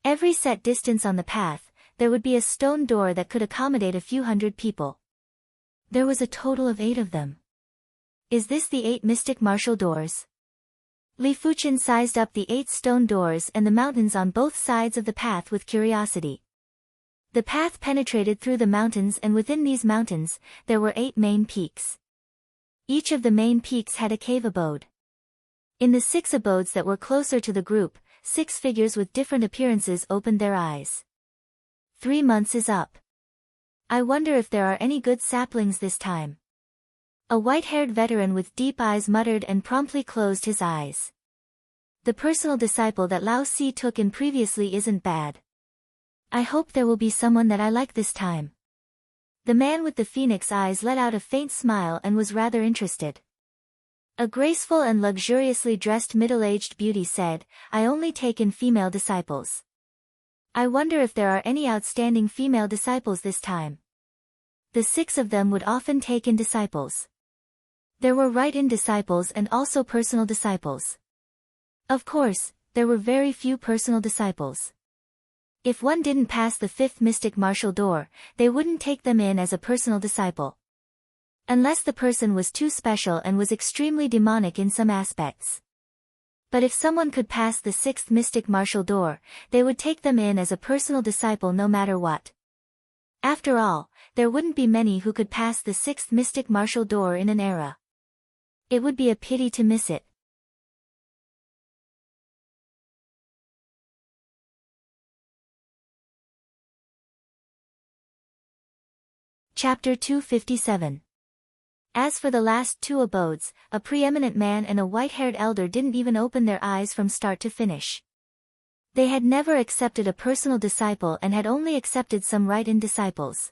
Every set distance on the path, there would be a stone door that could accommodate a few hundred people. There was a total of 8 of them. Is this the 8 mystic martial doors? Li Fuqian sized up the 8 stone doors and the mountains on both sides of the path with curiosity. The path penetrated through the mountains, and within these mountains, there were 8 main peaks. Each of the main peaks had a cave abode. In the 6 abodes that were closer to the group, 6 figures with different appearances opened their eyes. 3 months is up. I wonder if there are any good saplings this time. A white-haired veteran with deep eyes muttered and promptly closed his eyes. The personal disciple that Lao Si took in previously isn't bad. I hope there will be someone that I like this time. The man with the phoenix eyes let out a faint smile and was rather interested. A graceful and luxuriously dressed middle-aged beauty said, "I only take in female disciples. I wonder if there are any outstanding female disciples this time." The 6 of them would often take in disciples. There were write-in disciples and also personal disciples. Of course, there were very few personal disciples. If one didn't pass the 5th mystic martial door, they wouldn't take them in as a personal disciple. Unless the person was too special and was extremely demonic in some aspects. But if someone could pass the 6th mystic martial door, they would take them in as a personal disciple no matter what. After all, there wouldn't be many who could pass the 6th mystic martial door in an era. It would be a pity to miss it. Chapter 257. As for the last 2 abodes, a preeminent man and a white-haired elder didn't even open their eyes from start to finish. They had never accepted a personal disciple and had only accepted some write-in disciples.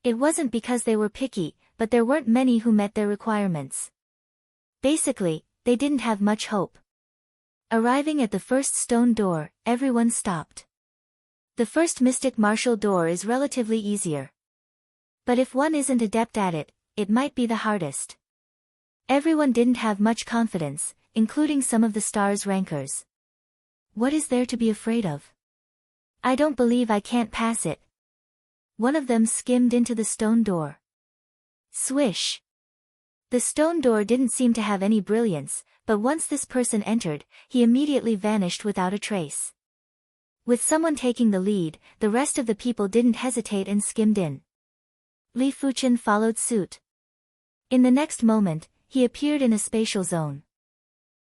It wasn't because they were picky, but there weren't many who met their requirements. Basically, they didn't have much hope. Arriving at the first stone door, everyone stopped. The first mystic martial door is relatively easier. But if one isn't adept at it, it might be the hardest. Everyone didn't have much confidence, including some of the star's rankers. What is there to be afraid of? I don't believe I can't pass it. One of them skimmed into the stone door. Swish! The stone door didn't seem to have any brilliance, but once this person entered, he immediately vanished without a trace. With someone taking the lead, the rest of the people didn't hesitate and skimmed in. Li Fuqian followed suit. In the next moment, he appeared in a spatial zone.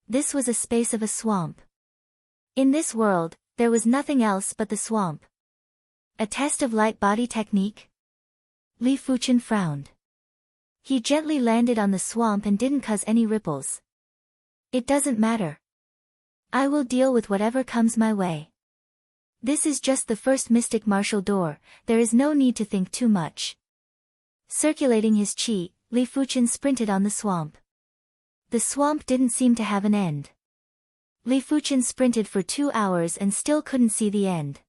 This was a space of a swamp. In this world, there was nothing else but the swamp. A test of light body technique? Li Fuqian frowned. He gently landed on the swamp and didn't cause any ripples. It doesn't matter. I will deal with whatever comes my way. This is just the first mystic martial door, there is no need to think too much. Circulating his chi, Li Fuqian sprinted on the swamp. The swamp didn't seem to have an end. Li Fuqian sprinted for 2 hours and still couldn't see the end.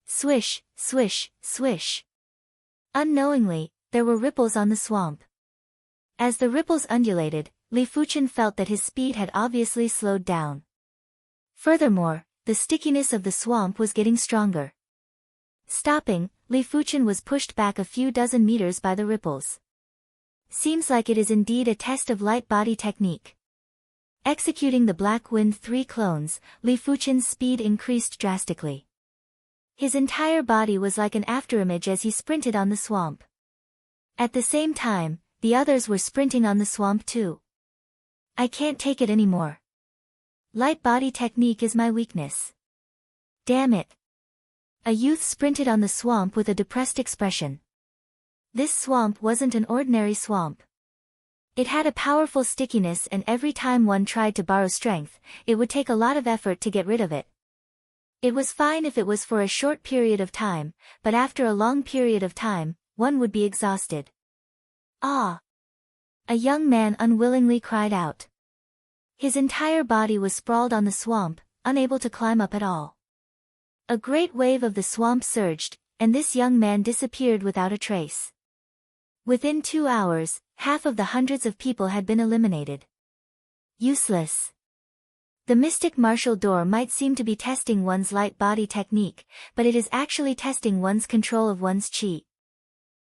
Swish, swish, swish. Unknowingly, there were ripples on the swamp. As the ripples undulated, Li Fuqian felt that his speed had obviously slowed down. Furthermore, the stickiness of the swamp was getting stronger. Stopping, Li Fuqian was pushed back a few dozen meters by the ripples. Seems like it is indeed a test of light body technique. Executing the Black Wind 3 clones, Li Fuqian's speed increased drastically. His entire body was like an afterimage as he sprinted on the swamp. At the same time, the others were sprinting on the swamp too. I can't take it anymore. Light body technique is my weakness. Damn it. A youth sprinted on the swamp with a depressed expression. This swamp wasn't an ordinary swamp. It had a powerful stickiness, and every time one tried to borrow strength, it would take a lot of effort to get rid of it. It was fine if it was for a short period of time, but after a long period of time, one would be exhausted. Ah! A young man unwillingly cried out. His entire body was sprawled on the swamp, unable to climb up at all. A great wave of the swamp surged, and this young man disappeared without a trace. Within 2 hours, half of the hundreds of people had been eliminated. Useless. The mystic martial door might seem to be testing one's light body technique, but it is actually testing one's control of one's chi.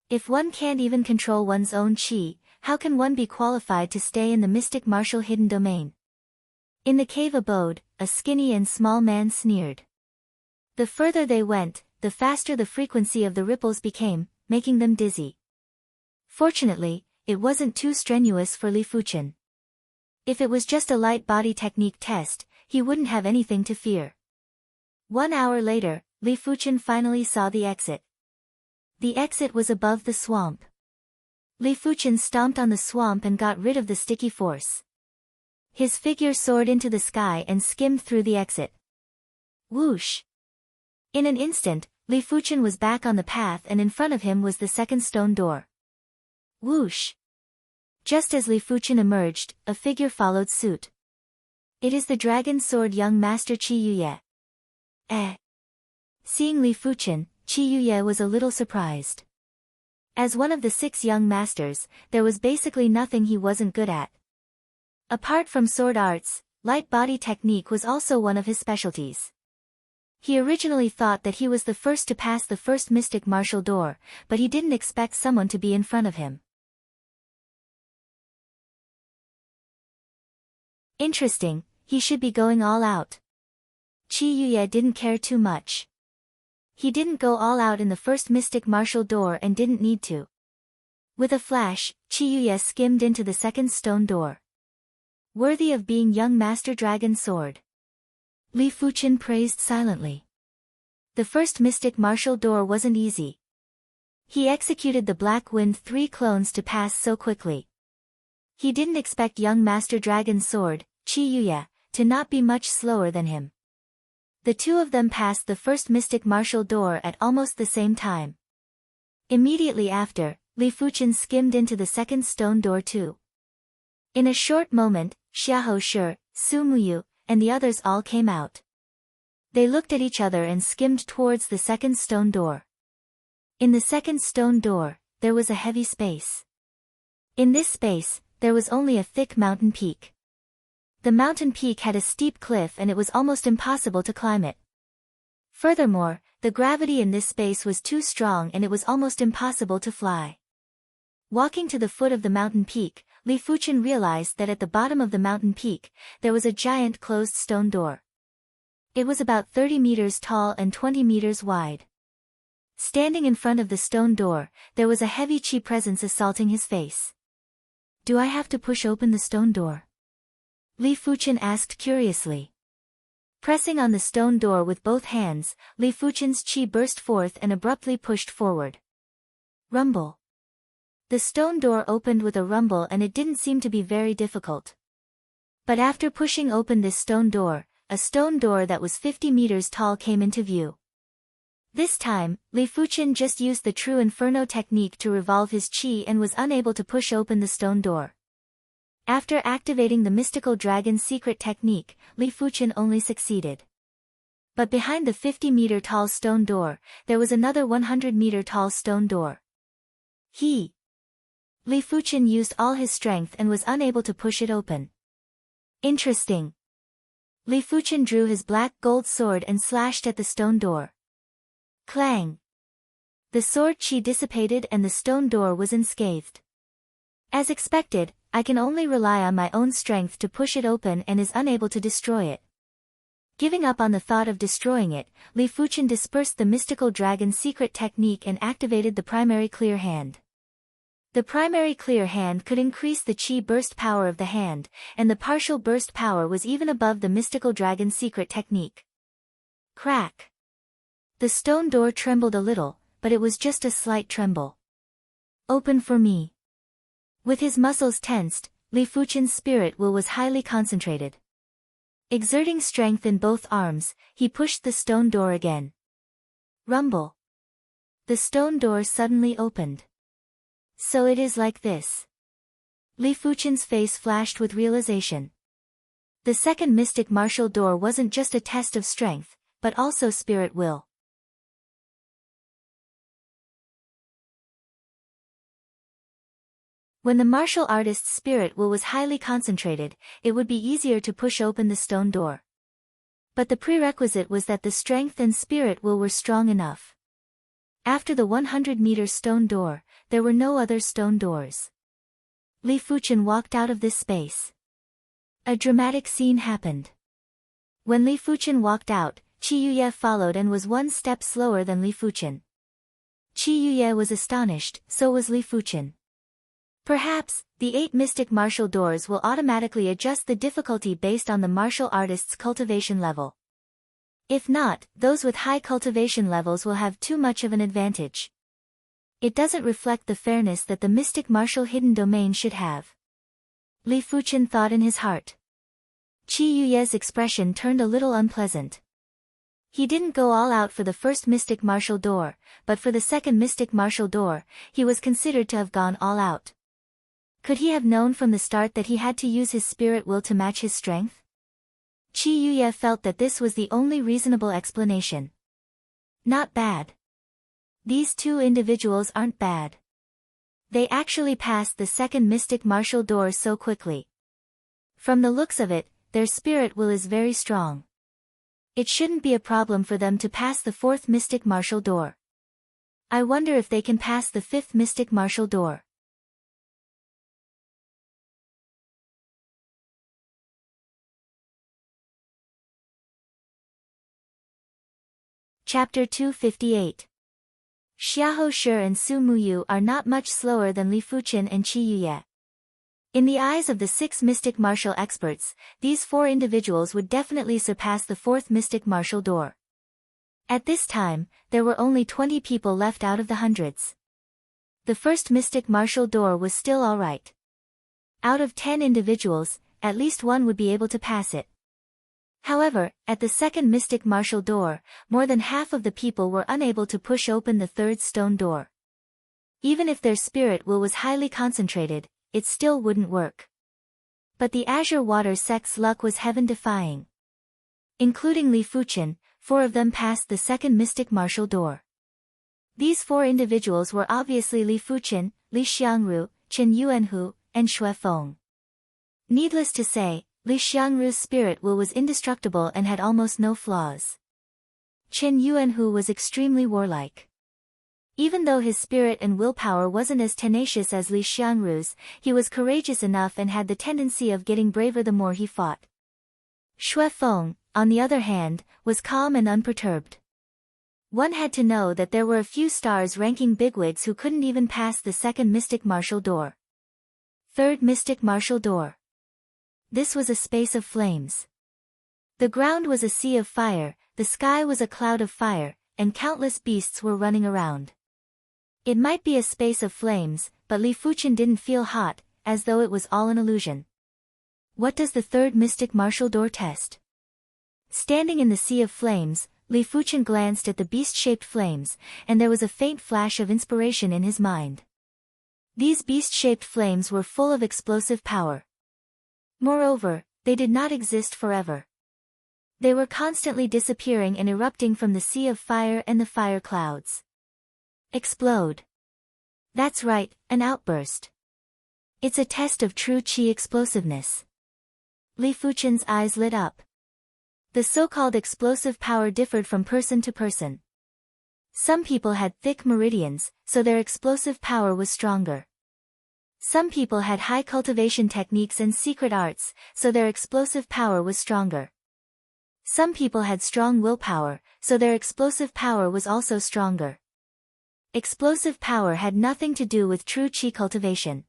If one can't even control one's own chi, how can one be qualified to stay in the mystic martial hidden domain? In the cave abode, a skinny and small man sneered. The further they went, the faster the frequency of the ripples became, making them dizzy. Fortunately, it wasn't too strenuous for Li Fuchen. If it was just a light body technique test, he wouldn't have anything to fear. 1 hour later, Li Fuchen finally saw the exit. The exit was above the swamp. Li Fuchen stomped on the swamp and got rid of the sticky force. His figure soared into the sky and skimmed through the exit. Whoosh! In an instant, Li Fuchen was back on the path, and in front of him was the second stone door. Whoosh! Just as Li Fuchen emerged, a figure followed suit. It is the dragon sword young master Qi Yuye. Seeing Li Fuchen, Qi Yuye was a little surprised. As one of the 6 young masters, there was basically nothing he wasn't good at. Apart from sword arts, light body technique was also one of his specialties. He originally thought that he was the first to pass the first mystic martial door, but he didn't expect someone to be in front of him. Interesting, he should be going all out. Qi Yuye didn't care too much. He didn't go all out in the first mystic martial door and didn't need to. With a flash, Qi Yuye skimmed into the second stone door. Worthy of being young master dragon sword. Li Fuchen praised silently. The first mystic martial door wasn't easy. He executed the Black Wind 3 clones to pass so quickly. He didn't expect young master dragon sword, Qi Yuye, to not be much slower than him. The two of them passed the first mystic martial door at almost the same time. Immediately after, Li Fuchen skimmed into the second stone door too. In a short moment, Xiahou Shi, Su Muyu, and the others all came out. They looked at each other and skimmed towards the second stone door. In the second stone door, there was a heavy space. In this space, there was only a thick mountain peak. The mountain peak had a steep cliff and it was almost impossible to climb it. Furthermore, the gravity in this space was too strong and it was almost impossible to fly. Walking to the foot of the mountain peak, Li Fuchen realized that at the bottom of the mountain peak, there was a giant closed stone door. It was about 30 meters tall and 20 meters wide. Standing in front of the stone door, there was a heavy qi presence assaulting his face. Do I have to push open the stone door? Li Fuchen asked curiously. Pressing on the stone door with both hands, Li Fuchen's qi burst forth and abruptly pushed forward. Rumble. The stone door opened with a rumble and it didn't seem to be very difficult. But after pushing open this stone door, a stone door that was 50 meters tall came into view. This time, Li Fuchen just used the true inferno technique to revolve his qi and was unable to push open the stone door. After activating the mystical dragon secret technique, Li Fuchen only succeeded. But behind the 50-meter tall stone door, there was another 100-meter tall stone door. Li Fuchen used all his strength and was unable to push it open. Interesting. Li Fuchen drew his black gold sword and slashed at the stone door. Clang! The sword qi dissipated and the stone door was unscathed. As expected, I can only rely on my own strength to push it open and is unable to destroy it. Giving up on the thought of destroying it, Li Fuchen dispersed the mystical dragon secret technique and activated the primary clear hand. The primary clear hand could increase the chi burst power of the hand, and the partial burst power was even above the mystical dragon secret technique. Crack. The stone door trembled a little, but it was just a slight tremble. Open for me. With his muscles tensed, Li Fuchen's spirit will was highly concentrated. Exerting strength in both arms, he pushed the stone door again. Rumble. The stone door suddenly opened. So it is like this. Li Fuchen's face flashed with realization. The second mystic martial door wasn't just a test of strength, but also spirit will. When the martial artist's spirit will was highly concentrated, it would be easier to push open the stone door. But the prerequisite was that the strength and spirit will were strong enough. After the 100-meter stone door, there were no other stone doors. Li Fuchen walked out of this space. A dramatic scene happened. When Li Fuchen walked out, Qi Yuye followed and was one step slower than Li Fuchen. Qi Yuye was astonished, so was Li Fuchen. Perhaps, the 8 mystic martial doors will automatically adjust the difficulty based on the martial artist's cultivation level. If not, those with high cultivation levels will have too much of an advantage. It doesn't reflect the fairness that the mystic martial hidden domain should have. Li Fuchen thought in his heart. Qi Yuye's expression turned a little unpleasant. He didn't go all out for the first mystic martial door, but for the second mystic martial door, he was considered to have gone all out. Could he have known from the start that he had to use his spirit will to match his strength? Qi Yuye felt that this was the only reasonable explanation. Not bad. These two individuals aren't bad. They actually passed the second mystic martial door so quickly. From the looks of it, their spirit will is very strong. It shouldn't be a problem for them to pass the fourth mystic martial door. I wonder if they can pass the fifth mystic martial door. Chapter 258. Xiahou Shi and Su Muyu are not much slower than Li Fuchen and Qi Yuye. In the eyes of the 6 mystic martial experts, these 4 individuals would definitely surpass the 4th mystic martial door. At this time, there were only 20 people left out of the hundreds. The first mystic martial door was still alright. Out of 10 individuals, at least one would be able to pass it. However, at the second mystic martial door, more than half of the people were unable to push open the third stone door. Even if their spirit will was highly concentrated, it still wouldn't work. But the azure water sect's luck was heaven-defying. Including Li Fuchen, 4 of them passed the second mystic martial door. These 4 individuals were obviously Li Fuchen, Li Xiangru, Chen Yuanhu, and Xue Feng. Needless to say, Li Xiangru's spirit will was indestructible and had almost no flaws. Chen Yuanhu was extremely warlike. Even though his spirit and willpower wasn't as tenacious as Li Xiangru's, he was courageous enough and had the tendency of getting braver the more he fought. Xue Feng, on the other hand, was calm and unperturbed. One had to know that there were a few stars-ranking bigwigs who couldn't even pass the second mystic martial door. Third mystic martial door. This was a space of flames. The ground was a sea of fire, the sky was a cloud of fire, and countless beasts were running around. It might be a space of flames, but Li Fuchen didn't feel hot, as though it was all an illusion. What does the third mystic martial door test? Standing in the sea of flames, Li Fuchen glanced at the beast-shaped flames, and there was a faint flash of inspiration in his mind. These beast-shaped flames were full of explosive power. Moreover, they did not exist forever. They were constantly disappearing and erupting from the sea of fire and the fire clouds. Explode. That's right, an outburst. It's a test of true qi explosiveness. Li Fuchen's eyes lit up. The so-called explosive power differed from person to person. Some people had thick meridians, so their explosive power was stronger. Some people had high cultivation techniques and secret arts, so their explosive power was stronger. Some people had strong willpower, so their explosive power was also stronger. Explosive power had nothing to do with true chi cultivation.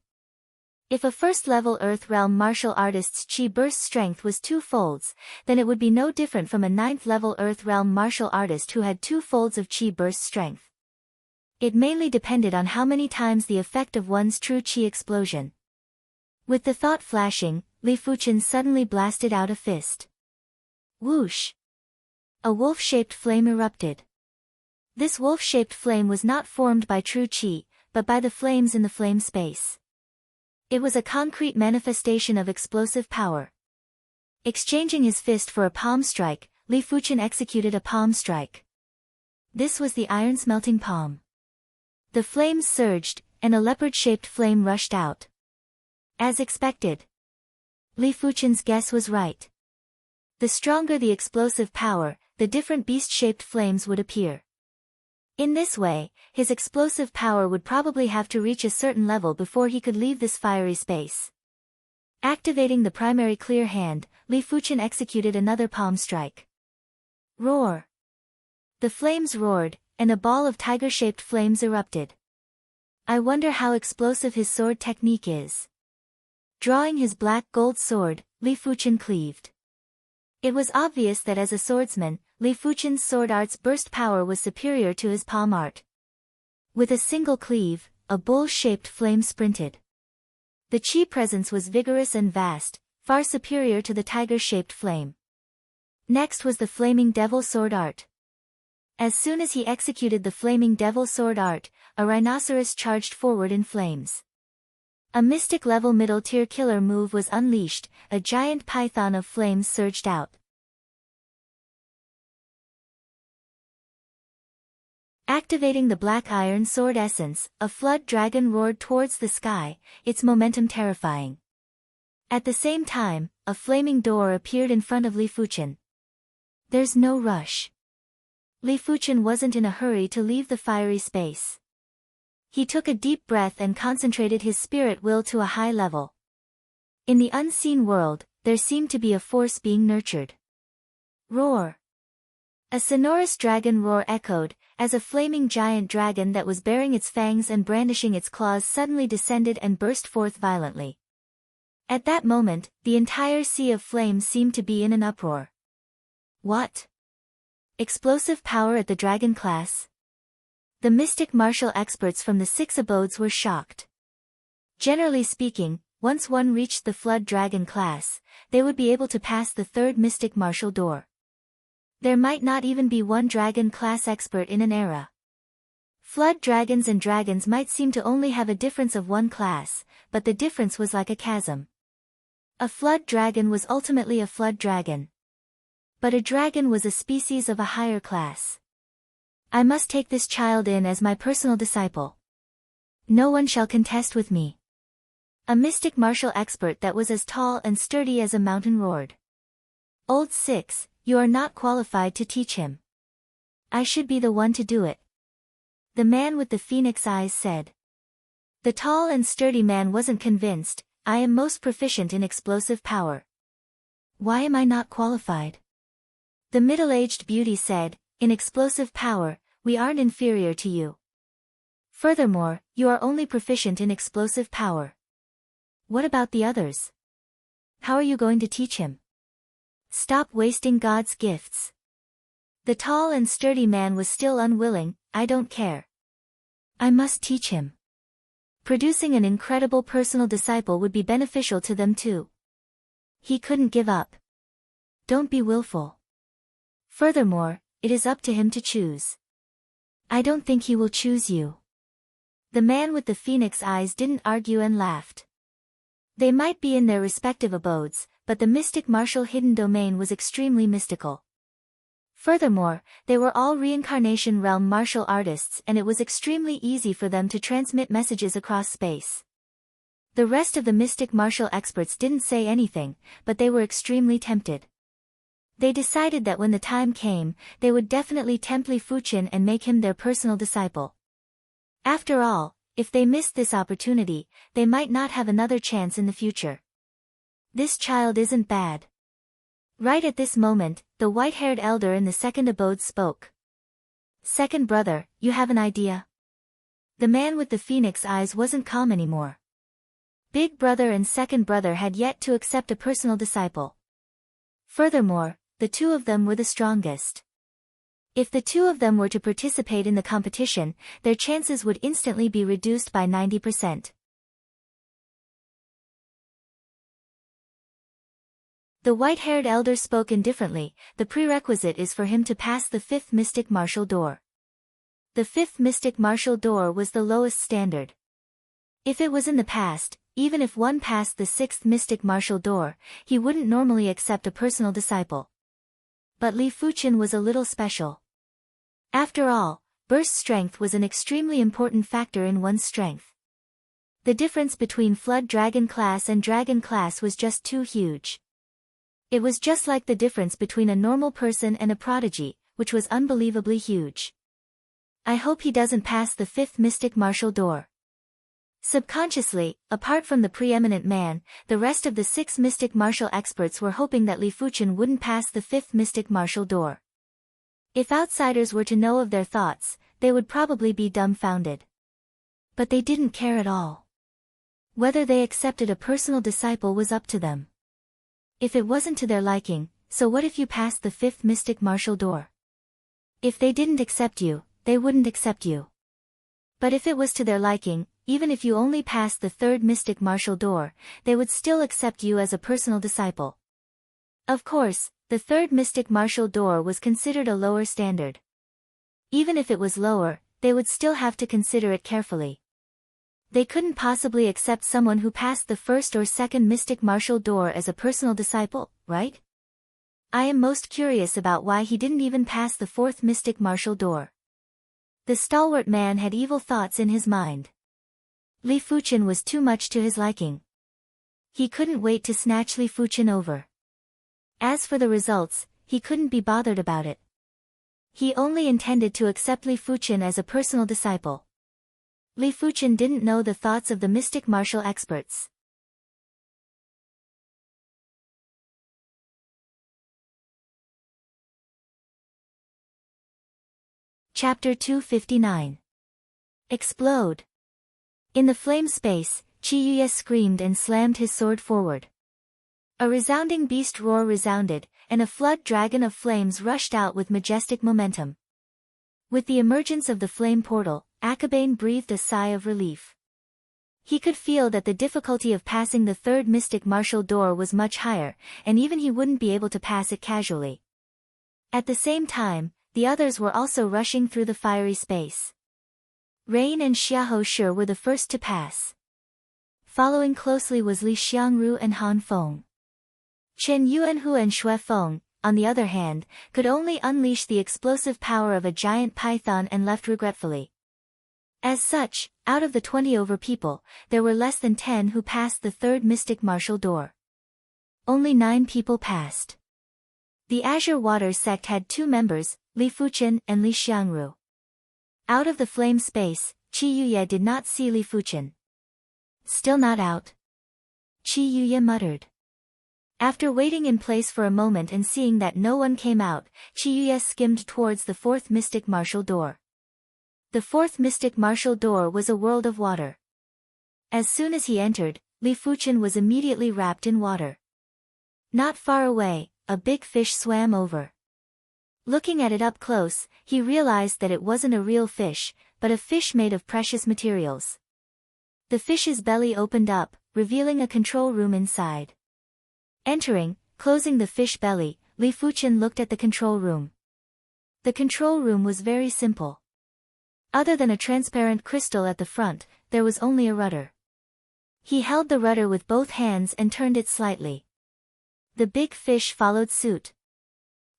If a first-level Earth Realm martial artist's chi burst strength was 2 folds, then it would be no different from a 9th-level Earth Realm martial artist who had 2 folds of chi burst strength. It mainly depended on how many times the effect of one's true chi explosion. With the thought flashing, Li Fuchen suddenly blasted out a fist. Whoosh! A wolf-shaped flame erupted. This wolf-shaped flame was not formed by true chi, but by the flames in the flame space. It was a concrete manifestation of explosive power. Exchanging his fist for a palm strike, Li Fuchen executed a palm strike. This was the iron-smelting palm. The flames surged, and a leopard-shaped flame rushed out. As expected. Li Fuchen's guess was right. The stronger the explosive power, the different beast-shaped flames would appear. In this way, his explosive power would probably have to reach a certain level before he could leave this fiery space. Activating the primary clear hand, Li Fuchen executed another palm strike. Roar! The flames roared, and a ball of tiger-shaped flames erupted. I wonder how explosive his sword technique is. Drawing his black gold sword, Li Fuchen cleaved. It was obvious that as a swordsman, Li Fuchen's sword art's burst power was superior to his palm art. With a single cleave, a bull-shaped flame sprinted. The chi presence was vigorous and vast, far superior to the tiger-shaped flame. Next was the flaming devil sword art. As soon as he executed the flaming devil sword art, a rhinoceros charged forward in flames. A mystic-level middle-tier killer move was unleashed, a giant python of flames surged out. Activating the black iron sword essence, a flood dragon roared towards the sky, its momentum terrifying. At the same time, a flaming door appeared in front of Li Fuchen. There's no rush. Li Fuchen wasn't in a hurry to leave the fiery space. He took a deep breath and concentrated his spirit will to a high level. In the unseen world, there seemed to be a force being nurtured. Roar! A sonorous dragon roar echoed, as a flaming giant dragon that was baring its fangs and brandishing its claws suddenly descended and burst forth violently. At that moment, the entire sea of flames seemed to be in an uproar. What? Explosive power at the dragon class? The mystic martial experts from the 6 abodes were shocked. Generally speaking, once one reached the flood dragon class, they would be able to pass the 3rd mystic martial door. There might not even be one dragon class expert in an era. Flood dragons and dragons might seem to only have a difference of 1 class, but the difference was like a chasm. A flood dragon was ultimately a flood dragon. But a dragon was a species of a higher class. I must take this child in as my personal disciple. No one shall contest with me. A mystic martial expert that was as tall and sturdy as a mountain roared. Old 6, you are not qualified to teach him. I should be the one to do it. The man with the phoenix eyes said. The tall and sturdy man wasn't convinced. I am most proficient in explosive power. Why am I not qualified? The middle-aged beauty said, in explosive power, we aren't inferior to you. Furthermore, you are only proficient in explosive power. What about the others? How are you going to teach him? Stop wasting God's gifts. The tall and sturdy man was still unwilling. I don't care. I must teach him. Producing an incredible personal disciple would be beneficial to them too. He couldn't give up. Don't be willful. Furthermore, it is up to him to choose. I don't think he will choose you. The man with the phoenix eyes didn't argue and laughed. They might be in their respective abodes, but the mystic martial hidden domain was extremely mystical. Furthermore, they were all reincarnation realm martial artists and it was extremely easy for them to transmit messages across space. The rest of the mystic martial experts didn't say anything, but they were extremely tempted. They decided that when the time came, they would definitely tempt Li Fuchen and make him their personal disciple. After all, if they missed this opportunity, they might not have another chance in the future. This child isn't bad. Right at this moment, the white-haired elder in the second abode spoke. Second brother, you have an idea? The man with the phoenix eyes wasn't calm anymore. Big brother and second brother had yet to accept a personal disciple. Furthermore, the two of them were the strongest. If the two of them were to participate in the competition, their chances would instantly be reduced by 90%. The white-haired elder spoke indifferently. The prerequisite is for him to pass the fifth mystic martial door. The fifth mystic martial door was the lowest standard. If it was in the past, even if one passed the sixth mystic martial door, he wouldn't normally accept a personal disciple. But Li Fuchen was a little special. After all, burst strength was an extremely important factor in one's strength. The difference between Flood Dragon class and Dragon class was just too huge. It was just like the difference between a normal person and a prodigy, which was unbelievably huge. I hope he doesn't pass the fifth mystic martial door. Subconsciously, apart from the preeminent man, the rest of the six mystic martial experts were hoping that Li Fuchen wouldn't pass the fifth mystic martial door. If outsiders were to know of their thoughts, they would probably be dumbfounded. But they didn't care at all. Whether they accepted a personal disciple was up to them. If it wasn't to their liking, so what if you passed the fifth mystic martial door? If they didn't accept you, they wouldn't accept you. But if it was to their liking, even if you only passed the third mystic martial door, they would still accept you as a personal disciple. Of course, the third mystic martial door was considered a lower standard. Even if it was lower, they would still have to consider it carefully. They couldn't possibly accept someone who passed the first or second mystic martial door as a personal disciple, right? I am most curious about why he didn't even pass the fourth mystic martial door. The stalwart man had evil thoughts in his mind. Li Fuchen was too much to his liking. He couldn't wait to snatch Li Fuchen over. As for the results, he couldn't be bothered about it. He only intended to accept Li Fuchen as a personal disciple. Li Fuchen didn't know the thoughts of the mystic martial experts. Chapter 259. Explode. In the flame space, Qi Yuye screamed and slammed his sword forward. A resounding beast roar resounded, and a flood dragon of flames rushed out with majestic momentum. With the emergence of the flame portal, Akabane breathed a sigh of relief. He could feel that the difficulty of passing the third mystic martial door was much higher, and even he wouldn't be able to pass it casually. At the same time, the others were also rushing through the fiery space. Rain and Xiahou Shi were the first to pass. Following closely was Li Xiangru and Han Feng. Chen Yuanhu and Xue Feng, on the other hand, could only unleash the explosive power of a giant python and left regretfully. As such, out of the 20 over people, there were less than 10 who passed the third mystic martial door. Only 9 people passed. The Azure Waters sect had 2 members, Li Fuchen and Li Xiangru. Out of the flame space, Qi Yuye did not see Li Fuchen. Still not out? Qi Yuye muttered. After waiting in place for a moment and seeing that no one came out, Qi Yuye skimmed towards the fourth mystic martial door. The fourth mystic martial door was a world of water. As soon as he entered, Li Fuchen was immediately wrapped in water. Not far away, a big fish swam over. Looking at it up close, he realized that it wasn't a real fish, but a fish made of precious materials. The fish's belly opened up, revealing a control room inside. Entering, closing the fish belly, Li Fuchen looked at the control room. The control room was very simple. Other than a transparent crystal at the front, there was only a rudder. He held the rudder with both hands and turned it slightly. The big fish followed suit.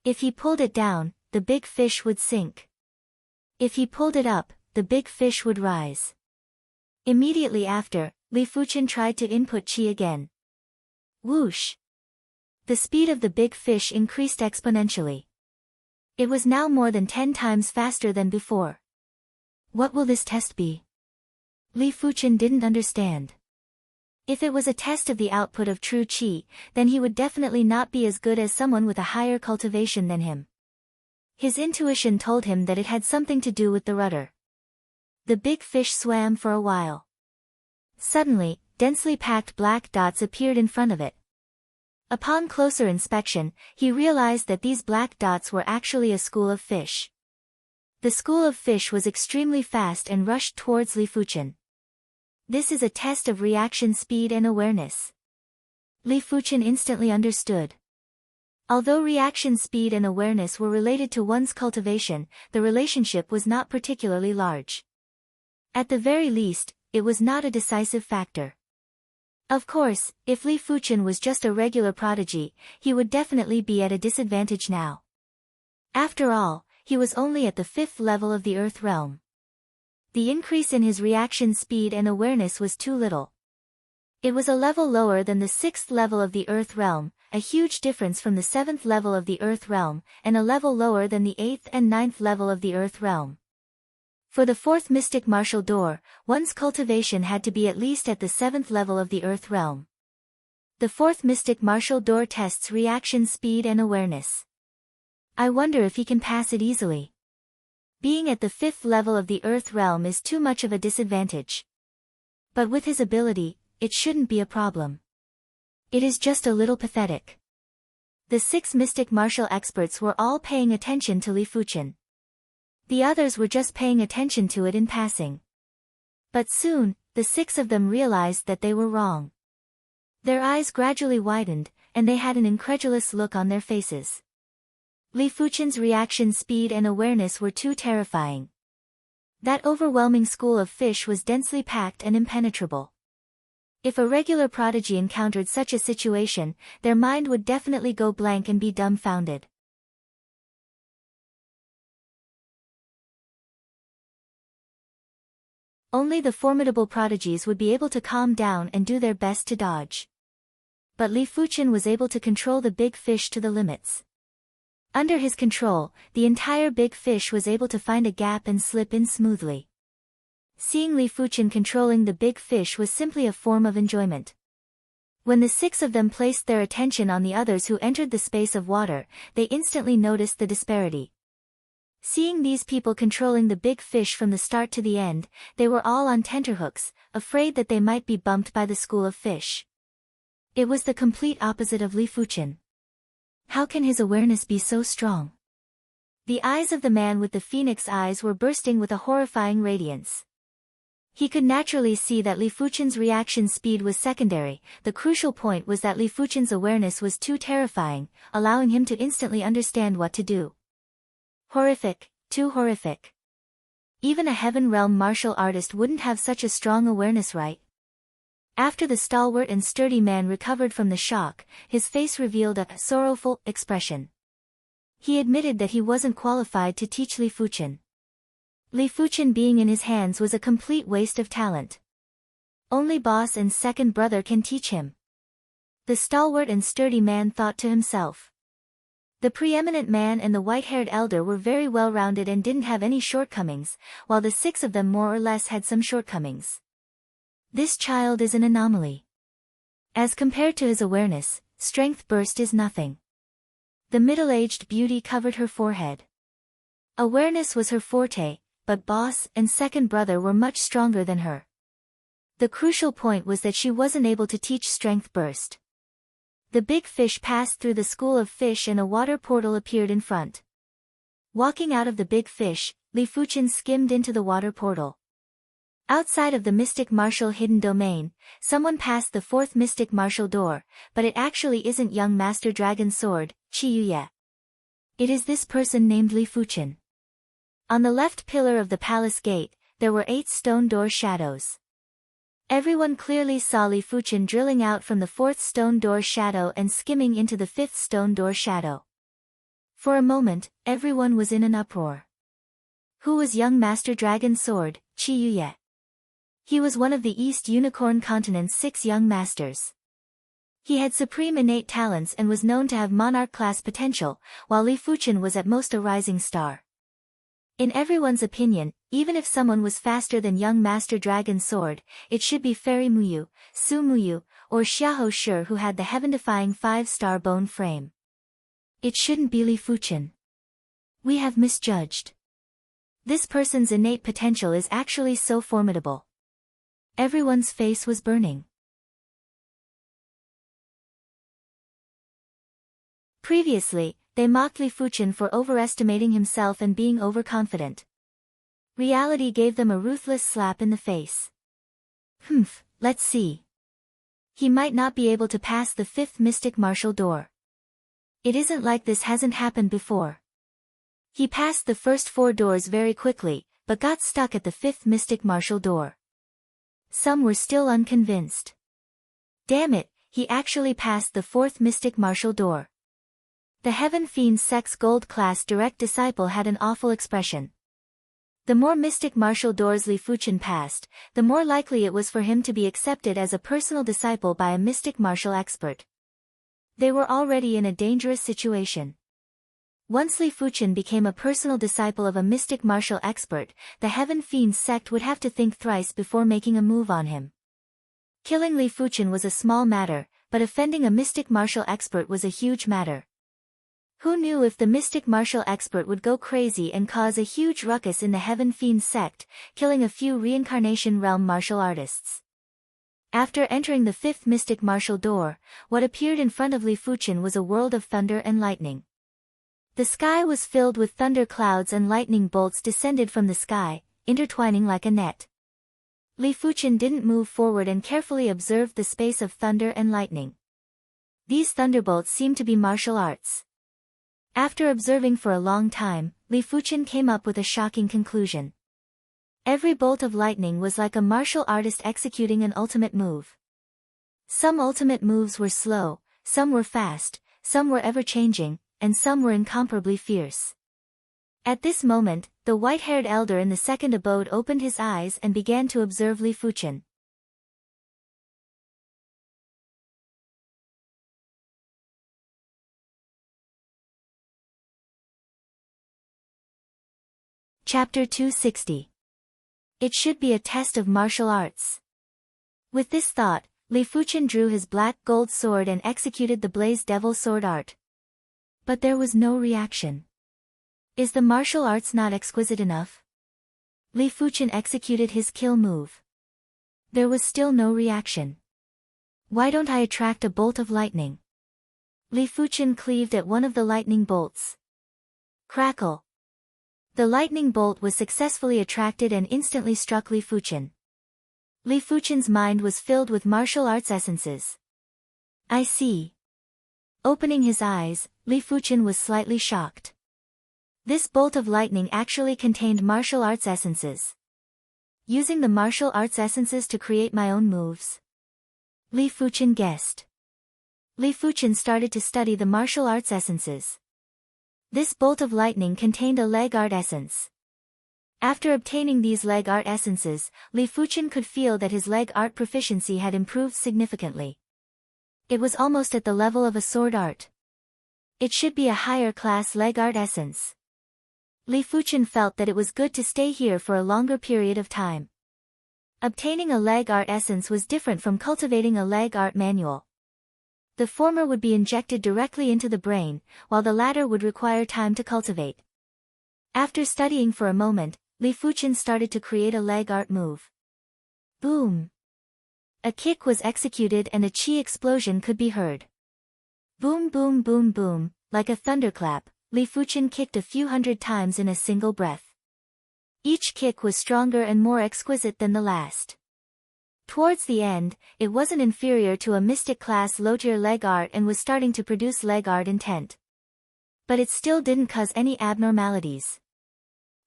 If he pulled it down, the big fish would sink. If he pulled it up, the big fish would rise. Immediately after, Li Fuchen tried to input qi again. Whoosh! The speed of the big fish increased exponentially. It was now more than 10 times faster than before. What will this test be? Li Fuchen didn't understand. If it was a test of the output of true qi, then he would definitely not be as good as someone with a higher cultivation than him. His intuition told him that it had something to do with the rudder. The big fish swam for a while. Suddenly, densely packed black dots appeared in front of it. Upon closer inspection, he realized that these black dots were actually a school of fish. The school of fish was extremely fast and rushed towards Li Fuchen. This is a test of reaction speed and awareness. Li Fuchen instantly understood. Although reaction speed and awareness were related to one's cultivation, the relationship was not particularly large. At the very least, it was not a decisive factor. Of course, if Li Fuchen was just a regular prodigy, he would definitely be at a disadvantage now. After all, he was only at the 5th level of the Earth realm. The increase in his reaction speed and awareness was too little. It was a level lower than the 6th level of the Earth realm, a huge difference from the 7th level of the Earth realm, and a level lower than the 8th and 9th level of the Earth realm. For the 4th mystic martial door, one's cultivation had to be at least at the 7th level of the Earth realm. The 4th mystic martial door tests reaction speed and awareness. I wonder if he can pass it easily. Being at the 5th level of the Earth realm is too much of a disadvantage. But with his ability, it shouldn't be a problem. It is just a little pathetic. The 6 mystic martial experts were all paying attention to Li Fuchen. The others were just paying attention to it in passing. But soon, the 6 of them realized that they were wrong. Their eyes gradually widened, and they had an incredulous look on their faces. Li Fuchen's reaction speed and awareness were too terrifying. That overwhelming school of fish was densely packed and impenetrable. If a regular prodigy encountered such a situation, their mind would definitely go blank and be dumbfounded. Only the formidable prodigies would be able to calm down and do their best to dodge. But Li Fuchen was able to control the big fish to the limits. Under his control, the entire big fish was able to find a gap and slip in smoothly. Seeing Li Fuchen controlling the big fish was simply a form of enjoyment. When the 6 of them placed their attention on the others who entered the space of water, they instantly noticed the disparity. Seeing these people controlling the big fish from the start to the end, they were all on tenterhooks, afraid that they might be bumped by the school of fish. It was the complete opposite of Li Fuchen. How can his awareness be so strong? The eyes of the man with the phoenix eyes were bursting with a horrifying radiance. He could naturally see that Li Fuchen's reaction speed was secondary. The crucial point was that Li Fuchen's awareness was too terrifying, allowing him to instantly understand what to do. Horrific, too horrific. Even a heaven realm martial artist wouldn't have such a strong awareness, right? After the stalwart and sturdy man recovered from the shock, his face revealed a sorrowful expression. He admitted that he wasn't qualified to teach Li Fuchen. Li Fuchen being in his hands was a complete waste of talent. Only boss and second brother can teach him. The stalwart and sturdy man thought to himself. The preeminent man and the white-haired elder were very well-rounded and didn't have any shortcomings, while the 6 of them more or less had some shortcomings. This child is an anomaly. As compared to his awareness, strength burst is nothing. The middle-aged beauty covered her forehead. Awareness was her forte, but boss and second brother were much stronger than her. The crucial point was that she wasn't able to teach strength burst. The big fish passed through the school of fish and a water portal appeared in front. Walking out of the big fish, Li Fuchen skimmed into the water portal. Outside of the mystic martial hidden domain, someone passed the 4th mystic martial door, but it actually isn't young Master Dragon Sword, Qi Yuye. It is this person named Li Fuchen. On the left pillar of the palace gate, there were 8 stone door shadows. Everyone clearly saw Li Fuchen drilling out from the 4th stone door shadow and skimming into the 5th stone door shadow. For a moment, everyone was in an uproar. Who was young Master Dragon Sword, Qi Yuye? He was one of the East Unicorn Continent's 6 young masters. He had supreme innate talents and was known to have monarch-class potential, while Li Fuchen was at most a rising star. In everyone's opinion, even if someone was faster than young Master Dragon Sword, it should be Fairy Muyu, Su Muyu, or Xiahou Shi who had the heaven-defying 5-star bone frame. It shouldn't be Li Fuchen. We have misjudged. This person's innate potential is actually so formidable. Everyone's face was burning. Previously, they mocked Li Fuchen for overestimating himself and being overconfident. Reality gave them a ruthless slap in the face. Let's see. He might not be able to pass the 5th mystic martial door. It isn't like this hasn't happened before. He passed the first 4 doors very quickly, but got stuck at the 5th mystic martial door. Some were still unconvinced. Damn it, he actually passed the 4th mystic martial door. The Heaven Fiend Sect's gold class direct disciple had an awful expression. The more mystic martial doors Li Fuchen passed, the more likely it was for him to be accepted as a personal disciple by a mystic martial expert. They were already in a dangerous situation. Once Li Fuchen became a personal disciple of a mystic martial expert, the Heaven Fiend Sect would have to think thrice before making a move on him. Killing Li Fuchen was a small matter, but offending a mystic martial expert was a huge matter. Who knew if the mystic martial expert would go crazy and cause a huge ruckus in the Heaven Fiend Sect, killing a few reincarnation realm martial artists. After entering the 5th mystic martial door, what appeared in front of Li Fuchen was a world of thunder and lightning. The sky was filled with thunder clouds and lightning bolts descended from the sky, intertwining like a net. Li Fuchen didn't move forward and carefully observed the space of thunder and lightning. These thunderbolts seemed to be martial arts. After observing for a long time, Li Fuchen came up with a shocking conclusion. Every bolt of lightning was like a martial artist executing an ultimate move. Some ultimate moves were slow, some were fast, some were ever-changing, and some were incomparably fierce. At this moment, the white-haired elder in the second abode opened his eyes and began to observe Li Fuchen. Chapter 260. It should be a test of martial arts. With this thought, Li Fuchen drew his black gold sword and executed the Blaze Devil sword art. But there was no reaction. Is the martial arts not exquisite enough? Li Fuchen executed his kill move. There was still no reaction. Why don't I attract a bolt of lightning? Li Fuchen cleaved at one of the lightning bolts. Crackle! The lightning bolt was successfully attracted and instantly struck Li Fuchen. Li Fuchen's mind was filled with martial arts essences. I see. Opening his eyes, Li Fuchen was slightly shocked. This bolt of lightning actually contained martial arts essences. Using the martial arts essences to create my own moves. Li Fuchen guessed. Li Fuchen started to study the martial arts essences. This bolt of lightning contained a leg art essence. After obtaining these leg art essences, Li Fuchen could feel that his leg art proficiency had improved significantly. It was almost at the level of a sword art. It should be a higher class leg art essence. Li Fuchen felt that it was good to stay here for a longer period of time. Obtaining a leg art essence was different from cultivating a leg art manual. The former would be injected directly into the brain, while the latter would require time to cultivate. After studying for a moment, Li Fuchen started to create a leg art move. Boom! A kick was executed and a chi explosion could be heard. Boom boom boom boom, like a thunderclap, Li Fuchen kicked a few hundred times in a single breath. Each kick was stronger and more exquisite than the last. Towards the end, it wasn't inferior to a mystic class low-tier leg art and was starting to produce leg art intent. But it still didn't cause any abnormalities.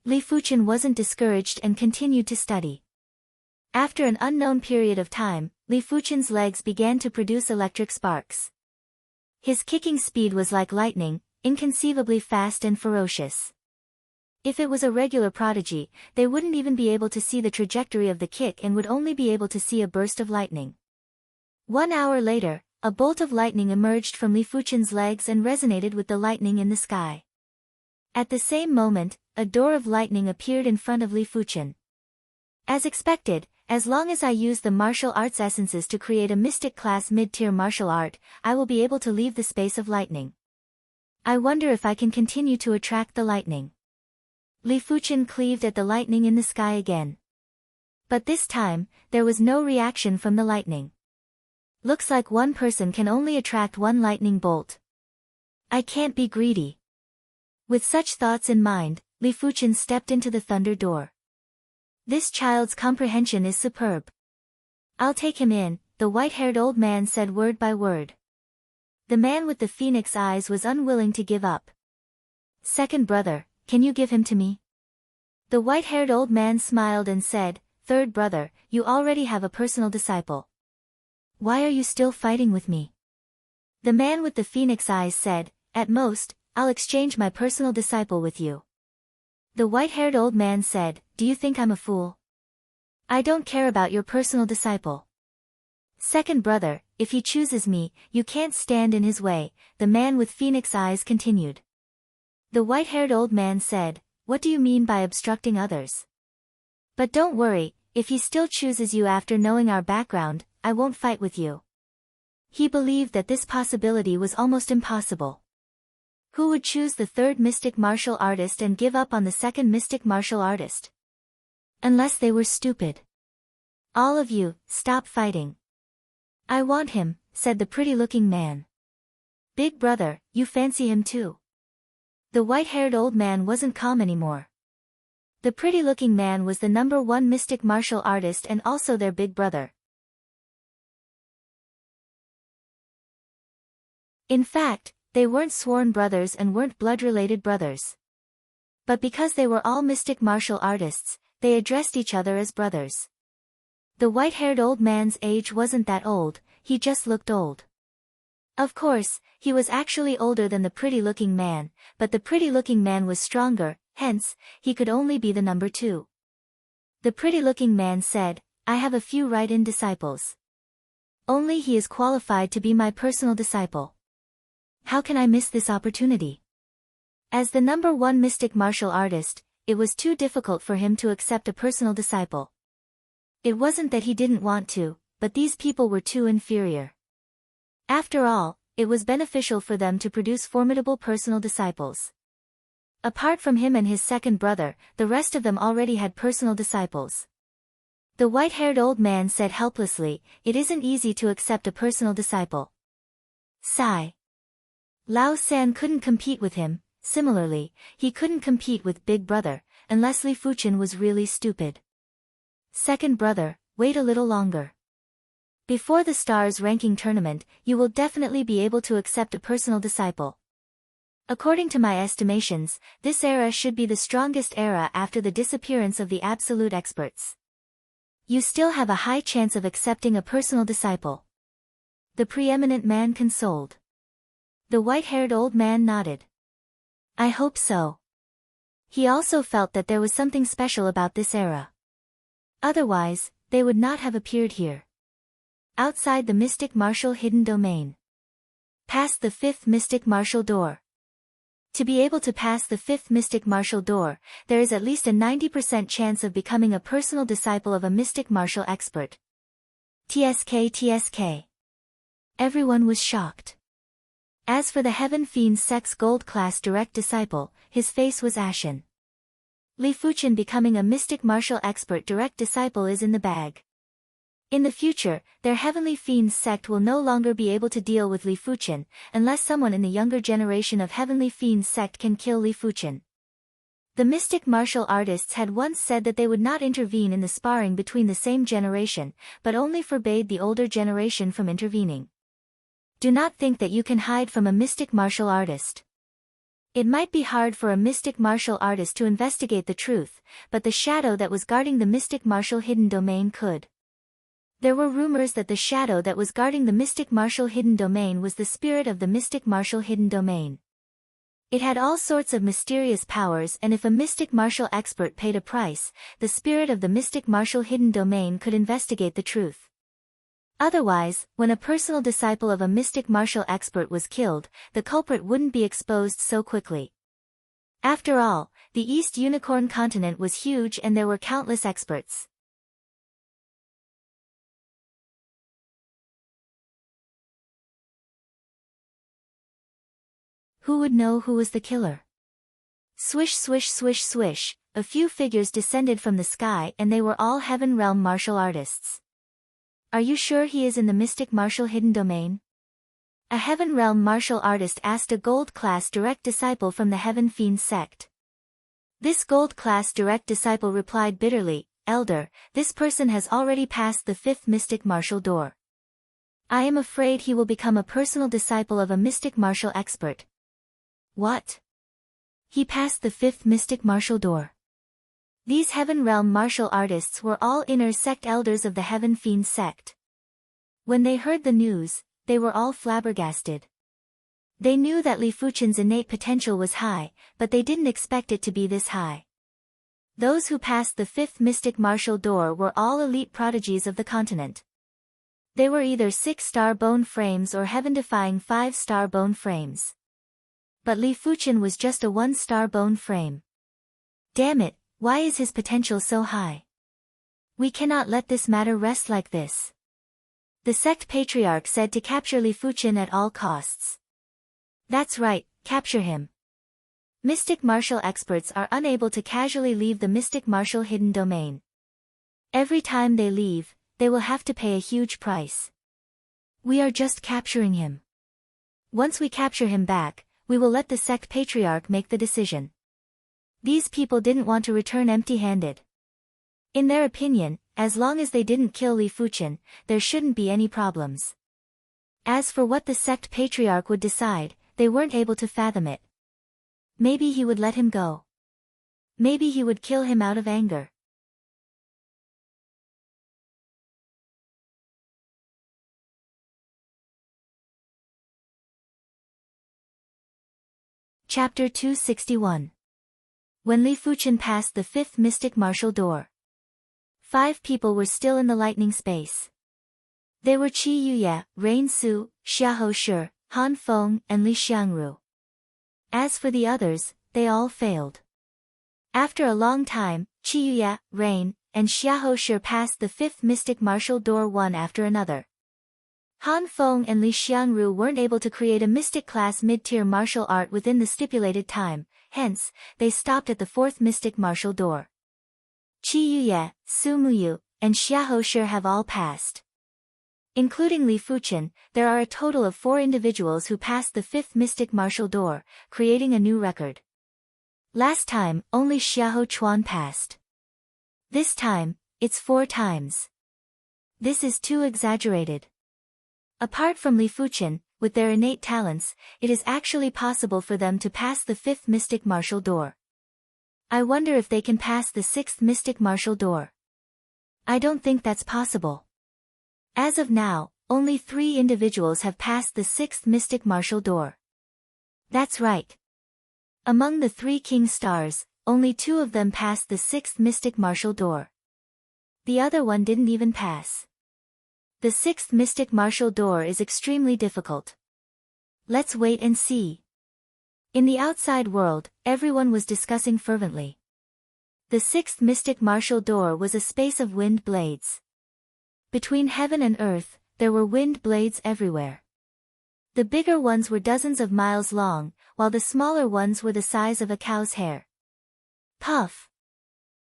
Li Fuchen wasn't discouraged and continued to study. After an unknown period of time, Li Fuchen's legs began to produce electric sparks. His kicking speed was like lightning, inconceivably fast and ferocious. If it was a regular prodigy, they wouldn't even be able to see the trajectory of the kick and would only be able to see a burst of lightning. 1 hour later, a bolt of lightning emerged from Li Fuchen's legs and resonated with the lightning in the sky. At the same moment, a door of lightning appeared in front of Li Fuchen. As expected, as long as I use the martial arts essences to create a mystic class mid-tier martial art, I will be able to leave the space of lightning. I wonder if I can continue to attract the lightning. Li Fuchen cleaved at the lightning in the sky again. But this time, there was no reaction from the lightning. Looks like one person can only attract one lightning bolt. I can't be greedy. With such thoughts in mind, Li Fuchen stepped into the thunder door. This child's comprehension is superb. I'll take him in, the white-haired old man said word by word. The man with the phoenix eyes was unwilling to give up. Second brother, can you give him to me? The white-haired old man smiled and said, Third brother, you already have a personal disciple. Why are you still fighting with me? The man with the phoenix eyes said, At most, I'll exchange my personal disciple with you. The white-haired old man said, Do you think I'm a fool? I don't care about your personal disciple. Second brother, if he chooses me, you can't stand in his way, the man with phoenix eyes continued. The white-haired old man said, What do you mean by obstructing others? But don't worry, if he still chooses you after knowing our background, I won't fight with you. He believed that this possibility was almost impossible. Who would choose the third mystic martial artist and give up on the second mystic martial artist? Unless they were stupid. All of you, stop fighting. I want him, said the pretty-looking man. Big brother, you fancy him too? The white-haired old man wasn't calm anymore. The pretty-looking man was the number one mystic martial artist and also their big brother. In fact, they weren't sworn brothers and weren't blood-related brothers. But because they were all mystic martial artists, they addressed each other as brothers. The white-haired old man's age wasn't that old, he just looked old. Of course, he was actually older than the pretty-looking man, but the pretty-looking man was stronger, hence, he could only be the number two. The pretty-looking man said, I have a few right-in disciples. Only he is qualified to be my personal disciple. How can I miss this opportunity? As the number one mystic martial artist, it was too difficult for him to accept a personal disciple. It wasn't that he didn't want to, but these people were too inferior. After all, it was beneficial for them to produce formidable personal disciples. Apart from him and his second brother, the rest of them already had personal disciples. The white-haired old man said helplessly, It isn't easy to accept a personal disciple. Sigh. Lao San couldn't compete with him, similarly, he couldn't compete with Big Brother, unless Li Fuchen was really stupid. Second brother, wait a little longer. Before the Stars ranking tournament, you will definitely be able to accept a personal disciple. According to my estimations, this era should be the strongest era after the disappearance of the absolute experts. You still have a high chance of accepting a personal disciple. The preeminent man consoled. The white-haired old man nodded. I hope so. He also felt that there was something special about this era. Otherwise, they would not have appeared here. Outside the mystic martial hidden domain. Past the fifth mystic martial door. To be able to pass the fifth mystic martial door, there is at least a 90% chance of becoming a personal disciple of a mystic martial expert. TSK. Everyone was shocked. As for the Heaven Fiend's Sex Gold Class direct disciple, his face was ashen. Li Fuchen becoming a mystic martial expert direct disciple is in the bag. In the future, their Heavenly Fiends sect will no longer be able to deal with Li Fuchen, unless someone in the younger generation of Heavenly Fiends sect can kill Li Fuchen. The mystic martial artists had once said that they would not intervene in the sparring between the same generation, but only forbade the older generation from intervening. Do not think that you can hide from a mystic martial artist. It might be hard for a mystic martial artist to investigate the truth, but the shadow that was guarding the mystic martial hidden domain could. There were rumors that the shadow that was guarding the mystic martial hidden domain was the spirit of the mystic martial hidden domain. It had all sorts of mysterious powers, and if a mystic martial expert paid a price, the spirit of the mystic martial hidden domain could investigate the truth. Otherwise, when a personal disciple of a mystic martial expert was killed, the culprit wouldn't be exposed so quickly. After all, the East Unicorn continent was huge and there were countless experts. Who would know who was the killer? Swish swish swish swish, a few figures descended from the sky and they were all Heaven Realm martial artists. Are you sure he is in the mystic martial hidden domain? A Heaven Realm martial artist asked a gold class direct disciple from the Heaven Fiend sect. This gold class direct disciple replied bitterly, Elder, this person has already passed the 5th mystic martial door. I am afraid he will become a personal disciple of a mystic martial expert. What? He passed the 5th mystic martial door. These Heaven Realm martial artists were all inner sect elders of the Heaven Fiend sect. When they heard the news, they were all flabbergasted. They knew that Li Fuchen's innate potential was high, but they didn't expect it to be this high. Those who passed the 5th mystic martial door were all elite prodigies of the continent. They were either 6-star bone frames or heaven-defying 5-star bone frames. But Li Fuchen was just a 1-star bone frame. Damn it, why is his potential so high? We cannot let this matter rest like this. The sect patriarch said to capture Li Fuchen at all costs. That's right, capture him. Mystic martial experts are unable to casually leave the mystic martial hidden domain. Every time they leave, they will have to pay a huge price. We are just capturing him. Once we capture him back, we will let the sect patriarch make the decision. These people didn't want to return empty-handed. In their opinion, as long as they didn't kill Li Fuchen, there shouldn't be any problems. As for what the sect patriarch would decide, they weren't able to fathom it. Maybe he would let him go. Maybe he would kill him out of anger. Chapter 261. When Li Fuchen passed the 5th mystic martial door. 5 people were still in the lightning space. They were Qi Yuye, Rain Su, Xiahou Shi, Han Feng, and Li Xiangru. As for the others, they all failed. After a long time, Qi Yuye, Rain, and Xiahou Shi passed the 5th mystic martial door one after another. Han Feng and Li Xiangru weren't able to create a mystic class mid-tier martial art within the stipulated time, hence, they stopped at the 4th mystic martial door. Qi Yuye, Su Muyu, and Xiahou Shi have all passed. Including Li Fuchen, there are a total of 4 individuals who passed the 5th mystic martial door, creating a new record. Last time, only Xiahou Chuan passed. This time, it's 4 times. This is too exaggerated. Apart from Li Fuchen, with their innate talents, it is actually possible for them to pass the 5th mystic martial door. I wonder if they can pass the 6th mystic martial door. I don't think that's possible. As of now, only 3 individuals have passed the 6th mystic martial door. That's right. Among the 3 king stars, only 2 of them passed the 6th mystic martial door. The other one didn't even pass. The 6th mystic martial door is extremely difficult. Let's wait and see. In the outside world, everyone was discussing fervently. The 6th mystic martial door was a space of wind blades. Between heaven and earth, there were wind blades everywhere. The bigger ones were dozens of miles long, while the smaller ones were the size of a cow's hair. Puff!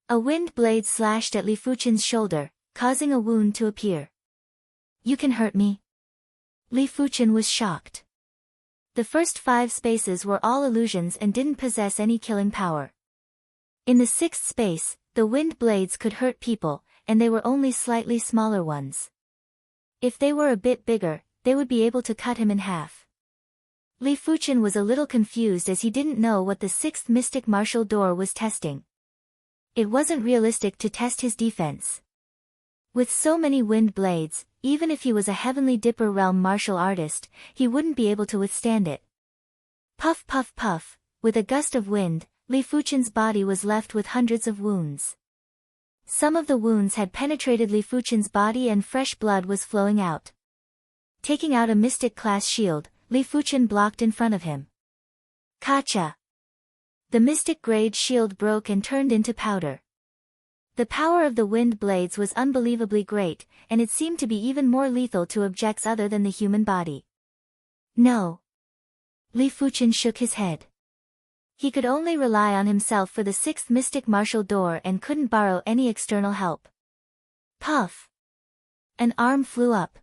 A wind blade slashed at Li Fuchen's shoulder, causing a wound to appear. You can hurt me? Li Fuchen was shocked. The first 5 spaces were all illusions and didn't possess any killing power. In the 6th space, the wind blades could hurt people, and they were only slightly smaller ones. If they were a bit bigger, they would be able to cut him in half. Li Fuchen was a little confused as he didn't know what the 6th mystic martial door was testing. It wasn't realistic to test his defense. With so many wind blades, even if he was a Heavenly Dipper realm martial artist, he wouldn't be able to withstand it. Puff puff puff, with a gust of wind, Li Fuchen's body was left with hundreds of wounds. Some of the wounds had penetrated Li Fuchen's body and fresh blood was flowing out. Taking out a mystic class shield, Li Fuchen blocked in front of him. Kacha! The mystic grade shield broke and turned into powder. The power of the wind blades was unbelievably great, and it seemed to be even more lethal to objects other than the human body. No. Li Fuchen shook his head. He could only rely on himself for the sixth mystic martial door and couldn't borrow any external help. Puff! An arm flew up.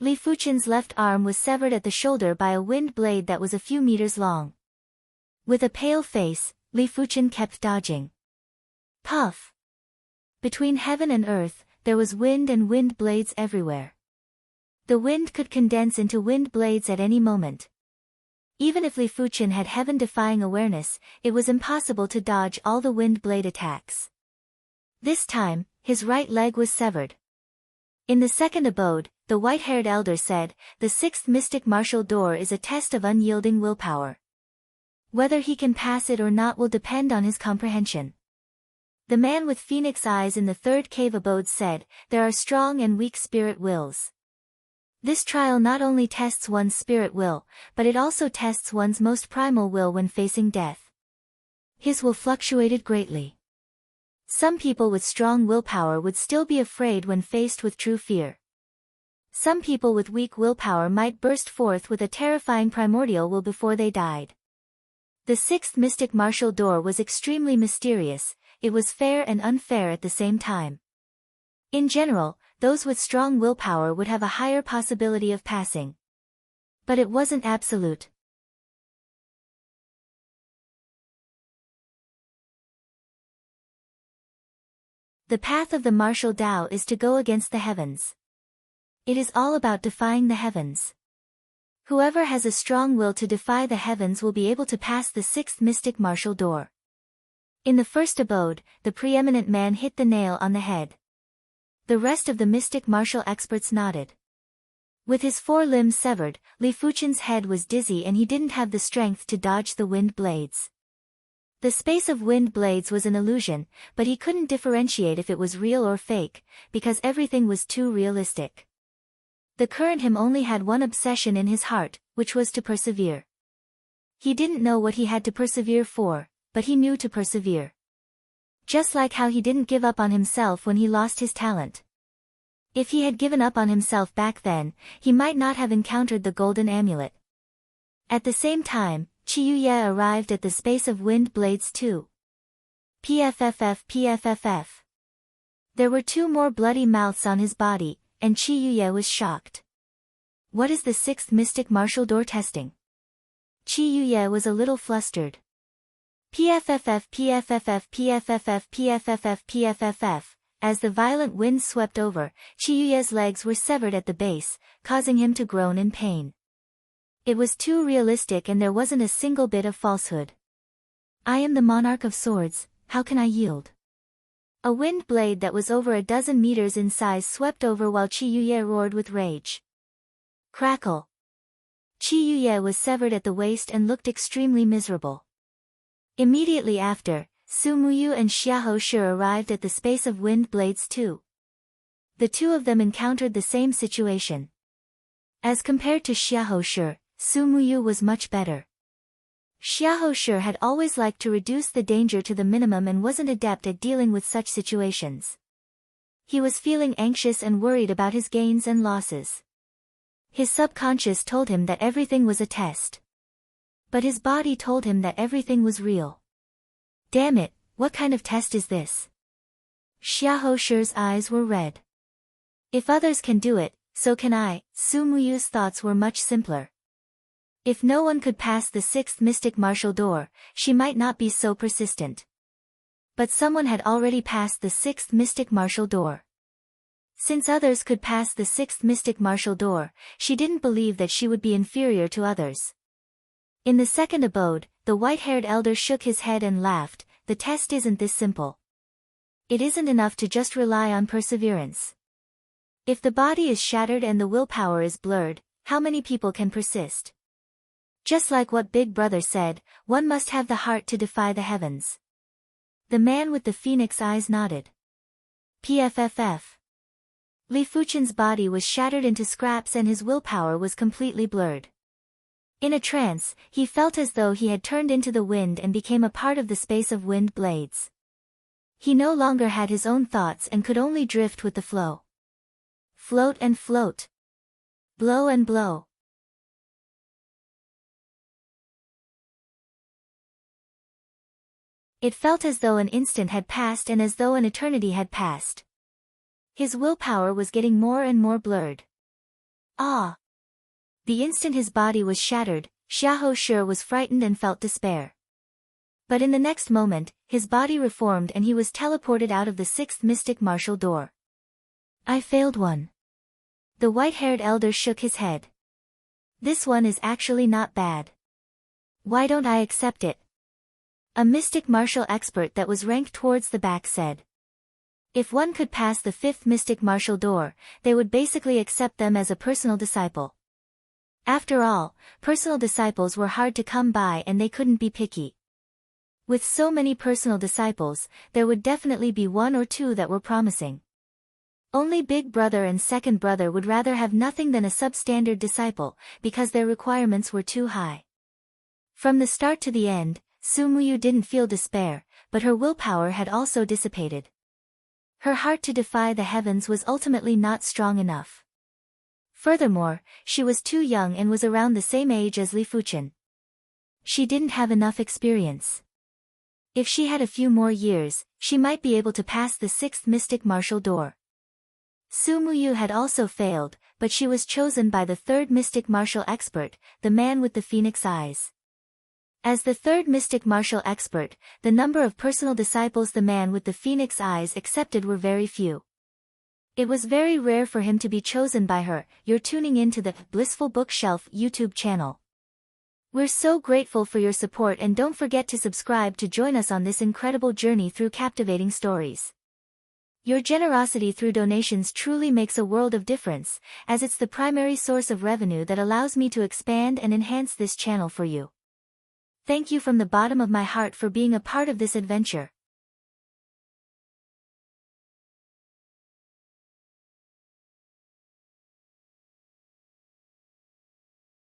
Li Fuchen's left arm was severed at the shoulder by a wind blade that was a few meters long. With a pale face, Li Fuchen kept dodging. Puff! Between heaven and earth, there was wind and wind blades everywhere. The wind could condense into wind blades at any moment. Even if Li Fuchen had heaven-defying awareness, it was impossible to dodge all the wind blade attacks. This time, his right leg was severed. In the second abode, the white-haired elder said, "The sixth mystic martial door is a test of unyielding willpower. Whether he can pass it or not will depend on his comprehension." The man with phoenix eyes in the third cave abode said, "There are strong and weak spirit wills. This trial not only tests one's spirit will, but it also tests one's most primal will when facing death. His will fluctuated greatly. Some people with strong willpower would still be afraid when faced with true fear. Some people with weak willpower might burst forth with a terrifying primordial will before they died." The sixth mystic martial door was extremely mysterious. It was fair and unfair at the same time. In general, those with strong willpower would have a higher possibility of passing. But it wasn't absolute. The path of the martial Tao is to go against the heavens. It is all about defying the heavens. Whoever has a strong will to defy the heavens will be able to pass the sixth mystic martial door. In the first abode, the preeminent man hit the nail on the head. The rest of the mystic martial experts nodded. With his four limbs severed, Li Fuchen's head was dizzy and he didn't have the strength to dodge the wind blades. The space of wind blades was an illusion, but he couldn't differentiate if it was real or fake, because everything was too realistic. The current him only had one obsession in his heart, which was to persevere. He didn't know what he had to persevere for, but he knew to persevere. Just like how he didn't give up on himself when he lost his talent. If he had given up on himself back then, he might not have encountered the golden amulet. At the same time, Chiyuye arrived at the space of wind blades too. Pfff. There were two more bloody mouths on his body, and Chiyuye was shocked. What is the sixth mystic martial door testing? Chiyuye was a little flustered. Pfff. As the violent wind swept over, Chiyuye's legs were severed at the base, causing him to groan in pain. It was too realistic and there wasn't a single bit of falsehood. "I am the monarch of swords, how can I yield?" A wind blade that was over a dozen meters in size swept over while Chiyuye roared with rage. Crackle! Chiyuye was severed at the waist and looked extremely miserable. Immediately after, Su Muyu and Xiahou Shi arrived at the space of wind blades too. The two of them encountered the same situation. As compared to Xiahou Shi, Su Muyu was much better. Xiahou Shi had always liked to reduce the danger to the minimum and wasn't adept at dealing with such situations. He was feeling anxious and worried about his gains and losses. His subconscious told him that everything was a test. But his body told him that everything was real. Damn it, what kind of test is this? Xiahou Shi's eyes were red. If others can do it, so can I. Su Muyu's thoughts were much simpler. If no one could pass the sixth mystic martial door, she might not be so persistent. But someone had already passed the sixth mystic martial door. Since others could pass the sixth mystic martial door, she didn't believe that she would be inferior to others. In the second abode, the white-haired elder shook his head and laughed. The test isn't this simple. It isn't enough to just rely on perseverance. If the body is shattered and the willpower is blurred, how many people can persist? Just like what Big Brother said, one must have the heart to defy the heavens. The man with the phoenix eyes nodded. Pfff. Li Fuchen's body was shattered into scraps and his willpower was completely blurred. In a trance, he felt as though he had turned into the wind and became a part of the space of wind blades. He no longer had his own thoughts and could only drift with the flow. Float and float. Blow and blow. It felt as though an instant had passed and as though an eternity had passed. His willpower was getting more and more blurred. Ah! The instant his body was shattered, Xiahou Shi was frightened and felt despair. But in the next moment, his body reformed and he was teleported out of the sixth mystic martial door. I failed one. The white-haired elder shook his head. This one is actually not bad. Why don't I accept it? A mystic martial expert that was ranked towards the back said. If one could pass the fifth mystic martial door, they would basically accept them as a personal disciple. After all, personal disciples were hard to come by and they couldn't be picky. With so many personal disciples, there would definitely be one or two that were promising. Only Big Brother and Second Brother would rather have nothing than a substandard disciple, because their requirements were too high. From the start to the end, Su Muyu didn't feel despair, but her willpower had also dissipated. Her heart to defy the heavens was ultimately not strong enough. Furthermore, she was too young and was around the same age as Li Fuchen. She didn't have enough experience. If she had a few more years, she might be able to pass the sixth mystic martial door. Su Muyu had also failed, but she was chosen by the third mystic martial expert, the man with the phoenix eyes. As the third mystic martial expert, the number of personal disciples the man with the phoenix eyes accepted were very few. It was very rare for him to be chosen by her. You're tuning in to the Blissful Bookshelf YouTube channel. We're so grateful for your support and don't forget to subscribe to join us on this incredible journey through captivating stories. Your generosity through donations truly makes a world of difference, as it's the primary source of revenue that allows me to expand and enhance this channel for you. Thank you from the bottom of my heart for being a part of this adventure.